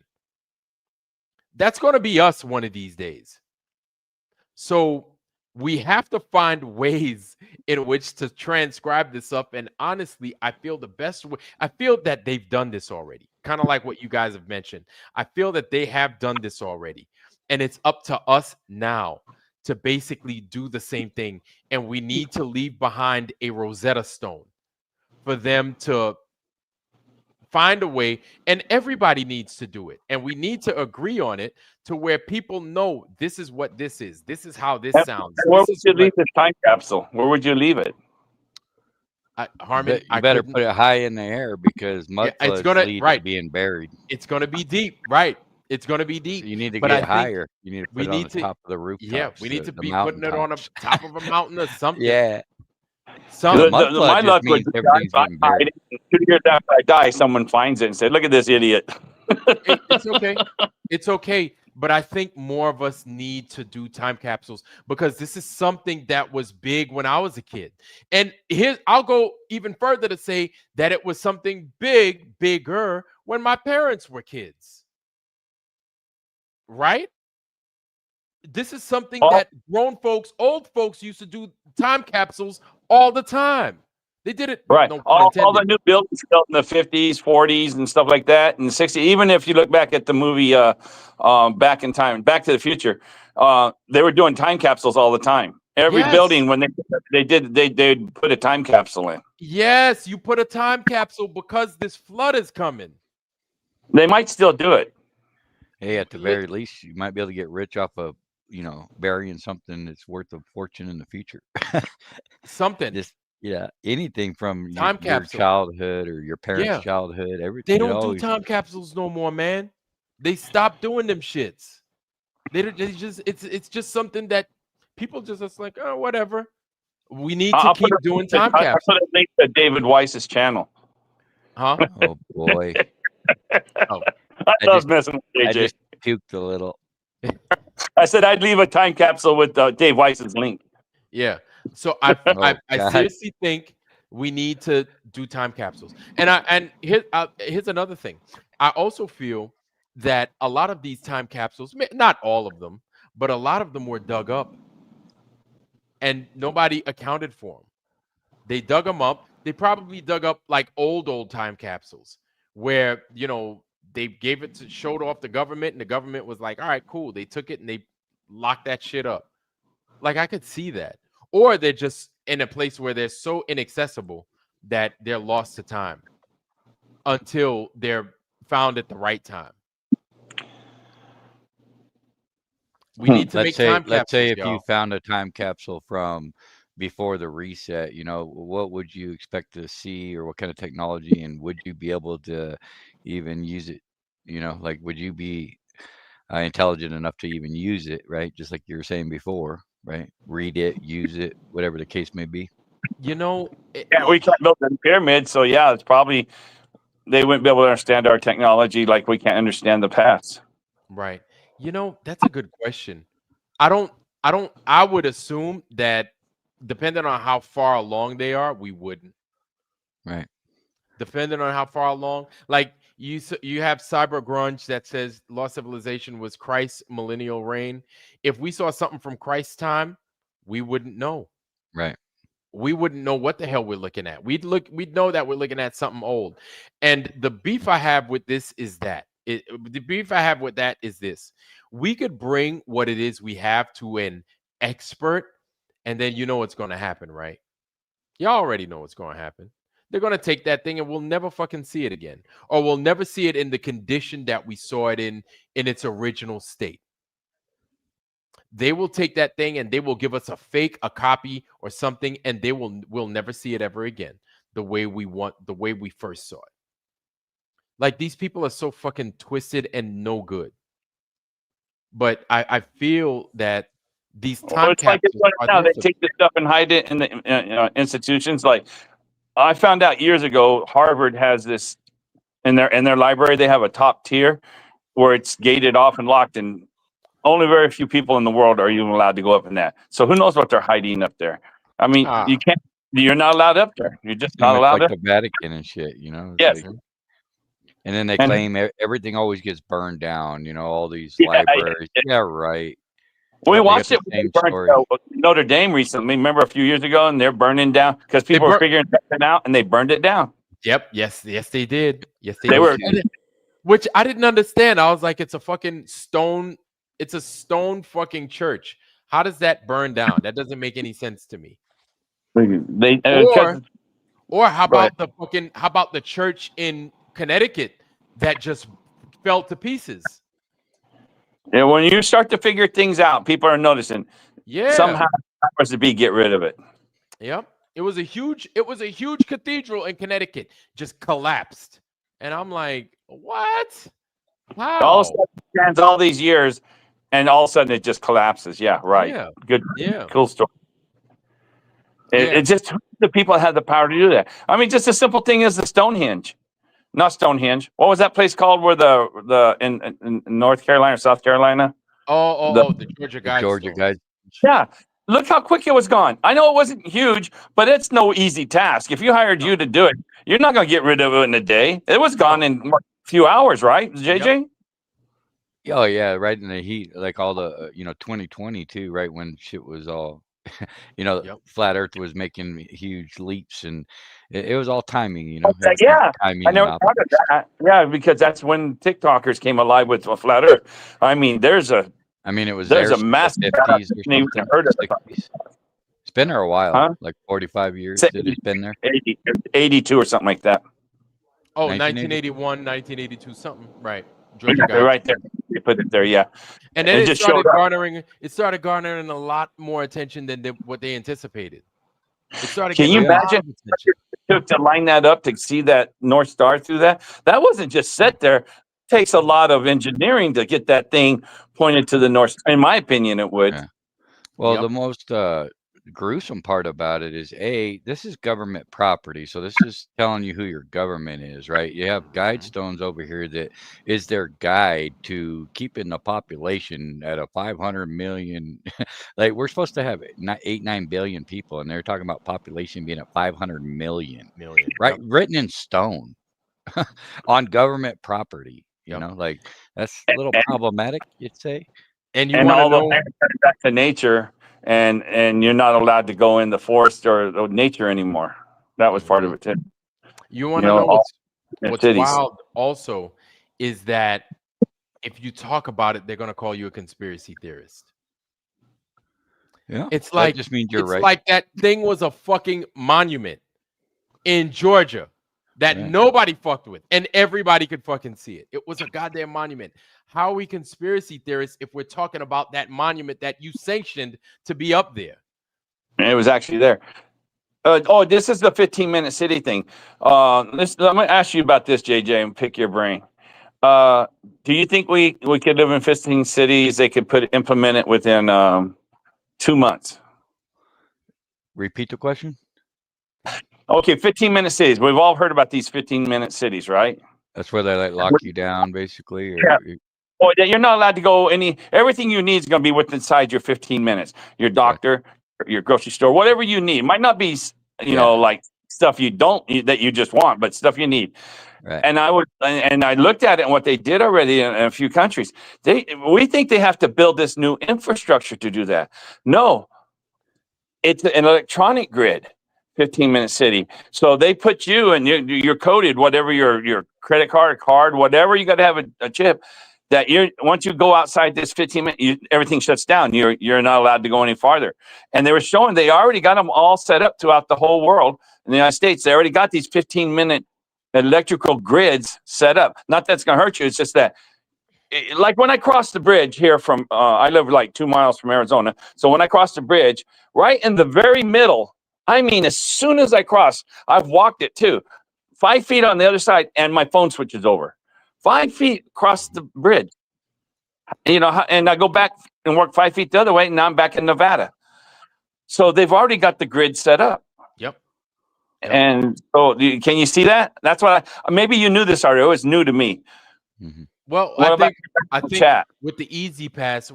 That's going to be us one of these days. So we have to find ways in which to transcribe this up. And honestly, I feel the best way, I feel that they've done this already, kind of like what you guys have mentioned. I feel that they have done this already. And it's up to us now to basically do the same thing. And we need to leave behind a Rosetta Stone for them to find a way, and everybody needs to do it, and we need to agree on it to where people know this is what this is. This is how this sounds. Where would you leave this time capsule? Where would you leave it? Harmon, you better put it high in the air because mud floods lead to being buried. It's going to be deep, right? It's going to be deep. So you need to but get higher. You need to put it on the top of the rooftop. Yeah, we need to be putting it on the top of a mountain or something. Yeah. My luck was 2 years after I die, someone finds it and said, "Look at this idiot." It's okay. It's okay. But I think more of us need to do time capsules because this is something that was big when I was a kid. And I'll go even further to say that it was something bigger when my parents were kids. Right? This is something that grown folks, old folks used to do time capsules all the time. They did it. Right. No all the new buildings built in the 50s, 40s, and stuff like that, and 60s. Even if you look back at the movie Back in Time, Back to the Future, they were doing time capsules all the time. Every building, when they'd put a time capsule in. Yes, you put a time capsule because this flood is coming. They might still do it. Hey, at the very least, you might be able to get rich off of, burying something that's worth a fortune in the future. Something. Just anything from time your childhood or your parents' childhood, everything. They don't do time capsules no more, man. They stopped doing them shits. They just it's just something that people just like, oh, whatever. We need to keep doing time capsules. I'll put a link to David Weiss's channel. Huh? Oh boy. I was messing with JJ. I just puked a little. I said I'd leave a time capsule with Dave Weiss's link. Yeah. So I seriously think we need to do time capsules. And here's another thing. I also feel that a lot of these time capsules, not all of them, but a lot of them were dug up and nobody accounted for them. They dug them up. They probably dug up like old time capsules where, they gave it showed off the government and the government was like, all right, cool. They took it and they locked that shit up. Like I could see that. Or they're just in a place where they're so inaccessible that they're lost to time until they're found at the right time. We need to make time capsules. Let's say if you found a time capsule from before the reset, what would you expect to see or what kind of technology, and would you be able to even use it? Like, would you be intelligent enough to even use it, right? Just like you were saying before, right? Read it, use it, whatever the case may be. We can't build the pyramid, so it's probably they wouldn't be able to understand our technology like we can't understand the past. Right. That's a good question. I would assume that depending on how far along they are, we wouldn't. Right. Depending on how far along, like you have cyber grunge that says lost civilization was Christ's millennial reign. If we saw something from Christ's time, we wouldn't know. Right. We wouldn't know what the hell we're looking at. We'd know that we're looking at something old. And the beef I have with this is that this. We could bring what it is we have to an expert, and then what's going to happen, right? Y'all already know what's going to happen. They're going to take that thing and we'll never fucking see it again. Or we'll never see it in the condition that we saw it in its original state. They will take that thing and they will give us a copy or something, and we'll never see it ever again the way we first saw it. Like, these people are so fucking twisted and no good. But I feel that these time It's like capsules are now. there They take this stuff and hide it in the institutions. Like, I found out years ago, Harvard has this in their library. They have a top tier where it's gated off and locked, and only very few people in the world are even allowed to go up in that. So who knows what they're hiding up there? I mean, you can't. You're not allowed up there. You're just not allowed like up. the Vatican and shit, you know. Yes. Like, and then they And- claim everything always gets burned down. You know, all these Yeah, libraries. Yeah, right. We They watched got it the when same they burned story. Notre Dame recently. Remember a few years ago, and they're burning down because people were figuring something out, and they burned it down. Yep. Yes, they did. Yes, They were. Which I didn't understand. I was like, it's a fucking stone. It's a stone fucking church. How does that burn down? That doesn't make any sense to me. Or how about the church in Connecticut that just fell to pieces? Yeah, when you start to figure things out, people are noticing. Yeah. Somehow powers to be get rid of it. Yep. It was a huge cathedral in Connecticut just collapsed. And I'm like, what? How? All of a sudden, it stands all these years, and all of a sudden it just collapses. Yeah, right. Yeah. Good. Yeah. Cool story. It just the people have the power to do that. I mean, just a simple thing as the Stonehenge. Not Stonehenge. What was that place called where in North Carolina or South Carolina? The Georgia guys. Georgia guys. Yeah. Look how quick it was gone. I know it wasn't huge, but it's no easy task. If you hired you to do it, you're not going to get rid of it in a day. It was gone in a few hours, right, JJ? Yep. Oh yeah, right in the heat, like all the 2020 too, right when shit was all, flat Earth was making huge leaps, and it was all timing, Yeah, timing I never and thought of that. Yeah, because that's when TikTokers came alive with a flat Earth. I mean, it was there's there a massive 50s or even something. heard of 60s. It's been there a while, Huh? like 45 years Say- that it's been there. 82 or something like that. Oh, 1980. 1981, 1982, something. Right. Yeah, Georgia they're guys. right there. They put it there, yeah. And then It it just started showed up. garnering a lot more attention than what they anticipated. It started Can getting you a lot imagine of attention. what it took to line that up to see that North Star through that? That wasn't just set there. It takes a lot of engineering to get that thing pointed to the North. In my opinion, it would. Yeah. Well, Yep. the most gruesome part about it is this is government property, so this is telling you who your government is, right? You have guide stones over here that is their guide to keeping the population at a 500 million. Like, we're supposed to have 9 billion people, and they're talking about population being at 500 million, right? Yep. Written in stone on government property. You Yep. know, like, that's a little problematic, you'd say. And you And want to all the know land turned back to nature, and you're not allowed to go in the forest or the nature anymore. That was part of it too. You want to know all in what's cities. wild also is that if you talk about it, they're going to call you a conspiracy theorist. Yeah, It's that like just means you're right. like that thing was a fucking monument in Georgia that Yeah. nobody fucked with, and everybody could fucking see it. It was a goddamn monument. How are we conspiracy theorists if we're talking about that monument that you sanctioned to be up there? It was actually there. This is the 15-minute city thing. I'm going to ask you about this, JJ, and pick your brain. Do you think we could live in 15 cities? They could implement it within 2 months. Repeat the question. Okay, 15-minute cities. We've all heard about these 15-minute cities, right? That's where they like lock you down, basically. Or, Yeah. Well, you're not allowed to go everything you need is going to be within inside your 15 minutes. Your doctor, your grocery store, whatever you need. Might not be, like stuff that you just want, but stuff you need. Right. And I looked at it and what they did already in a few countries. We think they have to build this new infrastructure to do that. No, it's an electronic grid. 15-minute city. So they put you and you're coded, whatever your credit card, whatever, you got to have a chip that once you go outside this 15 minutes, everything shuts down. You're not allowed to go any farther. And they were showing they already got them all set up throughout the whole world. In the United States, they already got these 15-minute electrical grids set up. Not that's going to hurt you. It's just that like when I crossed the bridge here from, I live like 2 miles from Arizona. So when I crossed the bridge, right in the very middle, I mean, as soon as I cross, I've walked it too. 5 feet on the other side, and my phone switches over. 5 feet across the bridge. You know, and I go back and work 5 feet the other way, and now I'm back in Nevada. So they've already got the grid set up. Yep. And so, can you see that? That's what maybe you knew this already. It was new to me. Mhm. Well, What about I think chat? with the Easy Pass,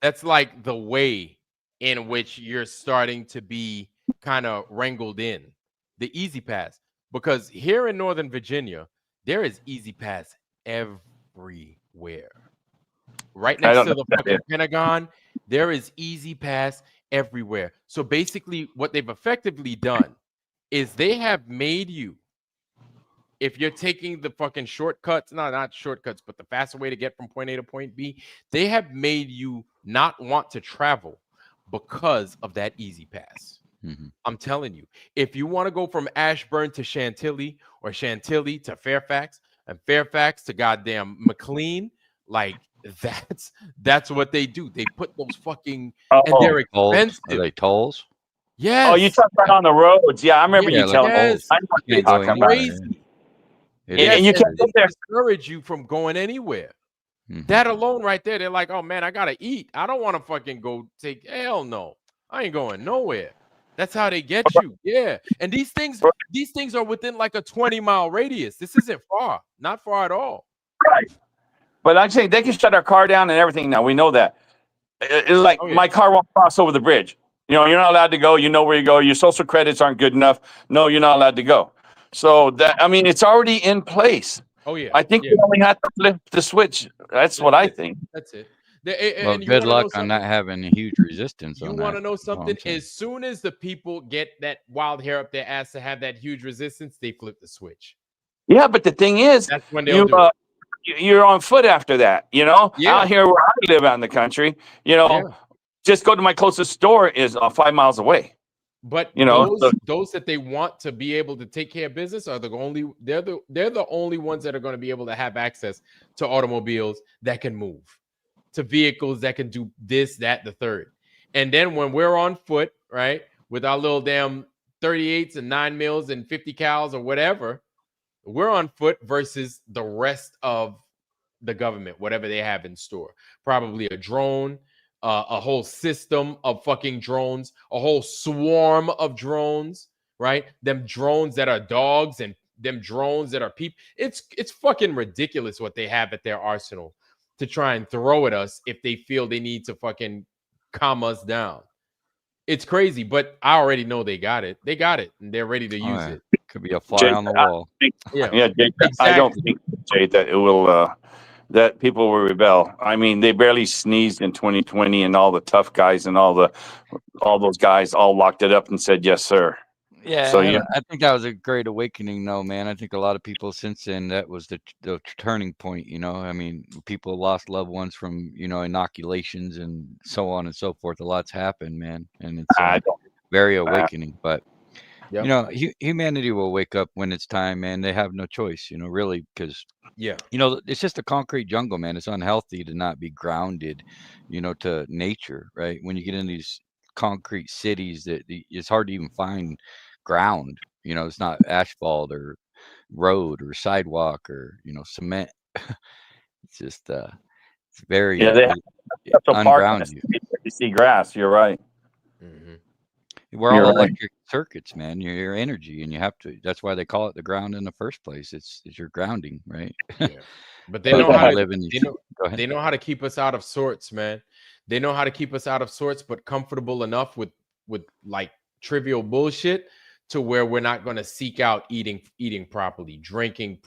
that's like the way in which you're starting to be kind of wrangled in. The Easy Pass, because here in Northern Virginia, there is Easy Pass everywhere. Right I next don't to know the what that fucking is. Pentagon, there is Easy Pass everywhere. So basically, what they've effectively done is they have made you, if you're taking the fucking shortcuts, no, not shortcuts, but the faster way to get from point A to point B, they have made you not want to travel because of that Easy Pass. Mhm. I'm telling you, if you want to go from Ashburn to Chantilly or Chantilly to Fairfax and Fairfax to goddamn McLean, like that's what they do. They put those fucking, and they're Tolls? Are expensive. they tolls? Yes. Oh, you talking about on the roads? Yeah, I remember Yeah, you telling me. yes. I know what You you're can't go talking about. anywhere. Crazy. It Yes, And you and can't they get there. discourage you from going anywhere. Mhm. That alone right there, they're like, oh man, I gotta eat. I don't want to fucking go take, hell no. I ain't going nowhere. That's how they get you. Yeah. And these things are within like a 20-mile radius. This isn't far, not far at all. Right. But I'm saying they can shut our car down and everything now. We know that. It's like Oh, yeah. my car won't cross over the bridge. You know, you're not allowed to go. You know where you go. Your social credits aren't good enough. No, you're not allowed to go. So that, I mean, it's already in place. Oh yeah. I think Yeah. we only have to flip the switch. That's what I think. That's it. Well, And you good want to know luck on not something? having a huge resistance You on want that. to know That's all I'm something? saying. As soon as the people get that wild hair up their ass to have that huge resistance, they flip the switch. Yeah, but the thing is, That's when they'll do it. you're on foot after that. You know, Yeah. out here where I live out in the country, you know, Yeah. just go to my closest store is 5 miles away. But You know, those that they want to be able to take care of business are they're the only ones that are going to be able to have access to automobiles that can move, to vehicles that can do this, that, the third. And then when we're on foot, right, with our little damn 38s and 9 mils and 50 cals or whatever, we're on foot versus the rest of the government, whatever they have in store. Probably a drone, a whole system of fucking drones, a whole swarm of drones, right? Them drones that are dogs and them drones that are people. It's fucking ridiculous what they have at their arsenal to try and throw at us if they feel they need to fucking calm us down. It's crazy, but I already know they got it. They got it, and they're ready to use yeah. it. Could be a fly on the wall. Yeah, Jay, I don't think, Jay, that it will. That people will rebel. I mean, they barely sneezed in 2020, and all the tough guys and all those guys all locked it up and said yes, sir. Yeah, So I think that was a great awakening, though, man. I think a lot of people since then, that was the turning point. You know, I mean, people lost loved ones from inoculations and so on and so forth. A lot's happened, man, and it's very awakening. But humanity will wake up when it's time, man. They have no choice, really, because it's just a concrete jungle, man. It's unhealthy to not be grounded, to nature, right? When you get in these concrete cities, that it's hard to even find ground. It's not asphalt or road or sidewalk or cement. It's just it's very they have to park unground you. You see grass. You're right. We're all electric circuits, man. Your energy, and you have to. That's why they call it the ground in the first place. It's your grounding, right? Yeah. But they know how to live in these. They know how to keep us out of sorts, man. They know how to keep us out of sorts, but comfortable enough with like trivial bullshit to where we're not going to seek out eating properly, drinking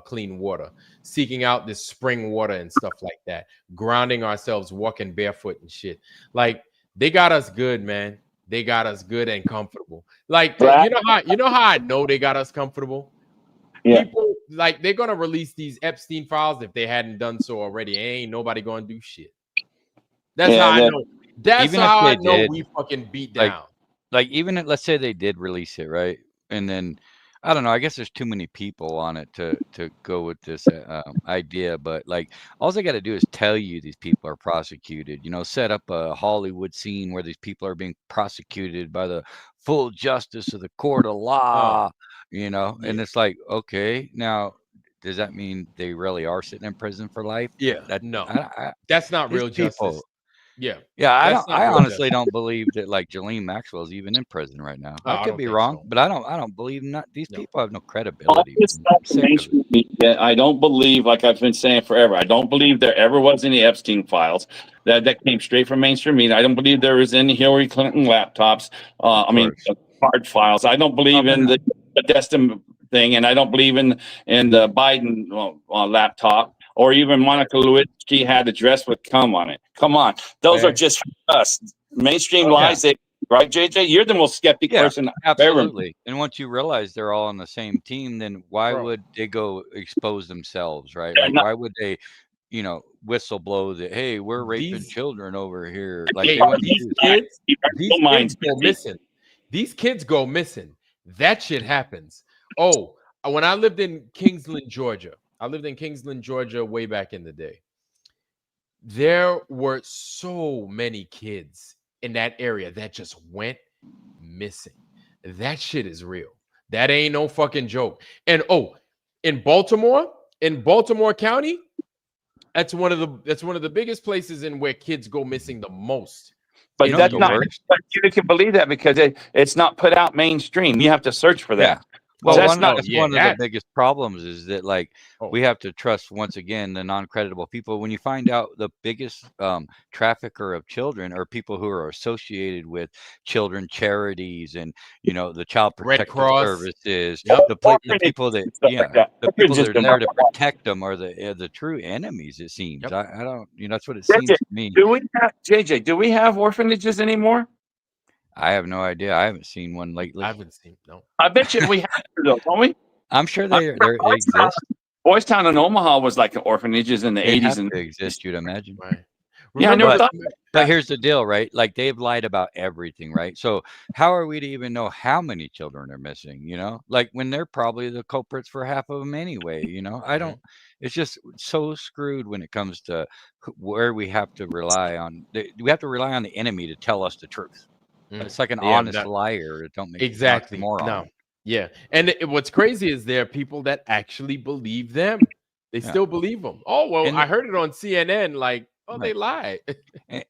clean water, seeking out this spring water and stuff like that, grounding ourselves, walking barefoot and shit. Like they got us good, man. They got us good and comfortable. Like you know how I know they got us comfortable. Yeah. People like they're gonna release these Epstein files if they hadn't done so already. Ain't nobody gonna do shit. That's how I know. That's how I know we fucking beat down. Like even let's say they did release it, right? And then I don't know. I guess there's too many people on it to go with this idea, but like all they got to do is tell you these people are prosecuted. You know, set up a Hollywood scene where these people are being prosecuted by the full justice of the court of law. You know, and yeah. it's like, okay, now does that mean they really are sitting in prison for life? Yeah, That no, I, that's not these real justice. people. Yeah, Yeah, that's not I real honestly justice. don't believe that like Jolene Maxwell is even in prison right now. Oh, I I could don't be think wrong, so. but I don't believe not these No. people have no All credibility. this Man. stuff I'm in sick of it. mainstream media, I don't believe, like I've been saying forever, I don't believe there ever was any Epstein files that came straight from mainstream media. I don't believe there was any Hillary Clinton laptops. I mean, course. hard files. I don't believe in the Destin thing, and I don't believe in the Biden laptop, or even Monica Lewinsky had a dress with cum on it. Come on, those are Man. just us. Mainstream Oh, yeah. lies. Right, JJ? You're the most skeptic Yeah, person I've ever. absolutely. And once you realize they're all on the same team, then why Bro. would they go expose themselves, right? They're Like, not- why would they, you know, whistle blow that, hey, we're raping These- children over here? Like, Hey, they want to these do kids, Don't mind. go missing. These kids go missing. That shit happens. Oh, when I lived in Kingsland, Georgia, way back in the day. There were so many kids in that area that just went missing. That shit is real. That ain't no fucking joke. And in Baltimore County, that's one of the biggest places in where kids go missing the most. But You know that's the not. worst? But you can believe that because it's not put out mainstream. You have to search for that. Well, That's one, not. that's yeah, one of the that- biggest problems is that like we have to trust once again the non-credible people. When you find out the biggest trafficker of children are people who are associated with children charities and you know the child Red protective Cross. services, Yep. the people that Stuff like that. the people that are Just there to protect them are the true enemies. It seems. Yep. I don't. You know that's what it seems to me. Do we have JJ? Do we have orphanages anymore? I have no idea. I haven't seen one lately. I haven't seen no. I bet you we have to, though, don't we? I'm sure they exist. Boys Town in Omaha was like orphanages in the They 80s have and to exist. You'd imagine. Right. Yeah, I never But- thought. But here's the deal, right? Like they've lied about everything, right? So how are we to even know how many children are missing? You know, like when they're probably the culprits for half of them anyway. You know, I don't. It's just so screwed when it comes to where we have to rely on. We have to rely on the enemy to tell us the truth. It's like an Yeah, honest that- liar. It don't make Exactly. more No. Yeah. And what's crazy is there are people that actually believe them. They Yeah. still believe them. Oh, well, And- I heard it on CNN. Like, oh, Right. they lied.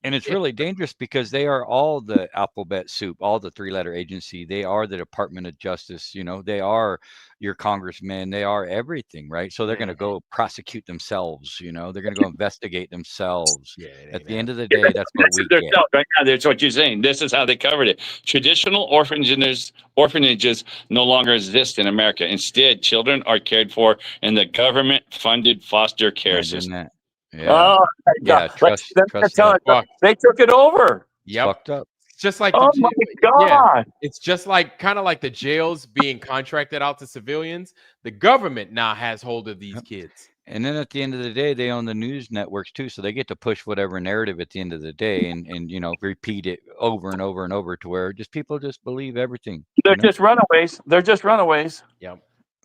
And it's really dangerous because they are all the alphabet soup, all the three-letter agency. They are the Department of Justice. You know, they are your congressmen. They are everything, right? So they're going to go prosecute themselves. You know, they're going to go investigate themselves. Yeah. it At ain't the that. end of the day, that's what we They're get. self- right now, that's what you're saying. This is how they covered it. Traditional orphanages no longer exist in America. Instead, children are cared for in the government-funded foster care Imagine system. that. Yeah. Oh, my Yeah, God. trust that. They took it over. Yep. Fucked up. It's just like Oh the my yeah. God. It's just like kind of like the jails being contracted out to civilians. The government now has hold of these kids. And then at the end of the day, they own the news networks too, so they get to push whatever narrative at the end of the day, and you know repeat it over and over and over to where just people just believe everything. They're you know? just runaways. They're just runaways. Yep.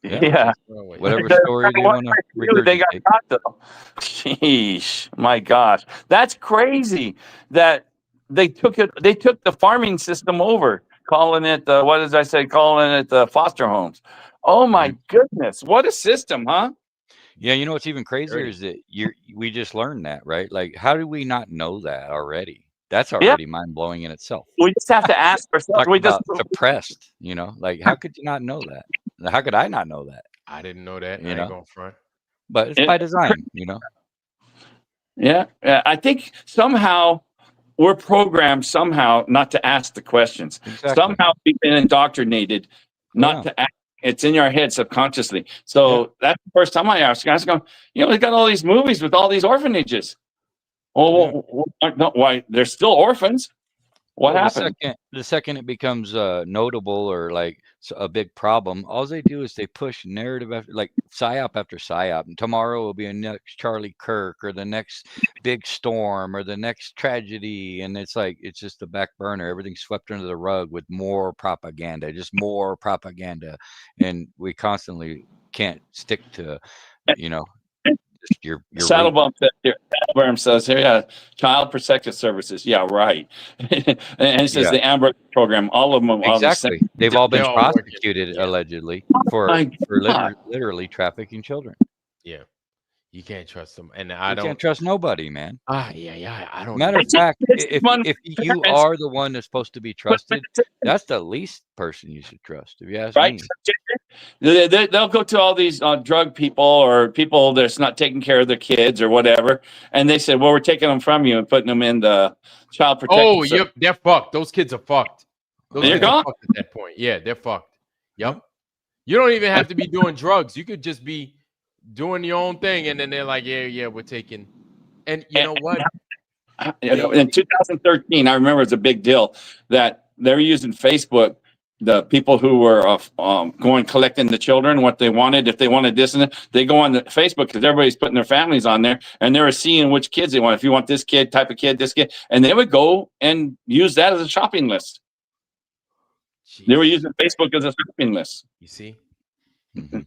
Yeah. Whatever They're story they want to They got regurgitate. caught though. Sheesh, my gosh, that's crazy that they took it. They took the farming system over, calling it what did I say? Calling it the foster homes. Oh my goodness, what a system, huh? Yeah, you know what's even crazier Dirty. is that we just learned that, right? Like, how do we not know that already? That's already mind blowing in itself. We just have to ask ourselves. Talk We just about suppressed, you know, like how could you not know that? How could I not know that? I didn't know that. You I ain't know? going front. But it's by design, you know. yeah. I think somehow we're programmed somehow not to ask the questions. Exactly. Somehow we've been indoctrinated not to ask. It's in your head subconsciously. So that's the first time I asked. I was going, you know, they got all these movies with all these orphanages. Oh, no, why? They're still orphans. What Well, happened? the second it becomes notable or like a big problem, all they do is they push narrative after like psyop after psyop. And tomorrow will be a next Charlie Kirk or the next big storm or the next tragedy, and it's like it's just the back burner. Everything's swept under the rug with more propaganda, just more propaganda, and we constantly can't stick to, you know, just your Saddle root. bump says here. Saddleworm says here, yeah, Child Protective Services. Yeah, right. And it says Yeah. the Amber program. All of them are all the same. Exactly. They've all been They're all working. prosecuted Yeah. allegedly my for God. literally trafficking children. Yeah. You can't trust them. And You I don't can't trust nobody, man. yeah, I don't Matter of It's- fact, it's if one you parents- are the one that's supposed to be trusted, that's the least person you should trust, if you ask right? me. They'll go to all these drug people or people that's not taking care of their kids or whatever, and they said, "Well, we're taking them from you and putting them in the child protective." Oh, service." yep, they're fucked. Those kids are fucked. Those They're kids are gone. fucked at that point. Yeah, they're fucked. Yep. You don't even have to be doing drugs. You could just be doing your own thing, and then they're like, yeah, we're taking. And you know what? In 2013, I remember it's a big deal that they're using Facebook. The people who were going collecting the children, what they wanted, if they wanted this and that, they go on the Facebook because everybody's putting their families on there, and they were seeing which kids they want. If you want this kid, type of kid, this kid, and they would go and use that as a shopping list. They were using Facebook as a shopping list. You see?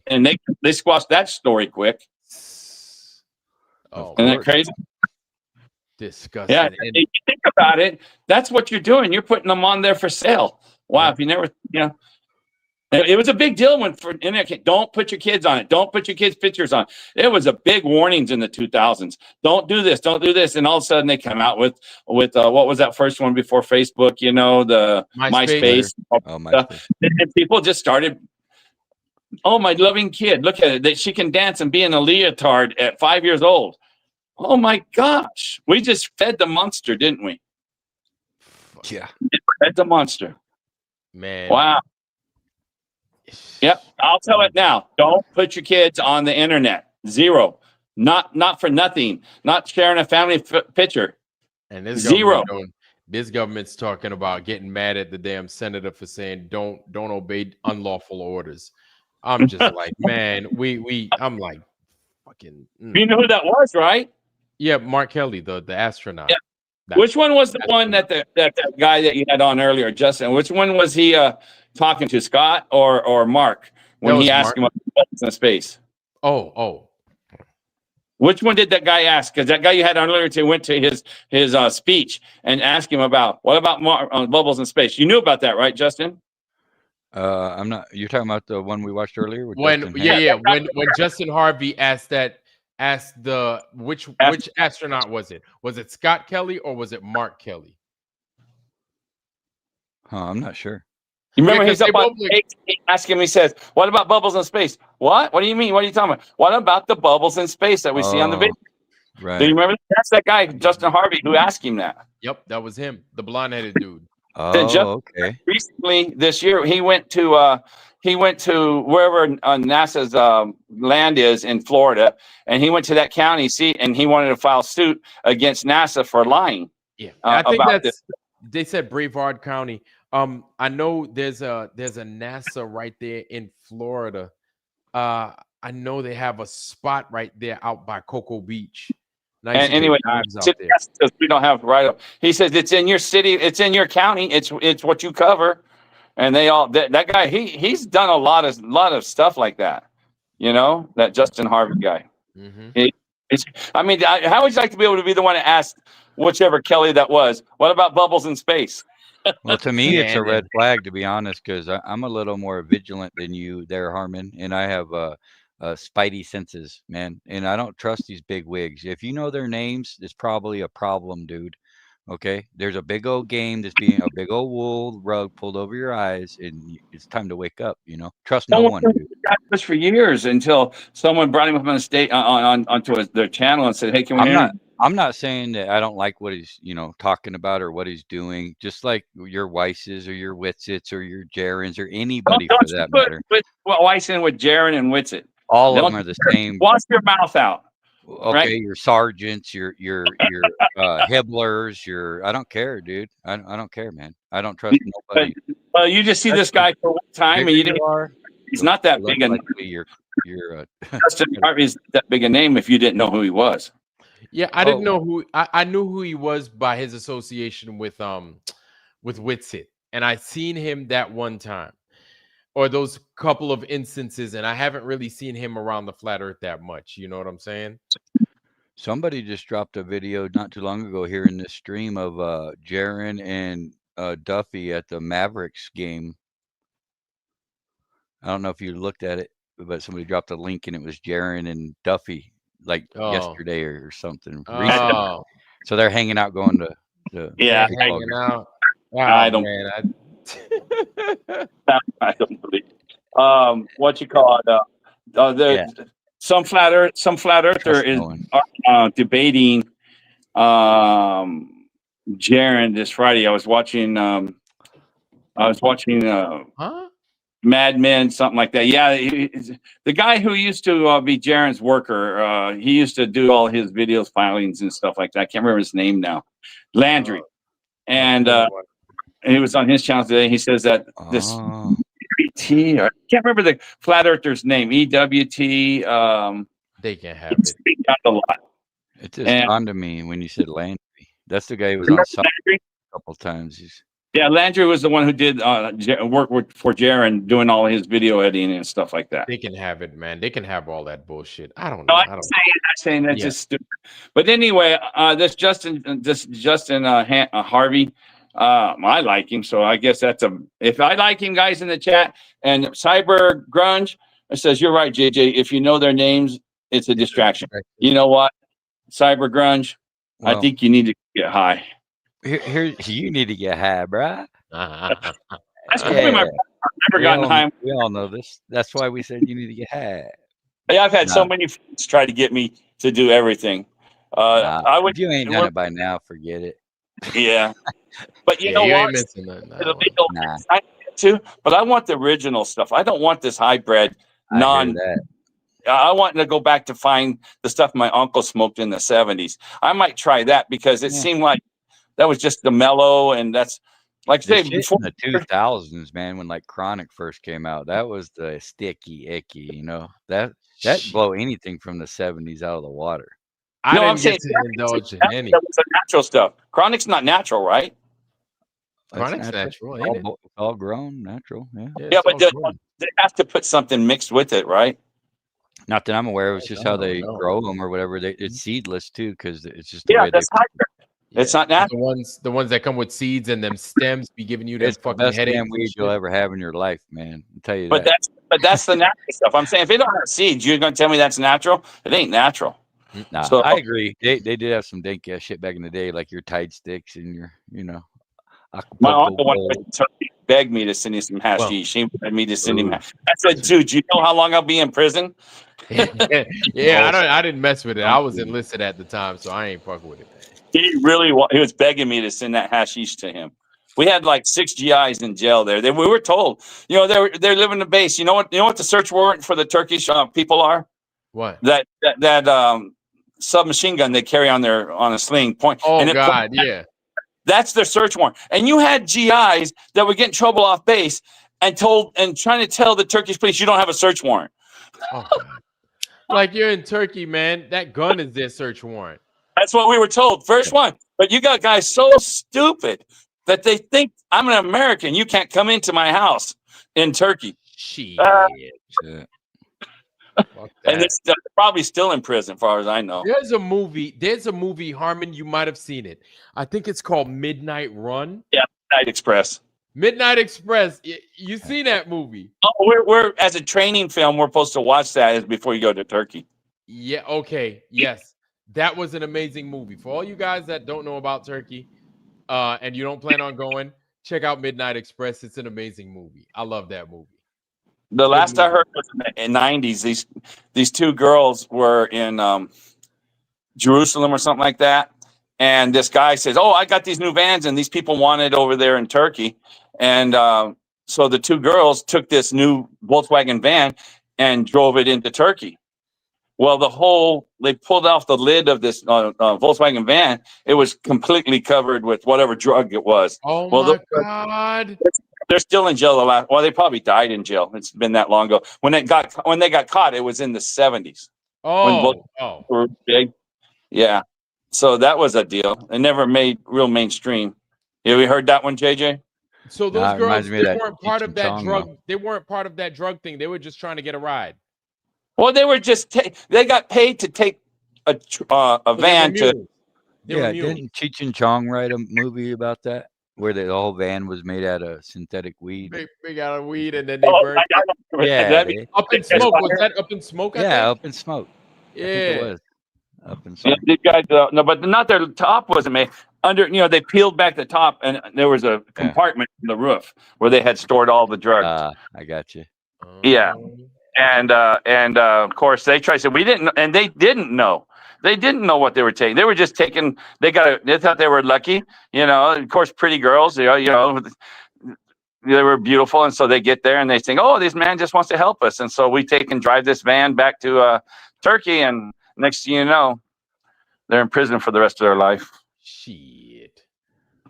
And they squashed that story quick. Oh, Isn't that crazy? Disgusting. Yeah, if you think about it, that's what you're doing. You're putting them on there for sale. Wow, if you never, it was a big deal when for internet. Don't put your kids on it. Don't put your kids' pictures on. It was a big warnings in the 2000s. Don't do this. Don't do this. And all of a sudden they come out with what was that first one before Facebook? The MySpace. Oh, MySpace. And people just started. Oh, my loving kid! Look at it. That she can dance and be in a leotard at 5 years old. Oh my gosh, we just fed the monster, didn't we? Yeah, fed the monster. Man. Wow. Yep, I'll tell it now. Don't put your kids on the internet. Zero. Not for nothing. Not sharing a family picture. And this Zero. This government's talking about getting mad at the damn senator for saying don't obey unlawful orders. I'm just like, man, I'm like, fucking. You know who that was, right? Yeah, Mark Kelly, the astronaut. Yeah. Which one was the one that that guy that you had on earlier, Justin? Which one was he talking to, Scott or Mark, when he asked him about the space? Oh. Which one did that guy ask? Because that guy you had on earlier went to his speech and asked him about what about bubbles in space. You knew about that, right, Justin? I'm not. You're talking about the one we watched earlier. With When Justin when Justin Harvey asked the which astronaut was it? Was it Scott Kelly or was it Mark Kelly? I'm not sure. You remember he's up on stage, he asked him, he says, "What about bubbles in space?" What? What do you mean? What are you talking about? What about the bubbles in space that we see on the video? Right. Do you remember? That's that guy, Justin Harvey, who asked him that. Yep, that was him, the blonde-headed dude. Oh, okay. Recently, this year, he went to wherever NASA's land is in Florida, and he went to that county seat, and he wanted to file suit against NASA for lying. Yeah, I think about that's. They said Brevard County. I know there's a NASA right there in Florida. I know they have a spot right there out by Cocoa Beach. Nice And anyway, out there. we don't have right up. He says it's in your city, it's in your county, it's what you cover, and they all that guy he's done a lot of stuff like that, that Justin Harvey guy. I mean, how would you like to be able to be the one that asked whichever Kelly that was? What about bubbles in space? Well, to me, it's a red flag, to be honest, because I'm a little more vigilant than you there, Harmon, and I have spidey senses, man, and I don't trust these big wigs. If you know their names, it's probably a problem, dude. Okay, there's a big old game that's being a big old wool rug pulled over your eyes, and it's time to wake up. Trust no one, dude. This for years until someone brought him up on the state onto their channel and said, "Hey, can we?" I'm not saying that I don't like what he's, talking about or what he's doing. Just like your Weisses or your Witzits or your Jarens or anybody for that matter. Weiss in with Jaren and Witsit. All of them are the same. Wash your mouth out. Okay, right? your sergeants, your Hiblers, I don't care, dude. I don't care, man. I don't trust But nobody. you just see this guy for one time, and you didn't. He's not that big a. You're Justin Harvey's not that big a name if you didn't know who he was. Yeah, I didn't know who I knew who he was by his association with Witsit, and I seen him that one time, or those couple of instances, and I haven't really seen him around the flat earth that much. You know what I'm saying? Somebody just dropped a video not too long ago here in this stream of Jaron and Duffy at the Mavericks game. I don't know if you looked at it, but somebody dropped a link and it was Jaron and Duffy like yesterday or something. Recently. So they're hanging out, going to hanging out. I don't. Man, I don't believe. What you call it? Some flat earther is debating Jaron this Friday. I was watching Mad Men, something like that. Yeah, the guy who used to be Jaron's worker, he used to do all his videos, filings, and stuff like that. I can't remember his name now. Landry. And he was on his channel today. He says that this EWT, I can't remember the flat earther's name, EWT. They can have it. Speak out a lot. It just dawned on me when you said Landry. That's the guy who was on a couple times. Yeah, Landry was the one who did work for Jaron, doing all his video editing and stuff like that. They can have it, man. They can have all that bullshit. I don't know. I'm saying that's just stupid. But anyway, this Justin Harvey, I like him, so I guess if I like him, guys in the chat. And Cyber Grunge says, you're right, JJ. If you know their names, it's a distraction. You know what, Cyber Grunge? I think you need to get high. Here, you need to get high, bruh. That's probably my. I've never gotten high. We all know this. That's why we said you need to get high. Yeah, I've had so many friends try to get me to do everything. If you ain't done it by now, forget it. Yeah, but you know what? But I want the original stuff. I don't want this hybrid I want to go back to find the stuff my uncle smoked in the 70s. I might try that because it seemed like that was just the mellow, and that's like I say before the 2000s, man, when like Chronic first came out, that was the sticky icky, you know, that blow anything from the 70s out of the water. I'm saying indulge in any. That was natural stuff. Chronic's not natural, right? Chronic's natural, ain't it? All grown, natural, Yeah, but they have to put something mixed with it, right? Not that I'm aware of. It's just how they grow them or whatever. It's seedless too, because it's just the way that's hybrid. It's not natural. The ones that come with seeds and them stems be giving you that fucking headache. Damn weed you'll ever have in your life, man. I'll tell you that. But that's the natural stuff. I'm saying if it don't have seeds, you're going to tell me that's natural? It ain't natural. Nah, so I agree. They did have some dank ass shit back in the day, like your Tide sticks and your, my uncle begged me to send you some hashish. He wanted me to send him. I said, dude, you know how long I'll be in prison? I didn't mess with it. I was enlisted at the time, so I ain't fucking with it. He was begging me to send that hashish to him. We had like 6 GIs in jail there. We were told, they're living the base. You know what the search warrant for the Turkish people are? What? That submachine gun they carry on a sling point. Oh, God, yeah. That's their search warrant. And you had GIs that would get in trouble off base and trying to tell the Turkish police you don't have a search warrant. Oh, like you're in Turkey, man. That gun is their search warrant. That's what we were told. First one. But you got guys so stupid that they think I'm an American. You can't come into my house in Turkey. Shit. And they're probably still in prison, as far as I know. There's a movie, Harmon, you might have seen it. I think it's called Midnight Run. Yeah, Midnight Express. Midnight Express. You seen that movie? Oh, we're as a training film, we're supposed to watch that before you go to Turkey. Yeah, okay. Yes. That was an amazing movie. For all you guys that don't know about Turkey, and you don't plan on going, check out Midnight Express. It's an amazing movie. I love that movie. The last I heard was in the 90s. These 2 girls were in Jerusalem or something like that. And this guy says, I got these new vans and these people want it over there in Turkey. And so the 2 girls took this new Volkswagen van and drove it into Turkey. Well, they pulled off the lid of this Volkswagen van. It was completely covered with whatever drug it was. Oh Well, my God. they're still in jail. Well, they probably died in jail. It's been that long ago. When they got caught, it was in the 70s. When both were big. Yeah. So that was a deal. It never made real mainstream. Have you heard that one, JJ? So those it girls, reminds me they of that weren't part Cheech of and that Chong, drug. though. They weren't part of that drug thing. They were just trying to get a ride. Well, they were just they got paid to take a van to. Yeah, didn't Cheech and Chong write a movie about that where the whole van was made out of synthetic weed? They got a weed and then they burned. Yeah, Up in Smoke. Was that Up in Smoke? I yeah, think? Up in Smoke. I think Yeah. it was Up in Yeah, Smoke. these guys, no, but not their top wasn't made. They peeled back the top, and there was a compartment in the roof where they had stored all the drugs. I got you. Yeah, and of course they tried to say we didn't, and they didn't know. They didn't know what they were taking. They were just taking. They thought they were lucky. Of course, pretty girls. They were beautiful, and so they get there and they think, "Oh, this man just wants to help us." And so we take and drive this van back to Turkey, and next thing you know, they're in prison for the rest of their life. Shit.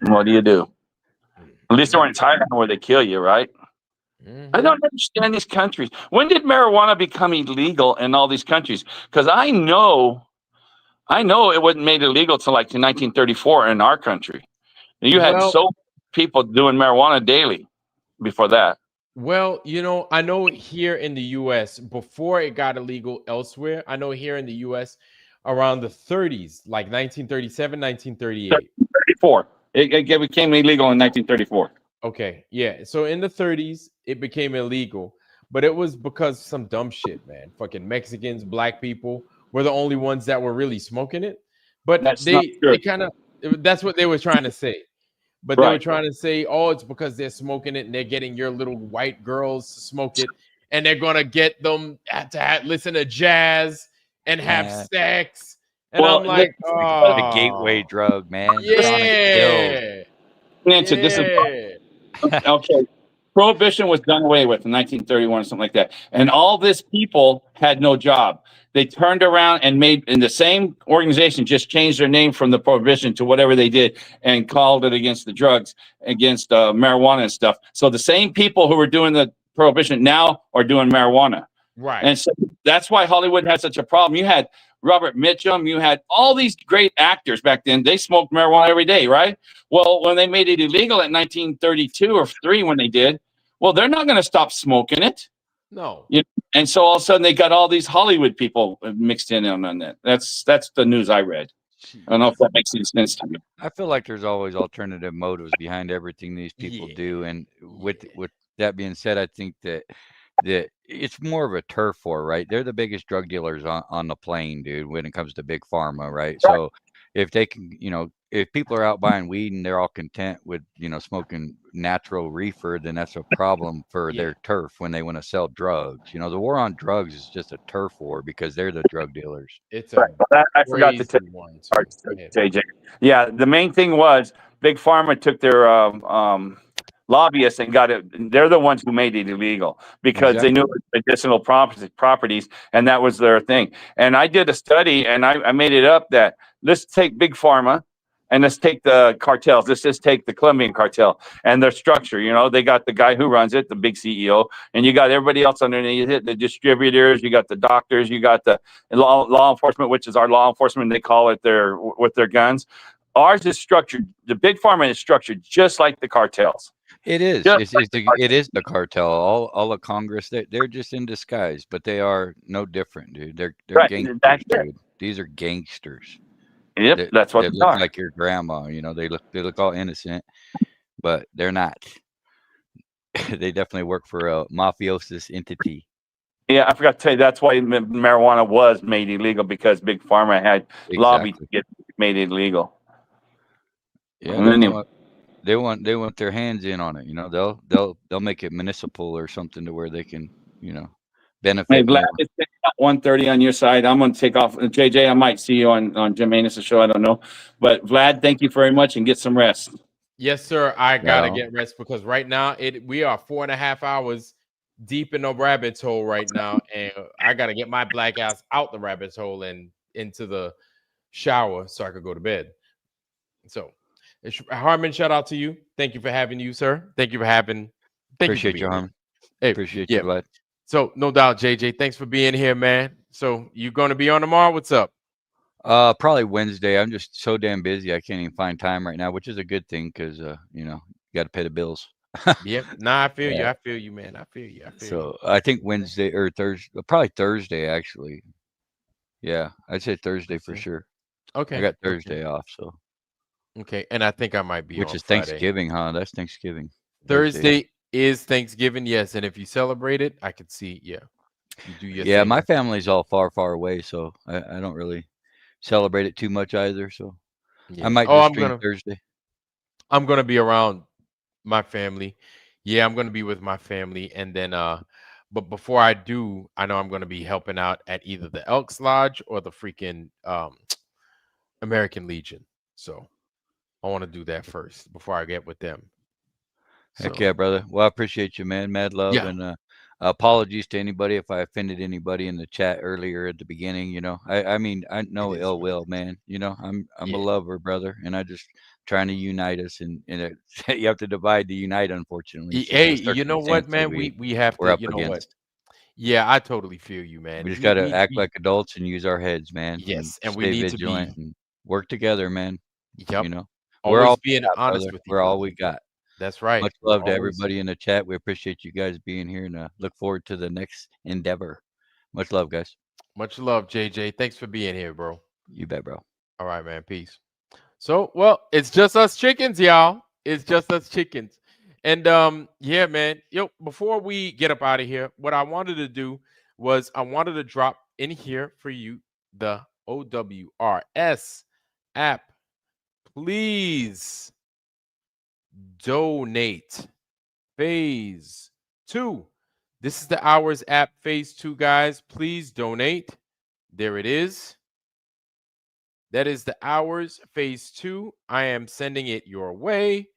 What do you do? At least they weren't in Thailand where they kill you, right? I don't understand these countries. When did marijuana become illegal in all these countries? Because I know it wasn't made illegal until like 1934 in our country. You had people doing marijuana daily before that. Well, I know here in the U.S., before it got illegal elsewhere, I know here in the U.S. around the 30s, like 1937, 1938. 34. It became illegal in 1934. Okay, yeah. So in the 30s, it became illegal, but it was because some dumb shit, man. Fucking Mexicans, black people were the only ones that were really smoking it. But they kind of, that's what they were trying to say. But they were trying to say, oh, it's because they're smoking it and they're getting your little white girls to smoke it, and they're gonna get them to listen to jazz and have sex. And I'm like, the gateway drug, man. Yeah. Nancy, this is okay. Prohibition was done away with in 1931 or something like that, and all this people had no job. They turned around and made in the same organization, just changed their name from the prohibition to whatever they did and called it against the drugs, against marijuana and stuff. So the same people who were doing the prohibition now are doing marijuana. Right. And so that's why Hollywood had such a problem. You had Robert Mitchum, you had all these great actors back then. They smoked marijuana every day, right? Well, when they made it illegal in 1932 or 3 when they did, well, they're not going to stop smoking it. No. And so all of a sudden they got all these Hollywood people mixed in on that. That's the news I read. I don't know if that makes any sense to you. I feel like there's always alternative motives behind everything these people do. And with that being said, I think that it's more of a turf war, right? They're the biggest drug dealers on the plane, dude, when it comes to big pharma, right? So if they can, if people are out buying weed and they're all content with, smoking natural reefer, then that's a problem for their turf when they want to sell drugs. The war on drugs is just a turf war because they're the drug dealers. It's I forgot to tell you, JJ. Yeah, the main thing was Big Pharma took their lobbyists and got it. They're the ones who made it illegal because they knew it was medicinal properties, and that was their thing. And I did a study, and I made it up that let's take Big Pharma and let's take the cartels. Let's just take the Colombian cartel and their structure. They got the guy who runs it, the big CEO, and you got everybody else underneath it, the distributors, you got the doctors, you got the law enforcement, which is our law enforcement. They call it with their guns. Ours is structured. The Big Pharma is structured just like the cartels. It is. It is the cartel. All of Congress. They're just in disguise, but they are no different, dude. They're gangsters, dude. These are gangsters. Yep, that's what they they look are. like your grandma. They look all innocent, but they're not. They definitely work for a mafiosis entity. Yeah, I forgot to tell you that's why marijuana was made illegal because Big Pharma had lobbied to get made illegal. Yeah, they want their hands in on it. They'll make it municipal or something to where they can benefit. Hey, Vlad, it's 1:30 on your side. I'm going to take off. JJ, I might see you on Jim Manus' show. I don't know. But Vlad, thank you very much and get some rest. Yes, sir. I got to get rest because right now we are 4.5 hours deep in a rabbit's hole right now, and I got to get my black ass out the rabbit's hole and into the shower so I could go to bed. So, Harmon, shout out to you. Thank you for having you, sir. Thank you for having. Thank you for Appreciate being you, here. Harmon. Hey, Appreciate yeah. you, bud. So no doubt, JJ. Thanks for being here, man. So you going to be on tomorrow? What's up? Probably Wednesday. I'm just so damn busy. I can't even find time right now, which is a good thing because you got to pay the bills. Yeah. Nah, I feel you. Yeah. I feel you, man. I feel you. I feel you. So I think Wednesday or Thursday, probably Thursday actually. Yeah, I'd say Thursday for sure. Okay. I got Okay. Thursday off, so Okay. And I think I might be which on is Friday. Thanksgiving, huh? That's Thanksgiving. Thursday is Thanksgiving, yes. And if you celebrate it, I could see, yeah. You do your Yeah, thing. my family's all far, far away, so I don't really celebrate it too much either. So Yeah. I might Oh, just stream Thursday. I'm gonna be around my family. Yeah, I'm gonna be with my family, and then but before I do, I know I'm gonna be helping out at either the Elks Lodge or the freaking American Legion. So I want to do that first before I get with them. Heck So yeah, brother. Well, I appreciate you, man. Mad love, yeah. and apologies to anybody if I offended anybody in the chat earlier at the beginning. I mean, I know is ill what will, man. I'm Yeah. a lover, brother, and I just trying to unite us, and you have to divide to unite, unfortunately. It's just Hey, the you know what, circumstance that man? We have we're to, up you know what? against. Yeah, I totally feel you, man. We just got to act like adults and use our heads, man, and Yes, and we stay need to vigilant be and work together, man. Yep. We're Always all we being got, honest brother. with each We're all other. we got. That's right. Much We're love to always everybody in the chat. We appreciate you guys being here, and look forward to the next endeavor. Much love, guys. Much love, JJ. Thanks for being here, bro. You bet, bro. All right, man. Peace. So, well, it's just us chickens, y'all. It's just us chickens. And yeah, man. Yo, before we get up out of here, what I wanted to do was I wanted to drop in here for you the OWRS app. Please donate. Phase 2. This is the Hours app, Phase 2, guys. Please donate. There it is. That is the Hours, Phase 2. I am sending it your way.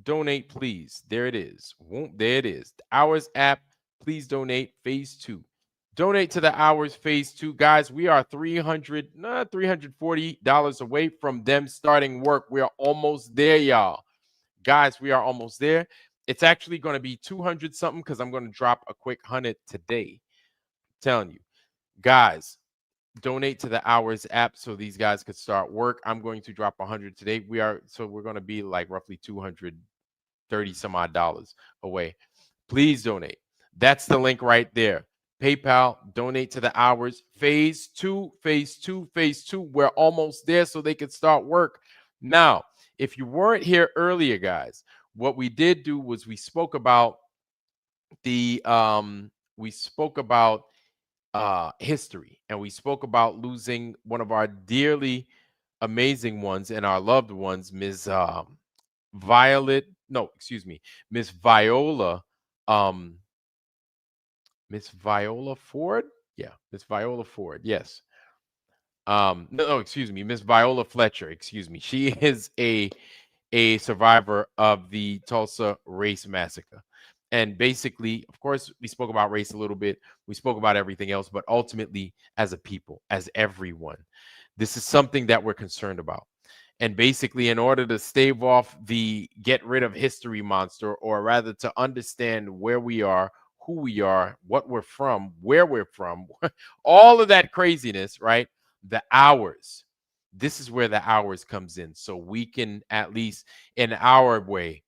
Donate, please. There it is. There it is. The Hours app. Please donate. Phase 2. Donate to the Hours Phase 2. Guys, we are $340 away from them starting work. We are almost there, y'all. Guys, we are almost there. It's actually going to be 200 something because I'm going to drop a quick 100 today. I'm telling you. Guys, donate to the Hours app so these guys could start work. I'm going to drop 100 today. We're going to be like roughly 230 some odd dollars away. Please donate. That's the link right there. PayPal, donate to the Hours. Phase 2, Phase 2, Phase 2. We're almost there so they could start work. Now, if you weren't here earlier, guys, what we did do was we spoke about the history, and we spoke about losing one of our dearly amazing ones and our loved ones, Miss Viola Ford. Yeah, Miss Viola Ford. Yes. Excuse me, Miss Viola Fletcher. Excuse me. She is a survivor of the Tulsa race massacre. And basically, of course, we spoke about race a little bit. We spoke about everything else, but ultimately, as a people, as everyone, this is something that we're concerned about. And basically, in order to stave off the get rid of history monster, or rather to understand where we are, who we are, what we're from, where we're from, all of that craziness, right? The Hours. This is where the Hours comes in. So we can, at least in our way,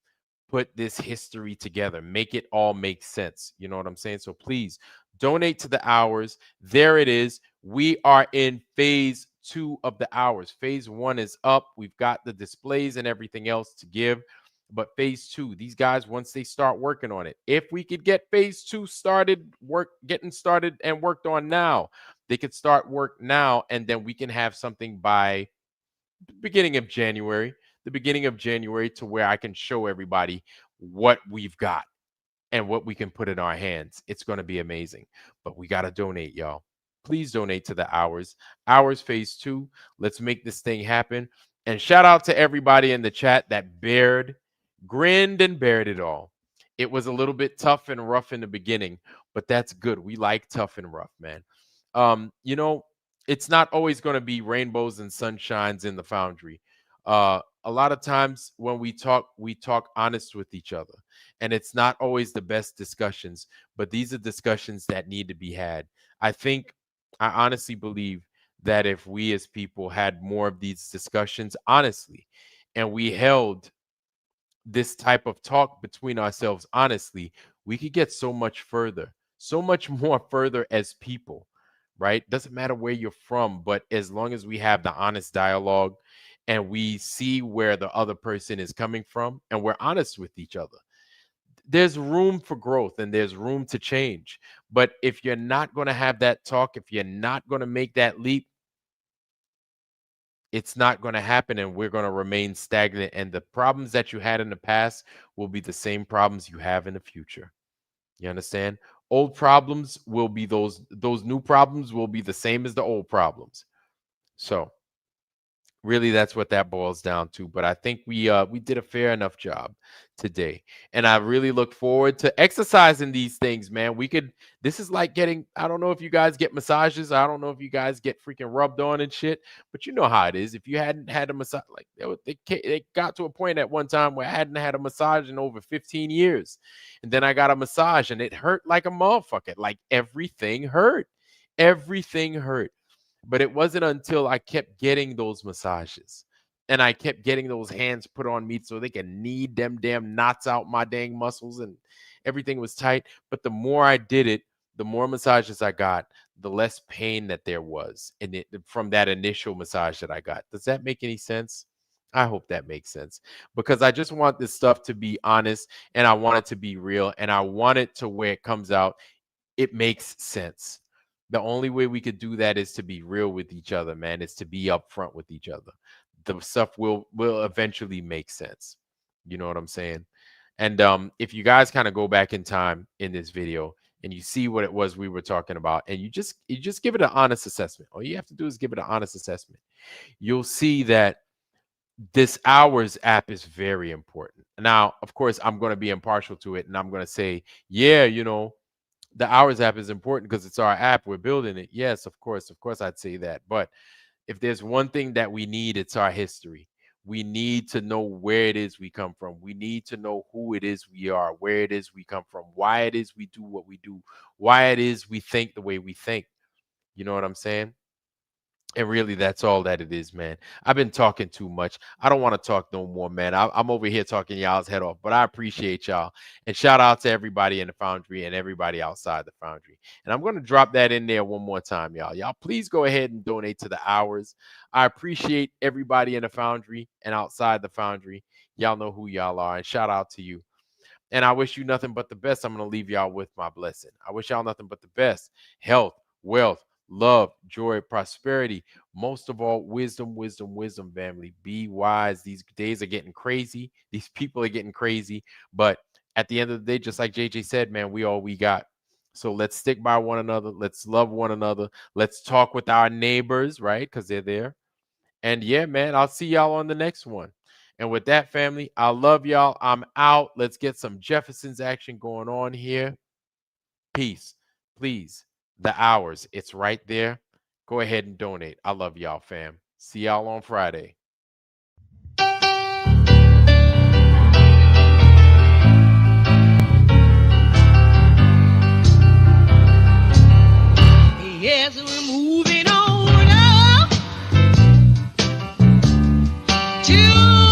put this history together, make it all make sense. You know what I'm saying? So please donate to the Hours. There it is. We are in Phase 2 of the Hours. Phase 1 is up. We've got the displays and everything else to give. But Phase 2, these guys, once they start working on it, if we could get Phase 2 getting started and worked on now, they could start work now, and then we can have something by the beginning of January to where I can show everybody what we've got and what we can put in our hands. It's going to be amazing. But we got to donate, y'all. Please donate to the Hours Phase 2. Let's make this thing happen. And shout out to everybody in the chat that grinned and bared it all. It was a little bit tough and rough in the beginning, but that's good. We like tough and rough, man. You know, it's not always going to be rainbows and sunshines in the Foundry. A lot of times when we talk honest with each other, and it's not always the best discussions, but these are discussions that need to be had. I honestly believe that if we as people had more of these discussions honestly, and we held this type of talk between ourselves honestly, we could get so much further, so much more further as people, right? Doesn't matter where you're from, but as long as we have the honest dialogue and we see where the other person is coming from and we're honest with each other, there's room for growth and there's room to change. But if you're not going to have that talk, if you're not going to make that leap, it's not going to happen, and we're going to remain stagnant. And the problems that you had in the past will be the same problems you have in the future. You understand? Old problems will be those new problems will be the same as the old problems. So really, that's what that boils down to. But I think we did a fair enough job today, and I really look forward to exercising these things, man. This is like getting, I don't know if you guys get massages, I don't know if you guys get freaking rubbed on and shit, but you know how it is. If you hadn't had a massage, like they got to a point at one time where I hadn't had a massage in over 15 years, and then I got a massage and it hurt like a motherfucker. Like everything hurt. But it wasn't until I kept getting those massages and I kept getting those hands put on me so they can knead them damn knots out my dang muscles, and everything was tight. But the more I did it, the more massages I got, the less pain that there was in it from that initial massage that I got. Does that make any sense? I hope that makes sense, because I just want this stuff to be honest, and I want it to be real, and I want it to where it comes out, it makes sense. The only way we could do that is to be real with each other, man. It's to be upfront with each other. The stuff will eventually make sense. You know what I'm saying? And if you guys kind of go back in time in this video and you see what it was we were talking about, and you just give it an honest assessment. All you have to do is give it an honest assessment. You'll see that this Hours app is very important. Now, of course, I'm going to be impartial to it, and I'm going to say, yeah, you know, the Hours app is important because it's our app. We're building it. Yes, of course, I'd say that. But if there's one thing that we need, it's our history. We need to know where it is we come from. We need to know who it is we are, where it is we come from, why it is we do what we do, why it is we think the way we think. You know what I'm saying? And really, that's all that it is, man. I've been talking too much. I don't want to talk no more, man. I'm over here talking y'all's head off, but I appreciate y'all. And shout out to everybody in the Foundry and everybody outside the Foundry. And I'm going to drop that in there one more time, y'all. Y'all, please go ahead and donate to the Hours. I appreciate everybody in the Foundry and outside the Foundry. Y'all know who y'all are. And shout out to you. And I wish you nothing but the best. I'm going to leave y'all with my blessing. I wish y'all nothing but the best. Health, wealth, love, joy, prosperity, most of all, wisdom, family. Be wise. These days are getting crazy. These people are getting crazy. But at the end of the day, just like JJ said, man, we all we got. So let's stick by one another. Let's love one another. Let's talk with our neighbors, right? Because they're there. And yeah, man, I'll see y'all on the next one. And with that, family, I love y'all. I'm out. Let's get some Jefferson's action going on here. Peace. Please. The Hours, it's right there. Go ahead and donate. I love y'all, fam. See y'all on Friday. Yes, we're moving on up to